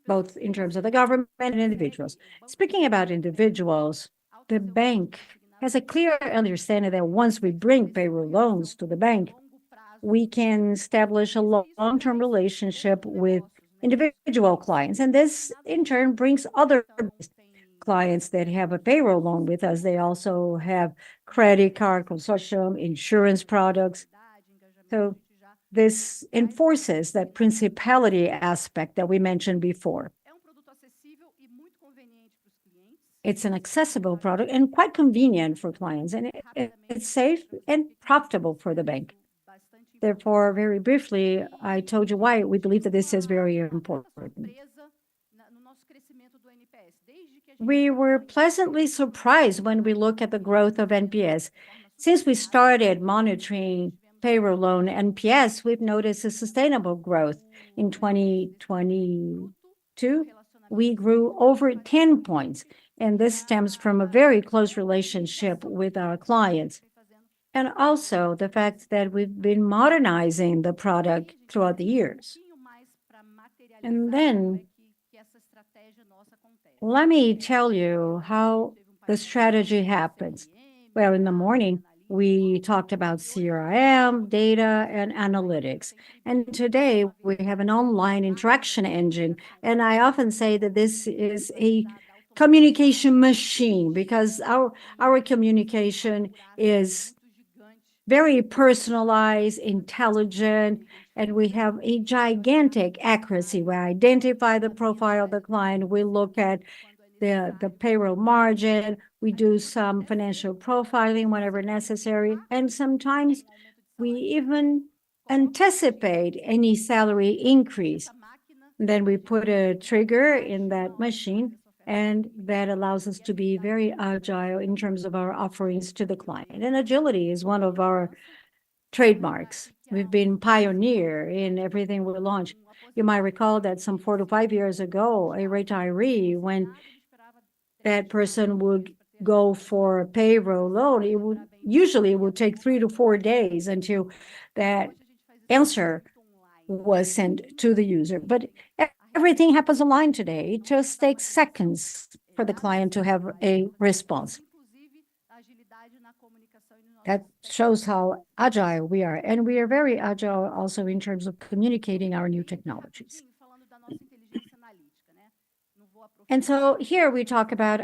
both in terms of the government and individuals. Speaking about individuals, the bank has a clear understanding that once we bring payroll loans to the bank, we can establish a long-term relationship with individual clients. And this, in turn, brings other clients that have a payroll loan with us. They also have credit card, consortium, insurance products. So this enforces that principality aspect that we mentioned before. It's an accessible product and quite convenient for clients, and it's safe and profitable for the bank. Therefore, very briefly, I told you why we believe that this is very important. We were pleasantly surprised when we look at the growth of NPS. Since we started monitoring payroll loan NPS, we've noticed a sustainable growth. In 2022, we grew over 10 points, and this stems from a very close relationship with our clients. And also the fact that we've been modernizing the product throughout the years. And then let me tell you how the strategy happens. Well, in the morning, we talked about CRM, data, and analytics. And today we have an online interaction engine. And I often say that this is a communication machine because our communication is very personalized, intelligent, and we have a gigantic accuracy. We identify the profile of the client, we look at the payroll margin, we do some financial profiling whenever necessary, and sometimes we even anticipate any salary increase. Then we put a trigger in that machine, and that allows us to be very agile in terms of our offerings to the client. And agility is one of our trademarks. We've been pioneer in everything we launch. You might recall that some 4 to 5 years ago, a retiree, when that person would go for a payroll loan, it would take 3 to 4 days until that answer was sent to the user. But everything happens online today. It just takes seconds for the client to have a response. That shows how agile we are. And we are very agile also in terms of communicating our new technologies. And so here we talk about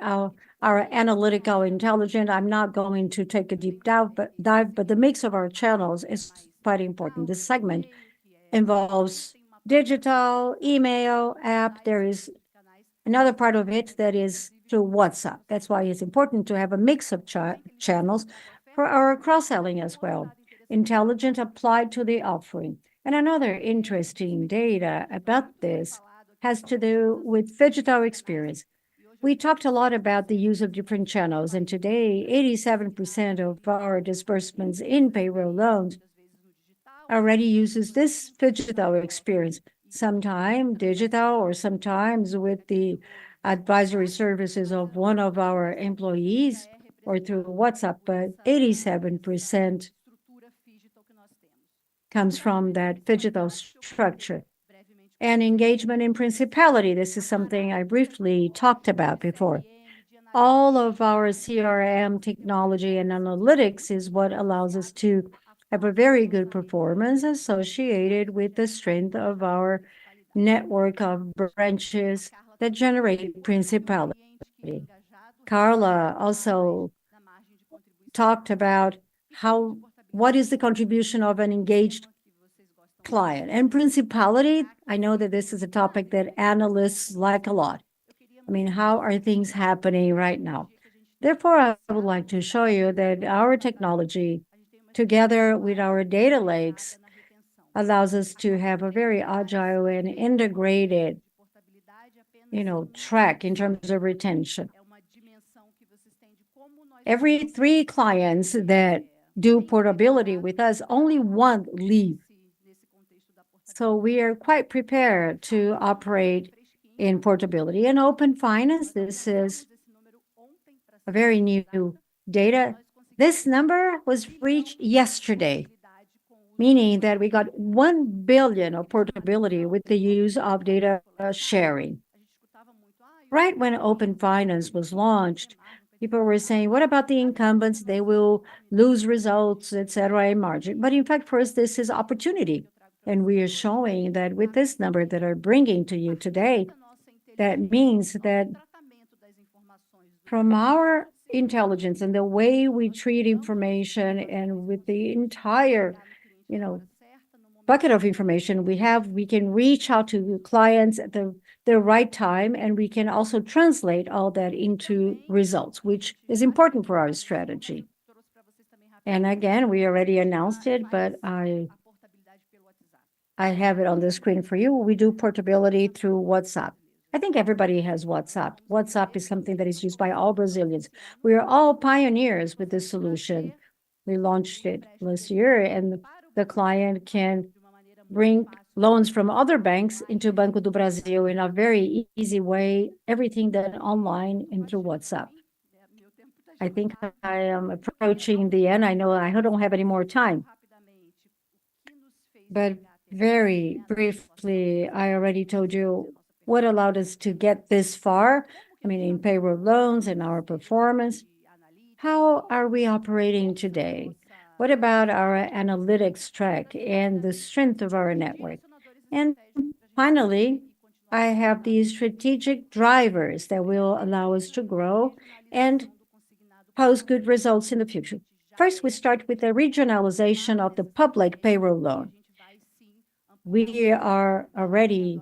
our analytical intelligence. I'm not going to take a deep dive, but the mix of our channels is quite important. This segment involves digital, email, app. There is another part of it that is through WhatsApp. That's why it's important to have a mix of channels for our cross-selling as well. Intelligent applied to the offering. And another interesting data about this has to do with digital experience. We talked a lot about the use of different channels, and today 87% of our disbursements in payroll loans already uses this digital experience, sometimes digital or sometimes with the advisory services of one of our employees or through WhatsApp, but 87% comes from that digital structure. And engagement in principality, this is something I briefly talked about before. All of our CRM technology and analytics is what allows us to have a very good performance associated with the strength of our network of branches that generate principality. Carla also talked about what is the contribution of an engaged client. And principality, I know that this is a topic that analysts like a lot. I mean, how are things happening right now? Therefore, I would like to show you that our technology, together with our data lakes, allows us to have a very agile and integrated, track in terms of retention. Every 3 clients that do portability with us, only 1 leave. So we are quite prepared to operate in portability. And open finance, this is a very new data. This number was reached yesterday, meaning that we got 1 billion of portability with the use of data sharing. Right when open finance was launched, People were saying, what about the incumbents? They will lose results, etc., in margin. But in fact, for us, this is opportunity. And we are showing that with this number that I'm bringing to you today, that means that from our intelligence and the way we treat information and with the entire, bucket of information we have, we can reach out to clients at the right time, and we can also translate all that into results, which is important for our strategy. And again, we already announced it, but I have it on the screen for you. We do portability through WhatsApp. I think everybody has WhatsApp. WhatsApp is something that is used by all Brazilians. We are all pioneers with this solution. We launched it last year, and the client can bring loans from other banks into Banco do Brasil in a very easy way, everything done online and through WhatsApp. I think I am approaching the end. I know I don't have any more time. But very briefly, I already told you what allowed us to get this far. I mean, in payroll loans and our performance. How are we operating today? What about our analytics track and the strength of our network? And finally, I have these strategic drivers that will allow us to grow and post good results in the future. First, we start with the regionalization of the public payroll loan. We are already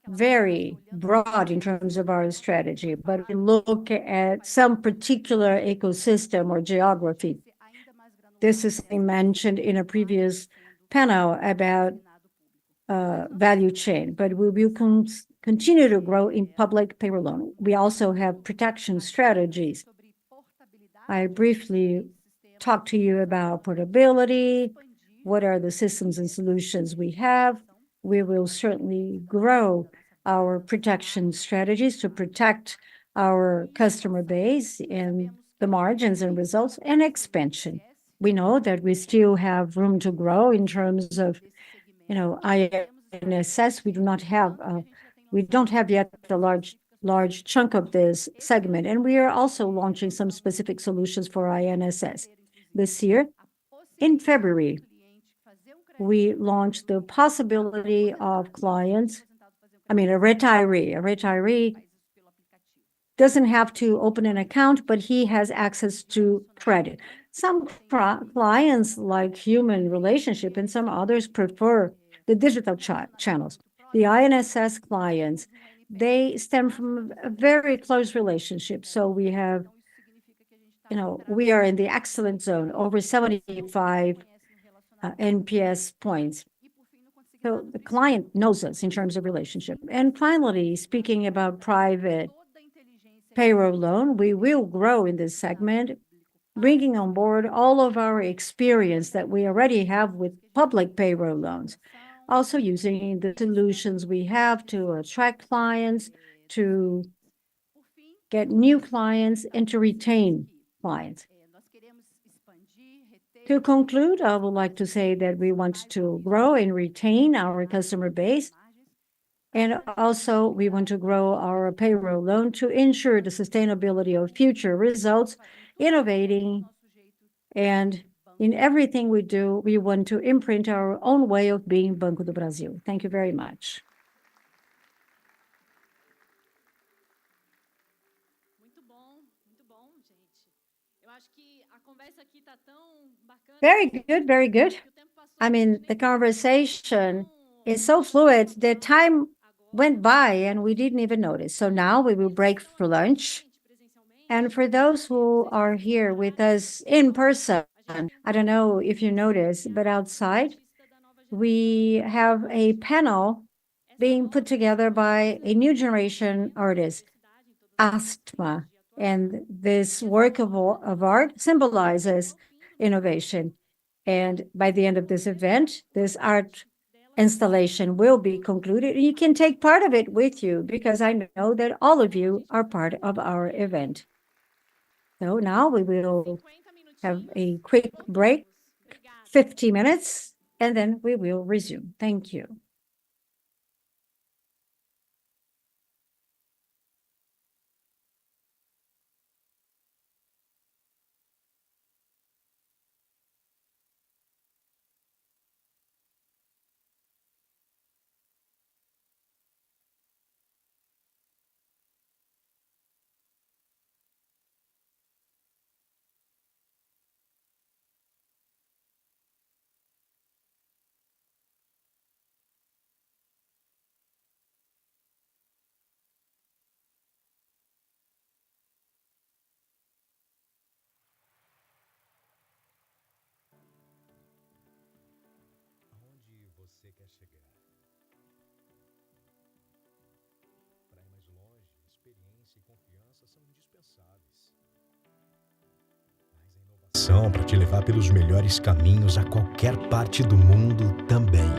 very broad in terms of our strategy, but we look at some particular ecosystem or geography. This is mentioned in a previous panel about value chain, but we will continue to grow in public payroll loan. We also have protection strategies. I briefly talked to you about portability. What are the systems and solutions we have? We will certainly grow our protection strategies to protect our customer base and the margins and results and expansion. We know that we still have room to grow in terms of, INSS. We don't have yet the large chunk of this segment, and we are also launching some specific solutions for INSS. This year, in February, we launched the possibility of clients, a retiree doesn't have to open an account, but he has access to credit. Some clients like human relationship, and some others prefer the digital channels. The INSS clients, they stem from a very close relationship. So we have, we are in the excellent zone, over 75 NPS points. So the client knows us in terms of relationship. And finally, speaking about private payroll loan, we will grow in this segment, bringing on board all of our experience that we already have with public payroll loans, also using the solutions we have to attract clients, to get new clients, and to retain clients. To conclude, I would like to say that we want to grow and retain our customer base, and also we want to grow our payroll loan to ensure the sustainability of future results, innovating, and in everything we do, we want to imprint our own way of being Banco do Brasil. Thank you very much. Very good, very good. I mean, the conversation is so fluid that time went by and we didn't even notice. So now we will break for lunch. And for those who are here with us in person, I don't know if you noticed, but outside we have a panel being put together by a new generation artist, Asthma. And this work of art symbolizes innovation. And by the end of this event, this art installation will be concluded. You can take part of it with you because I know that all of you are part of our event. So now we will have a quick break, 50 minutes, and then we will resume. Thank you. você quer chegar. Para ir mais longe, experiência e confiança são indispensáveis. Mas a inovação para te levar pelos melhores caminhos a qualquer parte do mundo também.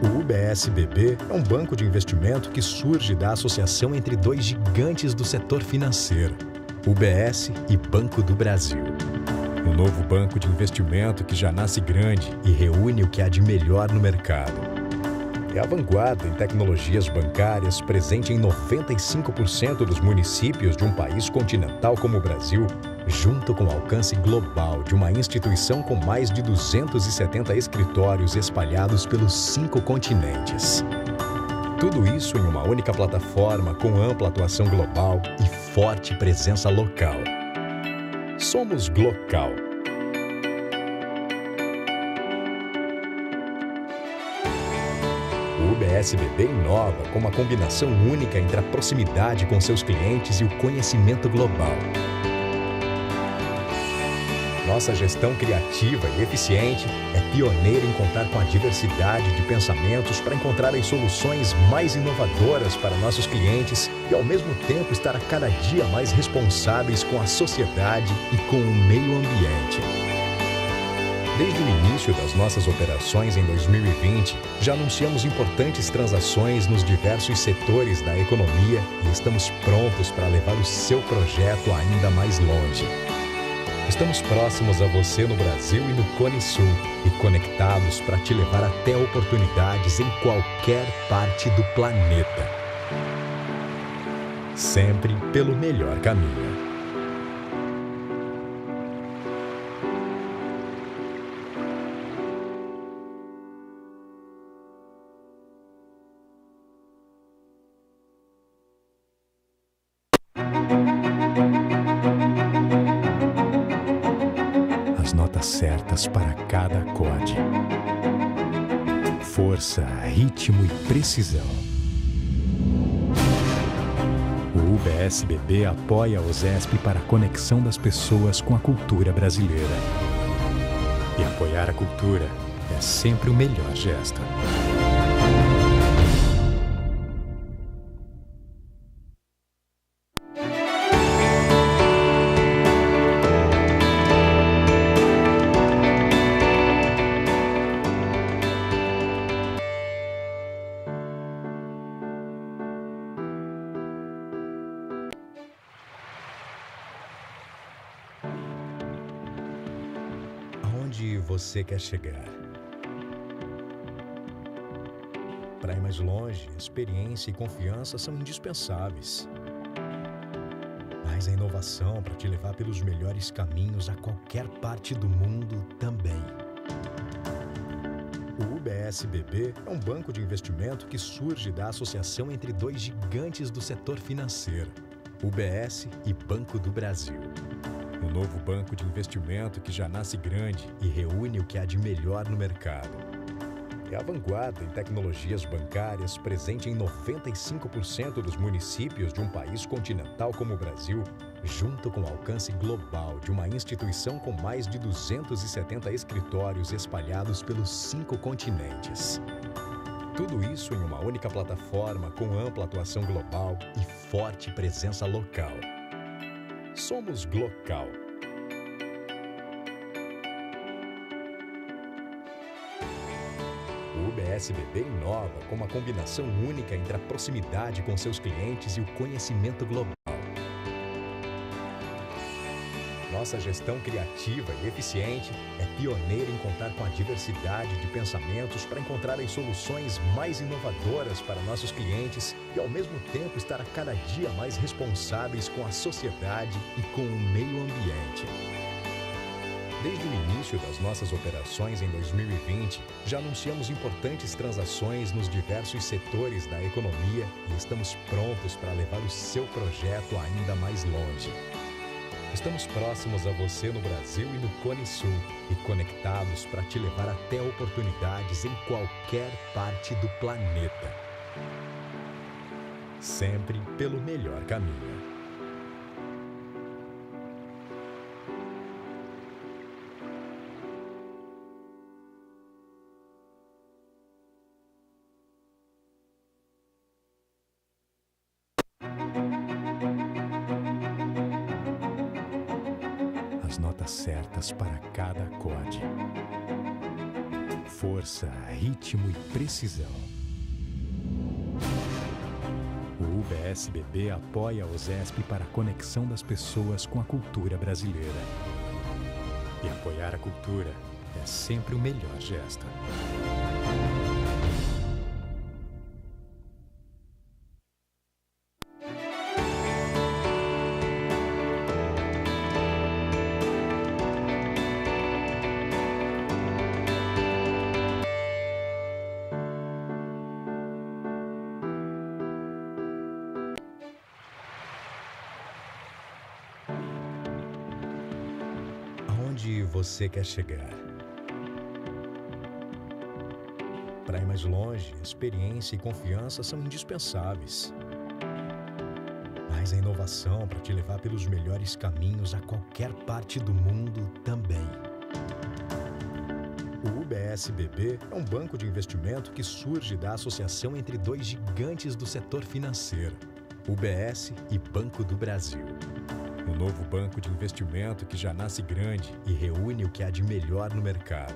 O UBSBB é um banco de investimento que surge da associação entre dois gigantes do setor financeiro, UBS e Banco do Brasil. Um novo banco de investimento que já nasce grande e reúne o que há de melhor no mercado. É a vanguarda em tecnologias bancárias, presente em 95% dos municípios de um país continental como o Brasil, junto com o alcance global de uma instituição com mais de 270 escritórios espalhados pelos 5 continentes. Tudo isso em uma única plataforma com ampla atuação global e forte presença local. Somos Glocal. O UBSBB inova com uma combinação única entre a proximidade com seus clientes e o conhecimento global. Nossa gestão criativa e eficiente é pioneira em contar com a diversidade de pensamentos para encontrar as soluções mais inovadoras para nossos clientes e, ao mesmo tempo, estar a cada dia mais responsáveis com a sociedade e com o meio ambiente. Desde o início das nossas operações em 2020, já anunciamos importantes transações nos diversos setores da economia e estamos prontos para levar o seu projeto ainda mais longe. Estamos próximos a você no Brasil e no Cone Sul e conectados para te levar até oportunidades em qualquer parte do planeta. Sempre pelo melhor caminho. Certas para cada acorde. Força, ritmo e precisão. O UBSBB apoia a OSESP para a conexão das pessoas com a cultura brasileira. E apoiar a cultura é sempre o melhor gesto. Você quer chegar. Para ir mais longe, experiência e confiança são indispensáveis. Mas a inovação para te levar pelos melhores caminhos a qualquer parte do mundo também. O UBSBB é um banco de investimento que surge da associação entre dois gigantes do setor financeiro, UBS e Banco do Brasil. Um novo banco de investimento que já nasce grande e reúne o que há de melhor no mercado. É a vanguarda em tecnologias bancárias, presente em 95% dos municípios de um país continental como o Brasil, junto com o alcance global de uma instituição com mais de 270 escritórios espalhados pelos 5 continentes. Tudo isso em uma única plataforma com ampla atuação global e forte presença local. Somos Glocal. O UBSBB inova com uma combinação única entre a proximidade com seus clientes e o conhecimento global. Nossa gestão criativa e eficiente é pioneira em contar com a diversidade de pensamentos para encontrar as soluções mais inovadoras para nossos clientes e, ao mesmo tempo, estar a cada dia mais responsáveis com a sociedade e com o meio ambiente. Desde o início das nossas operações em 2020, já anunciamos importantes transações nos diversos setores da economia e estamos prontos para levar o seu projeto ainda mais longe. Estamos próximos a você no Brasil e no Cone Sul e conectados para te levar até oportunidades em qualquer parte do planeta. Sempre pelo melhor caminho. As notas certas para cada acorde. Força, ritmo e precisão. O UBSBB apoia a OSESP para a conexão das pessoas com a cultura brasileira. E apoiar a cultura é sempre o melhor gesto. Aonde você quer chegar? Para ir mais longe, experiência e confiança são indispensáveis. Mas a inovação para te levar pelos melhores caminhos a qualquer parte do mundo também. O UBSBB é um banco de investimento que surge da associação entre dois gigantes do setor financeiro, UBS e Banco do Brasil. Um novo banco de investimento que já nasce grande e reúne o que há de melhor no mercado.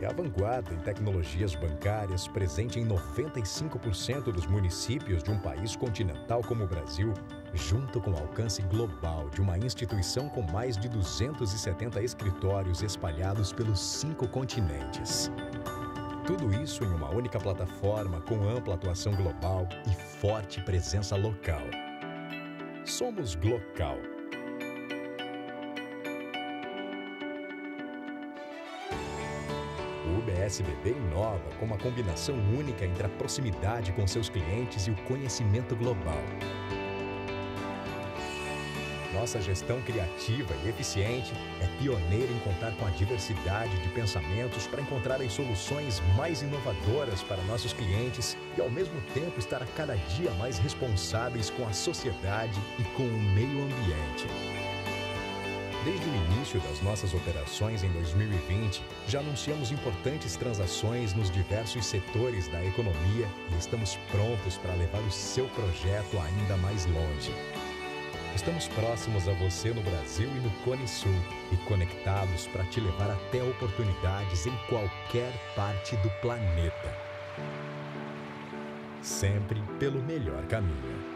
É a vanguarda em tecnologias bancárias, presente em 95% dos municípios de um país continental como o Brasil, junto com o alcance global de uma instituição com mais de 270 escritórios espalhados pelos 5 continentes. Tudo isso em uma única plataforma com ampla atuação global e forte presença local. Somos Glocal. O UBSBB inova com uma combinação única entre a proximidade com seus clientes e o conhecimento global. Nossa gestão criativa e eficiente é pioneira em contar com a diversidade de pensamentos para encontrar as soluções mais inovadoras para nossos clientes e, ao mesmo tempo, estar a cada dia mais responsáveis com a sociedade e com o meio ambiente. Desde o início das nossas operações em 2020, já anunciamos importantes transações nos diversos setores da economia e estamos prontos para levar o seu projeto ainda mais longe. Estamos próximos a você no Brasil e no Cone Sul e conectados para te levar até oportunidades em qualquer parte do planeta. Sempre pelo melhor caminho.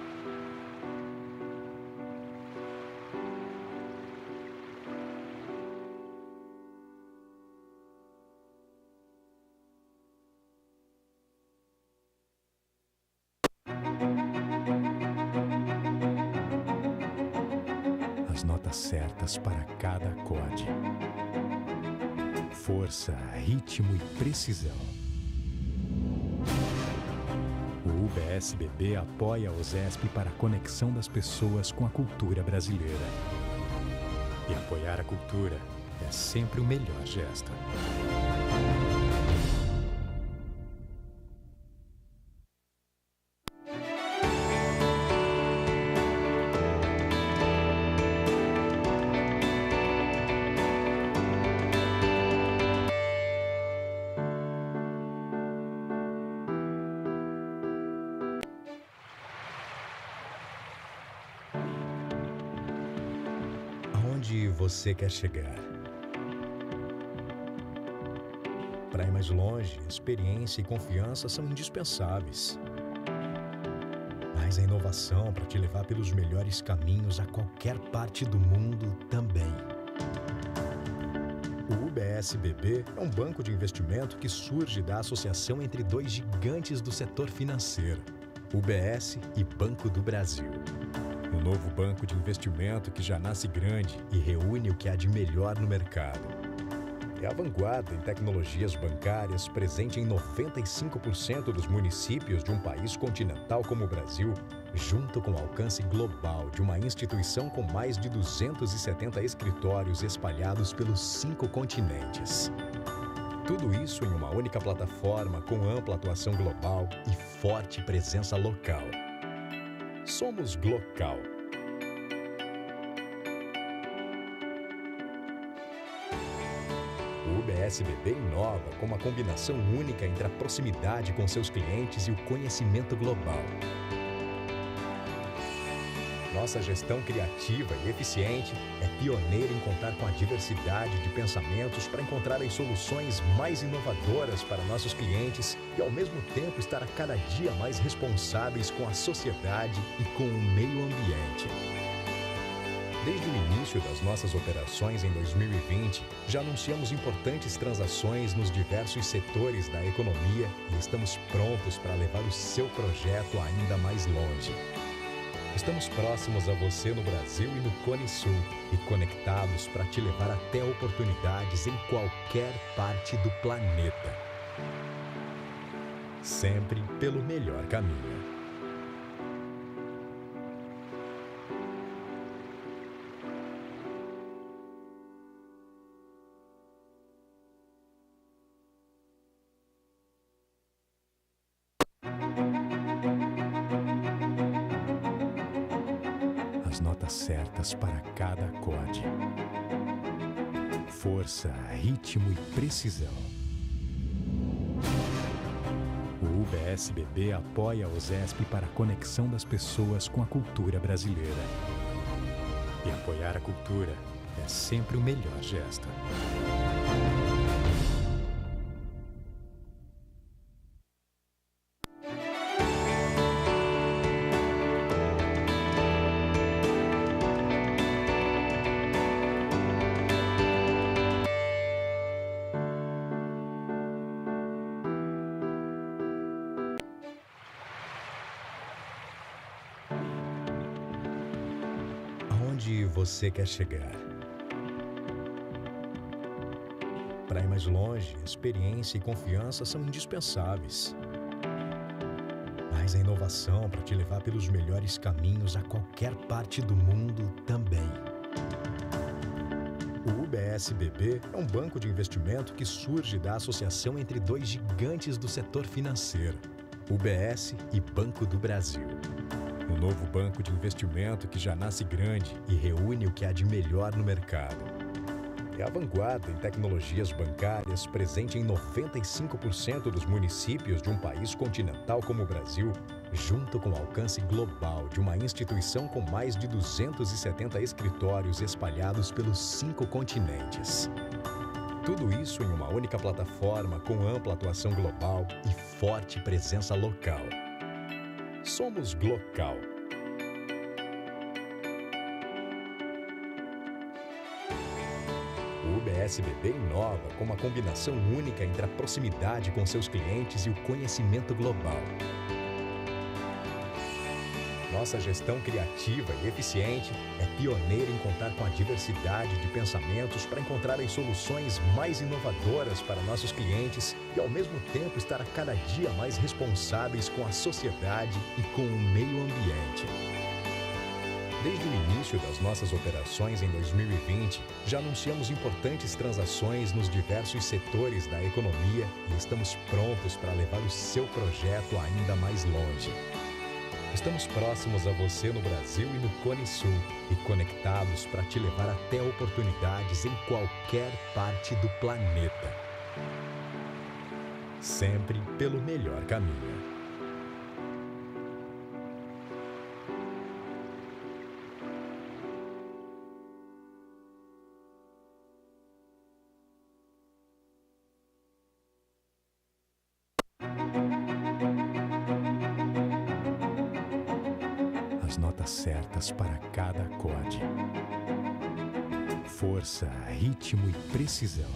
As notas certas para cada acorde. Força, ritmo e precisão. O UBSBB apoia a OSESP para a conexão das pessoas com a cultura brasileira. E apoiar a cultura é sempre o melhor gesto. Aonde você quer chegar? Para ir mais longe, experiência e confiança são indispensáveis. Mas a inovação para te levar pelos melhores caminhos a qualquer parte do mundo também. O UBSBB é um banco de investimento que surge da associação entre dois gigantes do setor financeiro, UBS e Banco do Brasil. Um novo banco de investimento que já nasce grande e reúne o que há de melhor no mercado. É a vanguarda em tecnologias bancárias, presente em 95% dos municípios de um país continental como o Brasil, junto com o alcance global de uma instituição com mais de 270 escritórios espalhados pelos 5 continentes. Tudo isso em uma única plataforma com ampla atuação global e forte presença local. Somos Glocal. O UBSBB inova com uma combinação única entre a proximidade com seus clientes e o conhecimento global. Nossa gestão criativa e eficiente é pioneira em contar com a diversidade de pensamentos para encontrar as soluções mais inovadoras para nossos clientes e, ao mesmo tempo, estar a cada dia mais responsáveis com a sociedade e com o meio ambiente. Desde o início das nossas operações em 2020, já anunciamos importantes transações nos diversos setores da economia e estamos prontos para levar o seu projeto ainda mais longe. Estamos próximos a você no Brasil e no Cone Sul e conectados para te levar até oportunidades em qualquer parte do planeta. Sempre pelo melhor caminho. As notas certas para cada acorde. Força, ritmo e precisão. O UBSBB apoia a USESP para a conexão das pessoas com a cultura brasileira. E apoiar a cultura é sempre o melhor gesto. Aonde você quer chegar? Para ir mais longe, experiência e confiança são indispensáveis. Mas a inovação para te levar pelos melhores caminhos a qualquer parte do mundo também. O UBSBB é um banco de investimento que surge da associação entre dois gigantes do setor financeiro, UBS e Banco do Brasil. Um novo banco de investimento que já nasce grande e reúne o que há de melhor no mercado. É a vanguarda em tecnologias bancárias presente em 95% dos municípios de um país continental como o Brasil, junto com o alcance global de uma instituição com mais de 270 escritórios espalhados pelos 5 continentes. Tudo isso em uma única plataforma com ampla atuação global e forte presença local. Somos Glocal. O UBSBB inova com uma combinação única entre a proximidade com seus clientes e o conhecimento global. Nossa gestão criativa e eficiente é pioneira em contar com a diversidade de pensamentos para encontrar as soluções mais inovadoras para nossos clientes e, ao mesmo tempo, estar a cada dia mais responsáveis com a sociedade e com o meio ambiente. Desde o início das nossas operações em 2020, já anunciamos importantes transações nos diversos setores da economia e estamos prontos para levar o seu projeto ainda mais longe. Estamos próximos a você no Brasil e no Cone Sul e conectados para te levar até oportunidades em qualquer parte do planeta. Sempre pelo melhor caminho. As notas certas para cada acorde. Força, ritmo e precisão.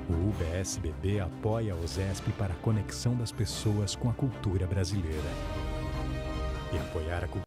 O UBSBB apoia a USESP para a conexão das pessoas com a cultura brasileira. E apoiar a cultura.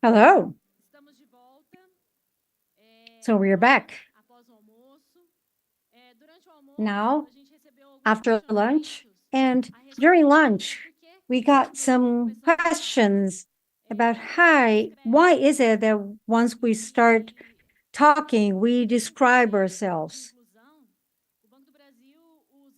Hello. So we are back. Now, after lunch, and during lunch, we got some questions about, hi, why is it that once we start talking, we describe ourselves?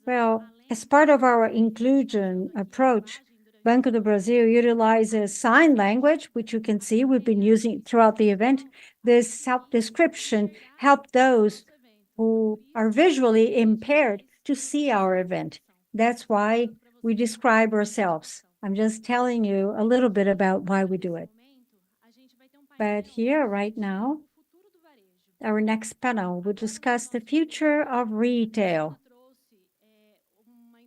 Well, as part of our inclusion approach, Banco do Brasil utilizes sign language, which you can see we've been using throughout the event. This self-description helps those who are visually impaired to see our event. That's why we describe ourselves. I'm just telling you a little bit about why we do it. But here, right now, our next panel will discuss the future of retail.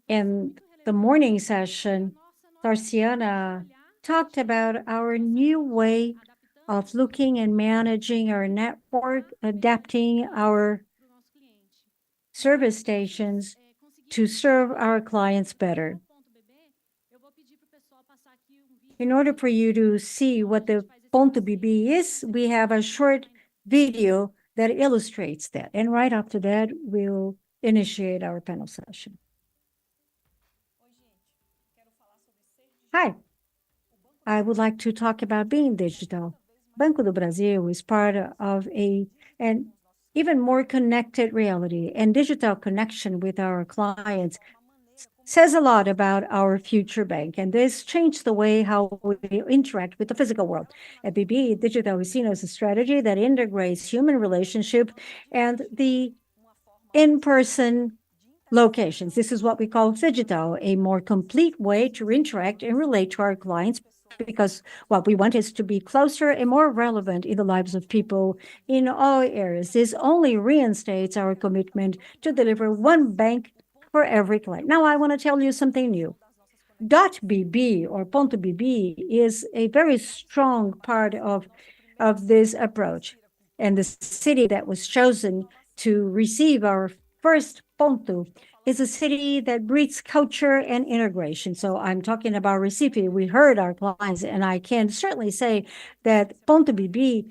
In the morning session, Tarciana talked about our new way of looking and managing our network, adapting our service stations to serve our clients better. In order for you to see what the Ponto BB is, we have a short video that illustrates that. And right after that, we'll initiate our panel session. Hi, I would like to talk about being digital. Banco do Brasil is part of an even more connected reality, and digital connection with our clients says a lot about our future bank, and this changed the way how we interact with the physical world. At BB, digital is seen as a strategy that integrates human relationship and the in-person locations. This is what we call digital, a more complete way to interact and relate to our clients, because what we want is to be closer and more relevant in the lives of people in all areas. This only reinstates our commitment to deliver one bank for every client. Now, I want to tell you something new. .bb or Ponto BB is a very strong part of this approach. And the city that was chosen to receive our first Ponto is a city that breeds culture and integration. So I'm talking about Recife. We heard our clients, and I can certainly say that Ponto BB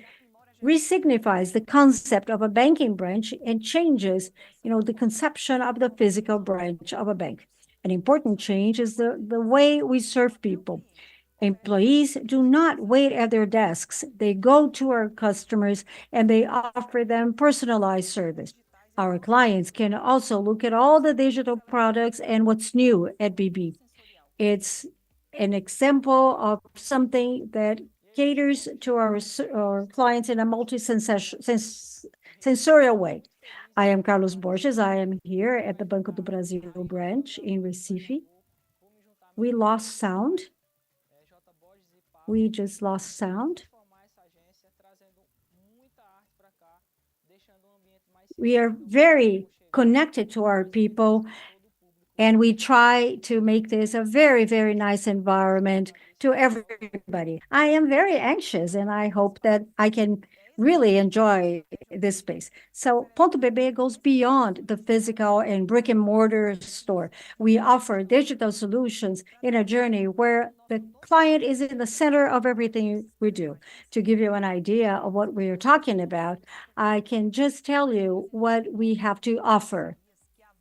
resignifies the concept of a banking branch and changes, the conception of the physical branch of a bank. An important change is the way we serve people. Employees do not wait at their desks. They go to our customers and they offer them personalized service. Our clients can also look at all the digital products and what's new at BB. It's an example of something that caters to our clients in a multi-sensorial way. I am Carlos Borges. I am here at the Banco do Brasil branch in Recife. We lost sound. We just lost sound. We are very connected to our people, and we try to make this a very, very nice environment to everybody. I am very anxious, and I hope that I can really enjoy this space. So Ponto BB goes beyond the physical and brick and mortar store. We offer digital solutions in a journey where the client is in the center of everything we do. To give you an idea of what we are talking about, I can just tell you what we have to offer.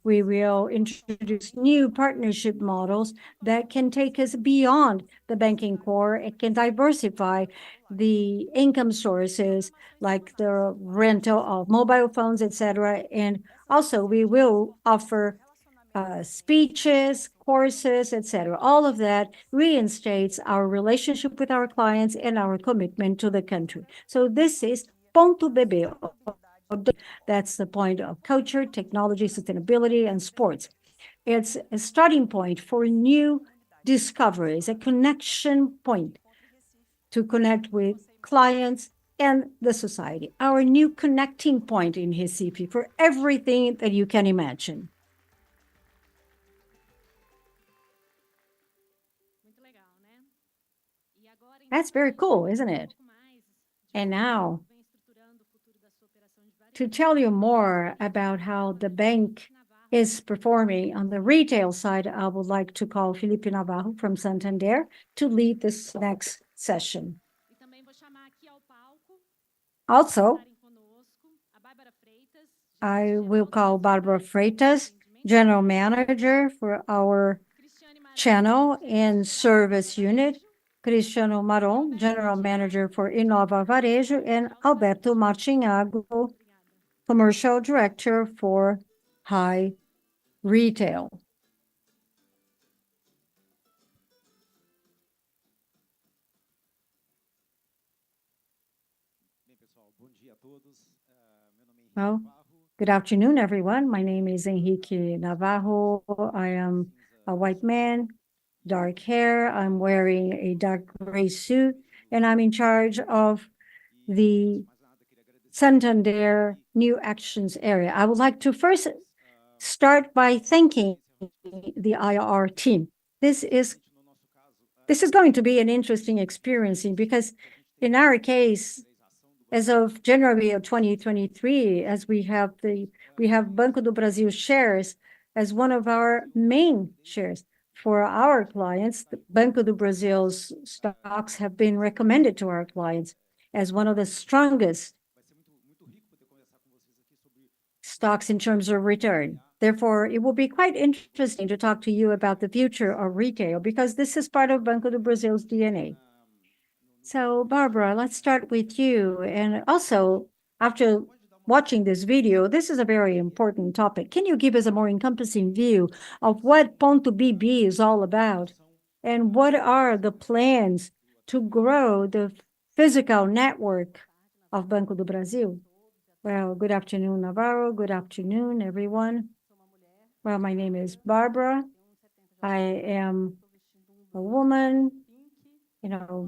We will introduce new partnership models that can take us beyond the banking core. It can diversify the income sources, like the rental of mobile phones, etc. And also, we will offer speeches, courses, etc. All of that reinstates our relationship with our clients and our commitment to the country. So this is Ponto BB. That's the point of culture, technology, sustainability, and sports. It's a starting point for new discoveries, a connection point to connect with clients and the society. Our new connecting point in Recife for everything that you can imagine. That's very cool, isn't it? And now, to tell you more about how the bank is performing on the retail side, I would like to call Felipe Navarro from Santander to lead this next session. Also, I will call Barbara Freitas, General Manager for our channel and service unit, Cristiano Maron, General Manager for Inova Varejo, and Alberto Martinhago, Commercial Director for High Retail. Well, good afternoon, everyone. My name is Henrique Navarro. I am a white man, dark hair. I'm wearing a dark gray suit, and I'm in charge of the Santander New Actions area. I would like to first start by thanking the IR team. This is going to be an interesting experience because in our case, as of January of 2023, as we have Banco do Brasil shares as one of our main shares. For our clients, the Banco do Brasil's stocks have been recommended to our clients as one of the strongest stocks in terms of return. Therefore, it will be quite interesting to talk to you about the future of retail because this is part of Banco do Brasil's DNA. So, Barbara, let's start with you. And also, after watching this video, this is a very important topic. Can you give us a more encompassing view of what Ponto BB is all about? And what are the plans to grow the physical network of Banco do Brasil? Well, good afternoon, Navarro. Good afternoon, everyone. Well, my name is Barbara. I am a woman,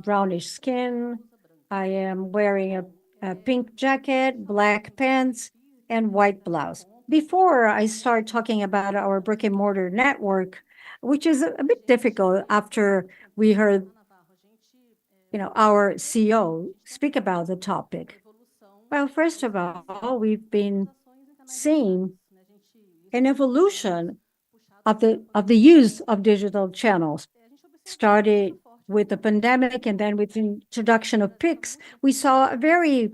brownish skin. I am wearing a pink jacket, black pants, and white blouse. Before I start talking about our brick and mortar network, which is a bit difficult after we heard, our CEO speak about the topic. Well, first of all, we've been seeing an evolution of the use of digital channels. Started with the pandemic and then with the introduction of Pix, we saw a very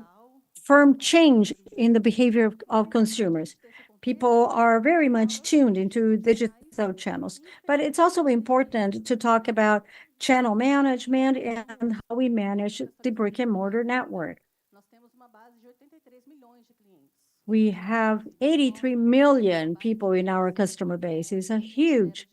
firm change in the behavior of consumers. People are very much tuned into digital channels, but it's also important to talk about channel management and how we manage the brick and mortar network. We have 83 million people in our customer base. It's a huge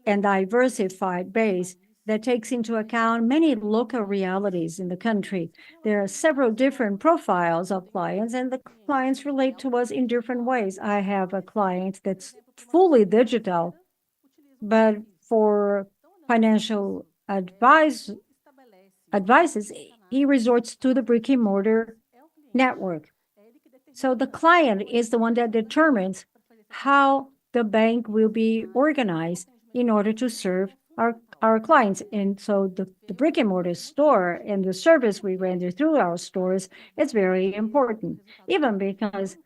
and diversified base that takes into account many local realities in the country. There are several different profiles of clients, and the clients relate to us in different ways. I have a client that's fully digital, but for financial advices, he resorts to the brick and mortar network. So the client is the one that determines how the bank will be organized in order to serve our clients. And so the brick and mortar store and the service we render through our stores is very important, even because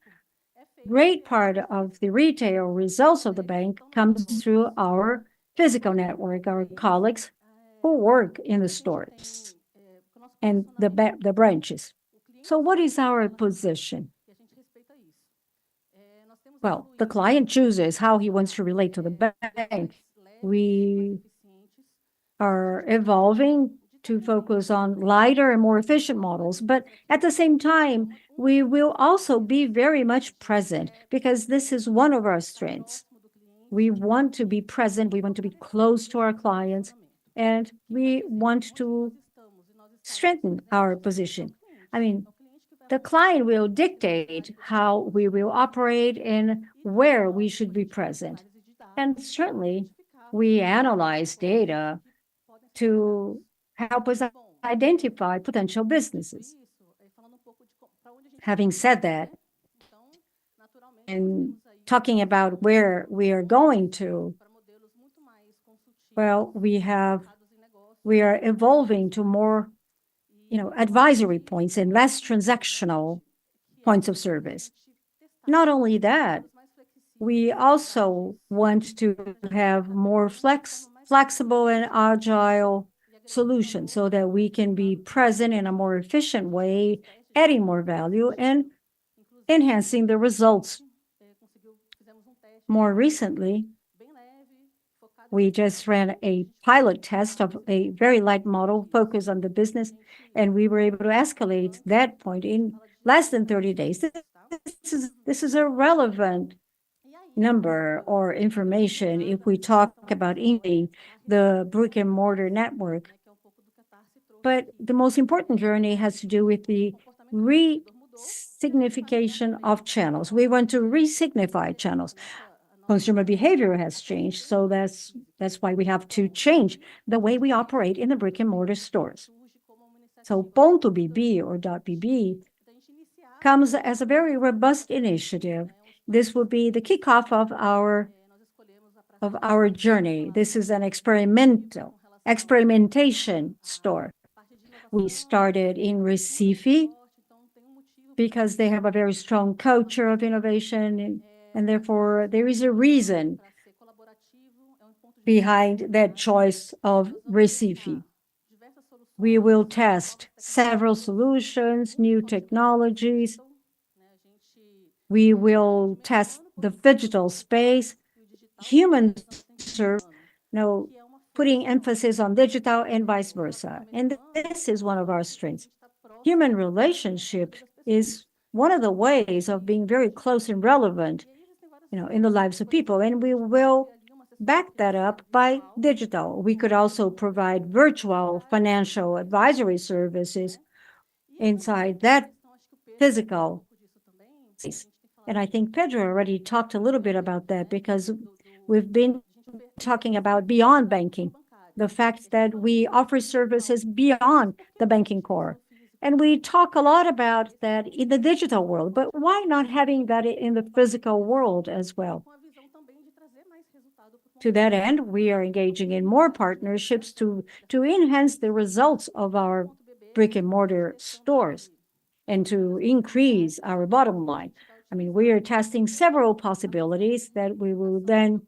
great part of the retail results of the bank comes through our physical network, our colleagues who work in the stores and the branches. So what is our position? Well, the client chooses how he wants to relate to the bank. We are evolving to focus on lighter and more efficient models, but at the same time, we will also be very much present because this is one of our strengths. We want to be present, we want to be close to our clients, and we want to strengthen our position. I mean, the client will dictate how we will operate and where we should be present. And certainly, we analyze data to help us identify potential businesses. Having said that, and talking about where we are going to, well, we are evolving to more advisory points and less transactional points of service. Not only that, we also want to have more flexible and agile solutions so that we can be present in a more efficient way adding more value and enhancing the results. More recently, we just ran a pilot test of a very light model focused on the business, and we were able to escalate that point in less than 30 days. This is a relevant number or information if we talk about the brick-and-mortar network. But the most important journey has to do with the re-signification of channels. We want to re-signify channels. Consumer behavior has changed, so that's why we have to change the way we operate in the brick-and-mortar stores. So Ponto BB or .BB comes as a very robust initiative. This will be the kickoff of our journey. This is an experimentation store. We started in Recife because they have a very strong culture of innovation, and therefore there is a reason behind that choice of Recife. We will test several solutions, new technologies. We will test the digital space, human service, putting emphasis on digital and vice versa. And this is one of our strengths. Human relationship is one of the ways of being very close and relevant, in the lives of people, and we will back that up by digital. We could also provide virtual financial advisory services inside that physical space. And I think Pedro already talked a little bit about that, because we've been talking about beyond banking, the fact that we offer services beyond the banking core. And we talk a lot about that in the digital world, but why not having that in the physical world as well? To that end, we are engaging in more partnerships to enhance the results of our brick-and-mortar stores and to increase our bottom line. I mean, we are testing several possibilities that we will then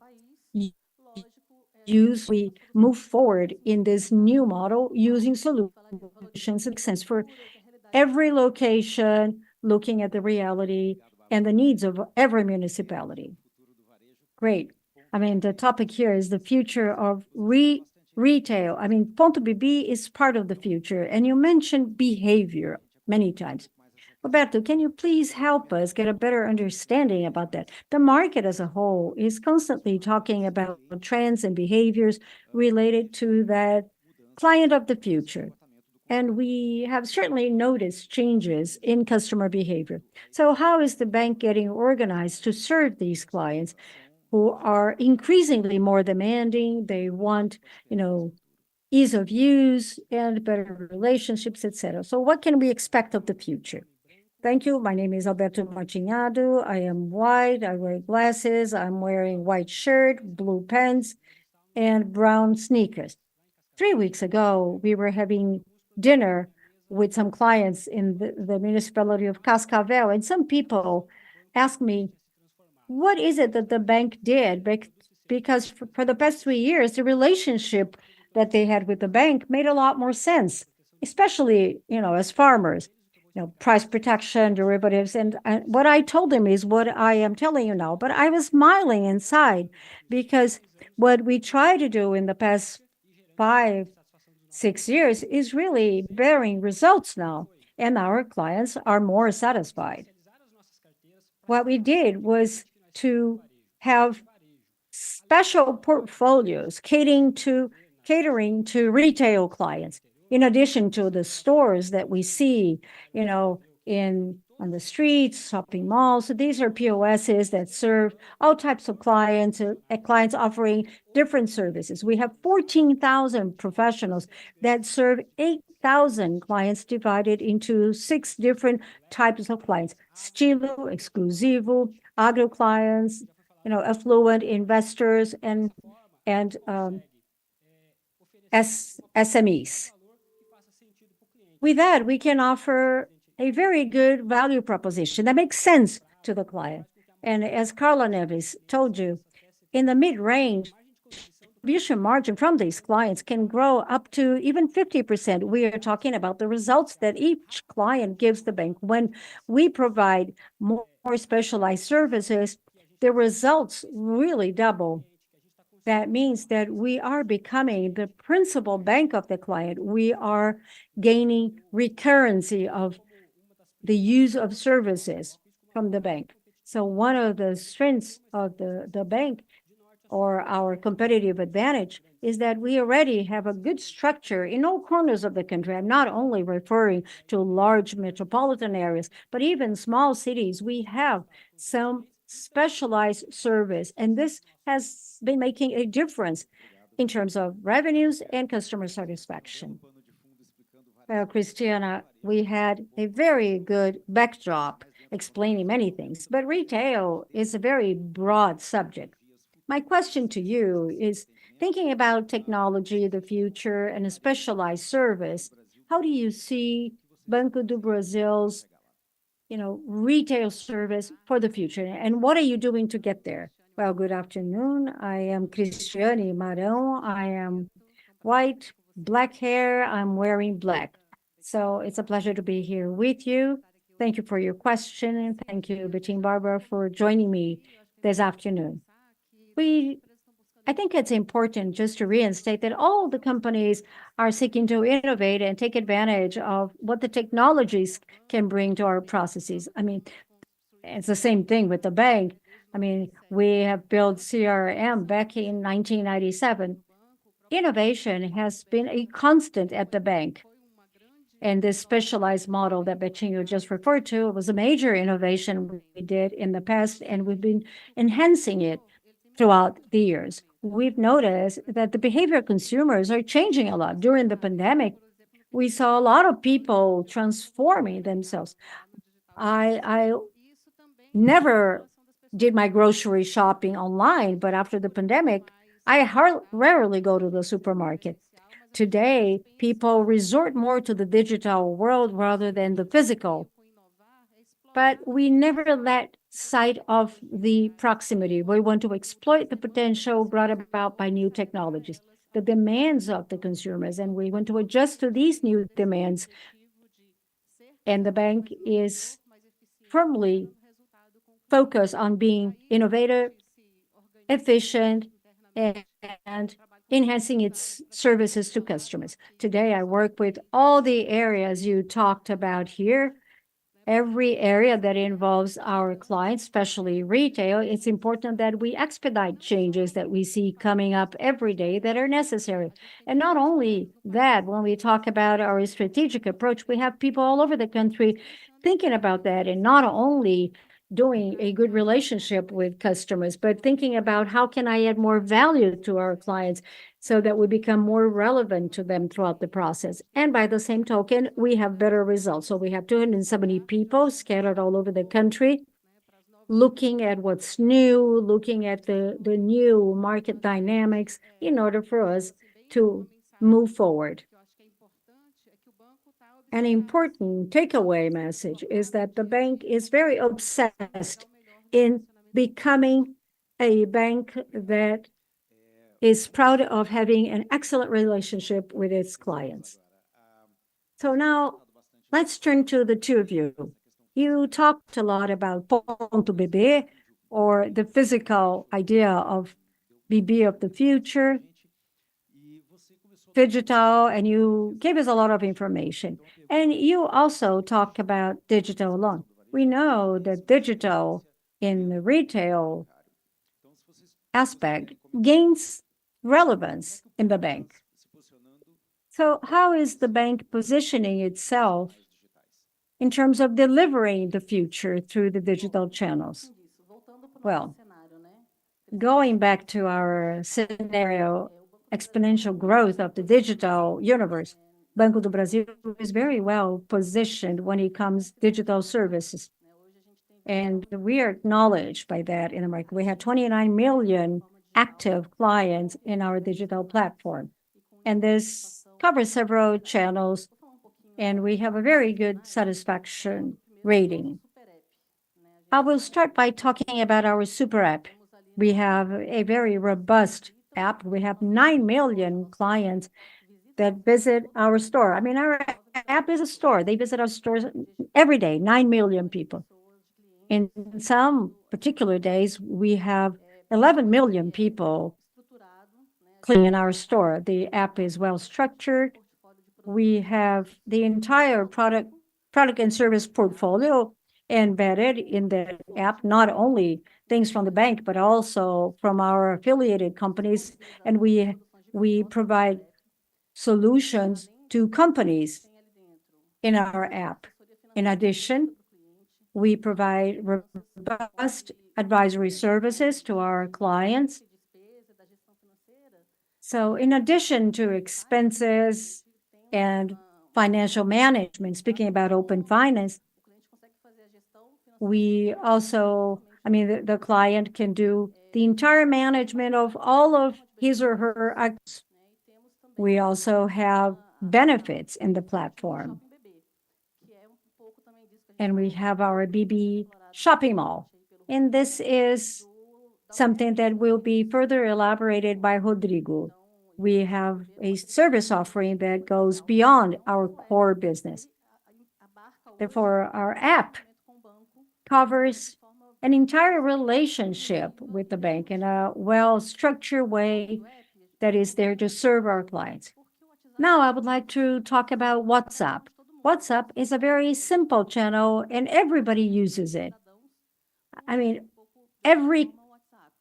use. We move forward in this new model using solutions that make sense for every location, looking at the reality and the needs of every municipality. Great. I mean, the topic here is the future of retail. I mean, Ponto BB is part of the future, and you mentioned behavior many times. Roberto, can you please help us get a better understanding about that? The market as a whole is constantly talking about trends and behaviors related to that client of the future. And we have certainly noticed changes in customer behavior. So how is the bank getting organized to serve these clients who are increasingly more demanding? They want, ease of use and better relationships, etc. So what can we expect of the future? Thank you. My name is Alberto Martinado. I am white. I wear glasses. I'm wearing white shirt, blue pants, and brown sneakers. 3 weeks ago, we were having dinner with some clients in the municipality of Cascavel, and some people asked me, what is it that the bank did? Because for the past 3 years, the relationship that they had with the bank made a lot more sense, especially, as farmers. Price protection, derivatives, and what I told them is what I am telling you now. But I was smiling inside, because what we try to do in the past 5-6 years is really bearing results now, and our clients are more satisfied. What we did was to have special portfolios catering to retail clients, in addition to the stores that we see, on the streets, shopping malls. So these are POSs that serve all types of clients, clients offering different services. We have 14,000 professionals that serve 8,000 clients divided into 6 different types of clients: estilo, exclusivo, agro clients, affluent investors, and SMEs. With that, we can offer a very good value proposition that makes sense to the client. And as Carla Neves told you, in the mid-range, contribution margin from these clients can grow up to even 50%. We are talking about the results that each client gives the bank. When we provide more specialized services, the results really double. That means that we are becoming the principal bank of the client. We are gaining recurrency of the use of services from the bank. So one of the strengths of the bank, or our competitive advantage, is that we already have a good structure in all corners of the country. I'm not only referring to large metropolitan areas, but even small cities. We have some specialized service, and this has been making a difference in terms of revenues and customer satisfaction. Well, Christiana, we had a very good backdrop explaining many things, but retail is a very broad subject. My question to you is, thinking about technology, the future, and a specialized service, how do you see Banco do Brasil's, retail service for the future, and what are you doing to get there? Well, good afternoon. I am Cristiane Marão. I am white, black hair. I'm wearing black. So it's a pleasure to be here with you. Thank you for your question, and thank you, Bettina Barbara, for joining me this afternoon. I think it's important just to reinstate that all the companies are seeking to innovate and take advantage of what the technologies can bring to our processes. I mean, it's the same thing with the bank. I mean, we have built CRM back in 1997. Innovation has been a constant at the bank. And this specialized model that Bettinho just referred to was a major innovation we did in the past, and we've been enhancing it throughout the years. We've noticed that the behavior of consumers are changing a lot. During the pandemic, we saw a lot of people transforming themselves. I never did my grocery shopping online, but after the pandemic, I rarely go to the supermarket. Today, people resort more to the digital world rather than the physical. But we never let sight of the proximity. We want to exploit the potential brought about by new technologies, the demands of the consumers, and we want to adjust to these new demands. And the bank is firmly focused on being innovative, efficient, and enhancing its services to customers. Today, I work with all the areas you talked about here. Every area that involves our clients, especially retail, it's important that we expedite changes that we see coming up every day that are necessary. And not only that, when we talk about our strategic approach, we have people all over the country thinking about that, and not only doing a good relationship with customers, but thinking about how can I add more value to our clients so that we become more relevant to them throughout the process. And by the same token, we have better results. So we have 270 people scattered all over the country, looking at what's new, looking at the new market dynamics in order for us to move forward. An important takeaway message is that the bank is very obsessed in becoming a bank that is proud of having an excellent relationship with its clients. So now let's turn to the two of you. You talked a lot about Ponto BB, or the physical idea of BB of the future, digital, and you gave us a lot of information. And you also talked about digital loan. We know that digital in the retail aspect gains relevance in the bank. So how is the bank positioning itself in terms of delivering the future through the digital channels? Well, going back to our scenario, exponential growth of the digital universe, Banco do Brasil is very well positioned when it comes to digital services. And we are acknowledged by that in the market. We have 29 million active clients in our digital platform. And this covers several channels, and we have a very good satisfaction rating. I will start by talking about our super app. We have a very robust app, we have 9 million clients that visit our store. I mean, our app is a store. They visit our stores every day, 9 million people. In some particular days, we have 11 million people clicking in our store. The app is well structured. We have the entire product and service portfolio embedded in the app, not only things from the bank, but also from our affiliated companies. And we provide solutions to companies in our app. In addition, we provide robust advisory services to our clients. So in addition to expenses and financial management, speaking about open finance, we also, I mean, the client can do the entire management of all of his or her acts. We also have benefits in the platform. And we have our BB shopping mall. And this is something that will be further elaborated by Rodrigo. We have a service offering that goes beyond our core business. Therefore, our app covers an entire relationship with the bank in a well-structured way that is there to serve our clients. Now, I would like to talk about WhatsApp. WhatsApp is a very simple channel, and everybody uses it. I mean, every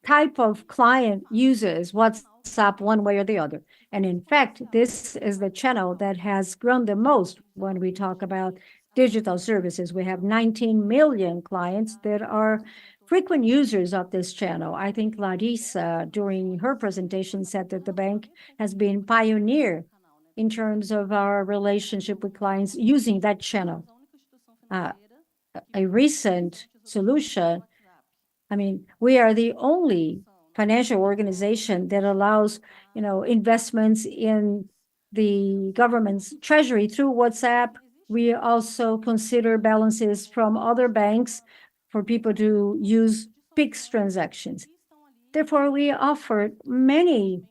type of client uses WhatsApp one way or the other. And in fact, this is the channel that has grown the most when we talk about digital services. We have 19 million clients that are frequent users of this channel. I think Larissa, during her presentation, said that the bank has been pioneer in terms of our relationship with clients using that channel. A recent solution, I mean, we are the only financial organization that allows, investments in the government's treasury through WhatsApp. We also consider balances from other banks for people to use Pix transactions. Therefore, we offer many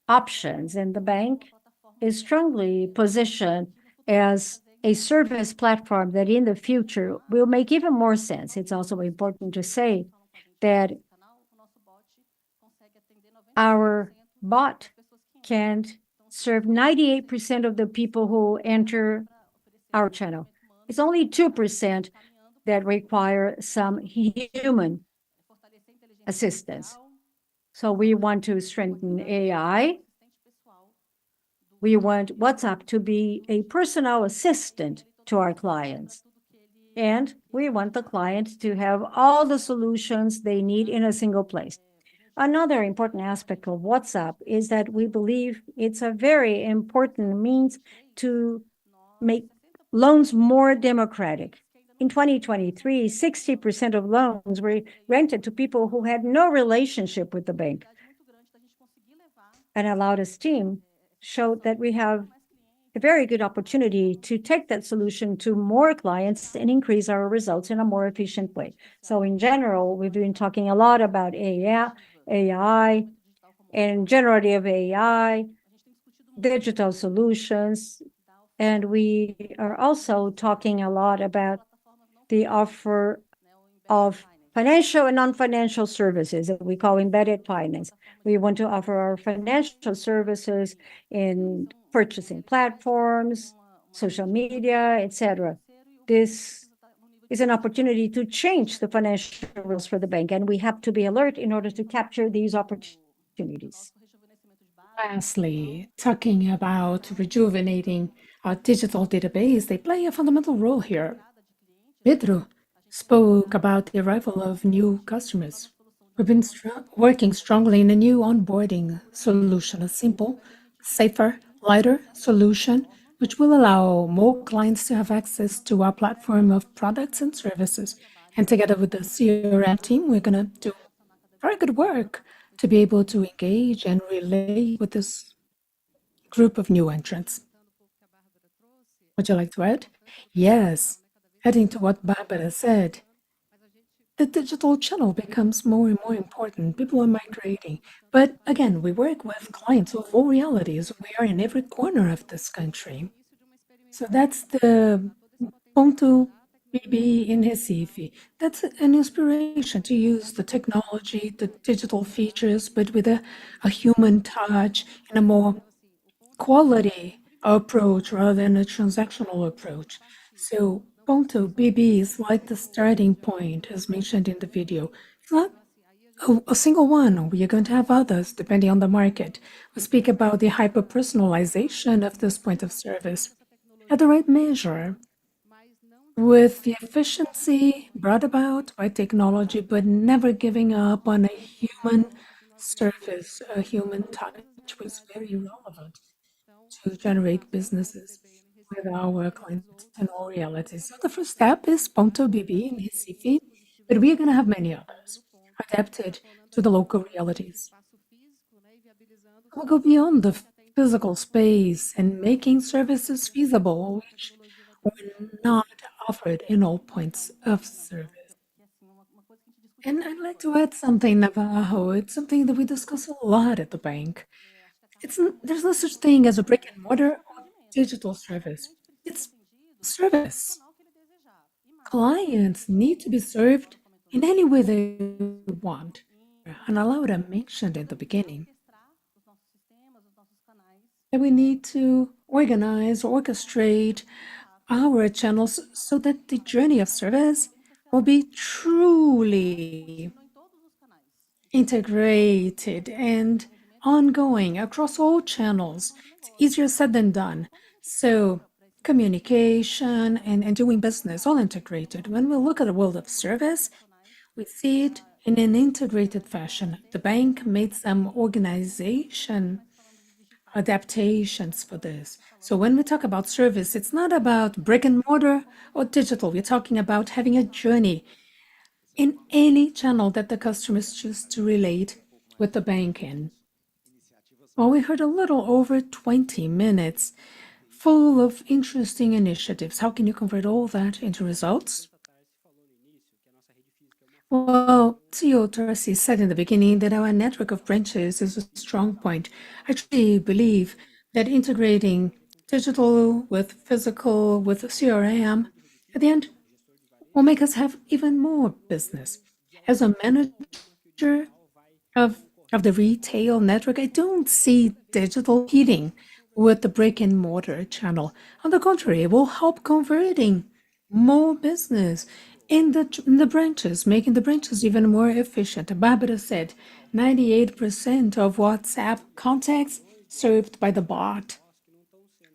options, and the bank is strongly positioned as a service platform that in the future will make even more sense. It's also important to say that our bot can serve 98% of the people who enter our channel. It's only 2% that require some human assistance. So we want to strengthen AI. We want WhatsApp to be a personal assistant to our clients. And we want the client to have all the solutions they need in a single place. Another important aspect of WhatsApp is that we believe it's a very important means to make loans more democratic. In 2023, 60% of loans were granted to people who had no relationship with the bank. And Analaura's team showed that we have a very good opportunity to take that solution to more clients and increase our results in a more efficient way. So in general, we've been talking a lot about AI and generative AI, digital solutions, and we are also talking a lot about the offer of financial and non-financial services that we call embedded finance. We want to offer our financial services in purchasing platforms, social media, etc. This is an opportunity to change the financial rules for the bank, and we have to be alert in order to capture these opportunities. Lastly, talking about rejuvenating our digital database, they play a fundamental role here. Pedro spoke about the arrival of new customers. We've been working strongly in a new onboarding solution, a simple, safer, lighter solution, which will allow more clients to have access to our platform of products and services. And together with the CRM team, we're going to do very good work to be able to engage and relate with this group of new entrants. Would you like to add? Yes, adding to what Barbara said, the digital channel becomes more and more important. People are migrating. But again, we work with clients of all realities. We are in every corner of this country. So that's the Ponto BB in Recife. That's an inspiration to use the technology, the digital features, but with a human touch and a more quality approach rather than a transactional approach. So Ponto BB is like the starting point, as mentioned in the video. It's not a single one. We are going to have others depending on the market. We speak about the hyper personalization of this point of service at the right measure with the efficiency brought about by technology, but never giving up on a human service, a human touch was very relevant to generate businesses with our clients in all realities. So the first step is Ponto BB in Recife, but we are going to have many others adapted to the local realities. We'll go beyond the physical space and making services feasible, which were not offered in all points of service. And I'd like to add something, Navarro. It's something that we discuss a lot at the bank. There's no such thing as a brick and mortar or digital service. It's service. Clients need to be served in any way they want. Analaura mentioned at the beginning that we need to organize, orchestrate our channels so that the journey of service will be truly integrated and ongoing across all channels. It's easier said than done. So communication and doing business all integrated. When we look at the world of service, we see it in an integrated fashion. The bank made some organization adaptations for this. So when we talk about service, it's not about brick and mortar or digital. We're talking about having a journey in any channel that the customers choose to relate with the bank in. Well, we heard a little over 20 minutes full of interesting initiatives. How can you convert all that into results? Well, CEO Tarci said in the beginning that our network of branches is a strong point. I truly believe that integrating digital with physical, with CRM, at the end, will make us have even more business. As a manager of the retail network, I don't see digital heating with the brick and mortar channel. On the contrary, it will help converting more business in the branches, making the branches even more efficient. Barbara said 98% of WhatsApp contacts served by the bot.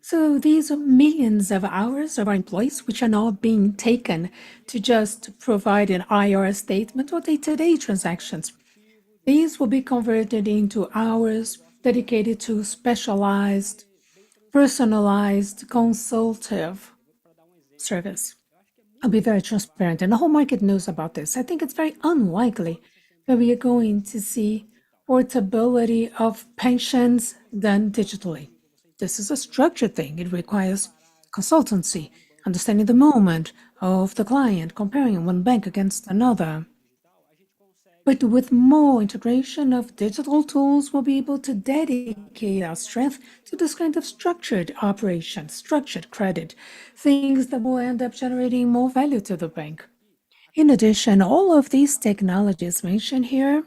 So these are millions of hours of our employees which are now being taken to just provide an IR statement or day-to-day transactions. These will be converted into hours dedicated to specialized, personalized, consultative service. I'll be very transparent, and the whole market knows about this. I think it's very unlikely that we are going to see portability of pensions done digitally. This is a structured thing. It requires consultancy, understanding the moment of the client, comparing one bank against another. But with more integration of digital tools, we'll be able to dedicate our strength to this kind of structured operation, structured credit, things that will end up generating more value to the bank. In addition, all of these technologies mentioned here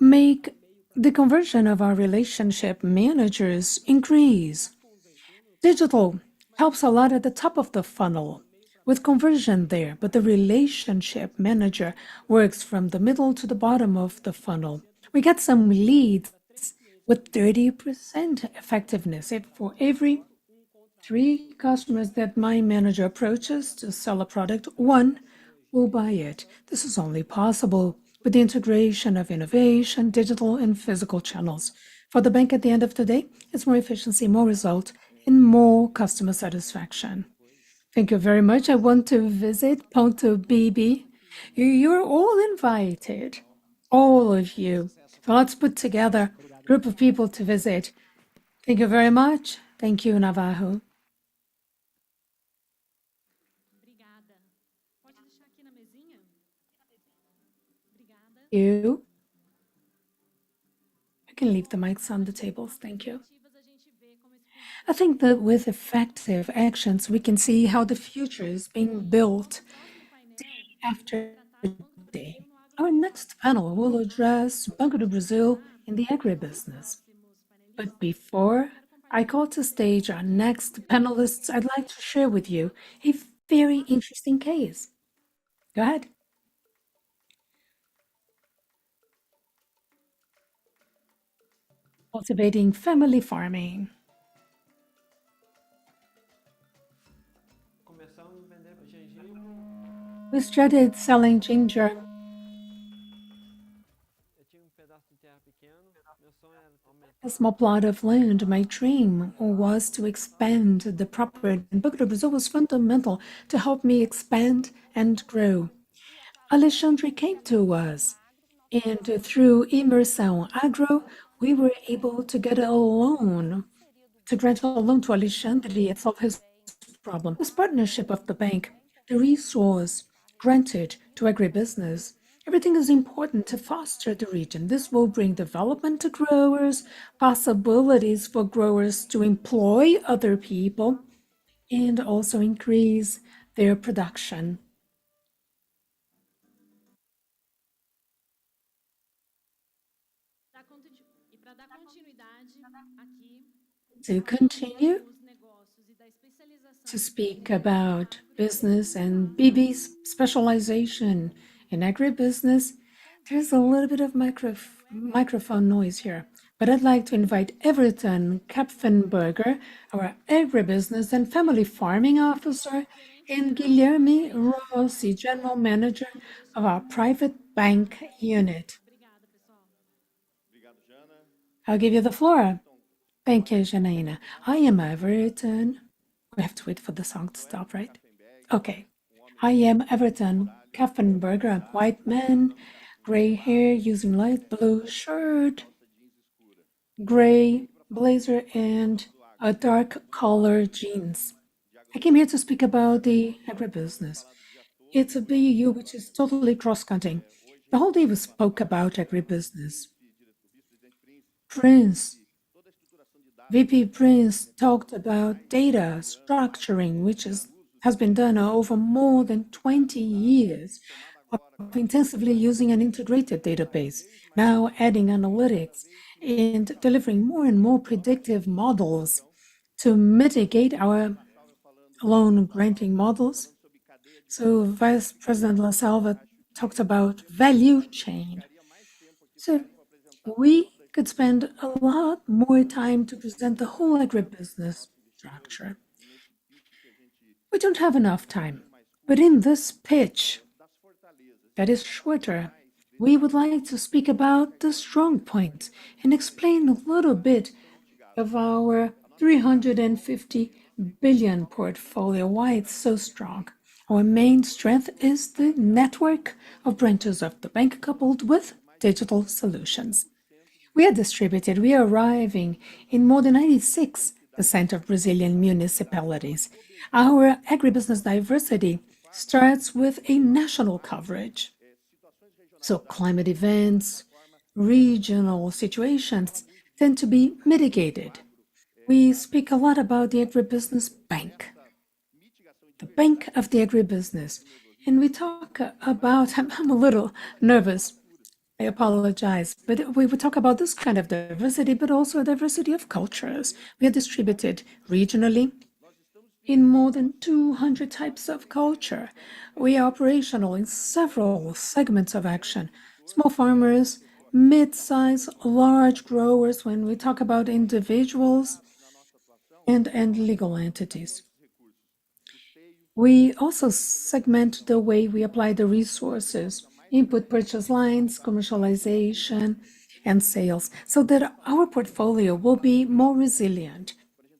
make the conversion of our relationship managers increase. Digital helps a lot at the top of the funnel with conversion there, but the relationship manager works from the middle to the bottom of the funnel. We get some leads with 30% effectiveness. For every 3 customers that my manager approaches to sell a product, 1 will buy it. This is only possible with the integration of innovation, digital and physical channels. For the bank at the end of the day, it's more efficiency, more result, and more customer satisfaction. Thank you very much. I want to visit Ponto BB. You're all invited, all of you. So let's put together a group of people to visit. Thank you very much. Thank you, Navarro. you. I can leave the mics on the tables. Thank you. I think that with effective actions, we can see how the future is being built day after day. Our next panel will address Banco do Brasil in the agribusiness. But before I call to stage our next panelists, I'd like to share with you a very interesting case. Go ahead. Cultivating family farming. We started selling ginger. A small plot of land. My dream was to expand the property, and Banco do Brasil was fundamental to help me expand and grow. Alexandre came to us, and through Imersão Agro, we were able to get a loan, to grant a loan to Alexandre and solve his problem. This partnership of the bank, the resource granted to agribusiness, everything is important to foster the region. This will bring development to growers, possibilities for growers to employ other people, and also increase their production. To continue to speak about business and BB's specialization in agribusiness, there's a little bit of microphone noise here, but I'd like to invite Everton Kapfenberger, our agribusiness and family farming officer, and Guilherme Rossi, general manager of our private bank unit. I'll give you the floor. Thank you, Janaina. I am Everton. We have to wait for the song to stop, right? Okay. I am Everton Kaffenberger, a white man, gray hair, using light blue shirt, gray blazer, and a dark color jeans. I came here to speak about the agribusiness. It's a BU which is totally cross-cutting. The whole day we spoke about agribusiness. VP Prince talked about data structuring, which has been done over more than 20 years of intensively using an integrated database, now adding analytics and delivering more and more predictive models to mitigate our loan granting models. So Vice President La Salva talked about value chain. So we could spend a lot more time to present the whole agribusiness structure. We don't have enough time, but in this pitch that is shorter, we would like to speak about the strong points and explain a little bit of our 350 billion portfolio, why it's so strong. Our main strength is the network of branches of the bank coupled with digital solutions. We are arriving in more than 96% of Brazilian municipalities. Our agribusiness diversity starts with a national coverage. So climate events, regional situations tend to be mitigated. We speak a lot about the agribusiness bank, the bank of the agribusiness. And we talk about, I'm a little nervous, I apologize, but we would talk about this kind of diversity, but also a diversity of cultures. We are distributed regionally in more than 200 types of culture. We are operational in several segments of action. Small farmers, mid-size, large growers, when we talk about individuals and legal entities. We also segment the way we apply the resources, input purchase lines, commercialization, and sales, so that our portfolio will be more resilient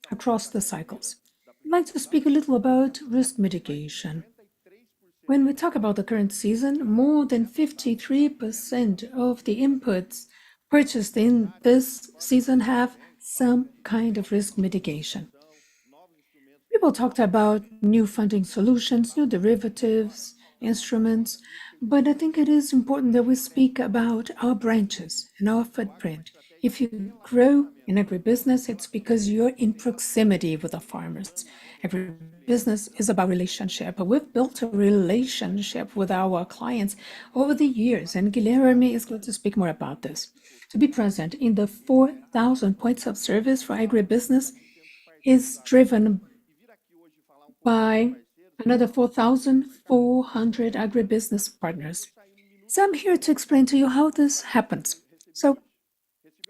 across the cycles. I'd like to speak a little about risk mitigation. When we talk about the current season, more than 53% of the inputs purchased in this season have some kind of risk mitigation. People talked about new funding solutions, new derivatives, instruments, But I think it is important that we speak about our branches and our footprint. If you grow in agribusiness, it's because you're in proximity with the farmers. Agribusiness is about relationship. We've built a relationship with our clients over the years, and Guilherme is going to speak more about this. To be present in the 4,000 points of service for agribusiness is driven by another 4,400 agribusiness partners. So I'm here to explain to you how this happens. So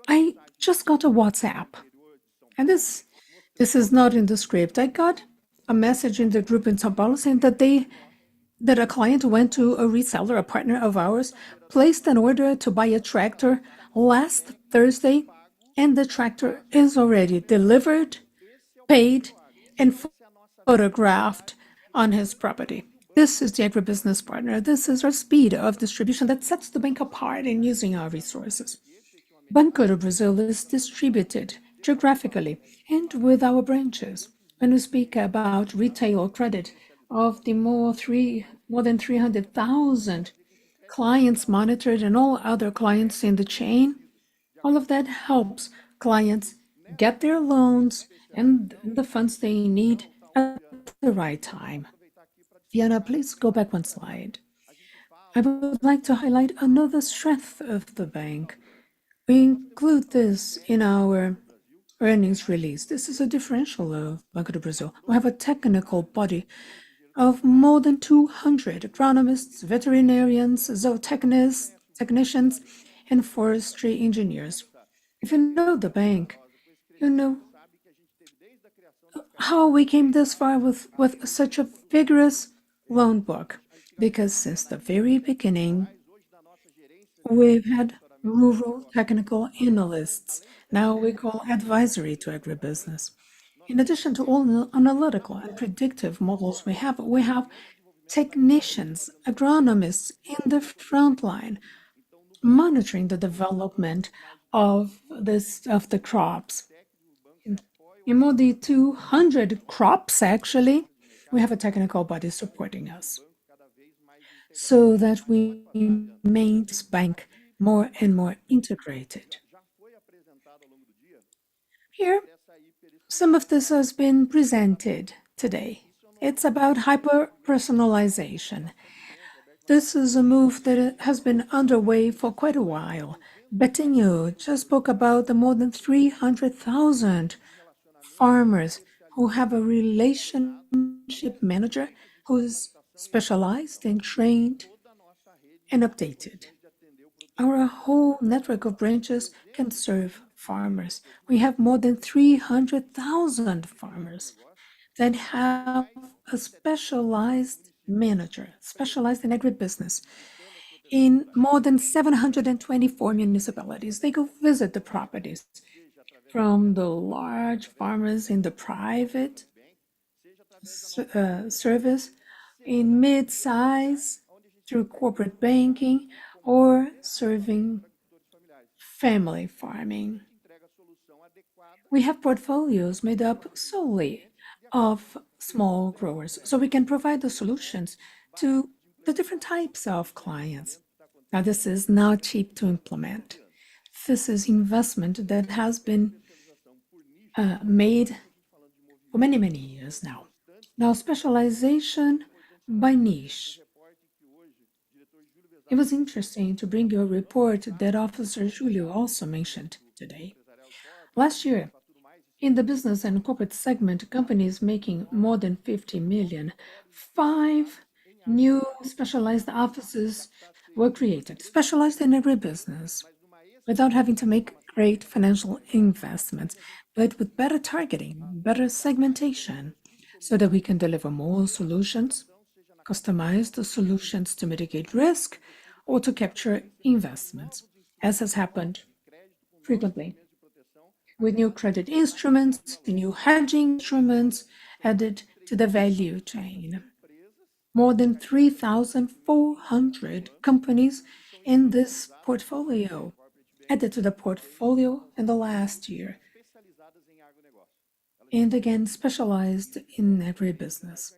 I just got a WhatsApp, and this is not in the script. I got a message in the group in São Paulo saying that a client went to a reseller, a partner of ours, placed an order to buy a tractor last Thursday, and the tractor is already delivered, paid, and photographed on his property. This is the agribusiness partner. This is our speed of distribution that sets the bank apart in using our resources. Banco do Brasil is distributed geographically and with our branches. When we speak about retail credit of the more than 300,000 clients monitored and all other clients in the chain, all of that helps clients get their loans and the funds they need at the right time. Viana, please go back one slide. I would like to highlight another strength of the bank. We include this in our earnings release. This is a differential of Banco do Brasil. We have a technical body of more than 200 agronomists, veterinarians, zootechnicians, and forestry engineers. If you know the bank, you know how we came this far with such a vigorous loan book. Because since the very beginning, we've had rural technical analysts. Now we call advisory to agribusiness. In addition to all the analytical and predictive models we have technicians, agronomists in the front line monitoring the development of the crops. In more than 200 crops, actually, we have a technical body supporting us so that we make this bank more and more integrated. Here, some of this has been presented today. It's about hyper-personalization. This is a move that has been underway for quite a while. Betinho just spoke about the more than 300,000 farmers who have a relationship manager who is specialized and trained and updated. Our whole network of branches can serve farmers. We have more than 300,000 farmers that have a specialized manager, specialized in agribusiness, in more than 724 municipalities. They go visit the properties, from the large farmers in the private service, in mid-size, through corporate banking, or serving family farming. We have portfolios made up solely of small growers, so we can provide the solutions to the different types of clients. Now, this is not cheap to implement. This is investment that has been made for many, many years now. Now, specialization by niche. It was interesting to bring you a report that Officer Julio also mentioned today. Last year, in the business and corporate segment, companies making more than 50 million, 5 new specialized offices were created, specialized in agribusiness, without having to make great financial investments, but with better targeting, better segmentation, so that we can deliver more solutions, customize the solutions to mitigate risk or to capture investments, as has happened frequently, with new credit instruments, new hedging instruments added to the value chain. More than 3,400 companies in this portfolio added to the portfolio in the last year, and again specialized in agribusiness.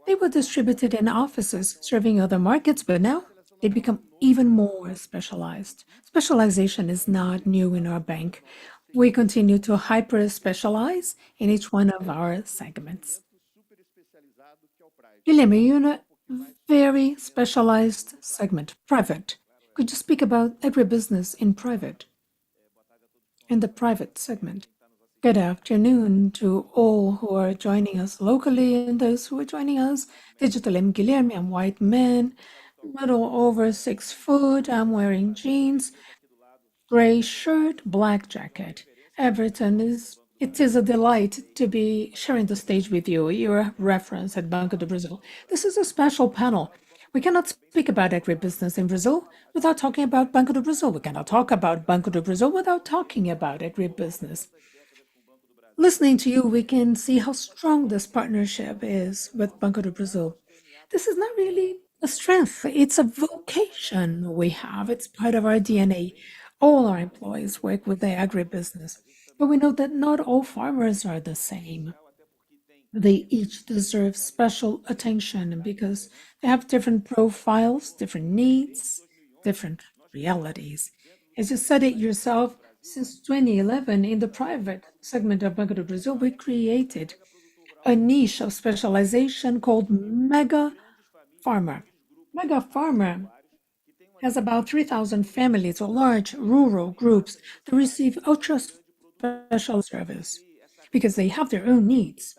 They were distributed in offices serving other markets, but now they become even more specialized. Specialization is not new in our bank. We continue to hyper specialize in each one of our segments. Guilherme, you're in a very specialized segment, private. Could you speak about agribusiness in private, in the private segment? Good afternoon to all who are joining us locally and those who are joining us digitally. I'm Guilherme, I'm white man, little over 6 foot. I'm wearing jeans, gray shirt, black jacket. Everton it is a delight to be sharing the stage with you. You're a reference at Banco do Brasil. This is a special panel. We cannot speak about agribusiness in Brazil without talking about Banco do Brasil. We cannot talk about Banco do Brasil without talking about agribusiness. Listening to you, we can see how strong this partnership is with Banco do Brasil. This is not really a strength, it's a vocation we have. It's part of our DNA. All our employees work with the agribusiness, but we know that not all farmers are the same. They each deserve special attention because they have different profiles, different needs, different realities. As you said it yourself, since 2011, in the private segment of Banco do Brasil, we created a niche of specialization called Mega Farmer. Mega Farmer has about 3,000 families or large rural groups that receive ultra special service because they have their own needs.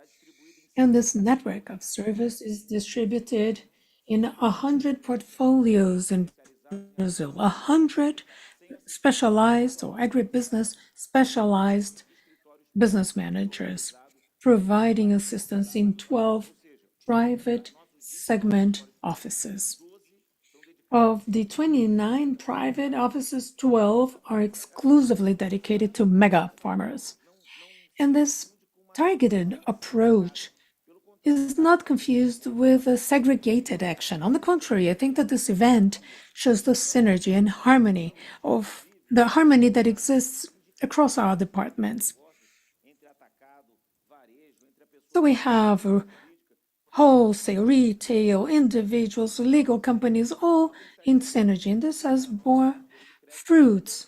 And this network of service is distributed in 100 portfolios in Brazil, 100 specialized or agribusiness specialized business managers providing assistance in 12 private segment offices. Of the 29 private offices, 12 are exclusively dedicated to mega farmers. And this targeted approach is not confused with a segregated action. On the contrary, I think that this event shows the synergy and harmony of the harmony that exists across our departments. So we have wholesale, retail, individuals, legal companies, all in synergy. And this has bore fruits,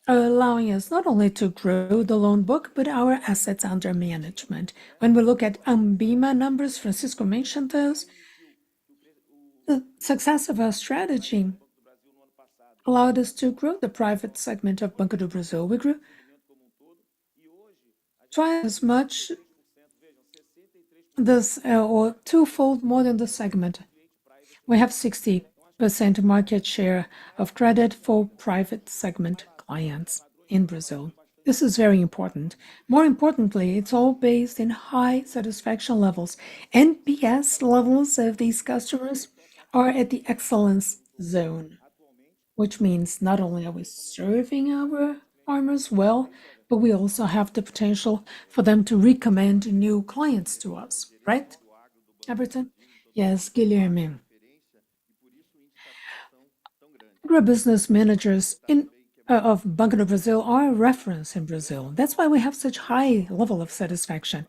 allowing us not only to grow the loan book, but our assets under management. When we look at Ambima numbers, Francisco mentioned those, the success of our strategy allowed us to grow the private segment of Banco do Brasil. We grew twice as much this or twofold more than the segment. We have 60% market share of credit for private segment clients in Brazil. This is very important. More importantly, it's all based in high satisfaction levels. NPS levels of these customers are at the excellence zone, which means not only are we serving our farmers well, but we also have the potential for them to recommend new clients to us, right, Everton? Yes, Guilherme. Agribusiness managers of Banco do Brasil are a reference in Brazil. That's why we have such high level of satisfaction.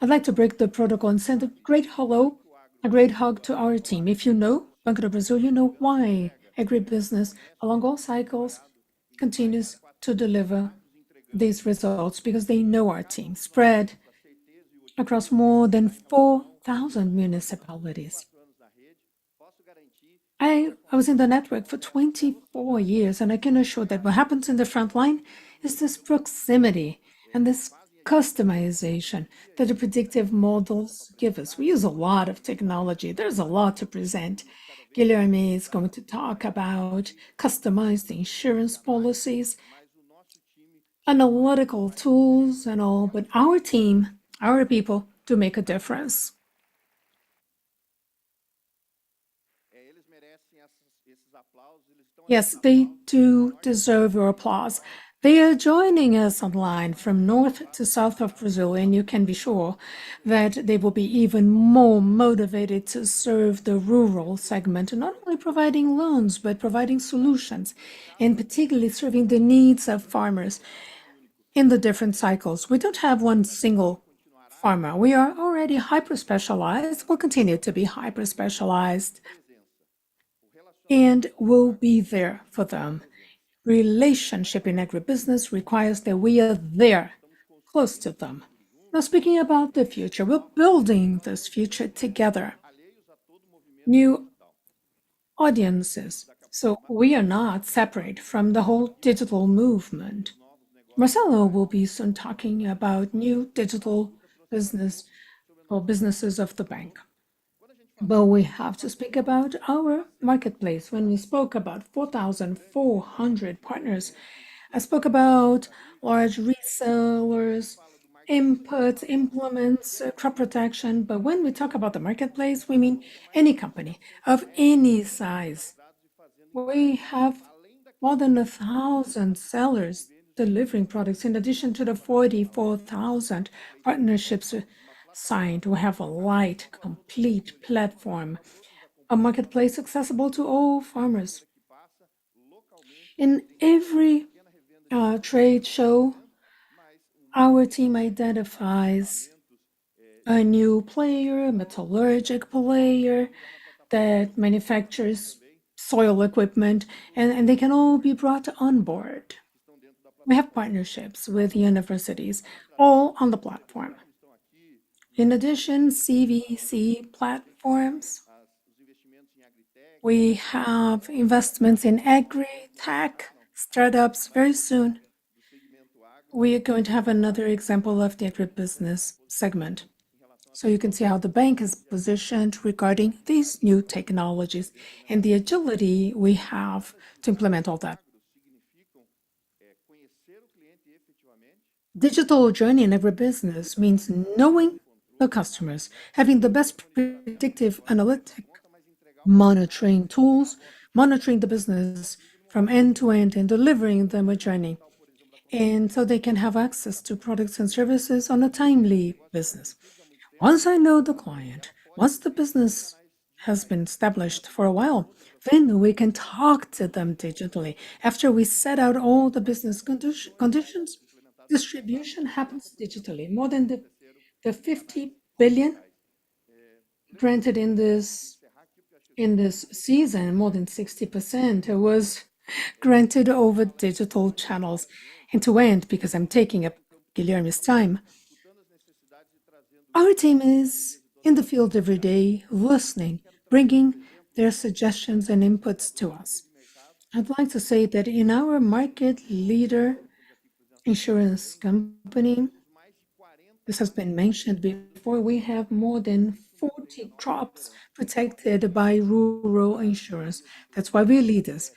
I'd like to break the protocol and send a great hello, a great hug to our team. If you know Banco do Brasil, you know why agribusiness along all cycles continues to deliver these results, because they know our team spread across more than 4,000 municipalities. I was in the network for 24 years, and I can assure that what happens in the front line is this proximity and this customization that the predictive models give us. We use a lot of technology. There's a lot to present. Guilherme is going to talk about customized insurance policies, analytical tools and all, but our team, our people, do make a difference. Yes, they do deserve your applause. They are joining us online from north to south of Brazil, and you can be sure that they will be even more motivated to serve the rural segment, not only providing loans, but providing solutions, and particularly serving the needs of farmers in the different cycles. We don't have one single farmer. We are already hyper-specialized. We'll continue to be hyper-specialized. and will be there for them. Relationship in agribusiness requires that we are there, close to them. Now, speaking about the future, we're building this future together. New audiences. So we are not separate from the whole digital movement. Marcelo will be soon talking about new digital business or businesses of the bank. But we have to speak about our marketplace. When we spoke about 4,400 partners, I spoke about large resellers, inputs, implements, crop protection. But when we talk about the marketplace, we mean any company of any size. We have more than 1,000 sellers delivering products in addition to the 44,000 partnerships signed. We have a light, complete platform, a marketplace accessible to all farmers. In every trade show, our team identifies a new player, a metallurgic player that manufactures soil equipment, and they can all be brought on board. We have partnerships with universities, all on the platform. In addition, CVC platforms. We have investments in agri-tech startups very soon. We are going to have another example of the agribusiness segment. So you can see how the bank is positioned regarding these new technologies and the agility we have to implement all that. Digital journey in agribusiness means knowing the customers, having the best predictive analytic monitoring tools, monitoring the business from end to end and delivering them a journey. And so they can have access to products and services on a timely business. Once I know the client, once the business has been established for a while, then we can talk to them digitally. After we set out all the business conditions, distribution happens digitally. More than the 50 billion granted in this season, more than 60% was granted over digital channels. And to end, because I'm taking up Guilherme's time, our team is in the field every day, listening, bringing their suggestions and inputs to us. I'd like to say that in our market leader insurance company, this has been mentioned before, we have more than 40 crops protected by rural insurance. That's why we're leaders.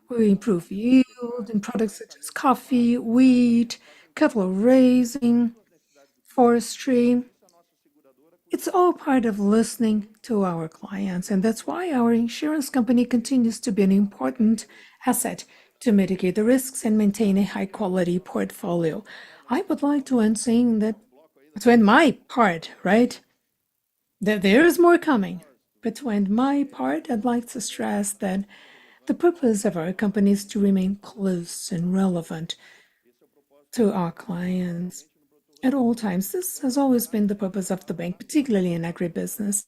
We improve yield in products such as coffee, wheat, cattle raising, forestry. It's all part of listening to our clients, and that's why our insurance company continues to be an important asset to mitigate the risks and maintain a high-quality portfolio. I would like to end saying that, to end my part, right? That there is more coming. But to end my part, I'd like to stress that the purpose of our company is to remain close and relevant to our clients at all times. This has always been the purpose of the bank, particularly in agribusiness.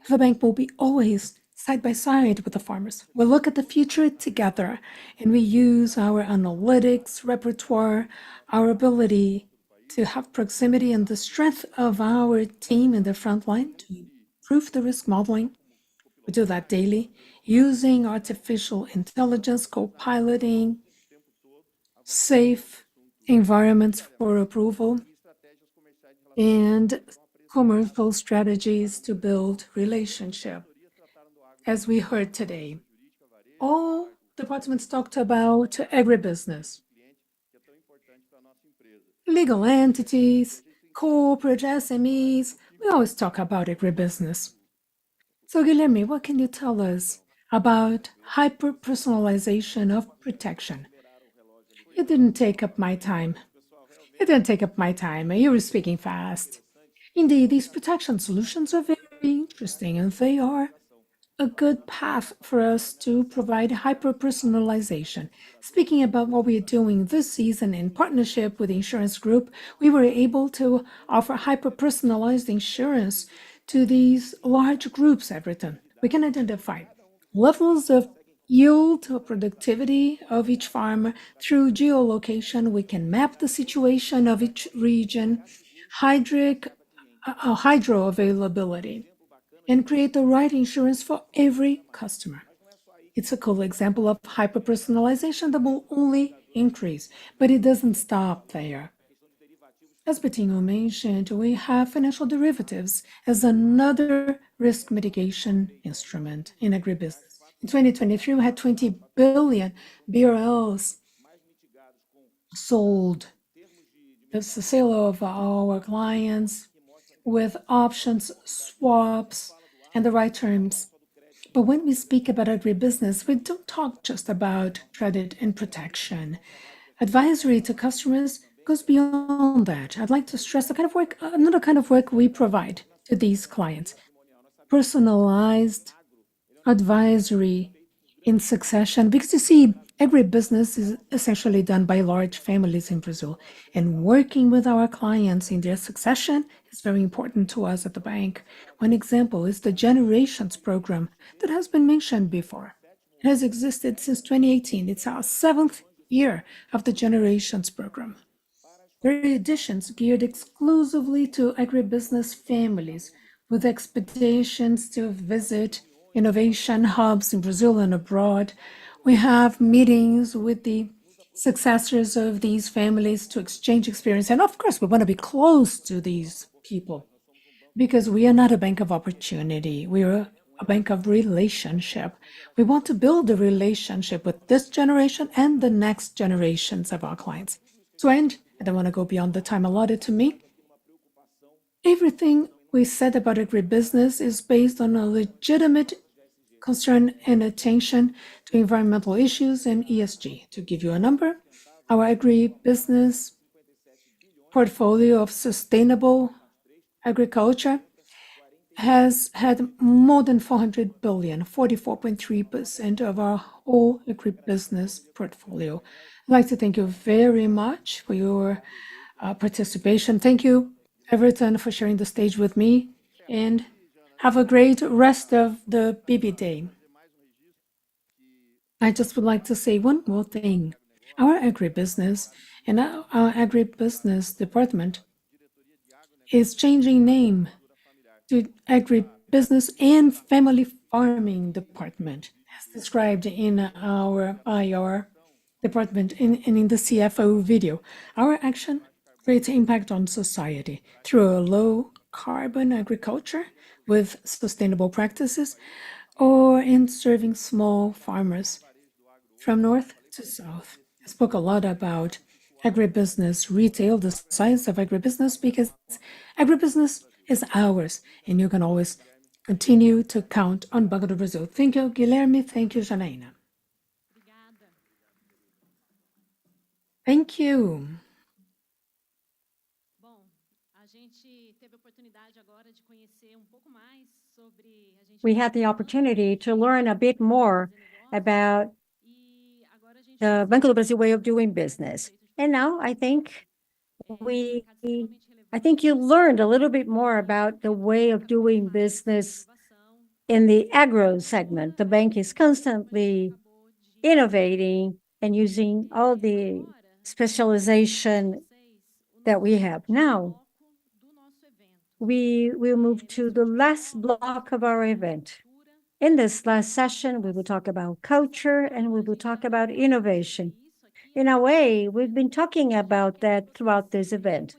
The bank will be always side by side with the farmers. We look at the future together, and we use our analytics repertoire, our ability to have proximity and the strength of our team in the front line to improve the risk modeling. We do that daily, using artificial intelligence, co-piloting, safe environments for approval, and commercial strategies to build relationship. As we heard today, all departments talked about agribusiness. Legal entities, corporate SMEs, we always talk about agribusiness. So Guilherme, what can you tell us about hyper-personalization of protection? You didn't take up my time. You were speaking fast. Indeed, these protection solutions are very interesting, and they are a good path for us to provide hyper-personalization. Speaking about what we are doing this season in partnership with the insurance group, we were able to offer hyper-personalized insurance to these large groups, Everton. We can identify levels of yield or productivity of each farmer. Through geolocation, we can map the situation of each region, hydro availability, and create the right insurance for every customer. It's a cool example of hyper-personalization that will only increase, but it doesn't stop there. As Betinho mentioned, we have financial derivatives as another risk mitigation instrument in agribusiness. In 2023, we had 20 billion BRLs sold. That's the sale of our clients with options, swaps, and the right terms. But when we speak about agribusiness, we don't talk just about credit and protection. Advisory to customers goes beyond that. I'd like to stress the kind of work, another kind of work we provide to these clients. Personalized advisory in succession, because you see, agribusiness is essentially done by large families in Brazil, and working with our clients in their succession is very important to us at the bank. One example is the Generations program that has been mentioned before. It has existed since 2018. It's our 7th year of the Generations program. There are editions geared exclusively to agribusiness families, with expeditions to visit innovation hubs in Brazil and abroad. We have meetings with the successors of these families to exchange experience. And of course, we want to be close to these people because we are not a bank of opportunity. We are a bank of relationship. We want to build a relationship with this generation and the next generations of our clients. To end, I don't want to go beyond the time allotted to me. Everything we said about agribusiness is based on a legitimate concern and attention to environmental issues and ESG. To give you a number, our agribusiness portfolio of sustainable agriculture has had more than 400 billion, 44.3% of our whole agribusiness portfolio. I'd like to thank you very much for your participation. Thank you, Everton, for sharing the stage with me, and have a great rest of the BB Day. I just would like to say one more thing. Our agribusiness and our agribusiness department is changing name to Agribusiness and Family Farming Department, as described in our IR department and in the CFO video. Our action creates impact on society through a low carbon agriculture with sustainable practices, or in serving small farmers from north to south. I spoke a lot about agribusiness retail, the science of agribusiness, because agribusiness is ours, and you can always continue to count on Banco do Brasil. Thank you, Guilherme. Thank you, Janaina. Thank you. We had the opportunity to learn a bit more about the Banco do Brasil way of doing business. And now I think you learned a little bit more about the way of doing business in the agro segment. The bank is constantly innovating and using all the specialization that we have. Now, we will move to the last block of our event. In this last session, we will talk about culture and we will talk about innovation. In a way, we've been talking about that throughout this event,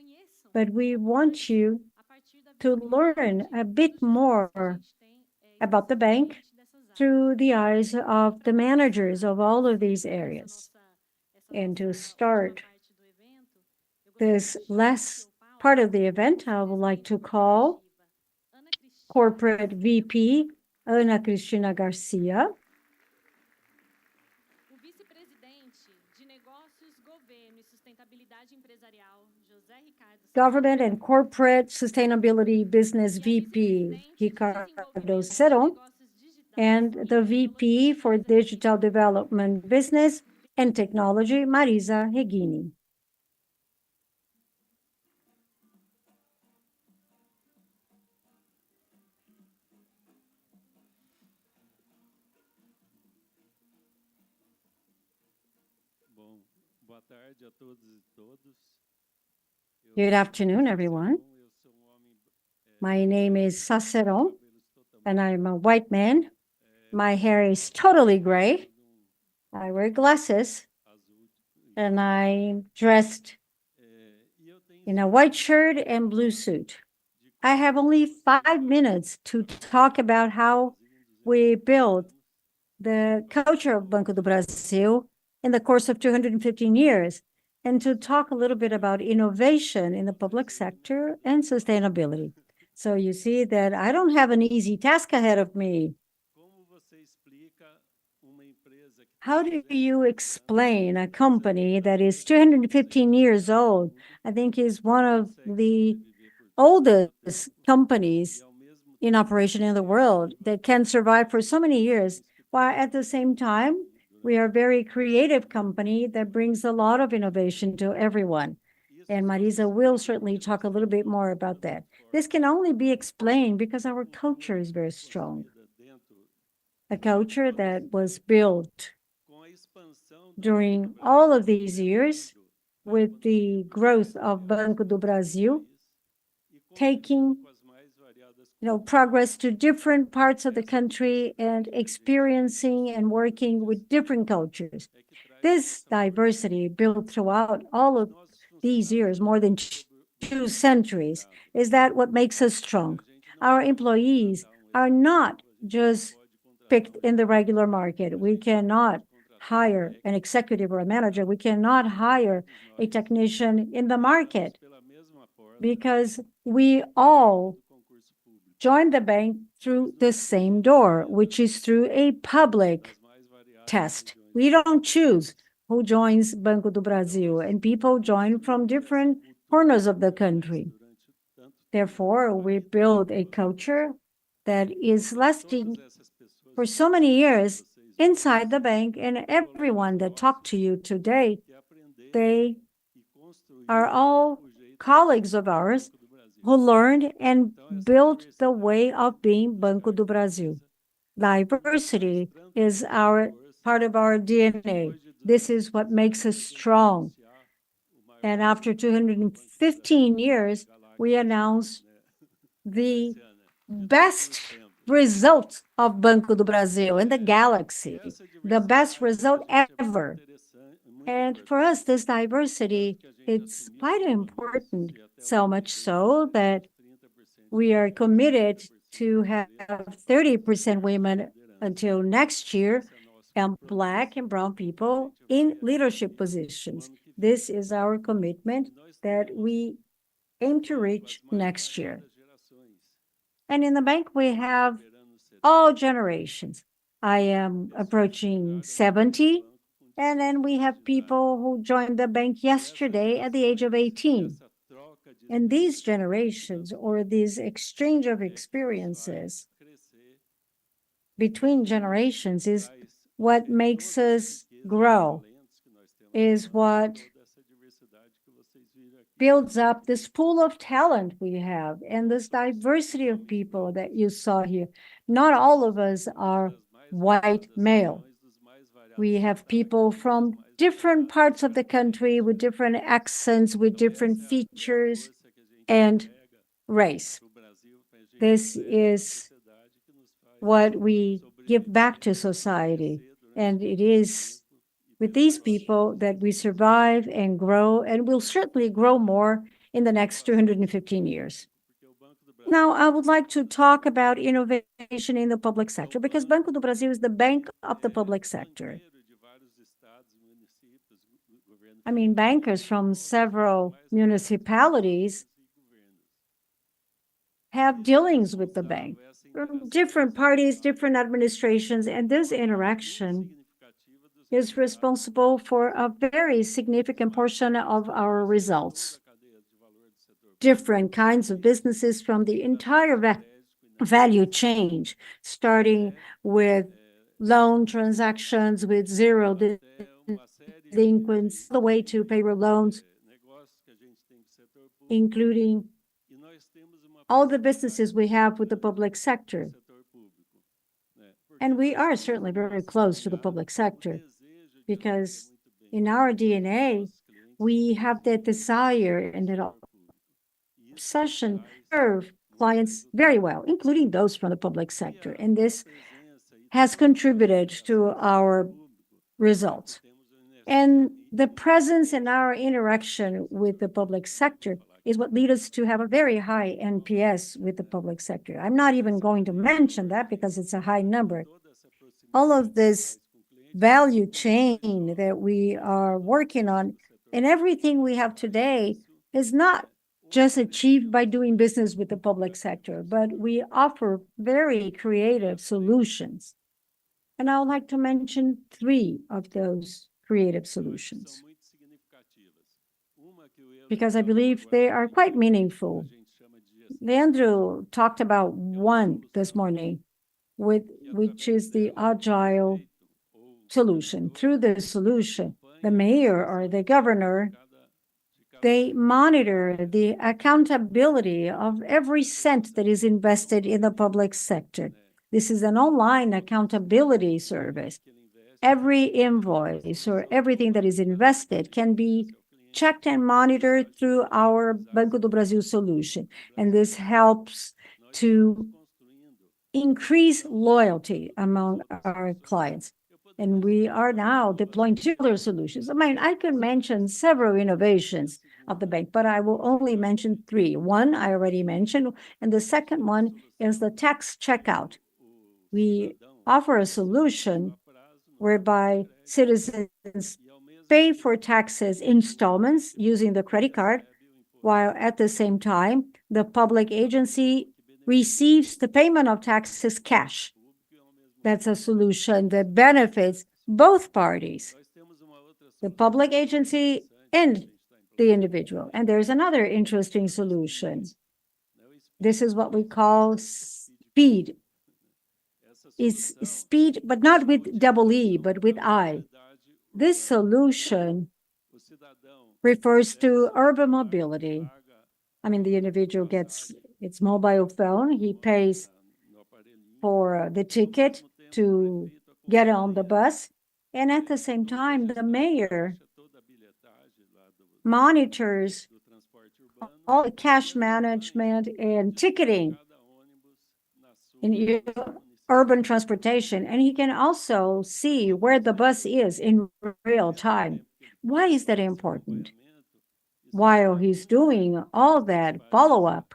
but we want you to learn a bit more about the bank through the eyes of the managers of all of these areas. And to start this last part of the event, I would like to call Corporate VP Ana Cristina Garcia, Government and Corporate Sustainability Business VP Ricardo Seron, and the VP for Digital Development Business and Technology, Marisa Regini. Good afternoon, everyone. My name is Saceron, and I'm a white man. My hair is totally gray. I wear glasses, and I'm dressed in a white shirt and blue suit. I have only 5 minutes to talk about how we built the culture of Banco do Brasil in the course of 215 years, and to talk a little bit about innovation in the public sector and sustainability. So you see that I don't have an easy task ahead of me. How do you explain a company that is 215 years old? I think is one of the oldest companies in operation in the world that can survive for so many years, while at the same time, we are a very creative company that brings a lot of innovation to everyone. And Marisa will certainly talk a little bit more about that. This can only be explained because our culture is very strong. A culture that was built during all of these years with the growth of Banco do Brasil, taking progress to different parts of the country and experiencing and working with different cultures. This diversity built throughout all of these years, more than 2 centuries, is that what makes us strong. Our employees are not just picked in the regular market. We cannot hire an executive or a manager. We cannot hire a technician in the market because we all join the bank through the same door, which is through a public test. We don't choose who joins Banco do Brasil, and people join from different corners of the country. Therefore, we build a culture that is lasting for so many years inside the bank, and everyone that talked to you today, they are all colleagues of ours who learned and built the way of being Banco do Brasil. Diversity is part of our DNA. This is what makes us strong. And after 215 years, we announced the best result of Banco do Brasil in the galaxy, the best result ever. And for us, this diversity, it's quite important, so much so that we are committed to have 30% women until next year, and Black and brown people in leadership positions. This is our commitment that we aim to reach next year. And in the bank, we have all generations. I am approaching 70, and then we have people who joined the bank yesterday at the age of 18. And these generations, or this exchange of experiences between generations, is what makes us grow, is what builds up this pool of talent we have and this diversity of people that you saw here. Not all of us are white male. We have people from different parts of the country with different accents, with different features and race. This is what we give back to society. And it is with these people that we survive and grow, and will certainly grow more in the next 215 years. Now, I would like to talk about innovation in the public sector, because Banco do Brasil is the bank of the public sector. I mean, bankers from several municipalities have dealings with the bank, different parties, different administrations, and this interaction is responsible for a very significant portion of our results. Different kinds of businesses from the entire value chain, starting with loan transactions with zero delinquents, all the way to payroll loans, including all the businesses we have with the public sector. And we are certainly very close to the public sector, because in our DNA, we have that desire and that obsession to serve clients very well, including those from the public sector. And this has contributed to our results. And the presence in our interaction with the public sector is what leads us to have a very high NPS with the public sector. I'm not even going to mention that because it's a high number. All of this value chain that we are working on and everything we have today is not just achieved by doing business with the public sector, but we offer very creative solutions. And I would like to mention 3 of those creative solutions, because I believe they are quite meaningful. Leandro talked about one this morning, which is the agile solution. Through the solution, the mayor or the governor, they monitor the accountability of every cent that is invested in the public sector. This is an online accountability service. Every invoice or everything that is invested can be checked and monitored through our Banco do Brasil solution. And this helps to increase loyalty among our clients. And we are now deploying 2 other solutions. I mean, I could mention several innovations of the bank, but I will only mention 3. One I already mentioned, and the second one is the tax checkout. We offer a solution whereby citizens pay for taxes installments using the credit card, while at the same time, the public agency receives the payment of taxes cash. That's a solution that benefits both parties, the public agency and the individual. And there's another interesting solution. This is what we call speed. It's speed, but not with double E, but with I. This solution refers to urban mobility. I mean, the individual gets its mobile phone, he pays for the ticket to get on the bus, and at the same time, the mayor monitors all the cash management and ticketing in urban transportation, and he can also see where the bus is in real time. Why is that important? While he's doing all that follow-up,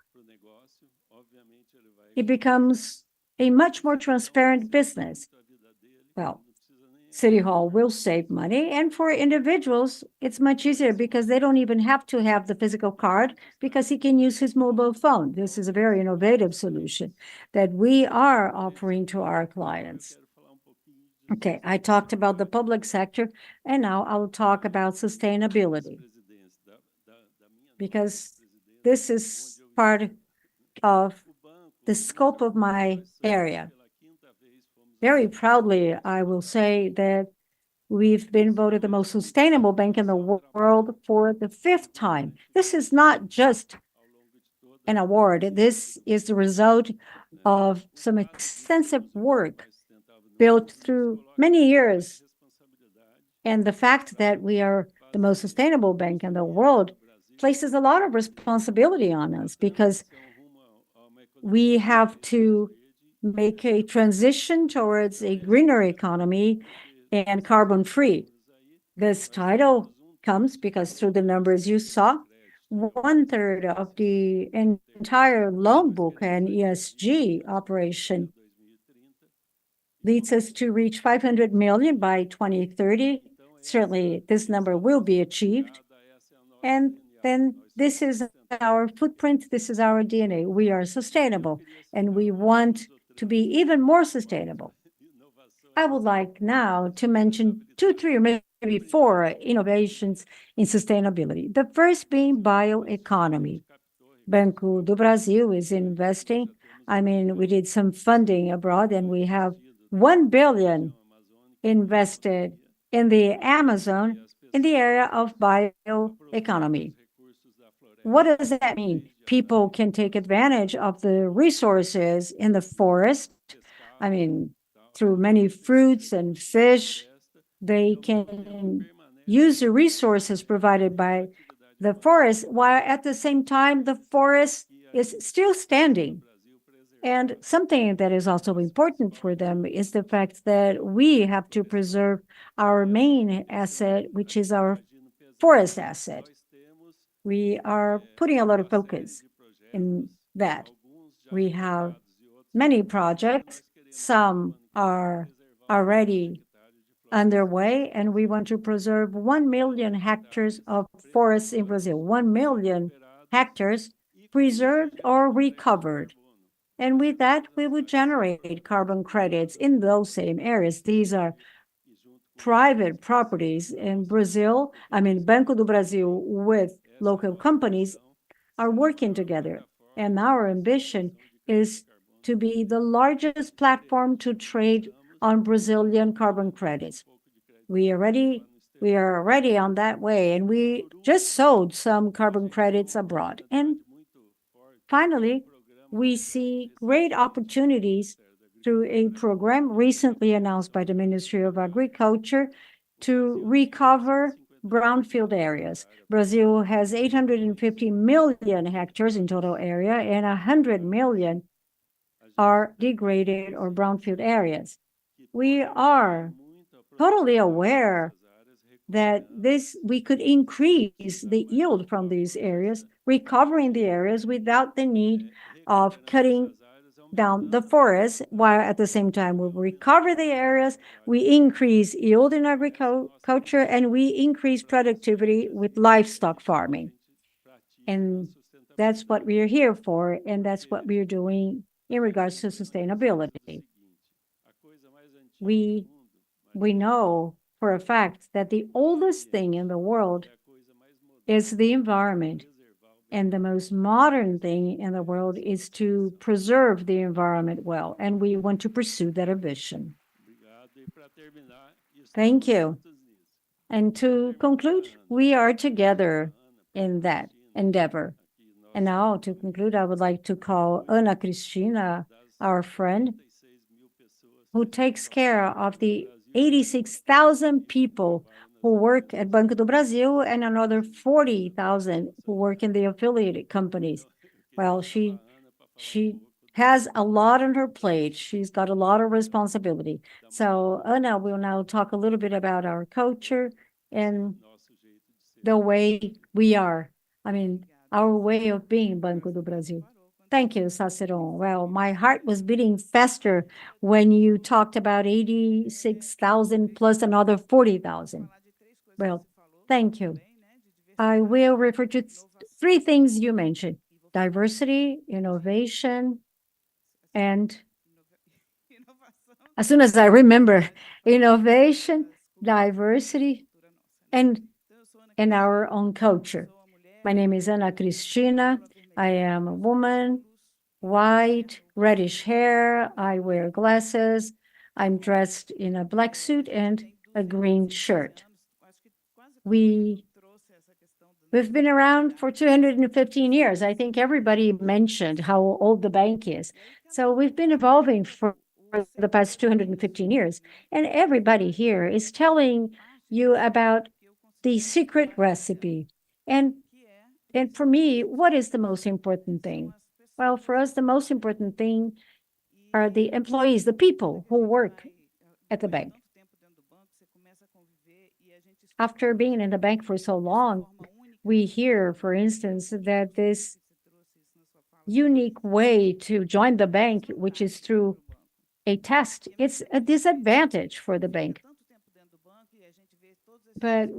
it becomes a much more transparent business. Well, City Hall will save money, and for individuals, it's much easier because they don't even have to have the physical card because he can use his mobile phone. This is a very innovative solution that we are offering to our clients. Okay, I talked about the public sector, and now I'll talk about sustainability, because this is part of the scope of my area. Very proudly, I will say that we've been voted the most sustainable bank in the world for the 5th time. This is not just an award. This is the result of some extensive work built through many years. And the fact that we are the most sustainable bank in the world places a lot of responsibility on us, because we have to make a transition towards a greener economy and carbon-free. This title comes because through the numbers you saw, 1/3 of the entire loan book and ESG operation leads us to reach 500 million by 2030. Certainly, this number will be achieved. And then this is our footprint, this is our DNA. We are sustainable, and we want to be even more sustainable. I would like now to mention 2, 3, or maybe 4 innovations in sustainability. The first being bioeconomy. Banco do Brasil is investing. I mean, we did some funding abroad, and we have 1 billion invested in the Amazon in the area of bioeconomy. What does that mean? People can take advantage of the resources in the forest. I mean, through many fruits and fish, they can use the resources provided by the forest, while at the same time, the forest is still standing. And something that is also important for them is the fact that we have to preserve our main asset, which is our forest asset. We are putting a lot of focus in that. We have many projects. Some are already underway, and we want to preserve 1 million hectares of forests in Brazil. 1 million hectares preserved or recovered. And with that, we will generate carbon credits in those same areas. These are private properties in Brazil. I mean, Banco do Brasil with local companies are working together. And our ambition is to be the largest platform to trade on Brazilian carbon credits. We are already on that way, and we just sold some carbon credits abroad. And finally, we see great opportunities through a program recently announced by the Ministry of Agriculture to recover brownfield areas. Brazil has 850 million hectares in total area, and 100 million are degraded or brownfield areas. We are totally aware that we could increase the yield from these areas, recovering the areas without the need of cutting down the forest, while at the same time we recover the areas, we increase yield in agriculture, and we increase productivity with livestock farming. And that's what we are here for, and that's what we are doing in regards to sustainability. We know for a fact that the oldest thing in the world is the environment. And the most modern thing in the world is to preserve the environment well. And we want to pursue that ambition. Thank you. And to conclude, we are together in that endeavor. And now to conclude, I would like to call Ana Cristina, our friend, who takes care of the 86,000 people who work at Banco do Brasil and another 40,000 who work in the affiliated companies. Well, she has a lot on her plate. She's got a lot of responsibility. So Ana will now talk a little bit about our culture and the way we are. I mean, our way of being Banco do Brasil. Thank you, Saceron. Well, my heart was beating faster when you talked about 86,000 plus another 40,000. Well, thank you. I will refer to three things you mentioned: diversity, innovation, and as soon as I remember, innovation, diversity, and our own culture. My name is Ana Cristina. I am a woman, white, reddish hair. I wear glasses. I'm dressed in a black suit and a green shirt. We've been around for 215 years. I think everybody mentioned how old the bank is. So we've been evolving for the past 215 years. And everybody here is telling you about the secret recipe. And for me, what is the most important thing? Well, for us, the most important thing are the employees, the people who work at the bank. After being in the bank for so long, we hear, for instance, that this unique way to join the bank, which is through a test, it's a disadvantage for the bank. But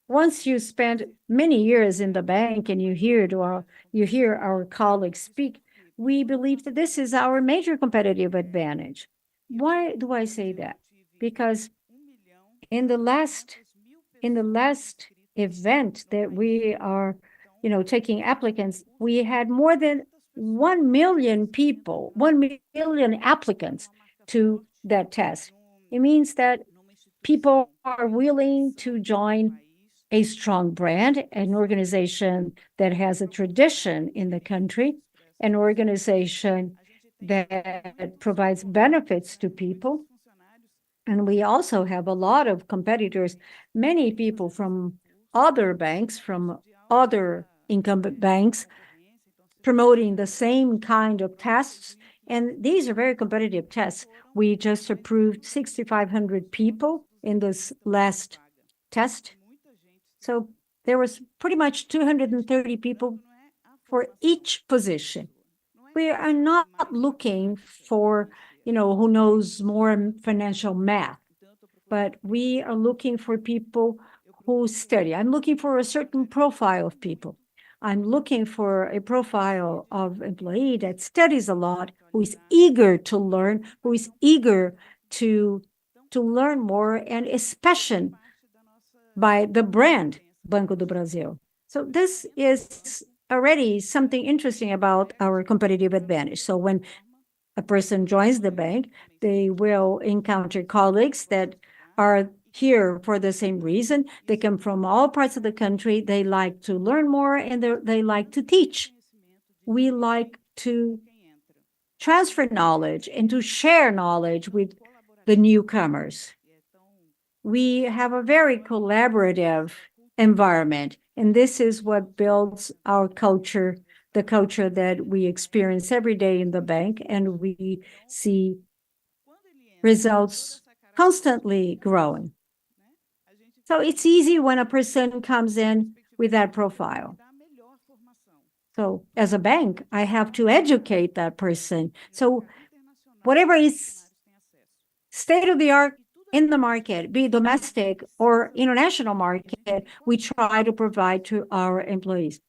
once you spend many years in the bank and you hear our colleagues speak, we believe that this is our major competitive advantage. Why do I say that? Because in the last event that we are, taking applicants, we had more than 1 million people, 1 million applicants to that test. It means that people are willing to join a strong brand, an organization that has a tradition in the country, an organization that provides benefits to people. And we also have a lot of competitors, many people from other banks, from other incumbent banks, promoting the same kind of tests. And these are very competitive tests. We just approved 6,500 people in this last test. So there was pretty much 230 people for each position. We are not looking for, who knows more financial math, but we are looking for people who study. I'm looking for a certain profile of people. I'm looking for a profile of employee that studies a lot, who is eager to learn, who is eager to learn more, and especially by the brand Banco do Brasil. So this is already something interesting about our competitive advantage. So when a person joins the bank, they will encounter colleagues that are here for the same reason. They come from all parts of the country. They like to learn more, and they like to teach. We like to transfer knowledge and to share knowledge with the newcomers. We have a very collaborative environment, and this is what builds our culture, the culture that we experience every day in the bank, and we see results constantly growing. So it's easy when a person comes in with that profile. So as a bank, I have to educate that person. So whatever is state of the art in the market, be it domestic or international market, we try to provide to our employees.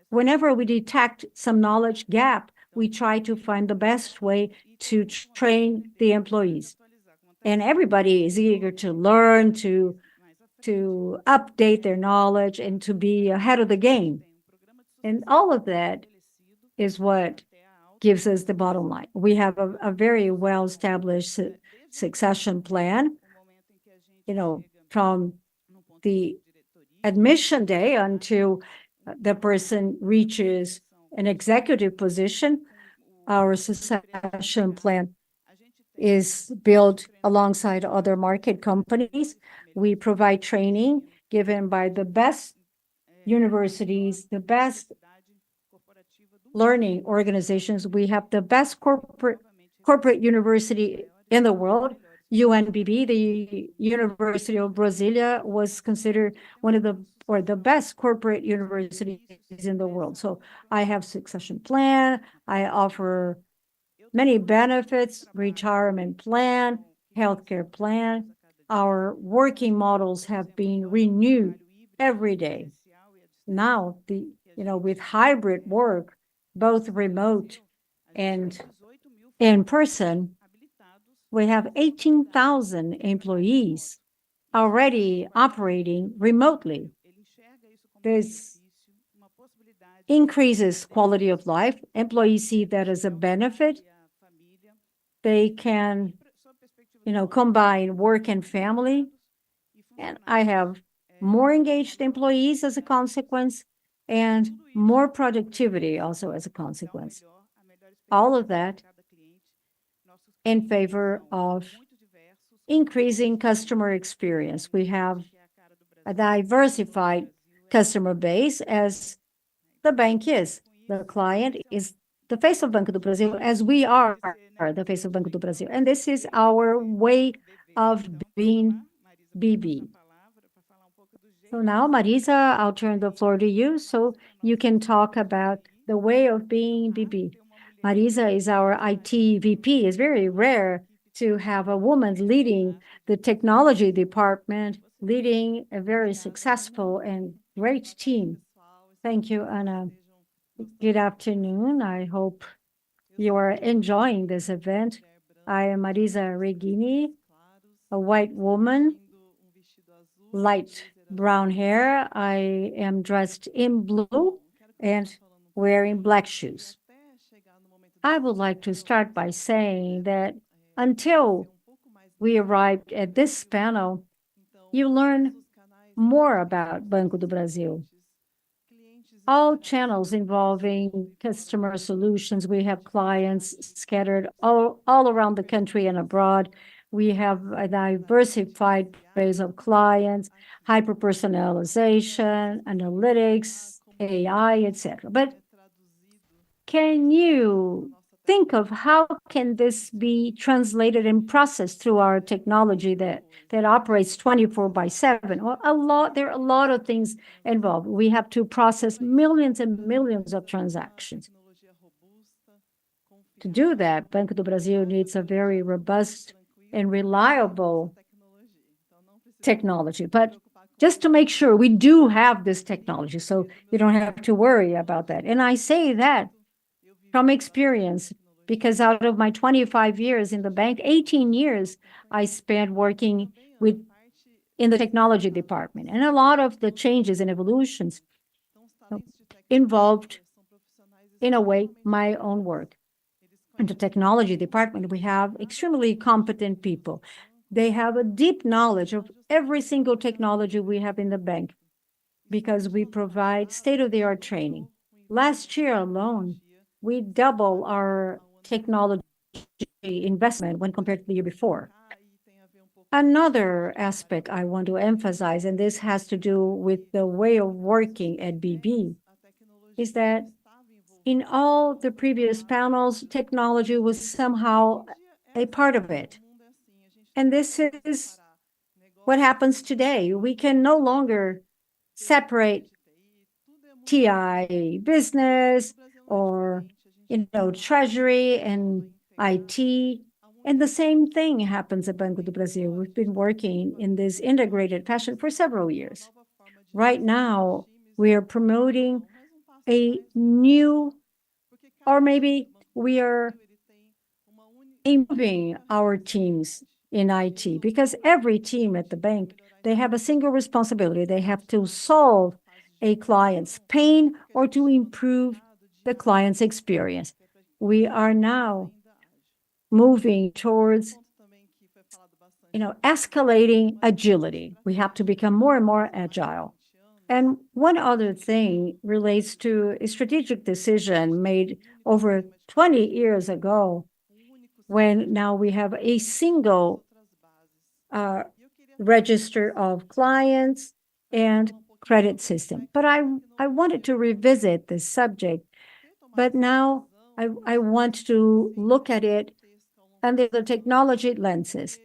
Whenever we detect some knowledge gap, we try to find the best way to train the employees. And everybody is eager to learn, to update their knowledge, and to be ahead of the game. And all of that is what gives us the bottom line. We have a very well-established succession plan, from the admission day until the person reaches an executive position. Our succession plan is built alongside other market companies. We provide training given by the best universities, the best learning organizations. We have the best corporate university in the world. UNBB, the University of Brasilia, was considered one of the best corporate universities in the world. So I have succession plan. I offer many benefits, retirement plan, healthcare plan. Our working models have been renewed every day. Now, with hybrid work, both remote and in person, we have 18,000 employees already operating remotely. This increases quality of life. Employees see that as a benefit. They can, combine work and family. And I have more engaged employees as a consequence, and more productivity also as a consequence. All of that in favor of increasing customer experience. We have a diversified customer base, as the bank is. The client is the face of Banco do Brasil, as we are the face of Banco do Brasil. And this is our way of being BB. So now, Marisa, I'll turn the floor to you so you can talk about the way of being BB. Marisa is our IT VP. It's very rare to have a woman leading the technology department, leading a very successful and great team. Thank you, Ana. Good afternoon. I hope you are enjoying this event. I am Marisa Regini, a white woman, light brown hair. I am dressed in blue and wearing black shoes. I would like to start by saying that until we arrived at this panel, you learn more about Banco do Brasil. All channels involving customer solutions. We have clients scattered all around the country and abroad. We have a diversified base of clients, hyper-personalization, analytics, AI, etc. But can you think of how can this be translated and processed through our technology that operates 24/7? Well, there are a lot of things involved. We have to process millions and millions of transactions. To do that, Banco do Brasil needs a very robust and reliable technology. But just to make sure we do have this technology, so you don't have to worry about that. And I say that from experience, because out of my 25 years in the bank, 18 years I spent working in the technology department. And a lot of the changes and evolutions involved, in a way, my own work. In the technology department, we have extremely competent people. They have a deep knowledge of every single technology we have in the bank because we provide state-of-the-art training. Last year alone, we double our technology investment when compared to the year before. Another aspect I want to emphasize, and this has to do with the way of working at BB, is that in all the previous panels, technology was somehow a part of it. And this is what happens today. We can no longer separate TI business or, treasury and IT. And the same thing happens at Banco do Brasil. We've been working in this integrated fashion for several years. Right now, we are promoting a new, or maybe we are improving our teams in IT, because every team at the bank, they have a single responsibility. They have to solve a client's pain or to improve the client's experience. We are now moving towards, escalating agility. We have to become more and more agile. And one other thing relates to a strategic decision made over 20 years ago, when now we have a single register of clients and credit system. But I wanted to revisit this subject, but now I want to look at it under the technology lenses.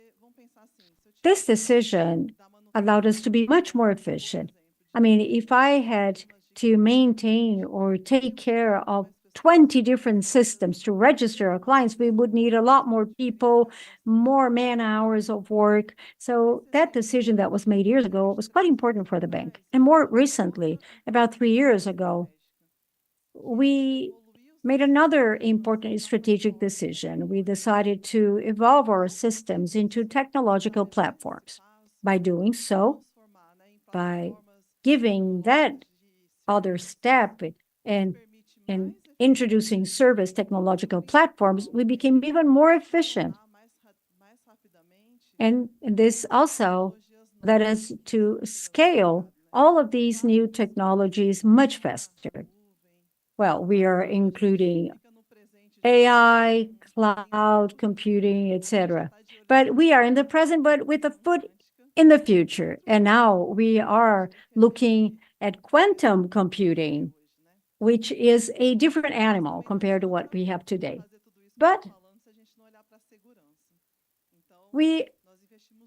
This decision allowed us to be much more efficient. I mean, if I had to maintain or take care of 20 different systems to register our clients, we would need a lot more people, more man hours of work. So that decision that was made years ago was quite important for the bank. And more recently, about 3 years ago, we made another important strategic decision. We decided to evolve our systems into technological platforms. By doing so, by giving that other step and introducing service technological platforms, we became even more efficient. And this also led us to scale all of these new technologies much faster. Well, we are including AI, cloud computing, etc. But we are in the present, but with a foot in the future. And now we are looking at quantum computing, which is a different animal compared to what we have today. But we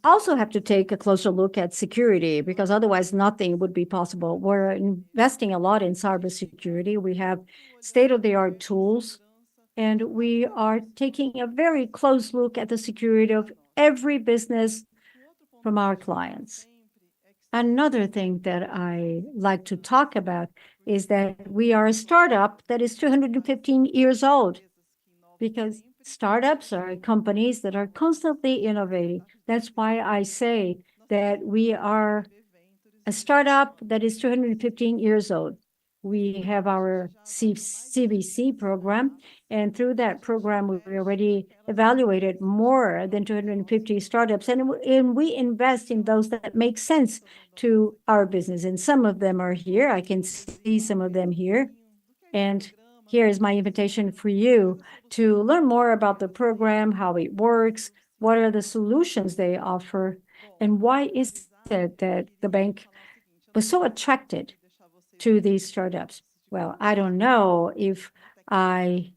also have to take a closer look at security, because otherwise nothing would be possible. We're investing a lot in cybersecurity. We have state-of-the-art tools, and we are taking a very close look at the security of every business from our clients. Another thing that I like to talk about is that we are a startup that is 215 years old, because startups are companies that are constantly innovating. That's why I say that we are a startup that is 215 years old. We have our CVC program, and through that program, we already evaluated more than 250 startups, and we invest in those that make sense to our business. And some of them are here. I can see some of them here. And here is my invitation for you to learn more about the program, how it works, what are the solutions they offer, and why is it that the bank was so attracted to these startups? Well, I don't know if I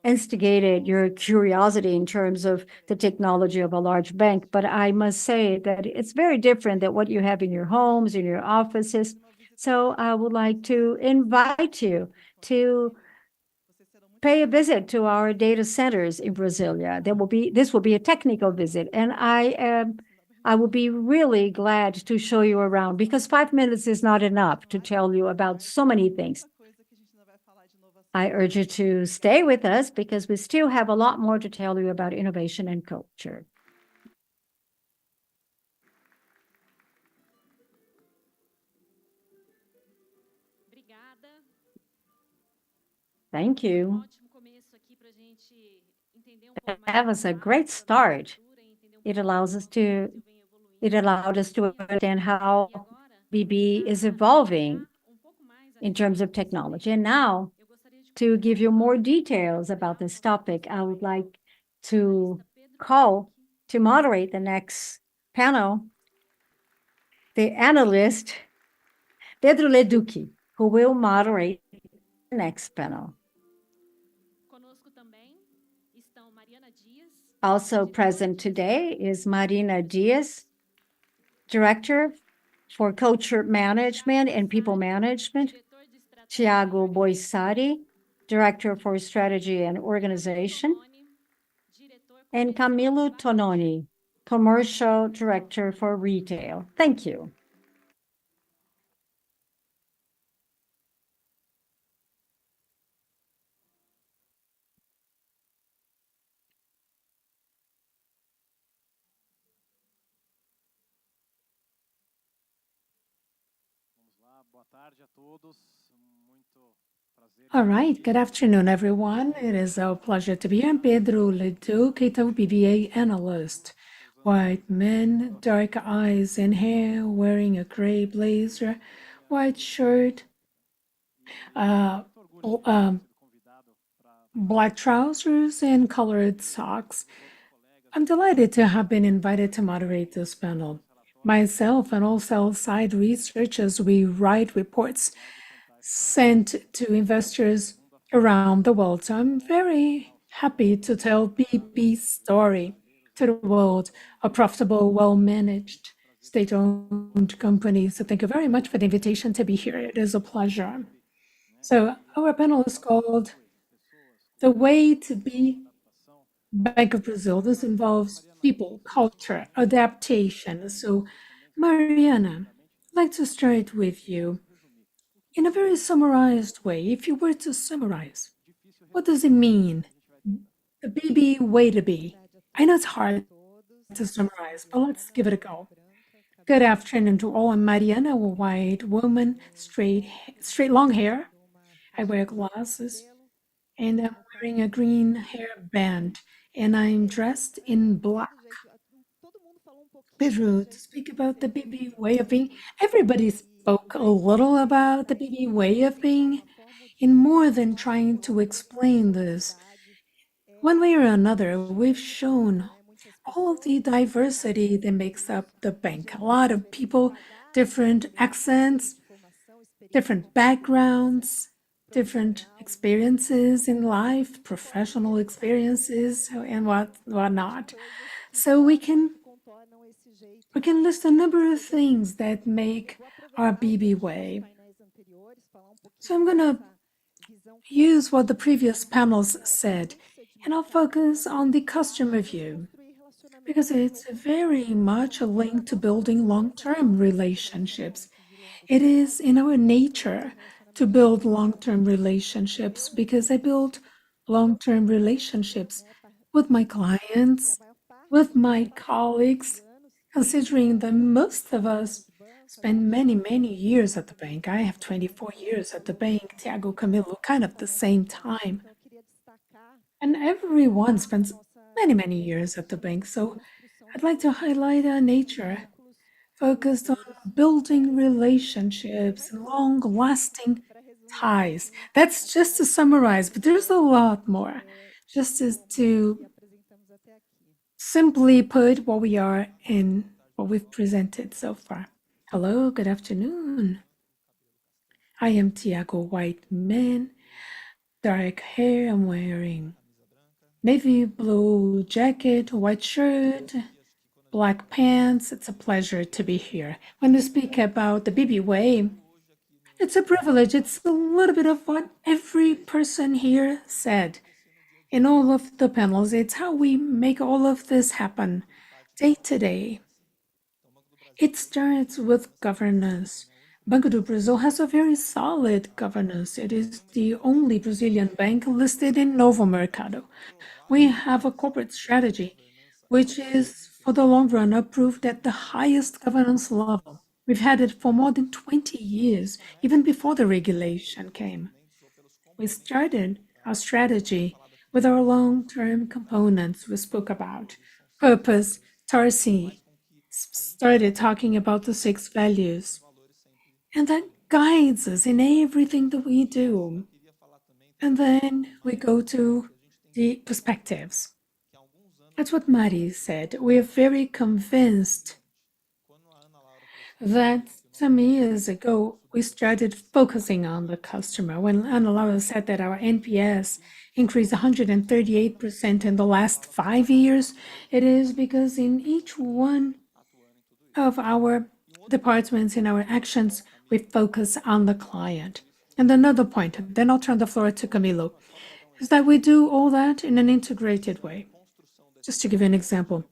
instigated your curiosity in terms of the technology of a large bank, but I must say that it's very different than what you have in your homes, in your offices. So I would like to invite you to pay a visit to our data centers in Brasilia. This will be a technical visit, and I will be really glad to show you around, because 5 minutes is not enough to tell you about so many things. I urge you to stay with us because we still have a lot more to tell you about innovation and culture. Thank you. That was a great start. It allowed us to understand how BB is evolving in terms of technology. And now, to give you more details about this topic, I would like to moderate the next panel, the analyst, Pedro Leduc, who will moderate the next panel. Also present today is Marina Dias, Director for Culture Management and People Management, Thiago Boissari, Director for Strategy and Organization, and Camilo Tononi, Commercial Director for Retail. Thank you. All right, good afternoon, everyone. It is a pleasure to be here. I'm Pedro Leduc, Itaú BBA analyst. White men, dark eyes and hair, wearing a gray blazer, white shirt, black trousers, and colored socks. I'm delighted to have been invited to moderate this panel. Myself and all sell-side researchers, we write reports sent to investors around the world. So I'm very happy to tell BB's story to the world, a profitable, well-managed, state-owned company. So thank you very much for the invitation to be here. It is a pleasure. So our panel is called The Way to Be Bank of Brazil. This involves people, culture, adaptation. So Mariana, I'd like to start with you. In a very summarized way, if you were to summarize, what does it mean? The BB way to be. I know it's hard to summarize, but let's give it a go. Good afternoon to all. I'm Mariana, a white woman, straight long hair. I wear glasses, and I'm wearing a green hair band, and I'm dressed in black. Pedro, to speak about the BB way of being, everybody spoke a little about the BB way of being. In more than trying to explain this, one way or another, we've shown all of the diversity that makes up the bank. A lot of people, different accents, different backgrounds, different experiences in life, professional experiences, and whatnot. So we can list a number of things that make our BB way. So I'm gonna use what the previous panels said, and I'll focus on the customer view, because it's very much a link to building long-term relationships. It is in our nature to build long-term relationships, because I build long-term relationships with my clients, with my colleagues, considering that most of us spend many, many years at the bank. I have 24 years at the bank, Thiago, Camilo, kind of the same time. And everyone spends many, many years at the bank. So I'd like to highlight our nature focused on building relationships and long-lasting ties. That's just to summarize, but there's a lot more. Just as to simply put what we are and what we've presented so far. Hello, good afternoon. I am Thiago, white man, dark hair. I'm wearing navy blue jacket, white shirt, black pants. It's a pleasure to be here. When we speak about the BB way, it's a privilege. It's a little bit of what every person here said in all of the panels. It's how we make all of this happen day to day. It starts with governance. Banco do Brasil has a very solid governance. It is the only Brazilian bank listed in Novo Mercado. We have a corporate strategy, which is for the long run approved at the highest governance level. We've had it for more than 20 years, even before the regulation came. We started our strategy with our long-term components we spoke about. Purpose, Tarci started talking about the 6 values. And that guides us in everything that we do. And then we go to the perspectives. That's what Mari said. We are very convinced that some years ago we started focusing on the customer. When Analaura said that our NPS increased 138% in the last 5 years, it is because in each one of our departments, in our actions, we focus on the client. And another point, then I'll turn the floor to Camilo, is that we do all that in an integrated way. Just to give you an example,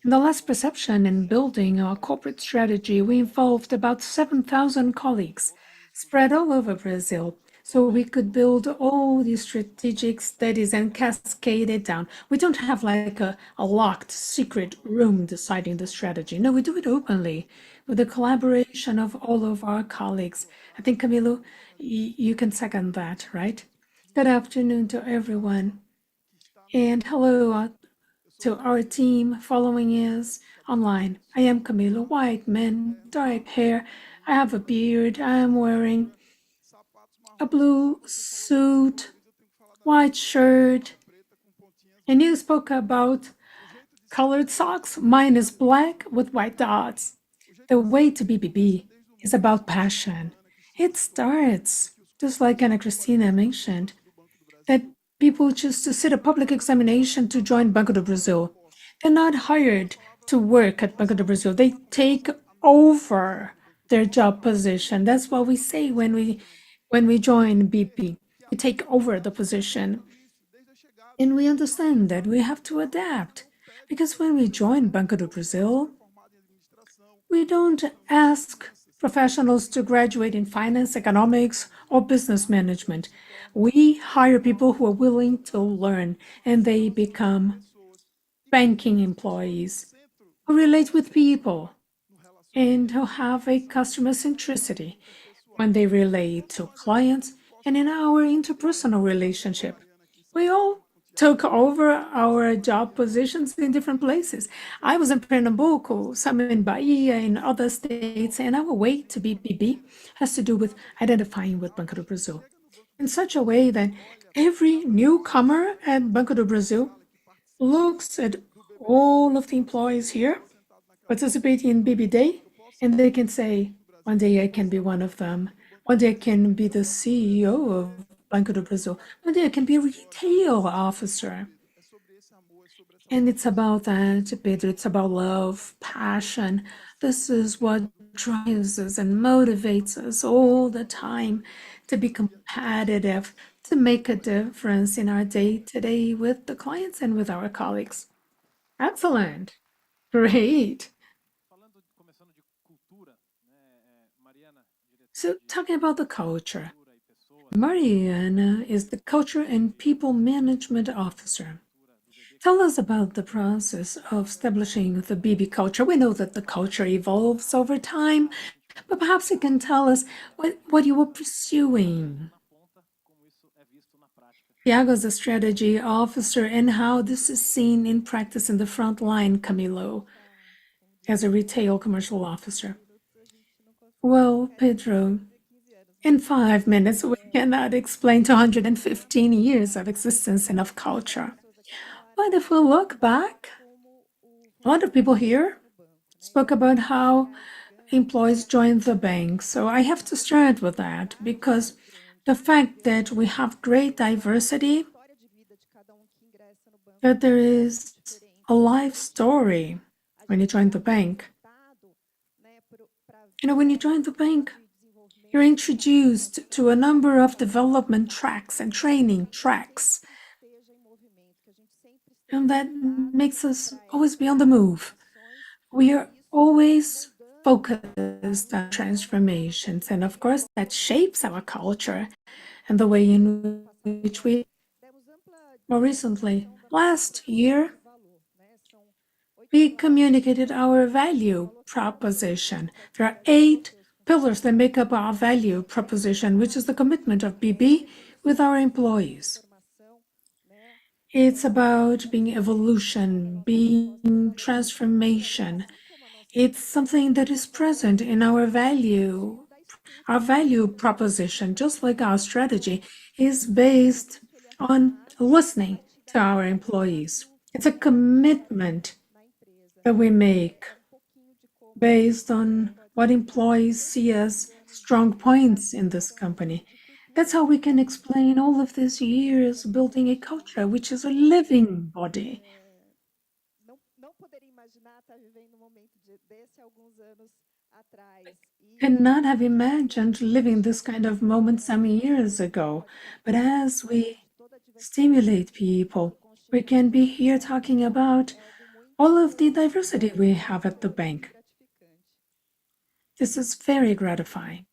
in the last perception and building our corporate strategy, we involved about 7,000 colleagues spread all over Brazil, so we could build all these strategic studies and cascade it down. We don't have like a locked secret room deciding the strategy. No, we do it openly with the collaboration of all of our colleagues. I think, Camilo, you can second that, right? Good afternoon to everyone. And hello to our team following us online. I am Camilo, white man, dark hair. I have a beard. I am wearing a blue suit, white shirt. And you spoke about colored socks. Mine is black with white dots. The way to BBB is about passion. It starts, just like Ana Cristina mentioned, that people choose to sit a public examination to join Banco do Brasil. They're not hired to work at Banco do Brasil. They take over their job position. That's what we say when we join BP. We take over the position. And we understand that we have to adapt. Because when we join Banco do Brasil, we don't ask professionals to graduate in finance, economics, or business management. We hire people who are willing to learn, and they become banking employees who relate with people and who have a customer centricity when they relate to clients and in our interpersonal relationship. We all took over our job positions in different places. I was in Pernambuco, some in Bahia, in other states, and our way to be BB has to do with identifying with Banco do Brasil in such a way that every newcomer at Banco do Brasil looks at all of the employees here participating in BB Day, and they can say, one day I can be one of them. One day I can be the CEO of Banco do Brasil. One day I can be a retail officer. And it's about that, Pedro. It's about love, passion. This is what drives us and motivates us all the time to be competitive, to make a difference in our day-to-day with the clients and with our colleagues. Excellent. Great. So talking about the culture, Mariana is the Culture and People Management Officer. Tell us about the process of establishing the BB culture. We know that the culture evolves over time, but perhaps you can tell us what you were pursuing. Thiago is a strategy officer and how this is seen in practice in the front line, Camilo, as a retail commercial officer. Well, Pedro, in 5 minutes, we cannot explain 215 years of existence and of culture. But if we look back, A lot of people here spoke about how employees join the bank. So I have to start with that because the fact that we have great diversity, that there is a life story when you join the bank. You know, when you join the bank, you're introduced to a number of development tracks and training tracks. And that makes us always be on the move. We are always focused on transformations. And of course, that shapes our culture and the way in which we. More recently, last year, we communicated our value proposition. There are 8 pillars that make up our value proposition, which is the commitment of BB with our employees. It's about being evolution, being transformation. It's something that is present in our value proposition, just like our strategy, is based on listening to our employees. It's a commitment that we make based on what employees see as strong points in this company. That's how we can explain all of these years building a culture which is a living body. Could not have imagined living this kind of moment some years ago. But as we stimulate people, we can be here talking about all of the diversity we have at the bank. This is very gratifying.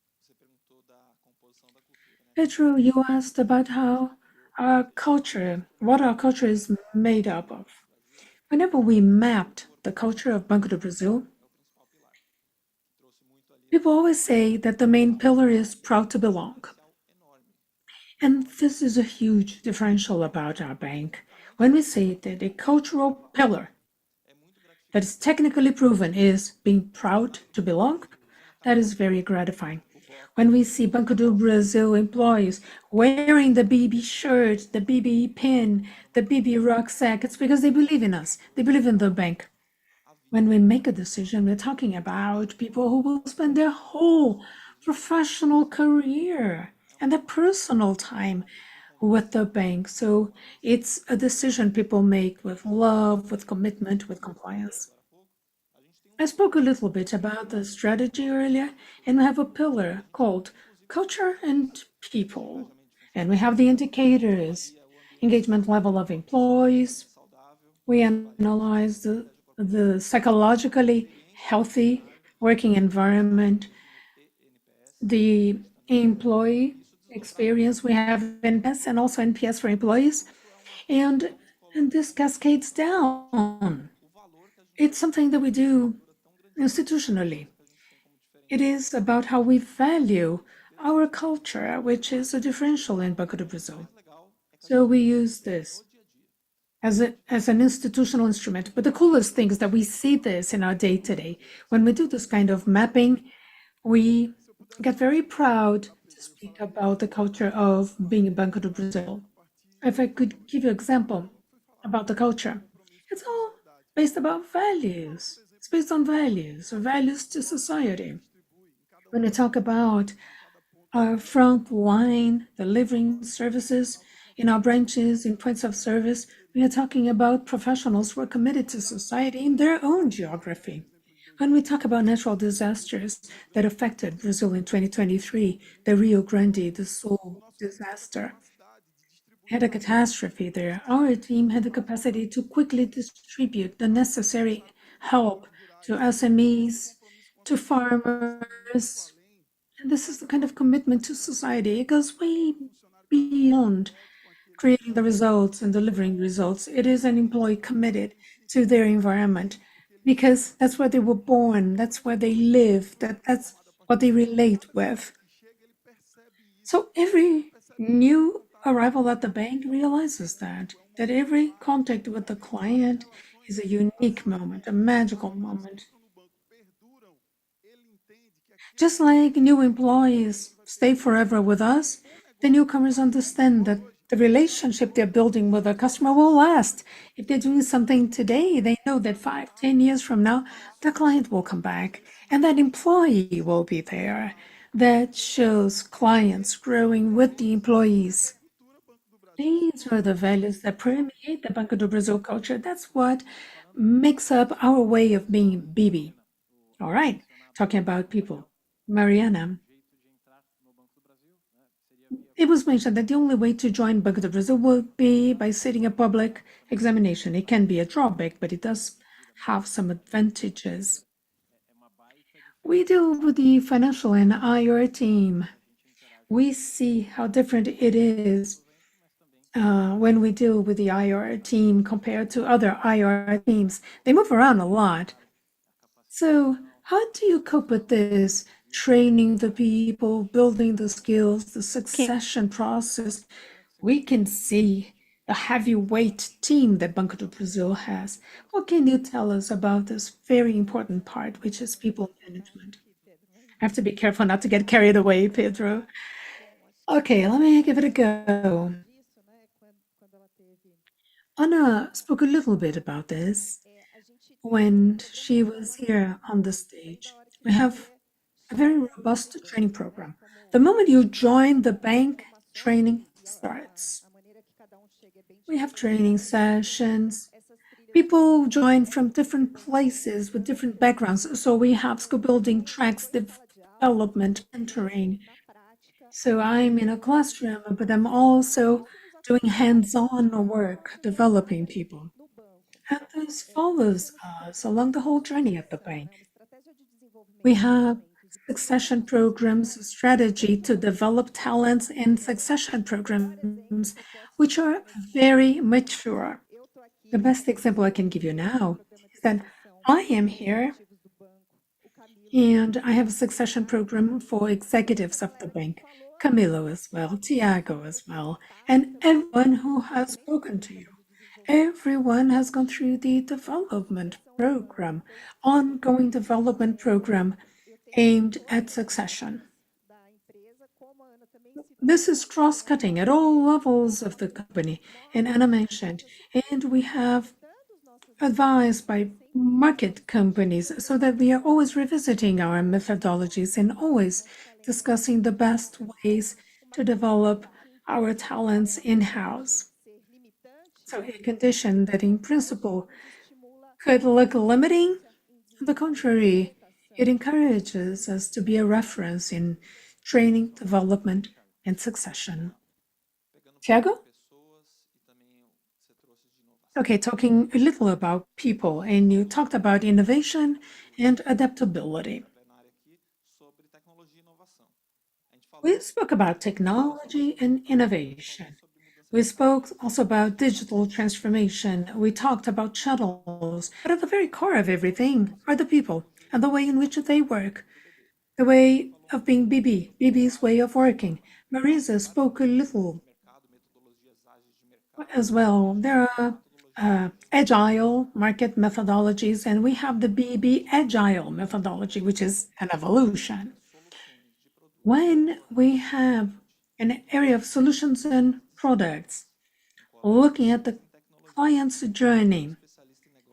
Pedro, you asked about how our culture, what our culture is made up of. Whenever we mapped the culture of Banco do Brasil, people always say that the main pillar is proud to belong. And this is a huge differential about our bank. When we say that a cultural pillar that is technically proven is being proud to belong, that is very gratifying. When we see Banco do Brasil employees wearing the BB shirt, the BB pin, the BB rucksack, it's because they believe in us. They believe in the bank. When we make a decision, we're talking about people who will spend their whole professional career and their personal time with the bank. So it's a decision people make with love, with commitment, with compliance. I spoke a little bit about the strategy earlier, and we have a pillar called culture and people. And we have the indicators, engagement level of employees. We analyze the psychologically healthy working environment, the employee experience we have NPS and also NPS for employees. And this cascades down. It's something that we do institutionally. It is about how we value our culture, which is a differential in Banco do Brasil. So we use this as an institutional instrument. But the coolest thing is that we see this in our day-to-day. When we do this kind of mapping, we get very proud to speak about the culture of being Banco do Brasil. If I could give you an example about the culture, it's all based about values. It's based on values, values to society. When we talk about our front line delivering services in our branches, in points of service, we are talking about professionals who are committed to society in their own geography. When we talk about natural disasters that affected Brazil in 2023, the Rio Grande do Sul disaster had a catastrophe there. Our team had the capacity to quickly distribute the necessary help to SMEs, to farmers. And this is the kind of commitment to society. It goes way beyond creating the results and delivering results. It is an employee committed to their environment because that's where they were born, that's where they live, that's what they relate with. So every new arrival at the bank realizes that every contact with the client is a unique moment, a magical moment. Just like new employees stay forever with us, the newcomers understand that The relationship they're building with the customer will last. If they're doing something today, they know that 5, 10 years from now, the client will come back and that employee will be there. That shows clients growing with the employees. These are the values that permeate the Banco do Brasil culture. That's what makes up our way of being BB. All right, talking about people. Mariana, it was mentioned that the only way to join Banco do Brasil would be by sitting a public examination. It can be a drawback, but it does have some advantages. We deal with the financial and IR team. We see how different it is when we deal with the IR team compared to other IR teams. They move around a lot. So, how do you cope with this? Training the people, building the skills, the succession process. We can see the heavyweight team that Banco do Brasil has. What can you tell us about this very important part, which is people management? I have to be careful not to get carried away, Pedro. Okay, let me give it a go. Ana spoke a little bit about this when she was here on the stage. We have a very robust training program. The moment you join the bank, training starts. We have training sessions. People join from different places with different backgrounds. So we have skill building tracks, development, mentoring. So I'm in a classroom, but I'm also doing hands-on work, developing people. And this follows us along the whole journey of the bank. We have succession programs, strategy to develop talents, and succession programs, which are very mature. The best example I can give you now is that I am here and I have a succession program for executives of the bank, Camilo as well, Thiago as well, and everyone who has spoken to you. Everyone has gone through the development program, ongoing development program aimed at succession. This is cross-cutting at all levels of the company, and Anna mentioned, and we have advised by market companies so that we are always revisiting our methodologies and always discussing the best ways to develop our talents in-house. So a condition that in principle could look limiting, on the contrary, it encourages us to be a reference in training, development, and succession. Thiago? Okay, talking a little about people, and you talked about innovation and adaptability. We spoke about technology and innovation. We spoke also about digital transformation. We talked about shuttles. But at the very core of everything are the people and the way in which they work, the way of being BB's way of working. Marisa spoke a little as well. There are agile market methodologies, and we have the BB agile methodology, which is an evolution. When we have an area of solutions and products, looking at the client's journey,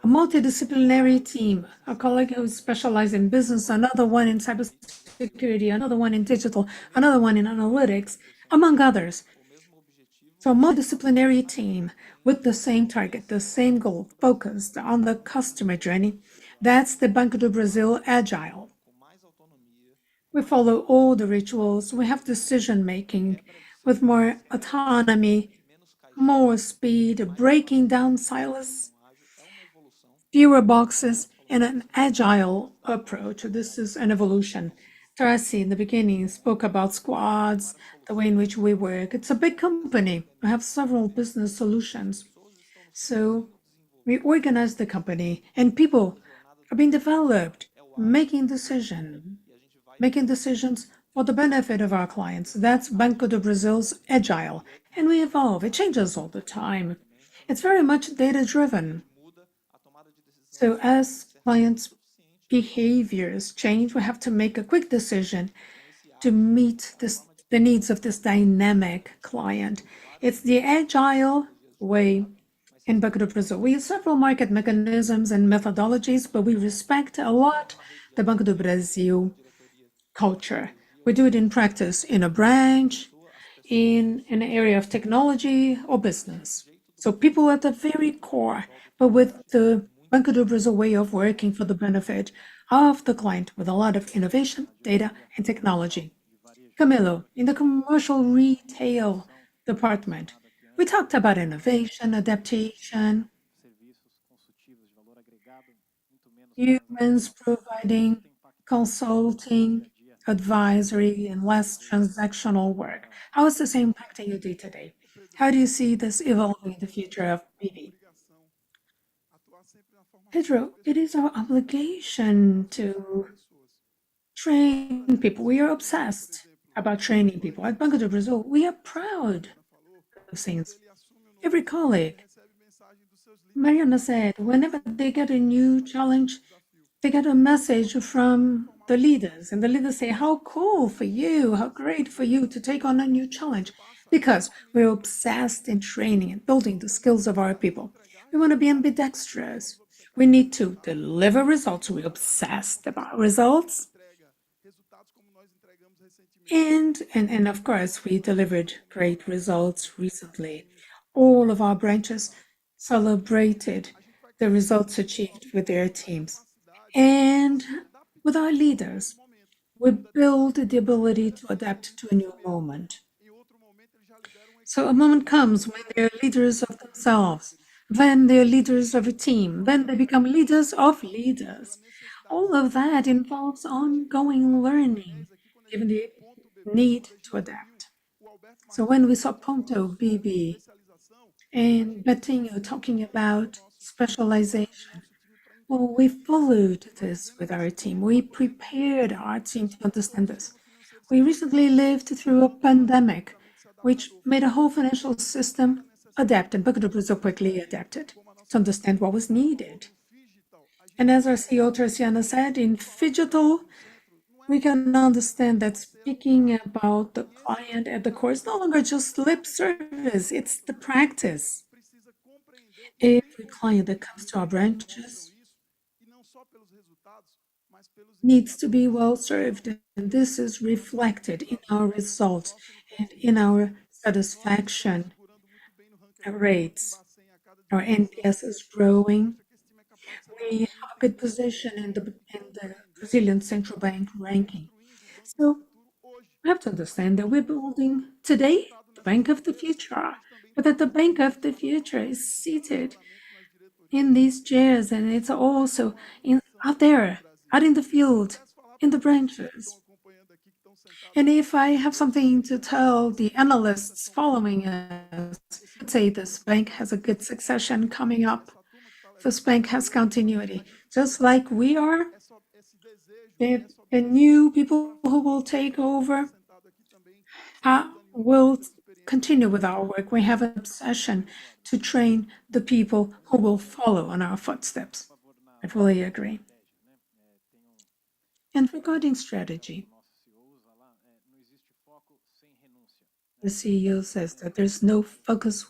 a multidisciplinary team, a colleague who specializes in business, another one in cybersecurity, another one in digital, another one in analytics, among others. So a multidisciplinary team with the same target, the same goal, focused on the customer journey, that's the Banco do Brasil Agile. We follow all the rituals, we have decision-making with more autonomy, more speed, breaking down silos, fewer boxes, and an agile approach. This is an evolution. Tarci, in the beginning, spoke about squads, the way in which we work. It's a big company. We have several business solutions. So we organize the company, and people are being developed, making decisions for the benefit of our clients. That's Banco do Brasil's Agile. And we evolve. It changes all the time. It's very much data-driven. So as clients' behaviors change, we have to make a quick decision to meet this the needs of this dynamic client. It's the agile way in Banco do Brasil. We use several market mechanisms and methodologies, but we respect a lot the Banco do Brasil culture. We do it in practice in a branch, in an area of technology or business. So people at the very core, but with the Banco do Brasil way of working for the benefit of the client with a lot of innovation, data, and technology. Camilo, in the commercial retail department, we talked about innovation, adaptation, humans providing consulting, advisory, and less transactional work. How is this impacting your day-to-day? How do you see this evolving in the future of BB? Pedro, it is our obligation to train people. We are obsessed about training people. At Banco do Brasil, we are proud of things. Every colleague, Mariana said, whenever they get a new challenge, they get a message from the leaders, and the leaders say, how cool for you, how great for you to take on a new challenge, because we're obsessed in training and building the skills of our people. We want to be ambidextrous. We need to deliver results. We're obsessed about results. And of course, we delivered great results recently. All of our branches celebrated the results achieved with their teams. And with our leaders, we build the ability to adapt to a new moment. So a moment comes when they're leaders of themselves, then they're leaders of a team, then they become leaders of leaders. All of that involves ongoing learning, given the need to adapt. So when we saw Ponto, BB, and Betinho talking about specialization, well, we followed this with our team. We prepared our team to understand this. We recently lived through a pandemic, which made a whole financial system adapt, and Banco do Brasil quickly adapted to understand what was needed. And as our CEO Tarciana said, in Phygital, we can understand that speaking about the client at the core is no longer just lip service, it's the practice. Every client that comes to our branches needs to be well served, and this is reflected in our results and in our satisfaction rates. Our NPS is growing. We have a good position in the Brazilian Central Bank ranking. So we have to understand that we're building today the bank of the future, but that the bank of the future is seated in these chairs, and it's also out there, out in the field, in the branches. And if I have something to tell the analysts following us, I'd say this bank has a good succession coming up. This bank has continuity, just like we are. The new people who will take over will continue with our work. We have an obsession to train the people who will follow on our footsteps. I fully agree. And regarding strategy, the CEO says that there's no focus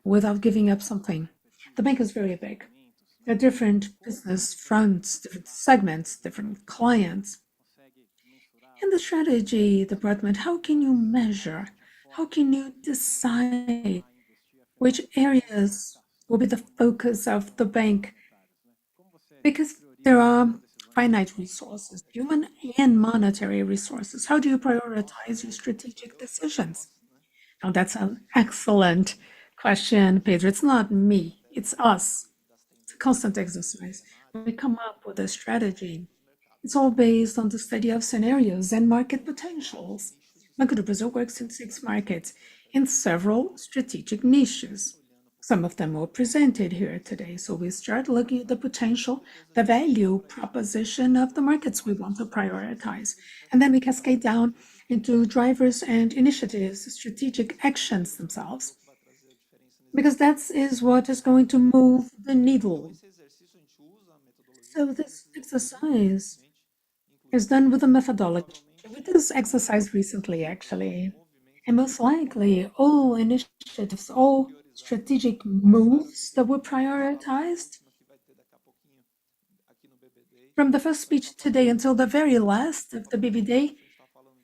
without giving up something. The bank is very big. There are different business fronts, different segments, different clients. In the strategy department, how can you measure? How can you decide which areas will be the focus of the bank? Because there are finite resources, human and monetary resources. How do you prioritize your strategic decisions? Now, that's an excellent question, Pedro. It's not me, it's us. It's a constant exercise. When we come up with a strategy, it's all based on the study of scenarios and market potentials. Banco do Brasil works in 6 markets in several strategic niches. Some of them were presented here today, so we start looking at the potential, the value proposition of the markets we want to prioritize. And then we cascade down into drivers and initiatives, strategic actions themselves. Because that is what is going to move the needle. So this exercise is done with a methodology. We did this exercise recently, actually, and most likely all initiatives, all strategic moves that were prioritized from the first speech today until the very last of the BB Day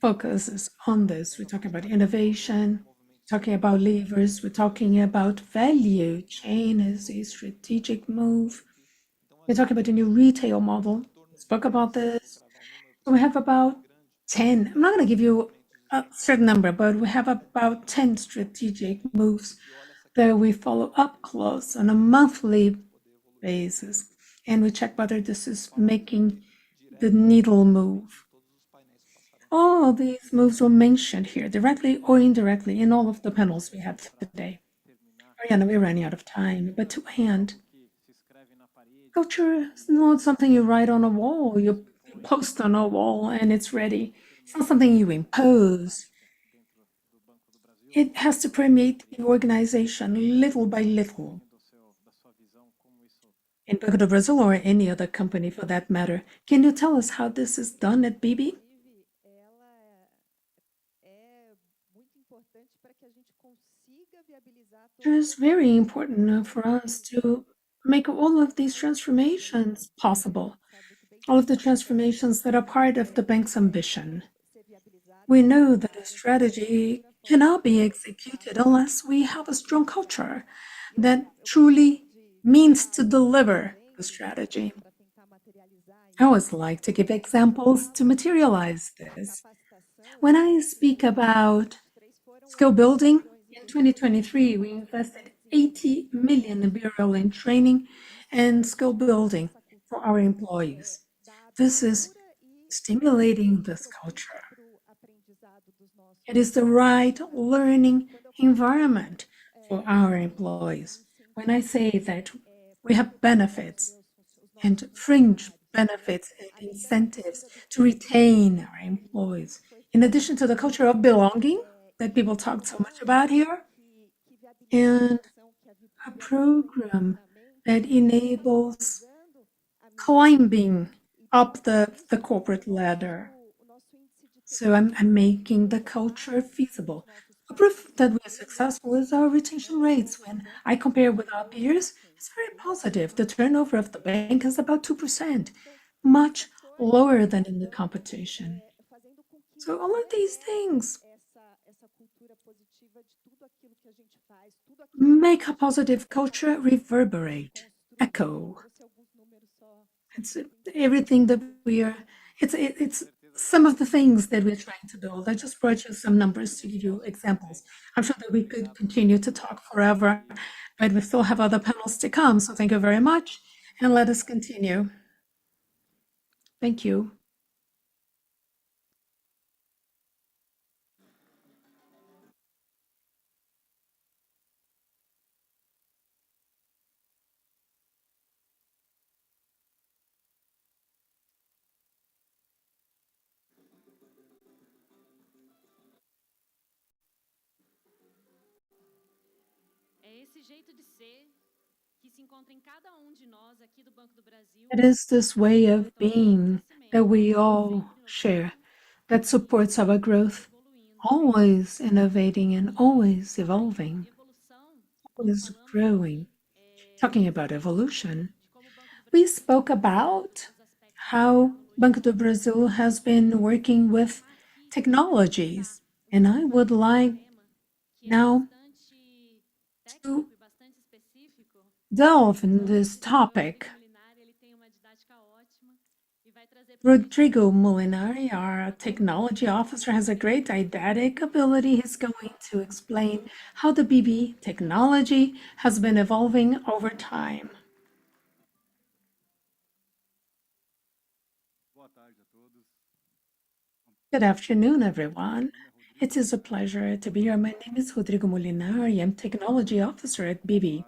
focuses on this. We're talking about innovation, talking about levers, we're talking about value chain as a strategic move. We're talking about a new retail model. We spoke about this. So we have about 10. I'm not going to give you a certain number, but we have about 10 strategic moves that we follow up close on a monthly basis. And we check whether this is making the needle move. All these moves were mentioned here, directly or indirectly, in all of the panels we had today. Ariana, we're running out of time, but to end, culture is not something you write on a wall, you post on a wall and it's ready. It's not something you impose. It has to permeate the organization little by little. In Banco do Brasil or any other company for that matter, can you tell us how this is done at BB? It is very important for us to make all of these transformations possible, all of the transformations that are part of the bank's ambition. We know that a strategy cannot be executed unless we have a strong culture that truly means to deliver the strategy. I always like to give examples to materialize this. When I speak about skill building, in 2023, we invested 80 million BRL in training and skill building for our employees. This is stimulating this culture. It is the right learning environment for our employees. When I say that we have benefits and fringe benefits and incentives to retain our employees, in addition to the culture of belonging that people talk so much about here, and a program that enables climbing up the corporate ladder. So I'm making the culture feasible. A proof that we're successful is our retention rates. When I compare with our peers, it's very positive. The turnover of the bank is about 2%, much lower than in the competition. So all of these things make a positive culture reverberate, echo. It's everything that we are, it's some of the things that we're trying to build. I just brought you some numbers to give you examples. I'm sure that we could continue to talk forever, but we still have other panels to come. So thank you very much, and let us continue. Thank you. It is this way of being that we all share that supports our growth, always innovating and always evolving, always growing. Talking about evolution, we spoke about how Banco do Brasil has been working with technologies, and I would like now to delve in this topic. Rodrigo Molinari, our technology officer, has a great didactic ability. He's going to explain how the BB technology has been evolving over time. Good afternoon, everyone. It is a pleasure to be here. My name is Rodrigo Molinari. I'm technology officer at BB.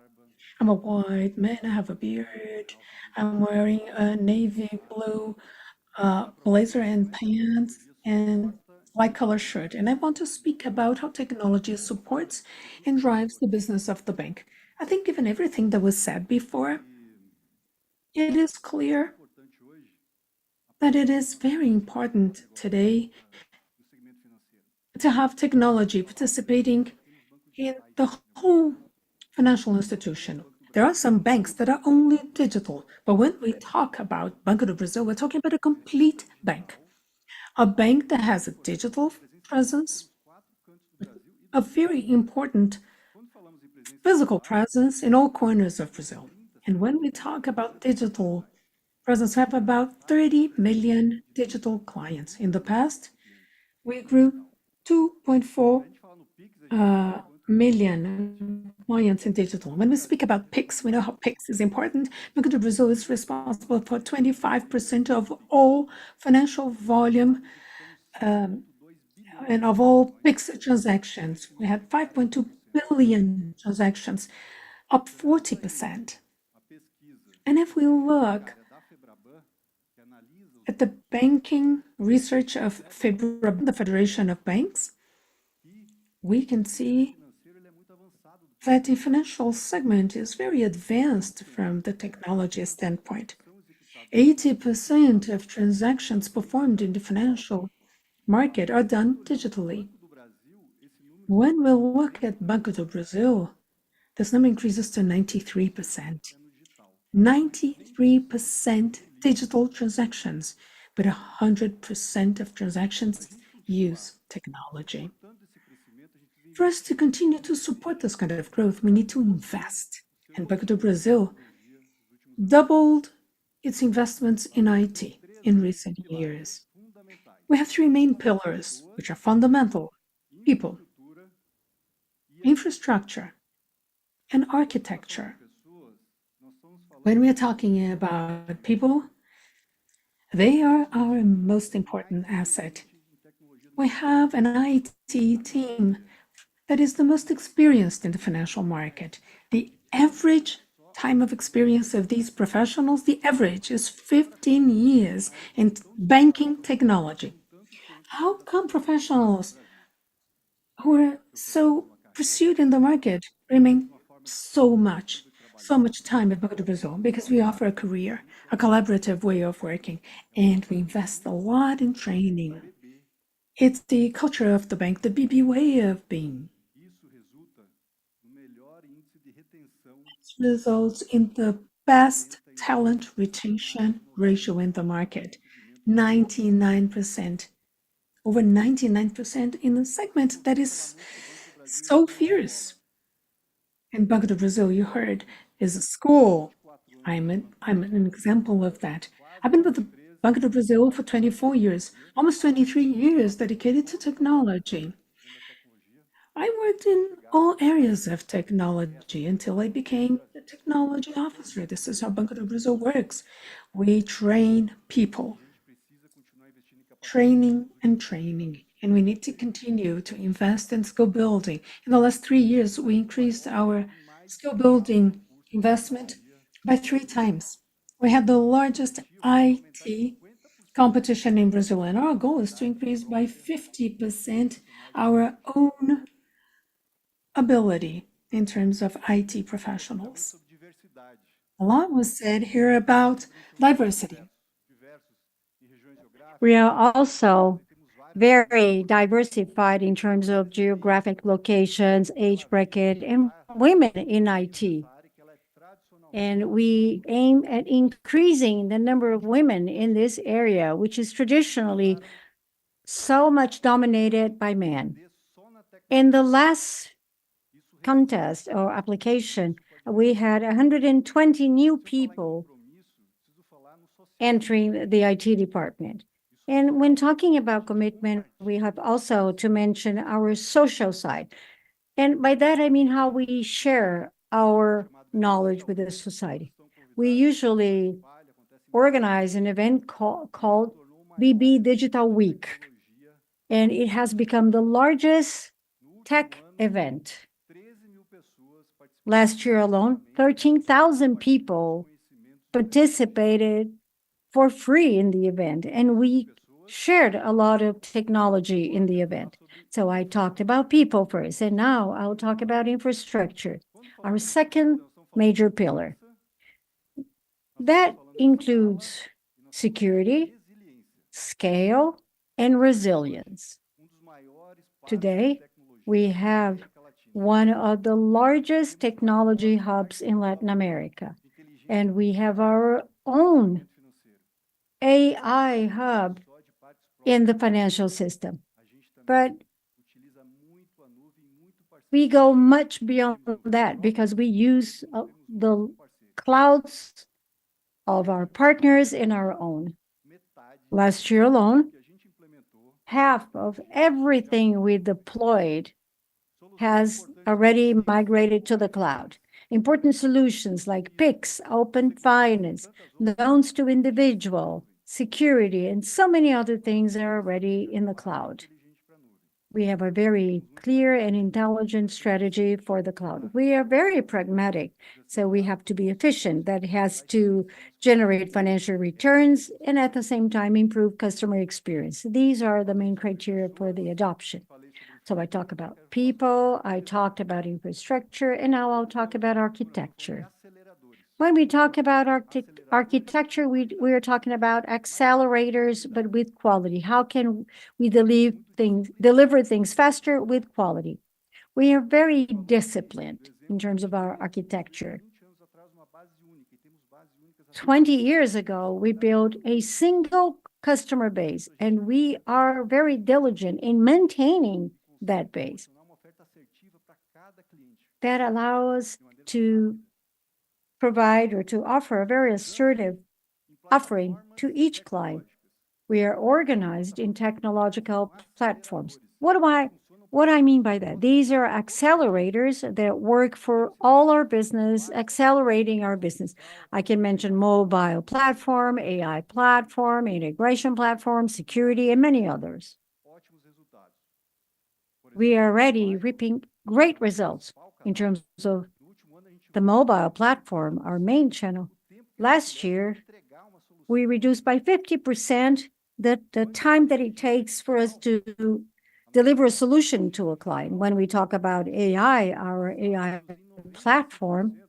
I'm a white man. I have a beard. I'm wearing a navy blue blazer and pants and light color shirt. And I want to speak about how technology supports and drives the business of the bank. I think given everything that was said before, it is clear that it is very important today to have technology participating in the whole financial institution. There are some banks that are only digital, but when we talk about Banco do Brasil, we're talking about a complete bank. A bank that has a digital presence, a very important physical presence in all corners of Brazil. And when we talk about digital presence, we have about 30 million digital clients. In the past, we grew 2.4 million clients in digital. When we speak about Pix, we know how Pix is important. Banco do Brasil is responsible for 25% of all financial volume and of all Pix transactions. We had 5.2 billion transactions, up 40%. And if we look at the banking research of FEBRABAN, the Federation of Banks, we can see that the financial segment is very advanced from the technology standpoint. 80% of transactions performed in the financial market are done digitally. When we look at Banco do Brasil, this number increases to 93%. 93% digital transactions, but 100% of transactions use technology. For us to continue to support this kind of growth, we need to invest. And Banco do Brasil doubled its investments in IT in recent years. We have three main pillars, which are fundamental: people, infrastructure, and architecture. When we are talking about people, they are our most important asset. We have an IT team that is the most experienced in the financial market. The average time of experience of these professionals, the average is 15 years in banking technology. How come professionals who are so pursued in the market remain so much time at Banco do Brasil? Because we offer a career, a collaborative way of working, and we invest a lot in training. It's the culture of the bank, the BB way of being. This results in the best talent retention ratio in the market, 99%. Over 99% in a segment that is so fierce. In Banco do Brasil, you heard, is a school. I'm an example of that. I've been with the Banco do Brasil for 24 years, almost 23 years dedicated to technology. I worked in all areas of technology until I became a technology officer. This is how Banco do Brasil works. We train people. Training, and we need to continue to invest in skill building. In the last 3 years, we increased our skill building investment by 3 times. We had the largest IT competition in Brazil, and our goal is to increase by 50% our own ability in terms of IT professionals. A lot was said here about diversity. We are also very diversified in terms of geographic locations, age bracket, and women in IT. And we aim at increasing the number of women in this area, which is traditionally so much dominated by men. In the last contest or application, we had 120 new people entering the IT department. And when talking about commitment, we have also to mention our social side. And by that, I mean how we share our knowledge with the society. We usually organize an event called BB Digital Week, and it has become the largest tech event. Last year alone, 13,000 people participated for free in the event, and we shared a lot of technology in the event. So I talked about people first, and now I'll talk about infrastructure, our second major pillar. That includes security, scale, and resilience. Today, we have one of the largest technology hubs in Latin America, and we have our own AI hub in the financial system. But we go much beyond that because we use the clouds of our partners in our own. Last year alone, half of everything we deployed has already migrated to the cloud. Important solutions like Pix, Open Finance, loans to individual, security, and so many other things are already in the cloud. We have a very clear and intelligent strategy for the cloud. We are very pragmatic, so we have to be efficient. That has to generate financial returns and at the same time improve customer experience. These are the main criteria for the adoption. So I talk about people, I talked about infrastructure, and now I'll talk about architecture. When we talk about architecture, we are talking about accelerators, but with quality. How can we deliver things faster with quality? We are very disciplined in terms of our architecture. 20 years ago, we built a single customer base, and we are very diligent in maintaining that base. That allows us to provide or to offer a very assertive offering to each client. We are organized in technological platforms. What I mean by that? These are accelerators that work for all our business, accelerating our business. I can mention mobile platform, AI platform, integration platform, security, and many others. We are already reaping great results in terms of the mobile platform, our main channel. Last year, we reduced by 50% the time that it takes for us to deliver a solution to a client. When we talk about AI, our AI platform,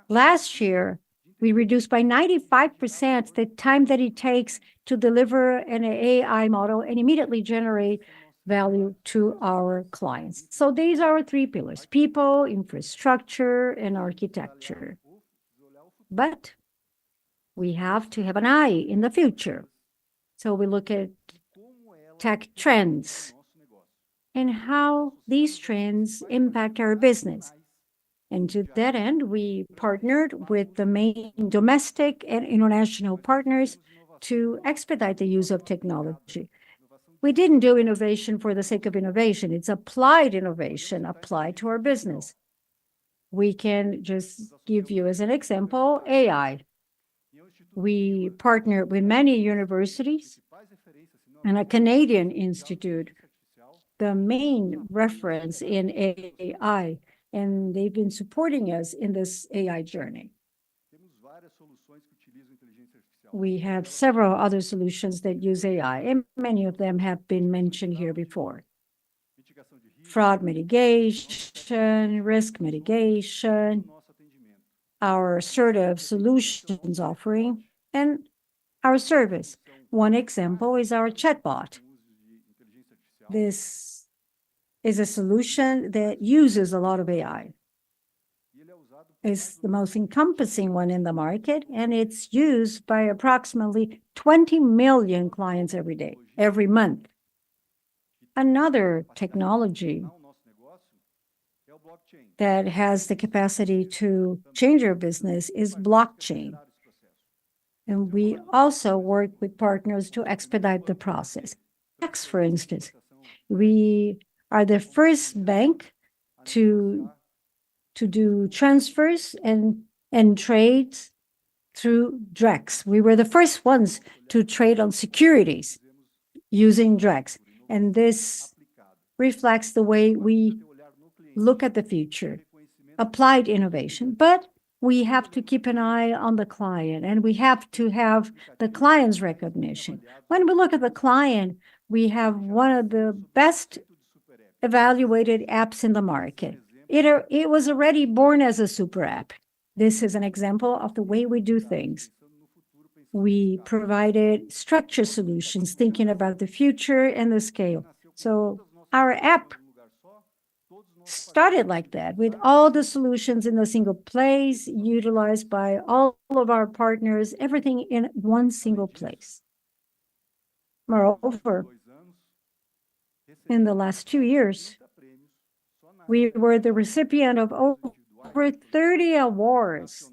last year, we reduced by 95% the time that it takes to deliver an AI model and immediately generate value to our clients. So these are our three pillars: people, infrastructure, and architecture. But we have to have an eye in the future. So we look at tech trends and how these trends impact our business. And to that end, we partnered with the main domestic and international partners to expedite the use of technology. We didn't do innovation for the sake of innovation. It's applied innovation, applied to our business. We can just give you as an example, AI. We partnered with many universities and a Canadian institute, the main reference in AI, and they've been supporting us in this AI journey. We have several other solutions that use AI, and many of them have been mentioned here before. Fraud mitigation, risk mitigation, our assertive solutions offering, and our service. One example is our chatbot. This is a solution that uses a lot of AI. It's the most encompassing one in the market, and it's used by approximately 20 million clients every day, every month. Another technology that has the capacity to change our business is blockchain. And we also work with partners to expedite the process. Tax, for instance, we are the first bank to do transfers and trades through Drex. We were the first ones to trade on securities using Drex. And this reflects the way we look at the future, applied innovation. But we have to keep an eye on the client, and we have to have the client's recognition. When we look at the client, we have one of the best evaluated apps in the market. It was already born as a super app. This is an example of the way we do things. We provided structure solutions, thinking about the future and the scale. So our app started like that, with all the solutions in a single place, utilized by all of our partners, everything in one single place. Moreover, in the last 2 years, we were the recipient of over 30 awards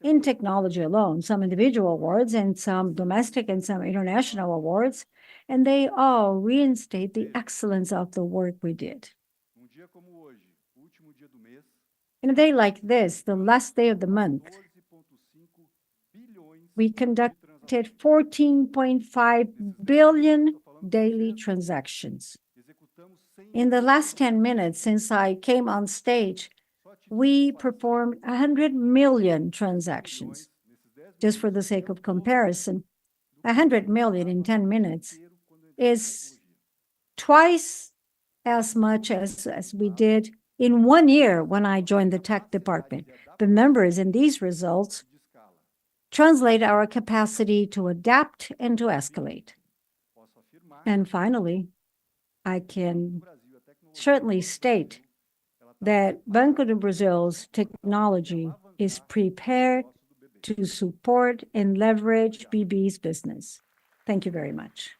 in technology alone, some individual awards and some domestic and some international awards, and they all reinstate the excellence of the work we did. In a day like this, the last day of the month, we conducted 14.5 billion daily transactions. In the last 10 minutes since I came on stage, we performed 100 million transactions. Just for the sake of comparison, 100 million in 10 minutes is twice as much as we did in 1 year when I joined the tech department. The numbers in these results translate our capacity to adapt and to escalate. And finally, I can certainly state that Banco do Brasil's technology is prepared to support and leverage BB's business. Thank you very much.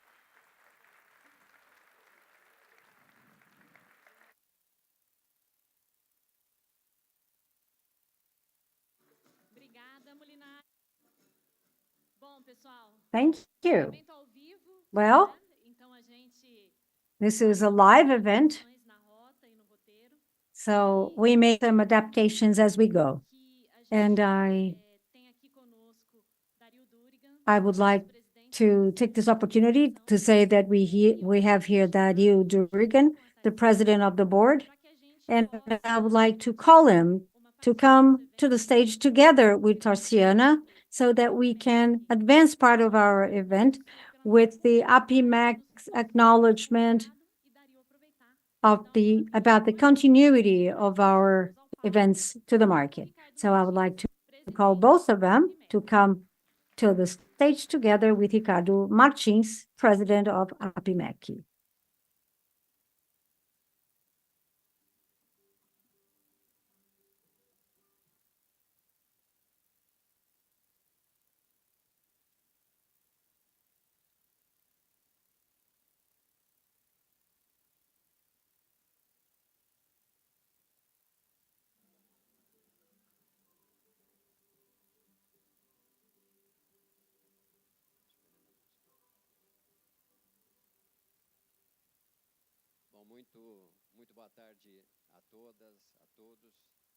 Thank you. Well, this is a live event, so we make some adaptations as we go. And I would like to take this opportunity to say that we have here Dario Durigan, the president of the board, and I would like to call him to come to the stage together with Tarciana so that we can advance part of our event with the APIMEC acknowledgement about the continuity of our events to the market. So I would like to call both of them to come to the stage together with Ricardo Martins, president of APIMEC.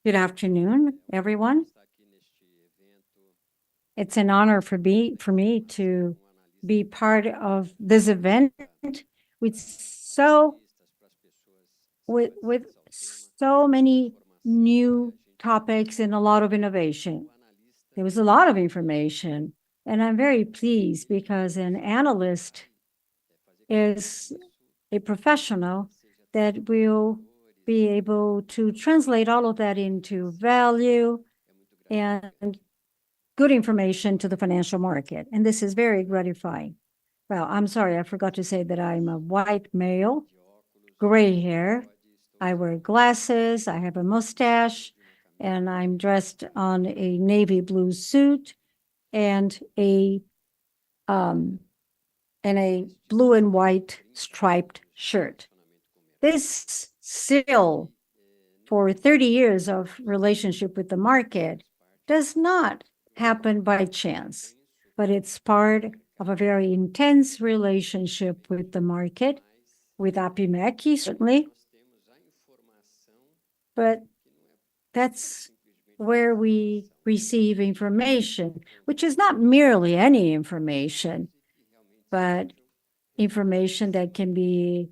Good afternoon, everyone. It's an honor for me to be part of this event with so many new topics and a lot of innovation. There was a lot of information, and I'm very pleased because an analyst is a professional that will be able to translate all of that into value and good information to the financial market. And this is very gratifying. Well, I'm sorry, I forgot to say that I'm a white male, gray hair. I wear glasses, I have a mustache, and I'm dressed on a navy blue suit and a blue and white striped shirt. This seal for 30 years of relationship with the market does not happen by chance, but it's part of a very intense relationship with the market, with APIMEC, certainly. But that's where we receive information, which is not merely any information, but information that can be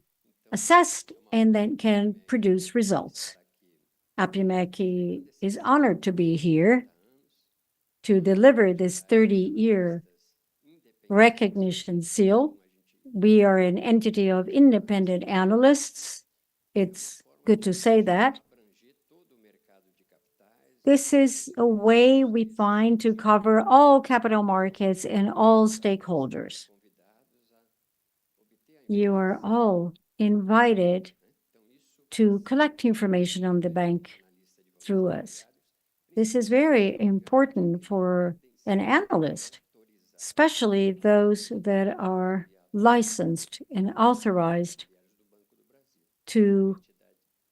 assessed and then can produce results. APIMEC is honored to be here to deliver this 30-year recognition seal. We are an entity of independent analysts. It's good to say that. This is a way we find to cover all capital markets and all stakeholders. You are all invited to collect information on the bank through us. This is very important for an analyst, especially those that are licensed and authorized to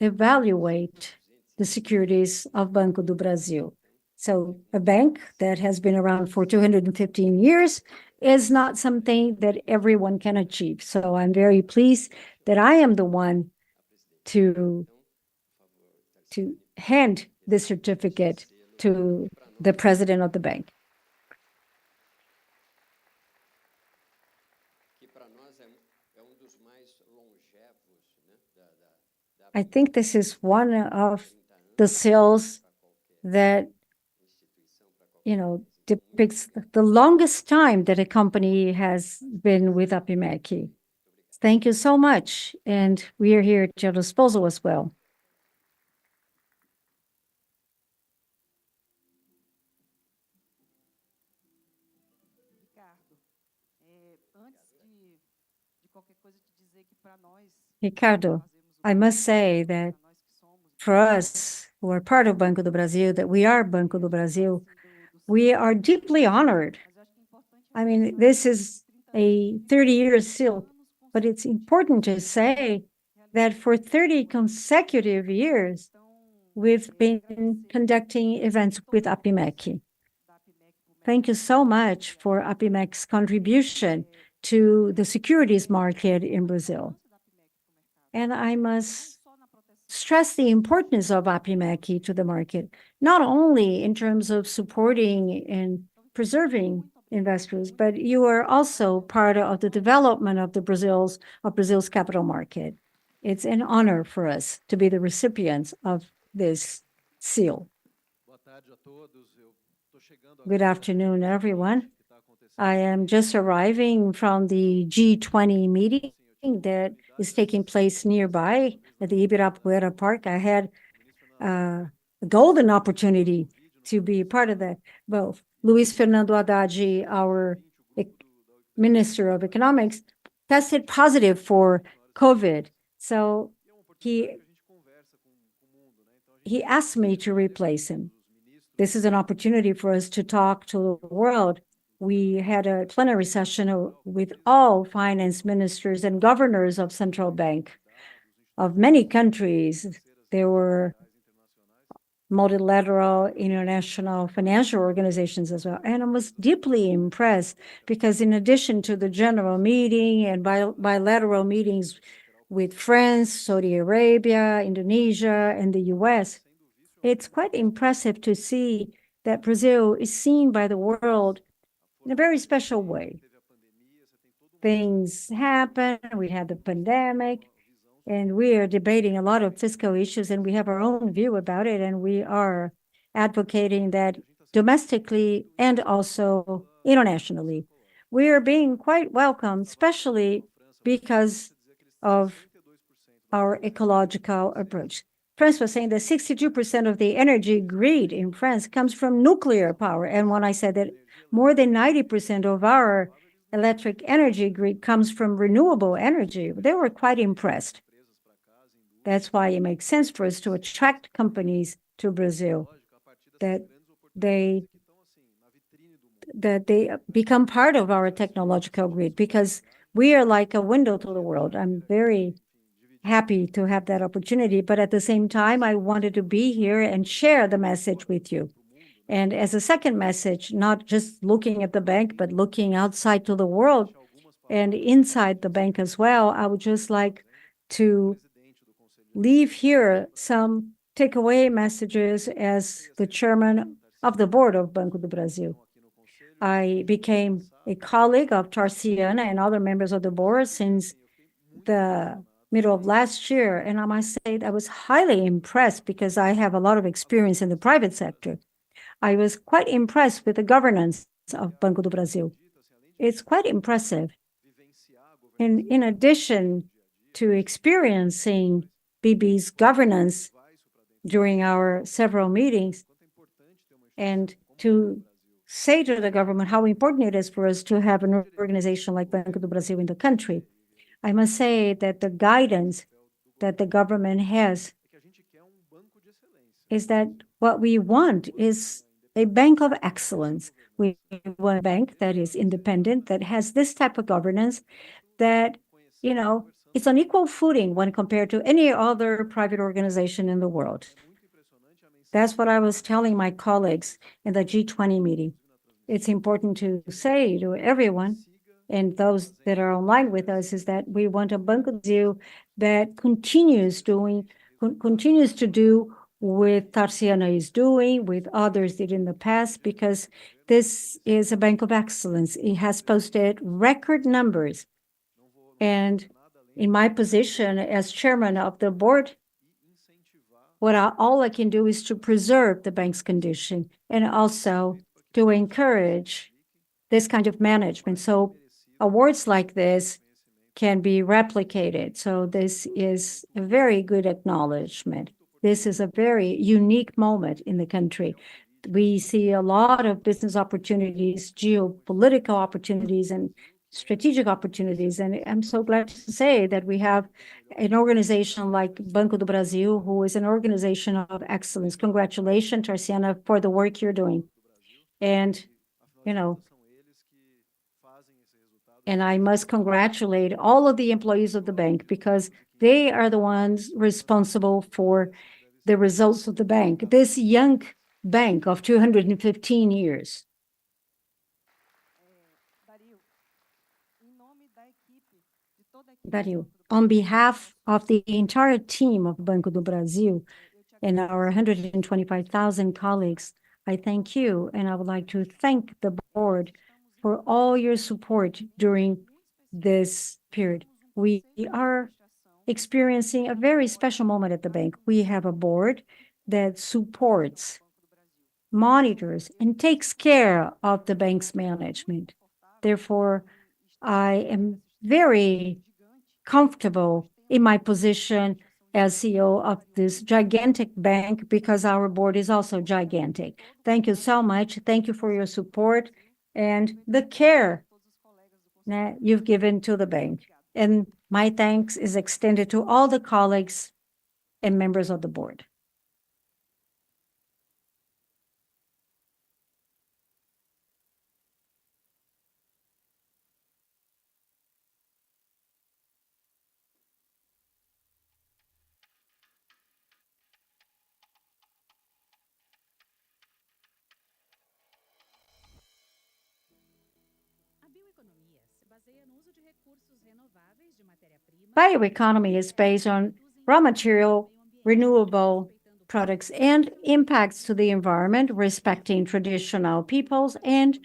evaluate the securities of Banco do Brasil. So a bank that has been around for 215 years is not something that everyone can achieve. So I'm very pleased that I am the one to hand the certificate to the president of the bank. I think this is one of the sales that, depicts the longest time that a company has been with Oppening. Thank you so much, and we are here at your disposal as well. Ricardo, I must say that for us who are part of Banco do Brasil, that we are Banco do Brasil, we are deeply honored. I mean, this is a 30-year seal, but it's important to say that for 30 consecutive years, we've been conducting events with Oppening. Thank you so much for Oppeming's contribution to the securities market in Brazil. And I must stress the importance of Oppening to the market, not only in terms of supporting and preserving investors, but you are also part of the development of Brazil's capital market. It's an honor for us to be the recipients of this seal. Good afternoon, everyone. I am just arriving from the G20 meeting that is taking place nearby at the Ibirapuera Park. I had a golden opportunity to be part of that. Both Luis Fernando Haddad, our Minister of Economics, tested positive for COVID. So he asked me to replace him. This is an opportunity for us to talk to the world. We had a plenary session with all finance ministers and governors of central bank of many countries. There were multilateral international financial organizations as well. And I was deeply impressed because in addition to the general meeting and bilateral meetings with France, Saudi Arabia, Indonesia, and the US, it's quite impressive to see that Brazil is seen by the world in a very special way. Things happen, we had the pandemic, and we are debating a lot of fiscal issues, and we have our own view about it, and we are advocating that domestically and also internationally. We are being quite welcome, especially because of our ecological approach. France was saying that 62% of the energy grid in France comes from nuclear power, and when I said that more than 90% of our electric energy grid comes from renewable energy, they were quite impressed. That's why it makes sense for us to attract companies to Brazil, that they become part of our technological grid, because we are like a window to the world. I'm very happy to have that opportunity, but at the same time, I wanted to be here and share the message with you. And as a second message, not just looking at the bank, but looking outside to the world and inside the bank as well, I would just like to leave here some takeaway messages as the chairman of the board of Banco do Brasil. I became a colleague of Tarciana and other members of the board since the middle of last year, and I must say that I was highly impressed because I have a lot of experience in the private sector. I was quite impressed with the governance of Banco do Brasil. It's quite impressive. And in addition to experiencing BB's governance during our several meetings, and to say to the government how important it is for us to have an organization like Banco do Brasil in the country. I must say that the guidance that the government has is that what we want is a bank of excellence. We want a bank that is independent, that has this type of governance, that, you know, it's on equal footing when compared to any other private organization in the world. That's what I was telling my colleagues in the G20 meeting. It's important to say to everyone, and those that are online with us, is that we want a Banco do Brasil that continues to do what Tarciana is doing, with others did in the past, because this is a bank of excellence. It has posted record numbers. And in my position as chairman of the board, all I can do is to preserve the bank's condition and also to encourage this kind of management. So awards like this can be replicated. So this is a very good acknowledgement. This is a very unique moment in the country. We see a lot of business opportunities, geopolitical opportunities, and strategic opportunities. And I'm so glad to say that we have an organization like Banco do Brasil, who is an organization of excellence. Congratulations, Tarciana, for the work you're doing. And, you know, and I must congratulate all of the employees of the bank, because they are the ones responsible for the results of the bank, this young bank of 215 years. Dario, on behalf of the entire team of Banco do Brasil and our 125,000 colleagues, I thank you, and I would like to thank the board for all your support during this period. We are experiencing a very special moment at the bank. We have a board that supports, monitors, and takes care of the bank's management. Therefore, I am very comfortable in my position as CEO of this gigantic bank, because our board is also gigantic. Thank you so much. Thank you for your support and the care that you've given to the bank. And my thanks is extended to all the colleagues and members of the board. Bioeconomy is based on raw material, renewable products, and impacts to the environment, respecting traditional peoples and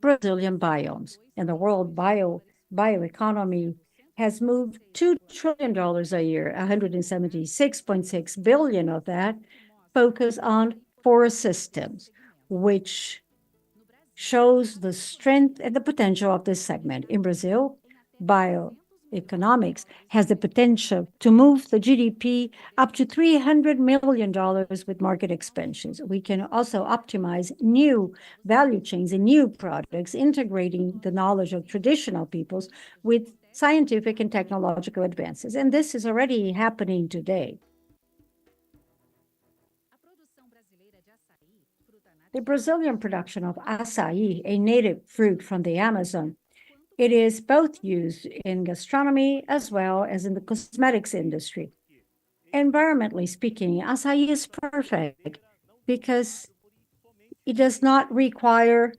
Brazilian biomes. In the world, bioeconomy has moved $2 trillion a year, 176.6 billion of that focus on forest systems, which shows the strength and the potential of this segment. In Brazil, bioeconomics has the potential to move the GDP up to $300 million with market expansions. We can also optimize new value chains and new products, integrating the knowledge of traditional peoples with scientific and technological advances. And this is already happening today. The Brazilian production of açaí, a native fruit from the Amazon, it is both used in gastronomy as well as in the cosmetics industry. Environmentally speaking, açaí is perfect because it does not require,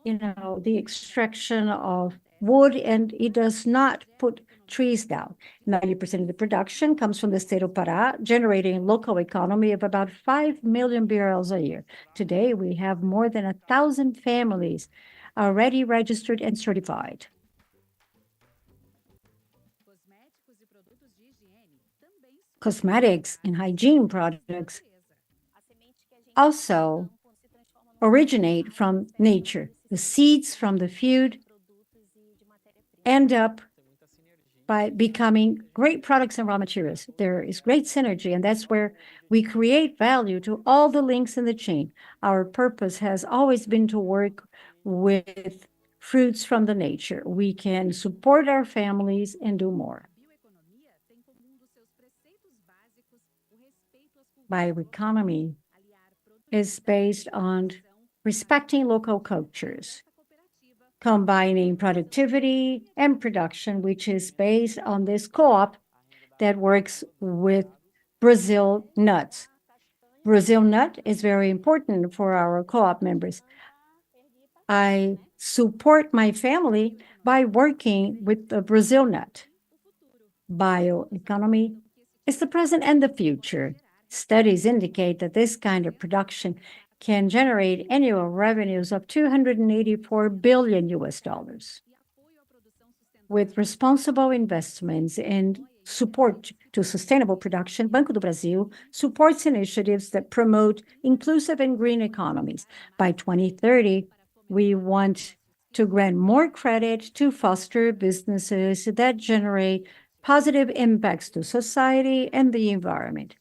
the extraction of wood, and it does not put trees down. 90% of the production comes from the state of Pará, generating a local economy of about 5 million BRL a year. Today, we have more than 1,000 families already registered and certified. Cosmetics and hygiene products also originate from nature. The seeds from the field end up by becoming great products and raw materials. There is great synergy, and that's where we create value to all the links in the chain. Our purpose has always been to work with fruits from the nature. We can support our families and do more. Bioeconomy is based on respecting local cultures, combining productivity and production, which is based on this co-op that works with Brazil nuts. Brazil nut is very important for our co-op members. I support my family by working with the Brazil nut. Bioeconomy is the present and the future. Studies indicate that this kind of production can generate annual revenues of $284 billion US dollars. With responsible investments and support to sustainable production, Banco do Brasil supports initiatives that promote inclusive and green economies. By 2030, we want to grant more credit to foster businesses that generate positive impacts to society and the environment.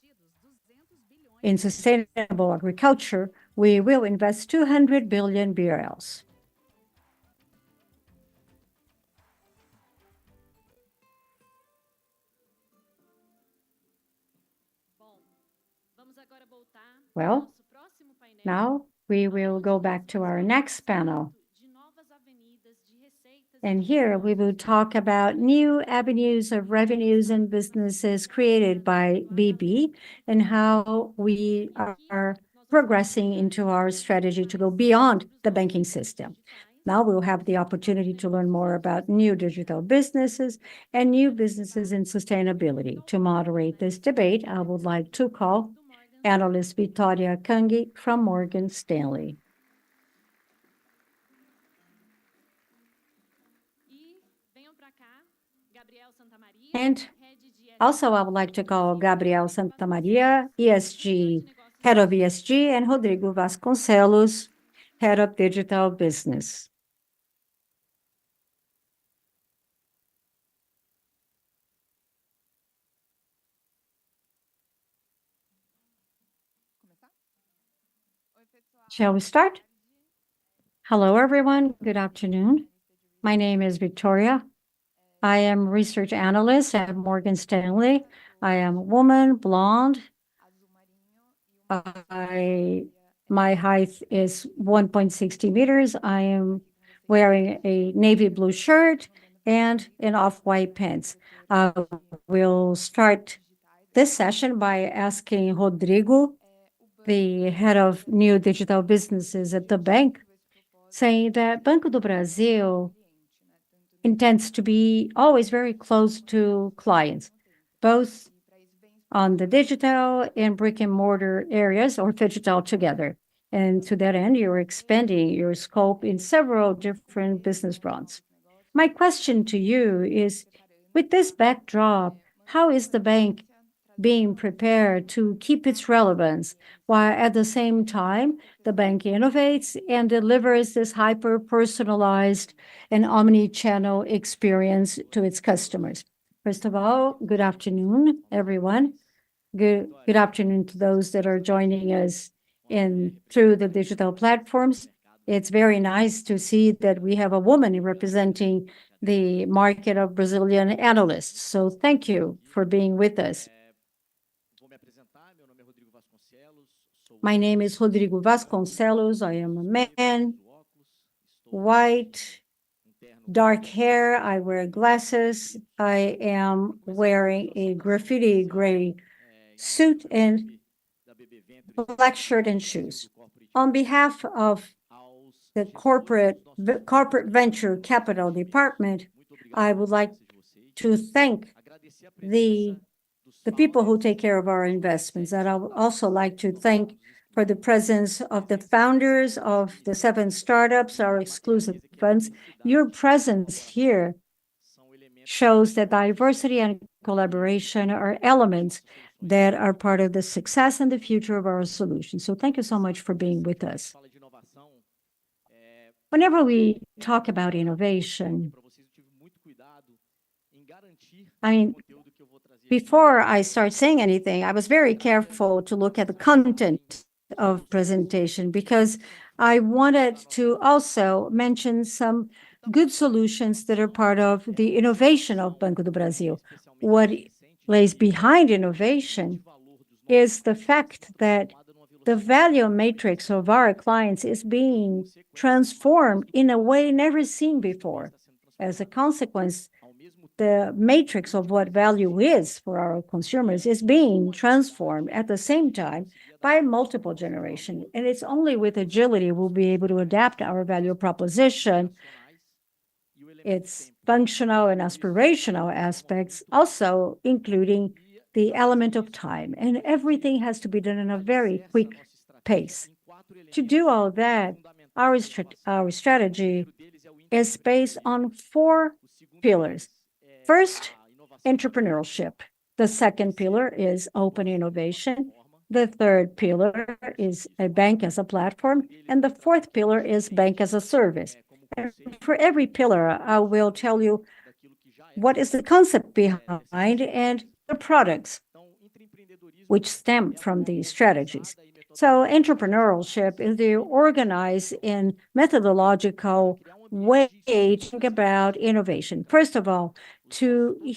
In sustainable agriculture, we will invest 200 billion BRL. Well, now we will go back to our next panel. And here we will talk about new avenues of revenues and businesses created by BB and how we are progressing into our strategy to go beyond the banking system. Now we'll have the opportunity to learn more about new digital businesses and new businesses in sustainability. To moderate this debate, I would like to call analyst Victoria Kangi from Morgan Stanley. And also, I would like to call Gabriel Santamaria, ESG, Head of ESG, and Rodrigo Vasconcelos, Head of Digital Business. Shall we start? Hello, everyone. Good afternoon. My name is Victoria. I am research analyst at Morgan Stanley. I am a woman, blonde. My height is 1.60 meters. I am wearing a navy blue shirt and an off-white pants. I will start this session by asking Rodrigo, the head of new digital businesses at the bank, saying that Banco do Brasil intends to be always very close to clients, both on the digital and brick and mortar areas, or digital together. And to that end, you're expanding your scope in several different business fronts. My question to you is, with this backdrop, how is the bank being prepared to keep its relevance, while at the same time, the bank innovates and delivers this hyper-personalized and omni-channel experience to its customers? First of all, good afternoon, everyone. Good afternoon to those that are joining us through the digital platforms. It's very nice to see that we have a woman representing the market of Brazilian analysts. So thank you for being with us. My name is Rodrigo Vasconcelos. I am a man, white, dark hair. I wear glasses. I am wearing a graffiti gray suit and black shirt and shoes. On behalf of the corporate venture capital department, I would like to thank the people who take care of our investments. And I would also like to thank for the presence of the founders of the 7 startups, our exclusive funds. Your presence here shows that diversity and collaboration are elements that are part of the success and the future of our solution. So thank you so much for being with us. Whenever we talk about innovation, I mean, before I start saying anything, I was very careful to look at the content of presentation because I wanted to also mention some good solutions that are part of the innovation of Banco do Brasil. What lays behind innovation is the fact that the value matrix of our clients is being transformed in a way never seen before. As a consequence, the matrix of what value is for our consumers is being transformed at the same time by multiple generations. And it's only with agility we'll be able to adapt our value proposition, its functional and aspirational aspects, also including the element of time. And everything has to be done in a very quick pace. To do all that, our strategy is based on 4 pillars. First, entrepreneurship. The second pillar is open innovation. The third pillar is a bank as a platform. And the fourth pillar is bank as a service. And for every pillar, I will tell you what is the concept behind and the products which stem from these strategies. So entrepreneurship is the organized in methodological way to think about innovation. First of all, we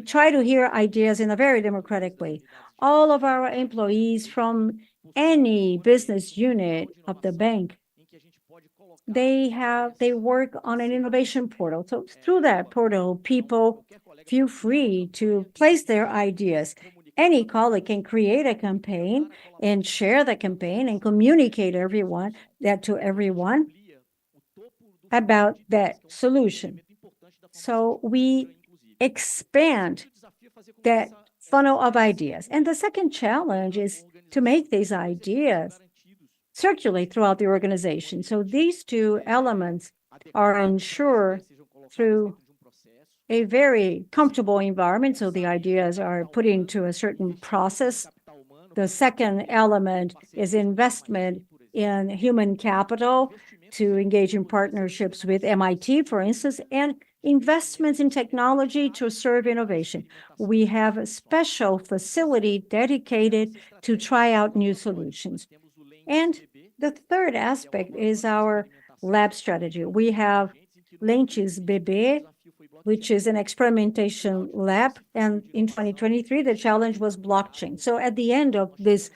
try to hear ideas in a very democratic way. All of our employees from any business unit of the bank, they work on an innovation portal. So through that portal, people feel free to place their ideas. Any colleague can create a campaign and share the campaign and communicate to everyone about that solution. So we expand that funnel of ideas. And the second challenge is to make these ideas circulate throughout the organization. So these 2 elements are ensured through a very comfortable environment, so the ideas are put into a certain process. The second element is investment in human capital to engage in partnerships with MIT, for instance, and investments in technology to serve innovation. We have a special facility dedicated to try out new solutions. And the third aspect is our lab strategy. We have UBSBB, which is an experimentation lab. And in 2023, the challenge was blockchain. So at the end of this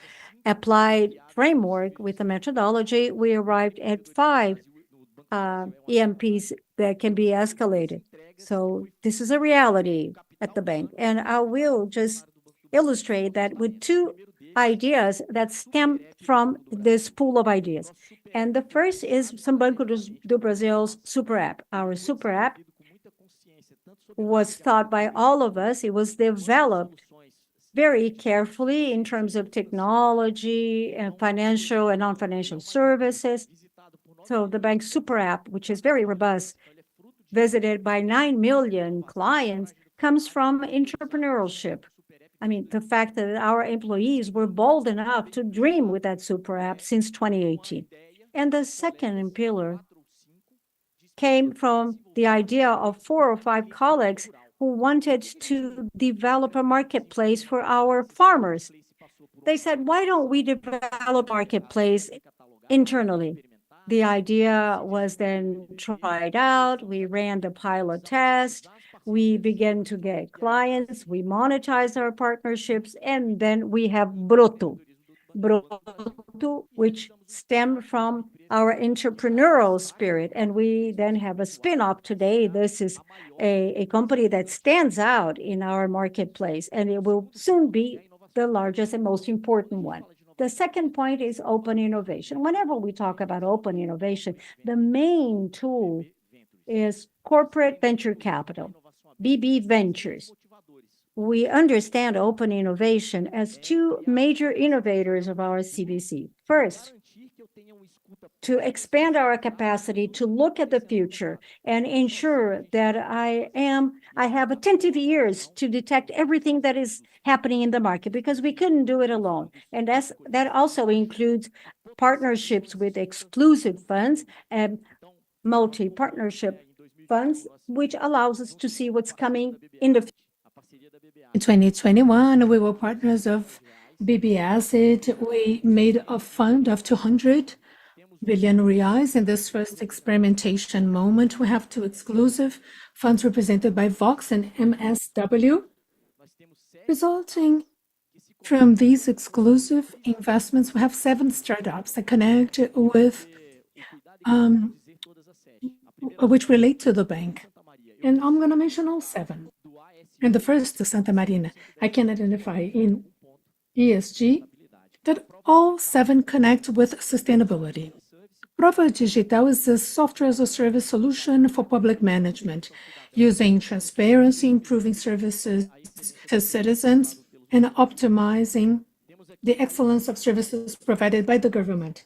applied framework with the methodology, we arrived at 5 EMPs that can be escalated. So this is a reality at the bank. And I will just illustrate that with 2 ideas that stem from this pool of ideas. And the first is some Banco do Brasil's super app. Our super app was thought by all of us. It was developed very carefully in terms of technology and financial and non-financial services. So the bank super app, which is very robust, visited by 9 million clients, comes from entrepreneurship. I mean, the fact that our employees were bold enough to dream with that super app since 2018. And the second pillar came from the idea of 4 or 5 colleagues who wanted to develop a marketplace for our farmers. They said, why don't we develop a marketplace internally? The idea was then tried out. We ran the pilot test. We began to get clients. We monetized our partnerships. And then we have Broto, which stemmed from our entrepreneurial spirit. And we then have a spin-off today. This is a company that stands out in our marketplace, and it will soon be the largest and most important one. The second point is open innovation. Whenever we talk about open innovation, the main tool is corporate venture capital, BB Ventures. We understand open innovation as 2 major innovators of our CBC. First, to expand our capacity to look at the future and ensure that I have attentive ears to detect everything that is happening in the market, because we couldn't do it alone. And that also includes partnerships with exclusive funds and multi-partnership funds, which allows us to see what's coming in the future. In 2021, we were partners of BB Asset. We made a fund of 200 billion reais in this first experimentation moment. We have two exclusive funds represented by Vox and MSW. Resulting from these exclusive investments, we have 7 startups that connect with, which relate to the bank. And I'm going to mention all 7. And the first, the Santa Marina, I can identify in ESG that all 7 connect with sustainability. Prova Digital is a software as a service solution for public management, using transparency, improving services to citizens, and optimizing the excellence of services provided by the government.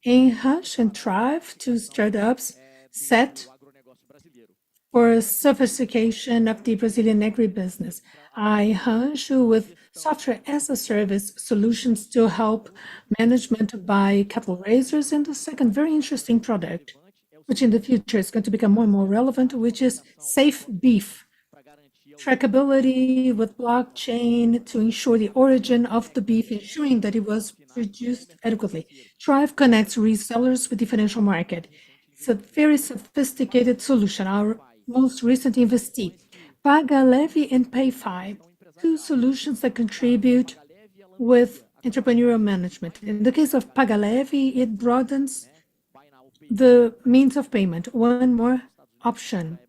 Enhash and Thrive, 2 startups set for sophistication of the Brazilian agribusiness. Enhash with software as a service solutions to help management by cattle raisers, and the second very interesting product, which in the future is going to become more and more relevant, which is Safe Beef. Trackability with blockchain to ensure the origin of the beef, ensuring that it was produced adequately. Thrive connects resellers with the financial market. It's a very sophisticated solution. Our most recent investee, Paga Leve and PayFi, 2 solutions that contribute with entrepreneurial management. In the case of Paga Leve, it broadens the means of payment, one more option.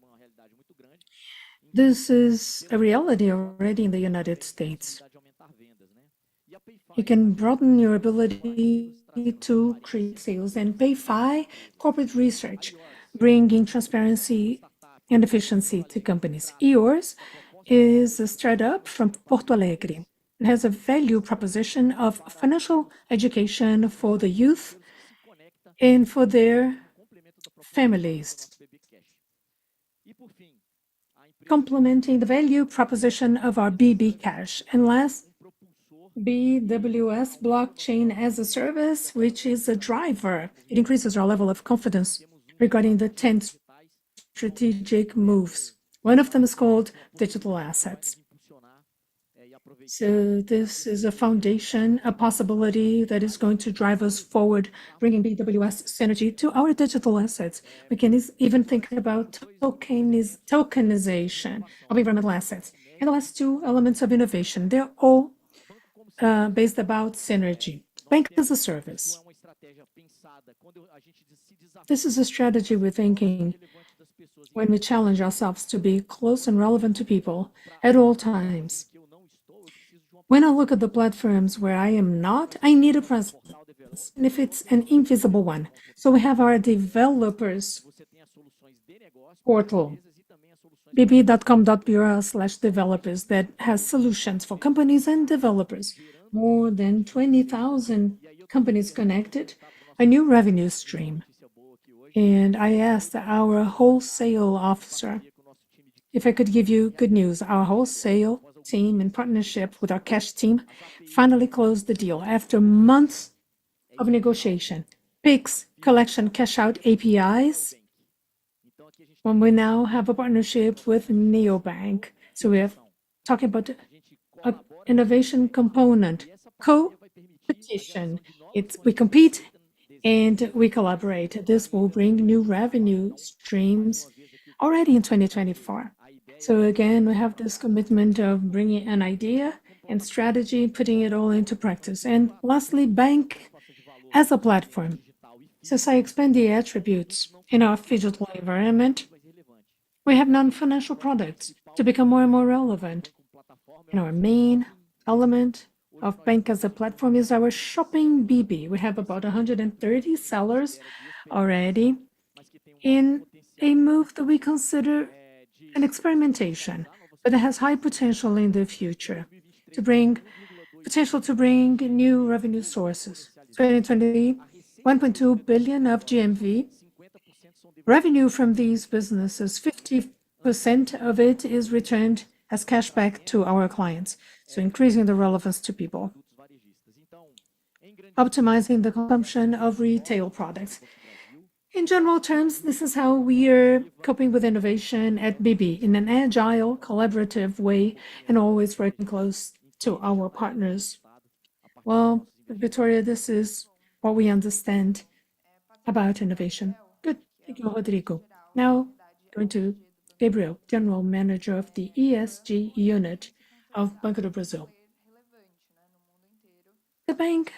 This is a reality already in the United States. You can broaden your ability to create sales, and PayFi corporate research, bringing transparency and efficiency to companies. Yours is a startup from Porto Alegre. It has a value proposition of financial education for the youth and for their families, complementing the value proposition of our BB Cash. And last, BWS Blockchain as a Service, which is a driver. It increases our level of confidence regarding the 10 strategic moves. One of them is called digital assets. So this is a foundation, a possibility that is going to drive us forward, bringing BWS synergy to our digital assets. We can even think about tokenization of environmental assets. And the last 2 elements of innovation, they're all based about synergy. Bank as a service. This is a strategy we're thinking when we challenge ourselves to be close and relevant to people at all times. When I look at the platforms where I am not, I need a presence, and if it's an invisible one. So we have our developers portal, bb.com.br/developers, that has solutions for companies and developers. More than 20,000 companies connected, a new revenue stream. And I asked our wholesale officer if I could give you good news. Our wholesale team, in partnership with our cash team, finally closed the deal after months of negotiation. Pix, collection, cash out APIs. When we now have a partnership with Neobank. So we are talking about an innovation component, competition. We compete and we collaborate. This will bring new revenue streams already in 2024. So again, we have this commitment of bringing an idea and strategy, putting it all into practice. And lastly, bank as a platform. Since I expand the attributes in our digital environment, we have non-financial products to become more and more relevant. And our main element of bank as a platform is our shopping BB. We have about 130 sellers already in a move that we consider an experimentation, but it has high potential in the future to bring new revenue sources. 2020, 1.2 billion of GMV. Revenue from these businesses, 50% of it is returned as cash back to our clients, so increasing the relevance to people. Optimizing the consumption of retail products. In general terms, this is how we are coping with innovation at BB in an agile, collaborative way and always working close to our partners. Well, Victoria, this is what we understand about innovation. Good. Thank you, Rodrigo. Now, going to Gabriel, General Manager of the ESG unit of Banco do Brasil. The bank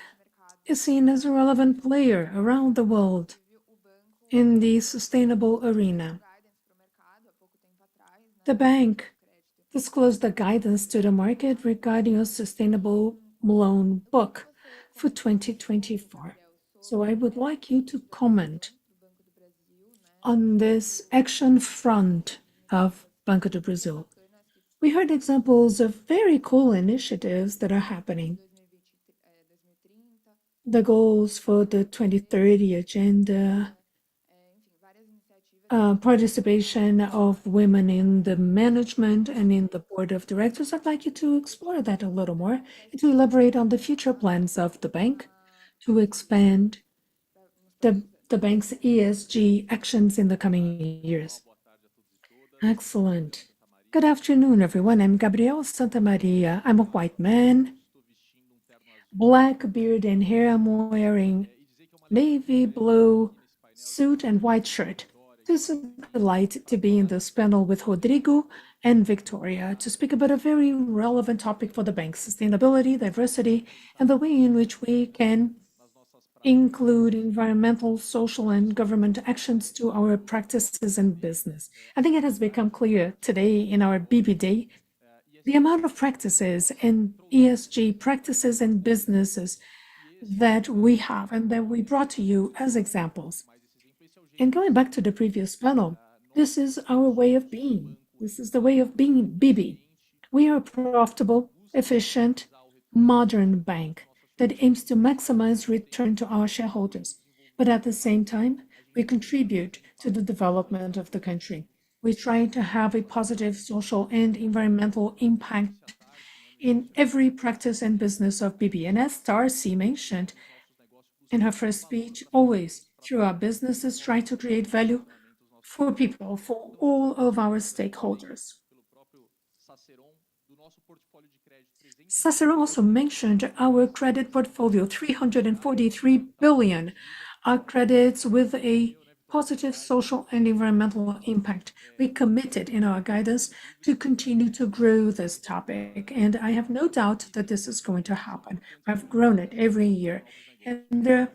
is seen as a relevant player around the world in the sustainable arena. The bank disclosed the guidance to the market regarding a sustainable loan book for 2024. So I would like you to comment on this action front of Banco do Brasil. We heard examples of very cool initiatives that are happening. The goals for the 2030 agenda, participation of women in the management and in the board of directors. I'd like you to explore that a little more and to elaborate on the future plans of the bank to expand the bank's ESG actions in the coming years. Excellent. Good afternoon, everyone. I'm Gabriel Santa Maria. I'm a white man, black beard and hair. I'm wearing navy blue suit and white shirt. It's a delight to be in this panel with Rodrigo and Victoria to speak about a very relevant topic for the bank: sustainability, diversity, and the way in which we can include environmental, social, and government actions to our practices and business. I think it has become clear today in our BB Day the amount of practices and ESG practices and businesses that we have and that we brought to you as examples. And going back to the previous panel, this is our way of being. This is the way of being BB. We are a profitable, efficient, modern bank that aims to maximize return to our shareholders. But at the same time, we contribute to the development of the country. We try to have a positive social and environmental impact in every practice and business of BB. And as Tarci mentioned in her first speech, always through our businesses try to create value for people, for all of our stakeholders. Cicero also mentioned our credit portfolio, 343 billion, are credits with a positive social and environmental impact. We committed in our guidance to continue to grow this topic, and I have no doubt that this is going to happen. I've grown it every year, and there are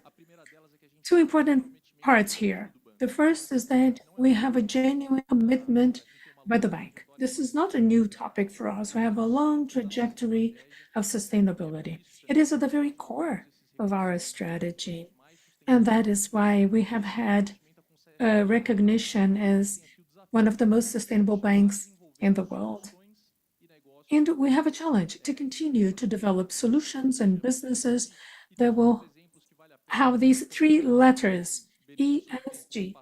two important parts here. The first is that we have a genuine commitment by the bank. This is not a new topic for us. We have a long trajectory of sustainability. It is at the very core of our strategy, and that is why we have had recognition as one of the most sustainable banks in the world. And we have a challenge to continue to develop solutions and businesses that will have these three letters, ESG.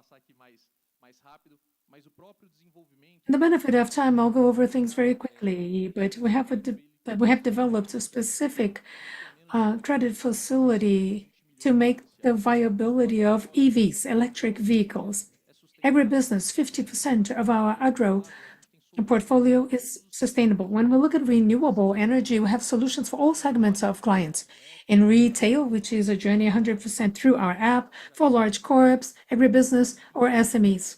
In the benefit of time, I'll go over things very quickly, but we have developed a specific credit facility to make the viability of EVs, electric vehicles. Agribusiness, 50% of our agro portfolio is sustainable. When we look at renewable energy, we have solutions for all segments of clients. In retail, which is a journey 100% through our app, for large corps, agribusiness, or SMEs.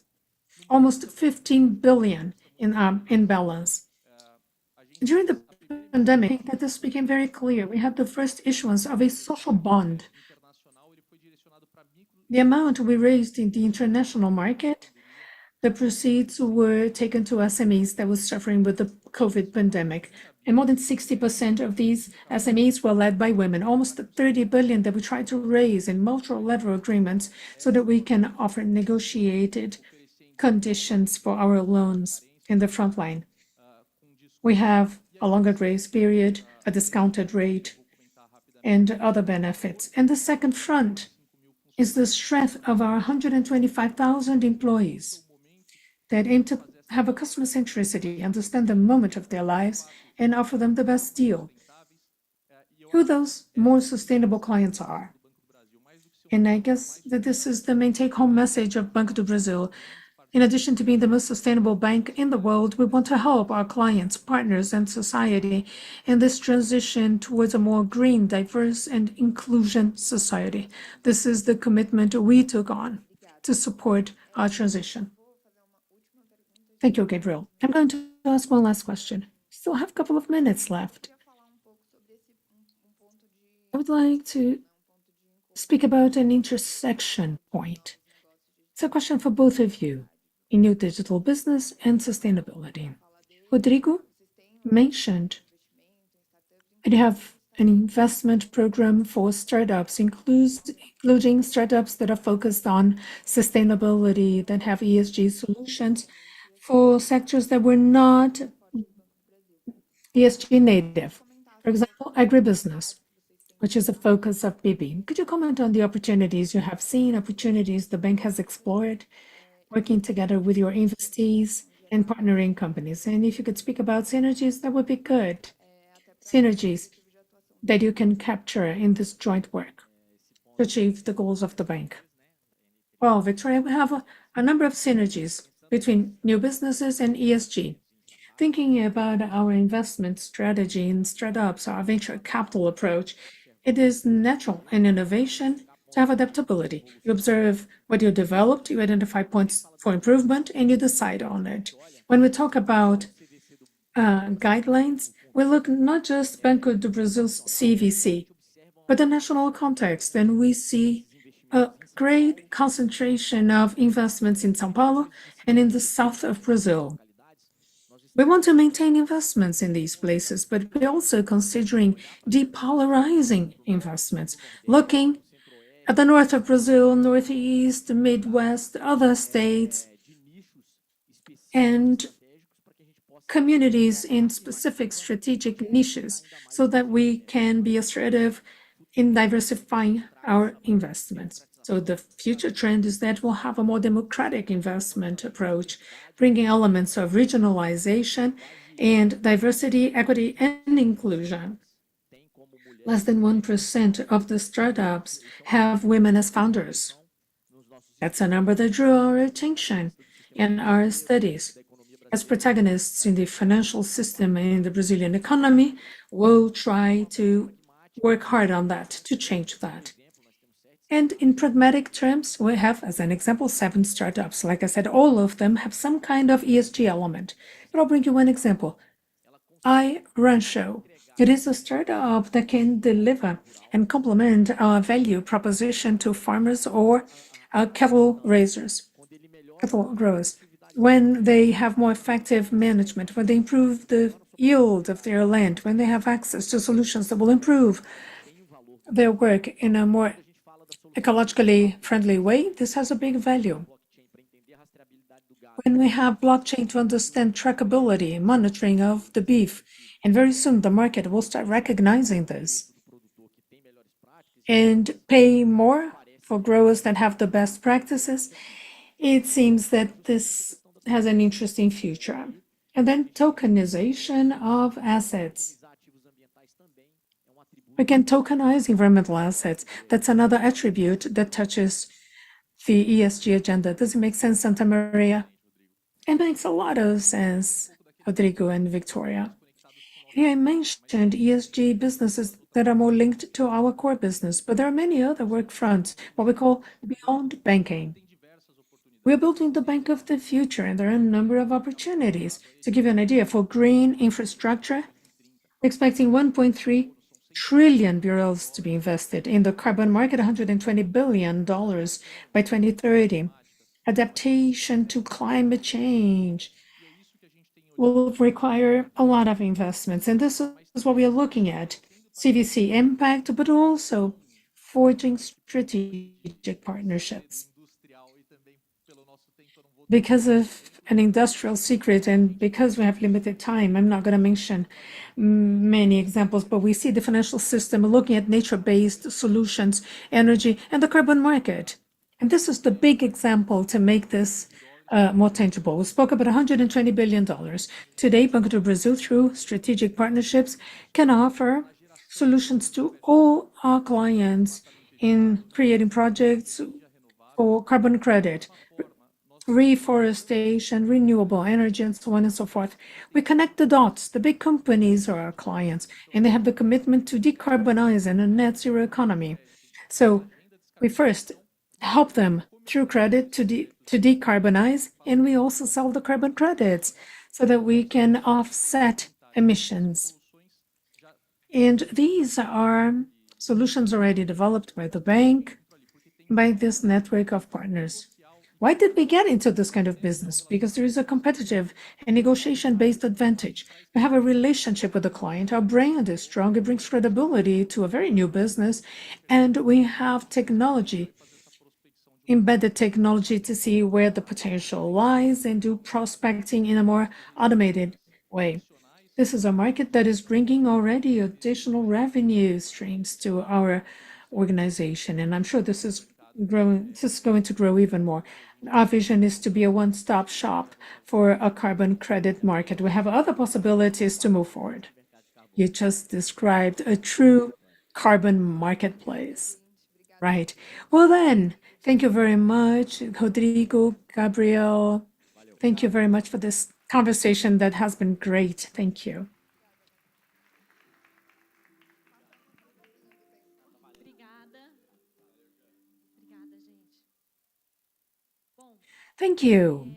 Almost 15 billion in balance. During the pandemic, that this became very clear. We had the first issuance of a social bond. The amount we raised in the international market, the proceeds were taken to SMEs that was suffering with the COVID pandemic. And more than 60% of these SMEs were led by women. Almost 30 billion that we tried to raise in multilateral agreements so that we can offer negotiated conditions for our loans in the front line. We have a longer grace period, a discounted rate, and other benefits. And the second front is the strength of our 125,000 employees that aim to have a customer centricity, understand the moment of their lives, and offer them the best deal. Who those more sustainable clients are. And I guess that this is the main take-home message of Banco do Brasil. In addition to being the most sustainable bank in the world, we want to help our clients, partners, and society in this transition towards a more green, diverse, and inclusion society. This is the commitment we took on to support our transition. Thank you, Gabriel. I'm going to ask one last question. Still have a couple of minutes left. I would like to speak about an intersection point. It's a question for both of you in new digital business and sustainability. Rodrigo mentioned that you have an investment program for startups, including startups that are focused on sustainability, that have ESG solutions for sectors that were not ESG native. For example, agribusiness, which is a focus of BB. Could you comment on the opportunities you have seen, opportunities the bank has explored, working together with your investees and partnering companies? And if you could speak about synergies, that would be good. Synergies that you can capture in this joint work to achieve the goals of the bank. Well, Victoria, we have a number of synergies between new businesses and ESG. Thinking about our investment strategy in startups, our venture capital approach, it is natural in innovation to have adaptability. You observe what you developed, you identify points for improvement, and you decide on it. When we talk about guidelines, we look not just Banco do Brasil's CVC, but the national context, and we see a great concentration of investments in São Paulo and in the south of Brazil. We want to maintain investments in these places, but we're also considering depolarizing investments, looking at the north of Brazil, northeast, the Midwest, other states, and communities in specific strategic niches so that we can be assertive in diversifying our investments. So the future trend is that we'll have a more democratic investment approach, bringing elements of regionalization and diversity, equity, and inclusion. Less than 1% of the startups have women as founders. That's a number that drew our attention in our studies. As protagonists in the financial system and in the Brazilian economy, we'll try to work hard on that, to change that. And in pragmatic terms, we have, as an example, 7 startups. Like I said, all of them have some kind of ESG element. But I'll bring you one example. iRancho. It is a startup that can deliver and complement our value proposition to farmers or cattle growers. When they have more effective management, when they improve the yield of their land, when they have access to solutions that will improve their work in a more ecologically friendly way, this has a big value. When we have blockchain to understand trackability, monitoring of the beef, and very soon the market will start recognizing this and pay more for growers that have the best practices, it seems that this has an interesting future. And then tokenization of assets. We can tokenize environmental assets. That's another attribute that touches the ESG agenda. Does it make sense, Santa Maria? It makes a lot of sense, Rodrigo and Victoria. Here I mentioned ESG businesses that are more linked to our core business, but there are many other work fronts, what we call beyond banking. We're building the bank of the future, and there are a number of opportunities. To give you an idea, for green infrastructure, we're expecting 1.3 trillion BRL to be invested in the carbon market, $120 billion by 2030. Adaptation to climate change will require a lot of investments, and this is what we are looking at. CVC impact, but also forging strategic partnerships. Because of an industrial secret and because we have limited time, I'm not going to mention many examples, but we see the financial system looking at nature-based solutions, energy, and the carbon market. And this is the big example to make this more tangible. We spoke about $120 billion. Today, Banco do Brasil, through strategic partnerships, can offer solutions to all our clients in creating projects for carbon credit, reforestation, renewable energy, and so on and so forth. We connect the dots. The big companies are our clients, and they have the commitment to decarbonize in a net zero economy. So we first help them through credit to decarbonize, and we also sell the carbon credits so that we can offset emissions. And these are solutions already developed by the bank, by this network of partners. Why did we get into this kind of business? Because there is a competitive and negotiation-based advantage. We have a relationship with the client. Our brand is strong. It brings credibility to a very new business. And we have technology, embedded technology to see where the potential lies and do prospecting in a more automated way. This is a market that is bringing already additional revenue streams to our organization, and I'm sure this is growing. This is going to grow even more. Our vision is to be a one-stop shop for a carbon credit market. We have other possibilities to move forward. You just described a true carbon marketplace, right? Well then, thank you very much, Rodrigo, Gabriel. Thank you very much for this conversation that has been great. Thank you. Thank you.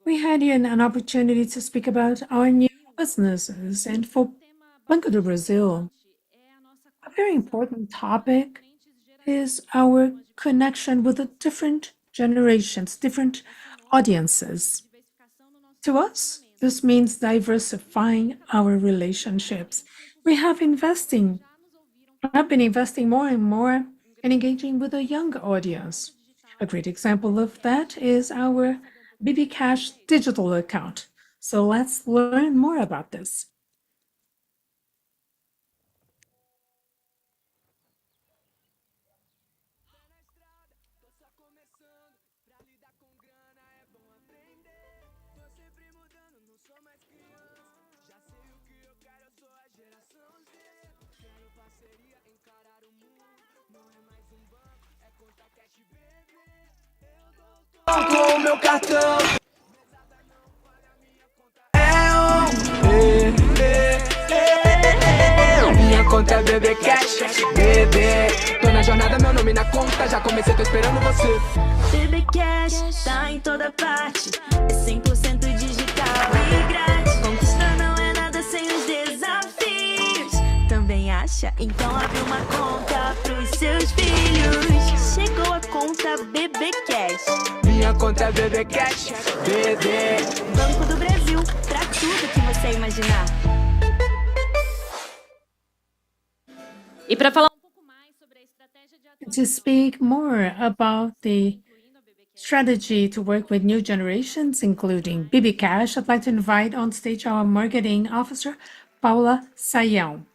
We had an opportunity to speak about our new businesses, and for Banco do Brasil, a very important topic is our connection with the different generations, different audiences. To us, this means diversifying our relationships. We have been investing more and more in engaging with a young audience. A great example of that is our BB Cash digital account. So let's learn more about this. Com o meu cartão minha conta é BB Cash, bebê. Tô na jornada, meu nome na conta. Já comecei, tô esperando você. BB Cash tá em toda parte. É 100% digital e grátis. Conquistar não é nada sem os desafios. Também acha? Então abre uma conta pros seus filhos. Chegou a conta BB Cash. Minha conta é BB Cash, bebê. Banco do Brasil, pra tudo que você imaginar. E para falar mais sobre a estratégia de atuação, To speak more about the strategy to work with new generations, including BB Cash, I'd like to invite on stage our marketing officer, Paula Saião.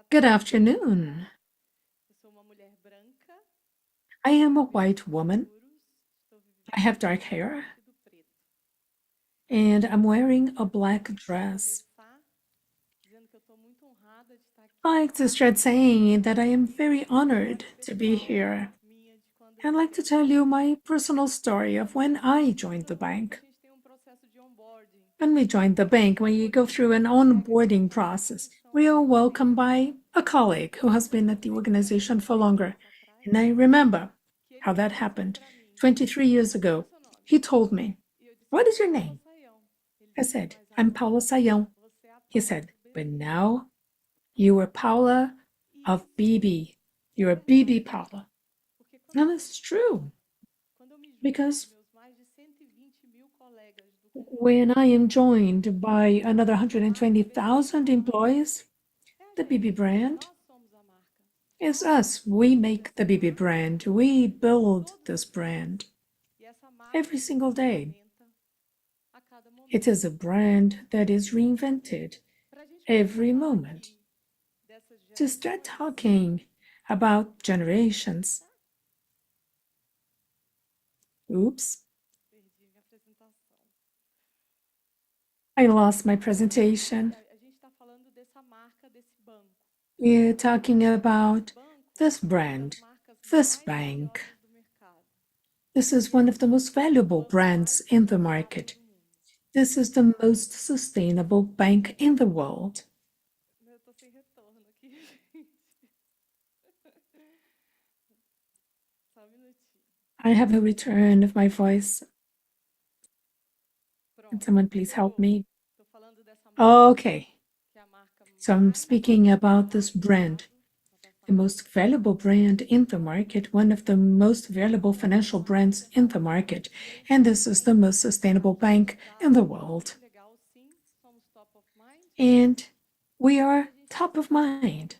Good afternoon. I am a white woman. I have dark hair. And I'm wearing a black dress. I like to start saying that I am very honored to be here. I'd like to tell you my personal story of when I joined the bank. When we joined the bank, when you go through an onboarding process, we are welcomed by a colleague who has been at the organization for longer. And I remember how that happened 23 years ago. He told me, "What is your name?" I said, "I'm Paula Saião." He said, "But now you are Paula of BB. You're a BB Paula." And it's true. Because when I am joined by another 120,000 employees, the BB brand is us. We make the BB brand. We build this brand every single day. It is a brand that is reinvented every moment. To start talking about generations. Oops. I lost my presentation. We're talking about this brand, this bank. This is one of the most valuable brands in the market. This is the most sustainable bank in the world. I have a return of my voice. Can someone please help me? Okay. So I'm speaking about this brand, the most valuable brand in the market, one of the most valuable financial brands in the market, and this is the most sustainable bank in the world. And we are top of mind,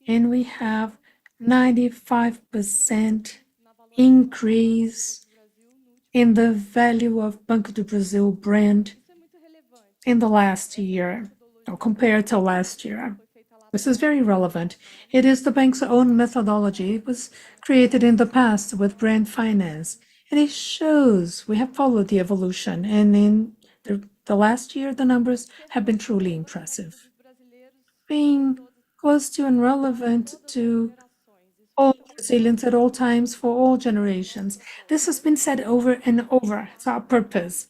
and we have 95% increase in the value of Banco do Brasil brand in the last year, or compared to last year. This is very relevant. It is the bank's own methodology. It was created in the past with brand finance, and it shows we have followed the evolution, and in the last year, the numbers have been truly impressive. Being close to and relevant to all Brazilians at all times for all generations. This has been said over and over. It's our purpose.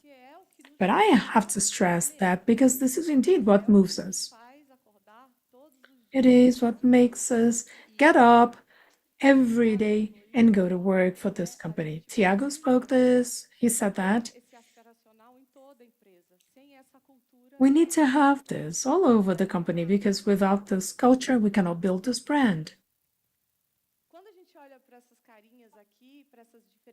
But I have to stress that because this is indeed what moves us. It is what makes us get up every day and go to work for this company. Thiago spoke this, he said that. We need to have this all over the company because without this culture, we cannot build this brand.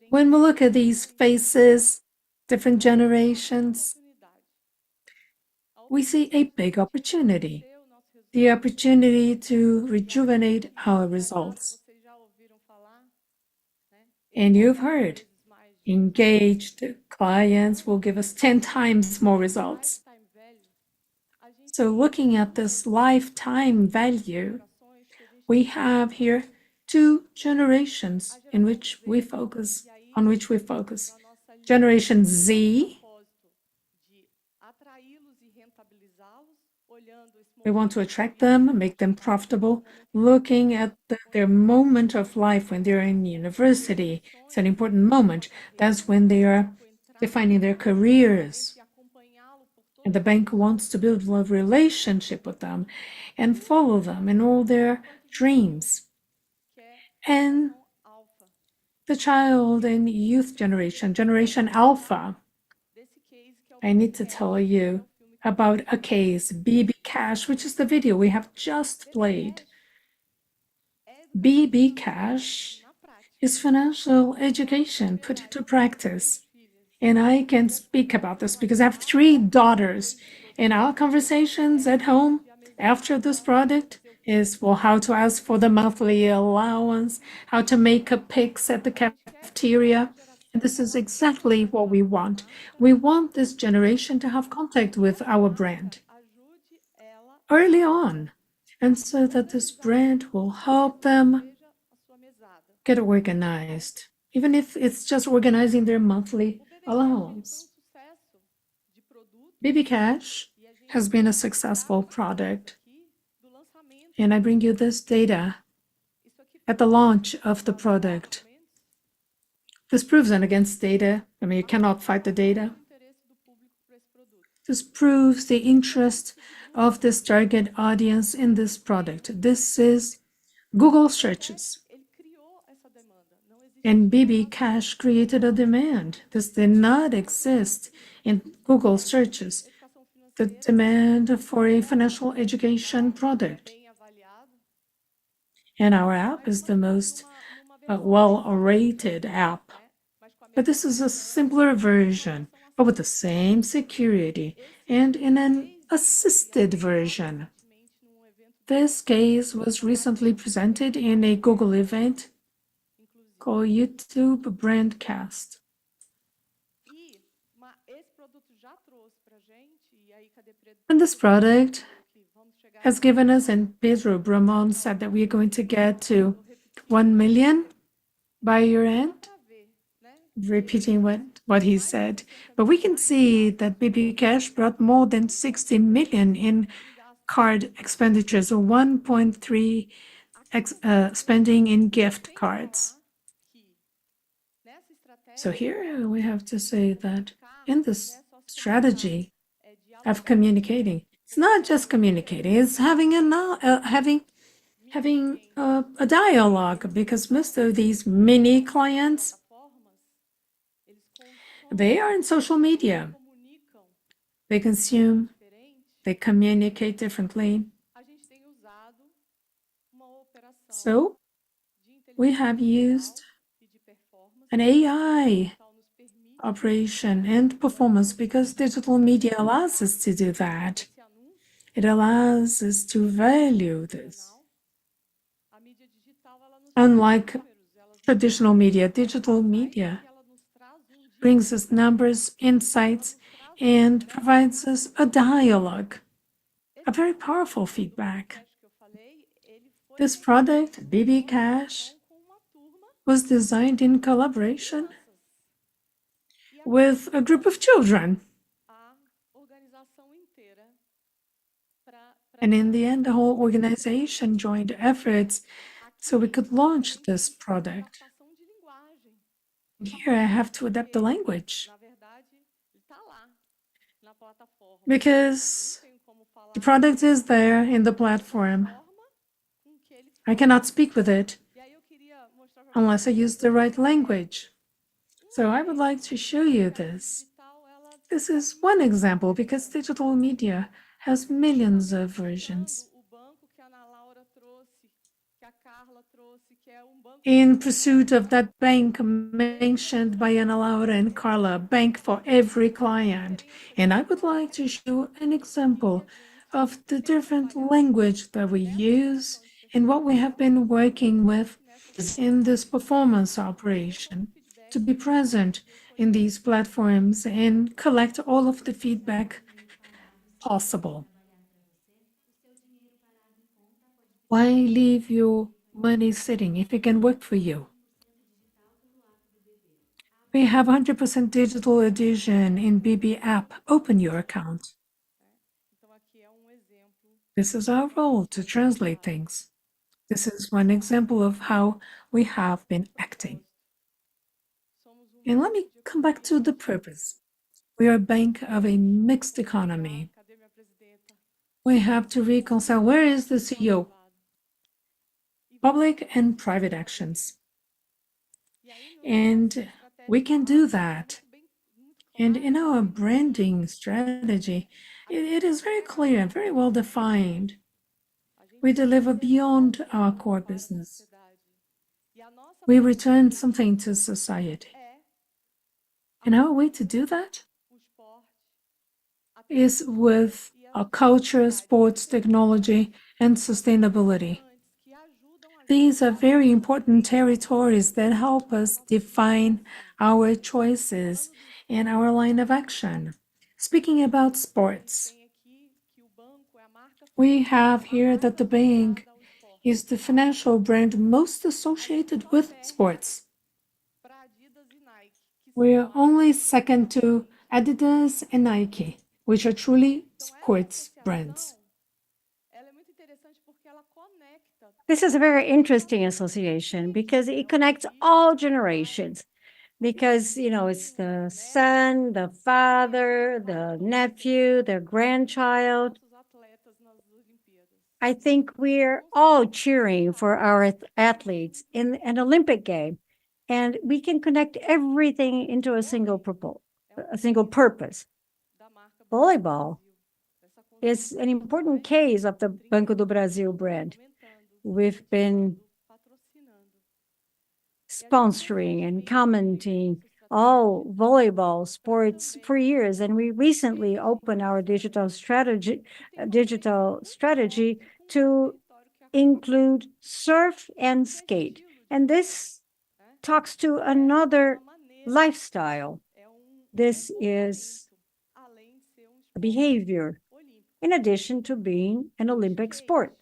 When we look at these faces, different generations, we see a big opportunity. The opportunity to rejuvenate our results. And you've heard, engaged clients will give us 10 times more results. So looking at this lifetime value, we have here 2 generations on which we focus. Generation Z, we want to attract them, make them profitable, looking at their moment of life when they're in university. It's an important moment. That's when they are defining their careers. And the bank wants to build a relationship with them and follow them in all their dreams. And the child and youth generation, Generation Alpha. I need to tell you about a case, BB Cash, which is the video we have just played. BB Cash is financial education put into practice. And I can speak about this because I have 3 daughters. And our conversations at home after this product is, well, how to ask for the monthly allowance, how to make a Pix at the cafeteria. And this is exactly what we want. We want this generation to have contact with our brand early on, and so that this brand will help them get organized, even if it's just organizing their monthly allowance. BB Cash has been a successful product, and I bring you this data at the launch of the product. This proves and against data. I mean, you cannot fight the data. This proves the interest of this target audience in this product. This is Google searches. And BB Cash created a demand. This did not exist in Google searches. The demand for a financial education product. And our app is the most well-rated app. But this is a simpler version, but with the same security and in an assisted version. This case was recently presented in a Google event called YouTube Brandcast. And this product has given us, and Pedro Bramont said that we are going to get to 1 million by year end. repeating what he said, but we can see that BB Cash brought more than 60 million in card expenditures, or 1.3 spending in gift cards. So here we have to say that in this strategy of communicating, it's not just communicating; it's having a dialogue, because most of these mini clients, they are in social media. They consume, they communicate differently. So we have used an AI operation and performance, because digital media allows us to do that. It allows us to value this. Unlike traditional media, digital media brings us numbers, insights, and provides us a dialogue, a very powerful feedback. This product, BB Cash, was designed in collaboration with a group of children. And in the end, the whole organization joined efforts so we could launch this product. Here I have to adapt the language, because the product is there in the platform. I cannot speak with it unless I use the right language. So I would like to show you this. This is one example, because digital media has millions of versions. In pursuit of that bank mentioned by Analaura and Carla, bank for every client. And I would like to show an example of the different language that we use and what we have been working with in this performance operation, to be present in these platforms and collect all of the feedback possible. Why leave your money sitting if it can work for you? We have 100% digital edition in BB app. Open your account. This is our role, to translate things. This is one example of how we have been acting. And let me come back to the purpose. We are a bank of a mixed economy. We have to reconcile, where is the CEO? Public and private actions. And we can do that. And in our branding strategy, it is very clear and very well defined. We deliver beyond our core business. We return something to society. And our way to do that is with our culture, sports, technology, and sustainability. These are very important territories that help us define our choices and our line of action. Speaking about sports, we have here that the bank is the financial brand most associated with sports. We're only second to Adidas and Nike, which are truly sports brands. This is a very interesting association because it connects all generations. Because, it's the son, the father, the nephew, the grandchild. I think we're all cheering for our athletes in an Olympic game, and we can connect everything into a single purpose. Volleyball is an important case of the Banco do Brasil brand. We've been sponsoring and commenting all volleyball sports for years, and we recently opened our digital strategy to include surf and skate. And this talks to another lifestyle. This is a behavior in addition to being an Olympic sport.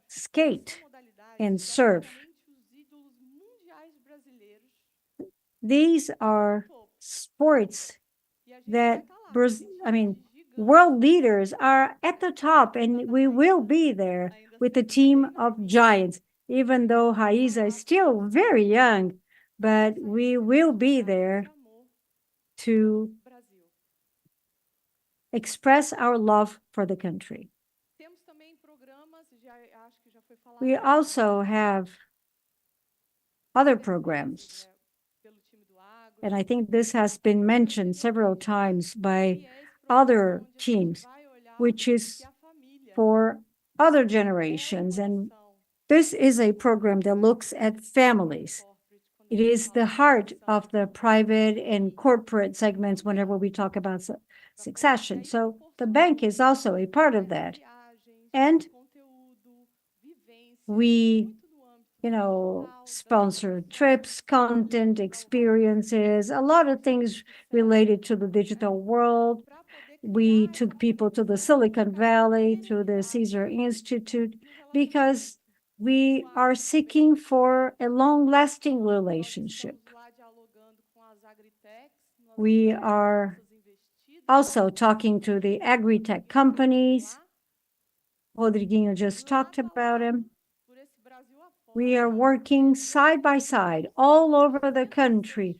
Skate and surf, These are sports that, world leaders are at the top, and we will be there with a team of giants, even though Raíza is still very young, but we will be there to express our love for the country. We also have other programs, and I think this has been mentioned several times by other teams, which is for other generations. And this is a program that looks at families. It is the heart of the private and corporate segments whenever we talk about succession. So the bank is also a part of that. And we, sponsor trips, content, experiences, a lot of things related to the digital world. We took people to the Silicon Valley through the Caesar Institute because we are seeking for a long-lasting relationship. We are also talking to the agri-tech companies. Rodriguinho just talked about him. We are working side by side all over the country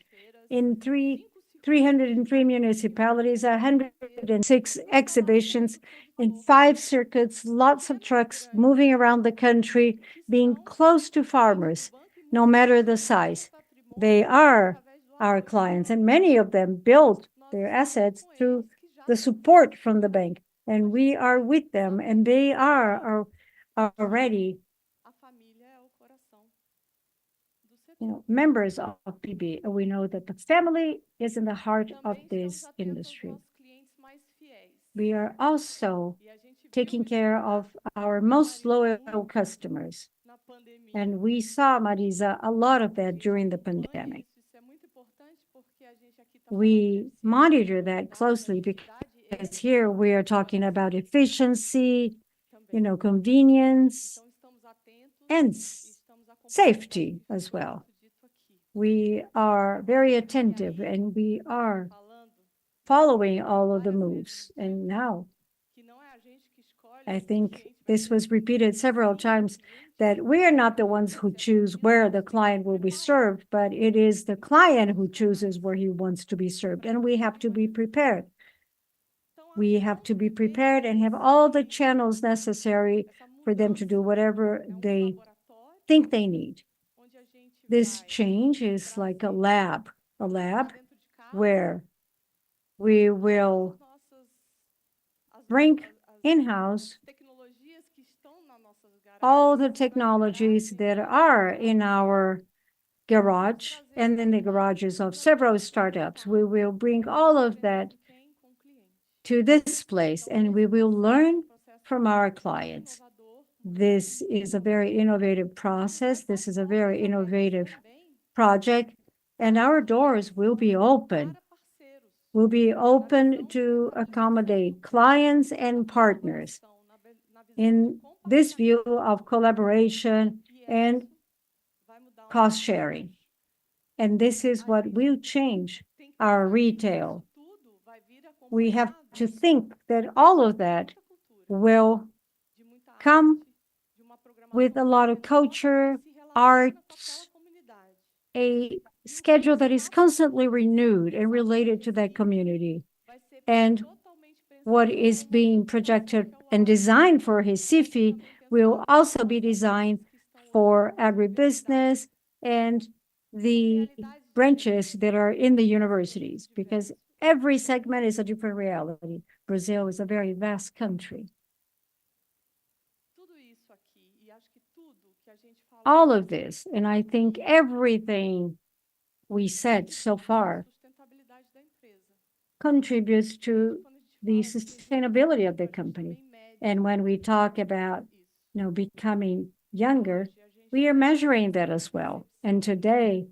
in 303 municipalities, 106 exhibitions, in 5 circuits, lots of trucks moving around the country, being close to farmers, no matter the size. They are our clients, and many of them build their assets through the support from the bank. And we are with them, and they are already members of PB. And we know that the family is in the heart of this industry. We are also taking care of our most loyal customers. And we saw, Marisa, a lot of that during the pandemic. We monitor that closely because here we are talking about efficiency, convenience, and safety as well. We are very attentive, and we are following all of the moves. And now, I think this was repeated several times, that we are not the ones who choose where the client will be served, but it is the client who chooses where he wants to be served, and we have to be prepared. We have to be prepared and have all the channels necessary for them to do whatever they think they need. This change is like a lab where we will bring in-house all the technologies that are in our garage and in the garages of several startups. We will bring all of that to this place, and we will learn from our clients. This is a very innovative process. This is a very innovative project, and our doors will be open. Will be open to accommodate clients and partners in this view of collaboration and cost sharing. And this is what will change our retail. We have to think that all of that will come with a lot of culture, arts, a schedule that is constantly renewed and related to that community. And what is being projected and designed for Recife will also be designed for agribusiness and the branches that are in the universities, because every segment is a different reality. Brazil is a very vast country. All of this, and I think everything we said so far contributes to the sustainability of the company. And when we talk about, becoming younger, we are measuring that as well. And today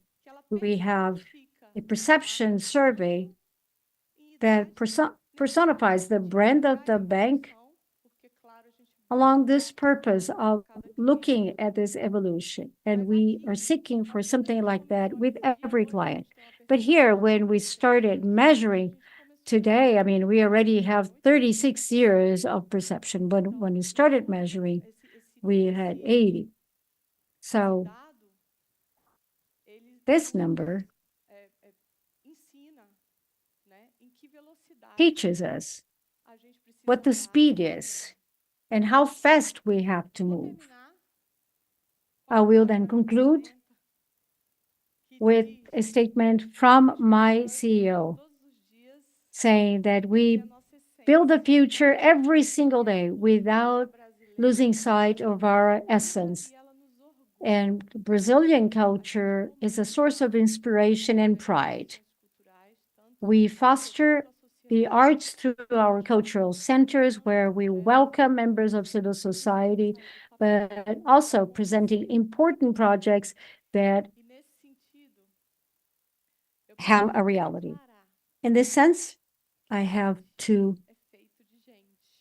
we have a perception survey that personifies the brand of the bank along this purpose of looking at this evolution. And we are seeking for something like that with every client. But here, when we started measuring today, I mean, we already have 36 years of perception. But when we started measuring, we had 80. So this number teaches us what the speed is and how fast we have to move. I will then conclude with a statement from my CEO saying that we build the future every single day without losing sight of our essence. And Brazilian culture is a source of inspiration and pride. We foster the arts through our cultural centers where we welcome members of civil society, but also presenting important projects that have a reality. In this sense, I have to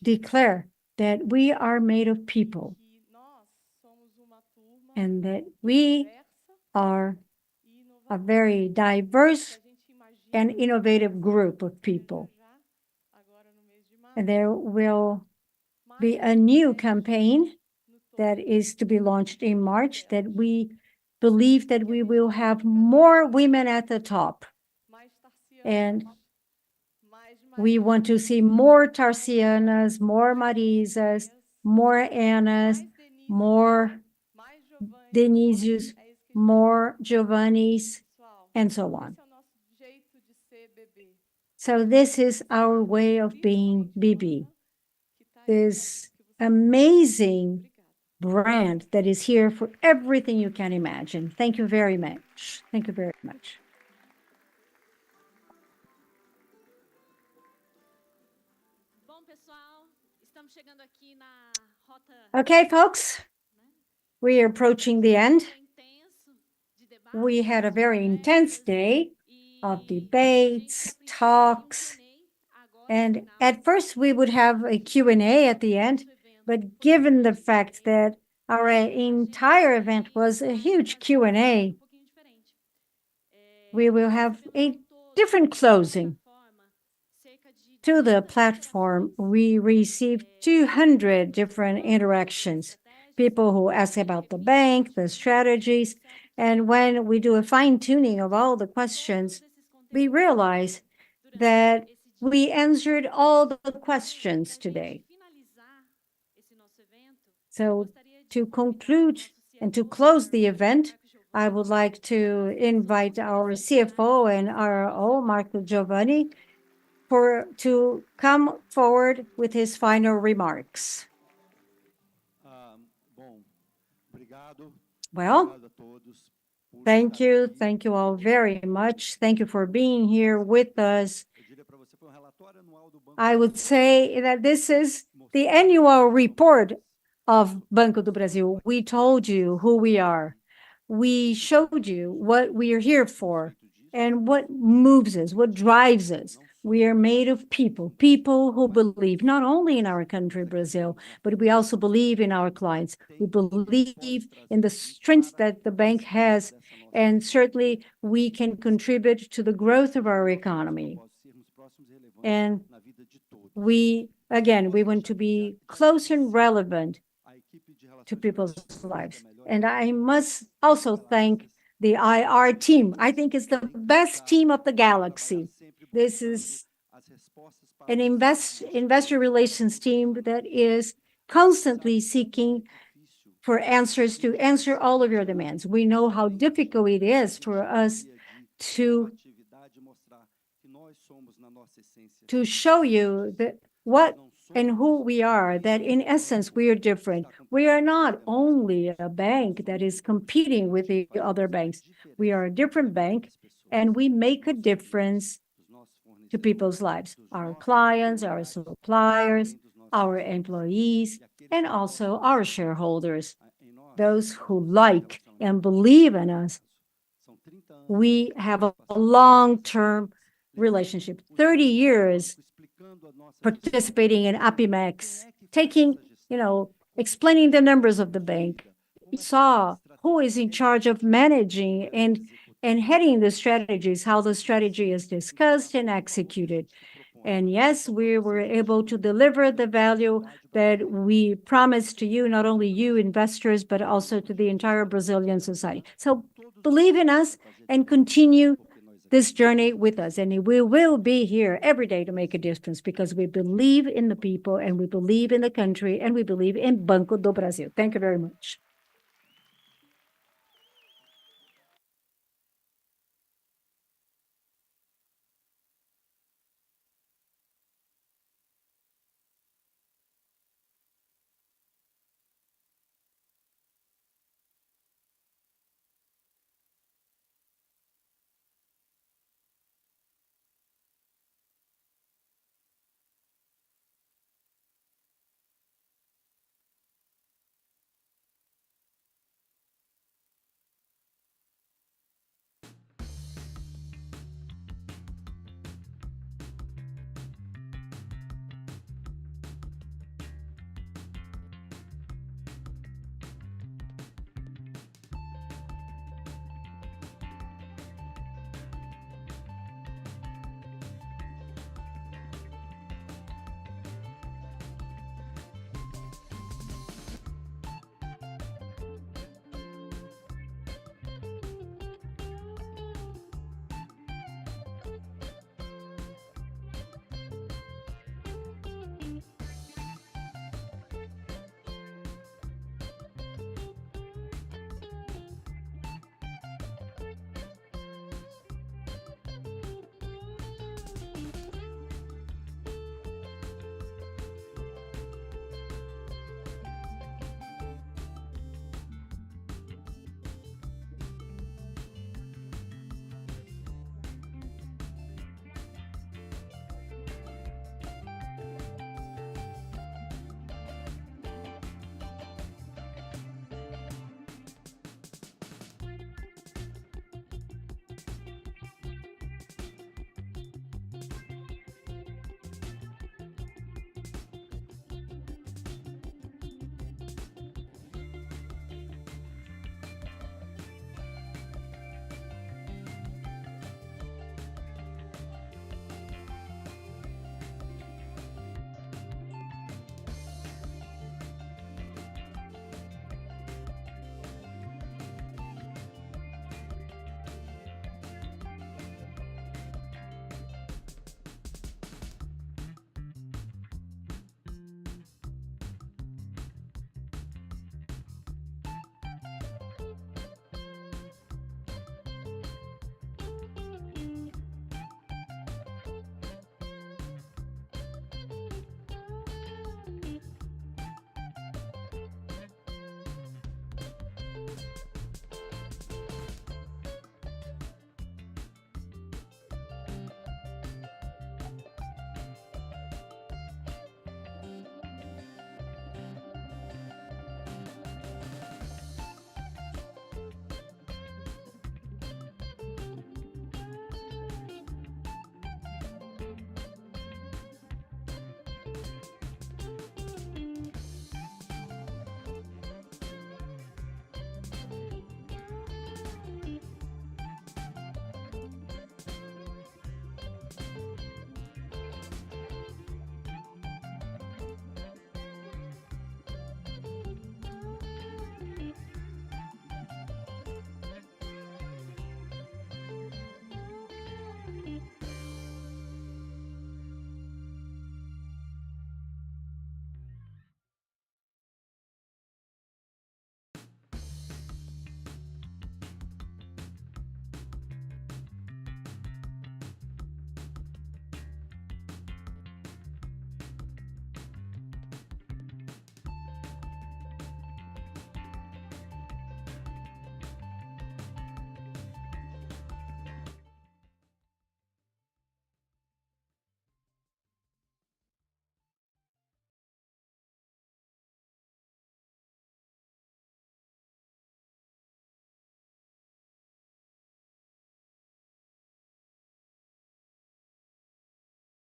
declare that we are made of people and that we are a very diverse and innovative group of people. And there will be a new campaign that is to be launched in March that we believe that we will have more women at the top. And we want to see more Tarcianas, more Marisas, more Annas, more Denisios, more Geovannes, and so on. So this is our way of being BB. This amazing brand that is here for everything you can imagine. Thank you very much. Thank you very much. Okay, folks, we are approaching the end. We had a very intense day of debates, talks, and at first we would have a Q&A at the end, but given the fact that our entire event was a huge Q&A, we will have a different closing. To the platform, we received 200 different interactions, people who ask about the bank, the strategies, and when we do a fine-tuning of all the questions, we realize that we answered all the questions today. So to conclude and to close the event, I would like to invite our CFO and RO, Marco Geovanne, to come forward with his final remarks. Well, thank you. Thank you all very much. Thank you for being here with us. I would say that this is the annual report of Banco do Brasil. We told you who we are. We showed you what we are here for and what moves us, what drives us. We are made of people, people who believe not only in our country, Brazil, but we also believe in our clients. We believe in the strength that the bank has, and certainly we can contribute to the growth of our economy. And we want to be close and relevant to people's lives. And I must also thank the IR team. I think it's the best team of the galaxy. This is an investor relations team that is constantly seeking for answers to answer all of your demands. We know how difficult it is for us to show you that what and who we are, that in essence we are different. We are not only a bank that is competing with the other banks. We are a different bank, and we make a difference to people's lives, our clients, our suppliers, our employees, and also our shareholders, those who like and believe in us. We have a long-term relationship, 30 years participating in APIMEX, explaining the numbers of the bank. We saw who is in charge of managing and and heading the strategies, how the strategy is discussed and executed. And yes, we were able to deliver the value that we promised to you, not only you investors, but also to the entire Brazilian society. So believe in us and continue this journey with us. And we will be here every day to make a difference because we believe in the people and we believe in the country and we believe in Banco do Brasil. Thank you very much.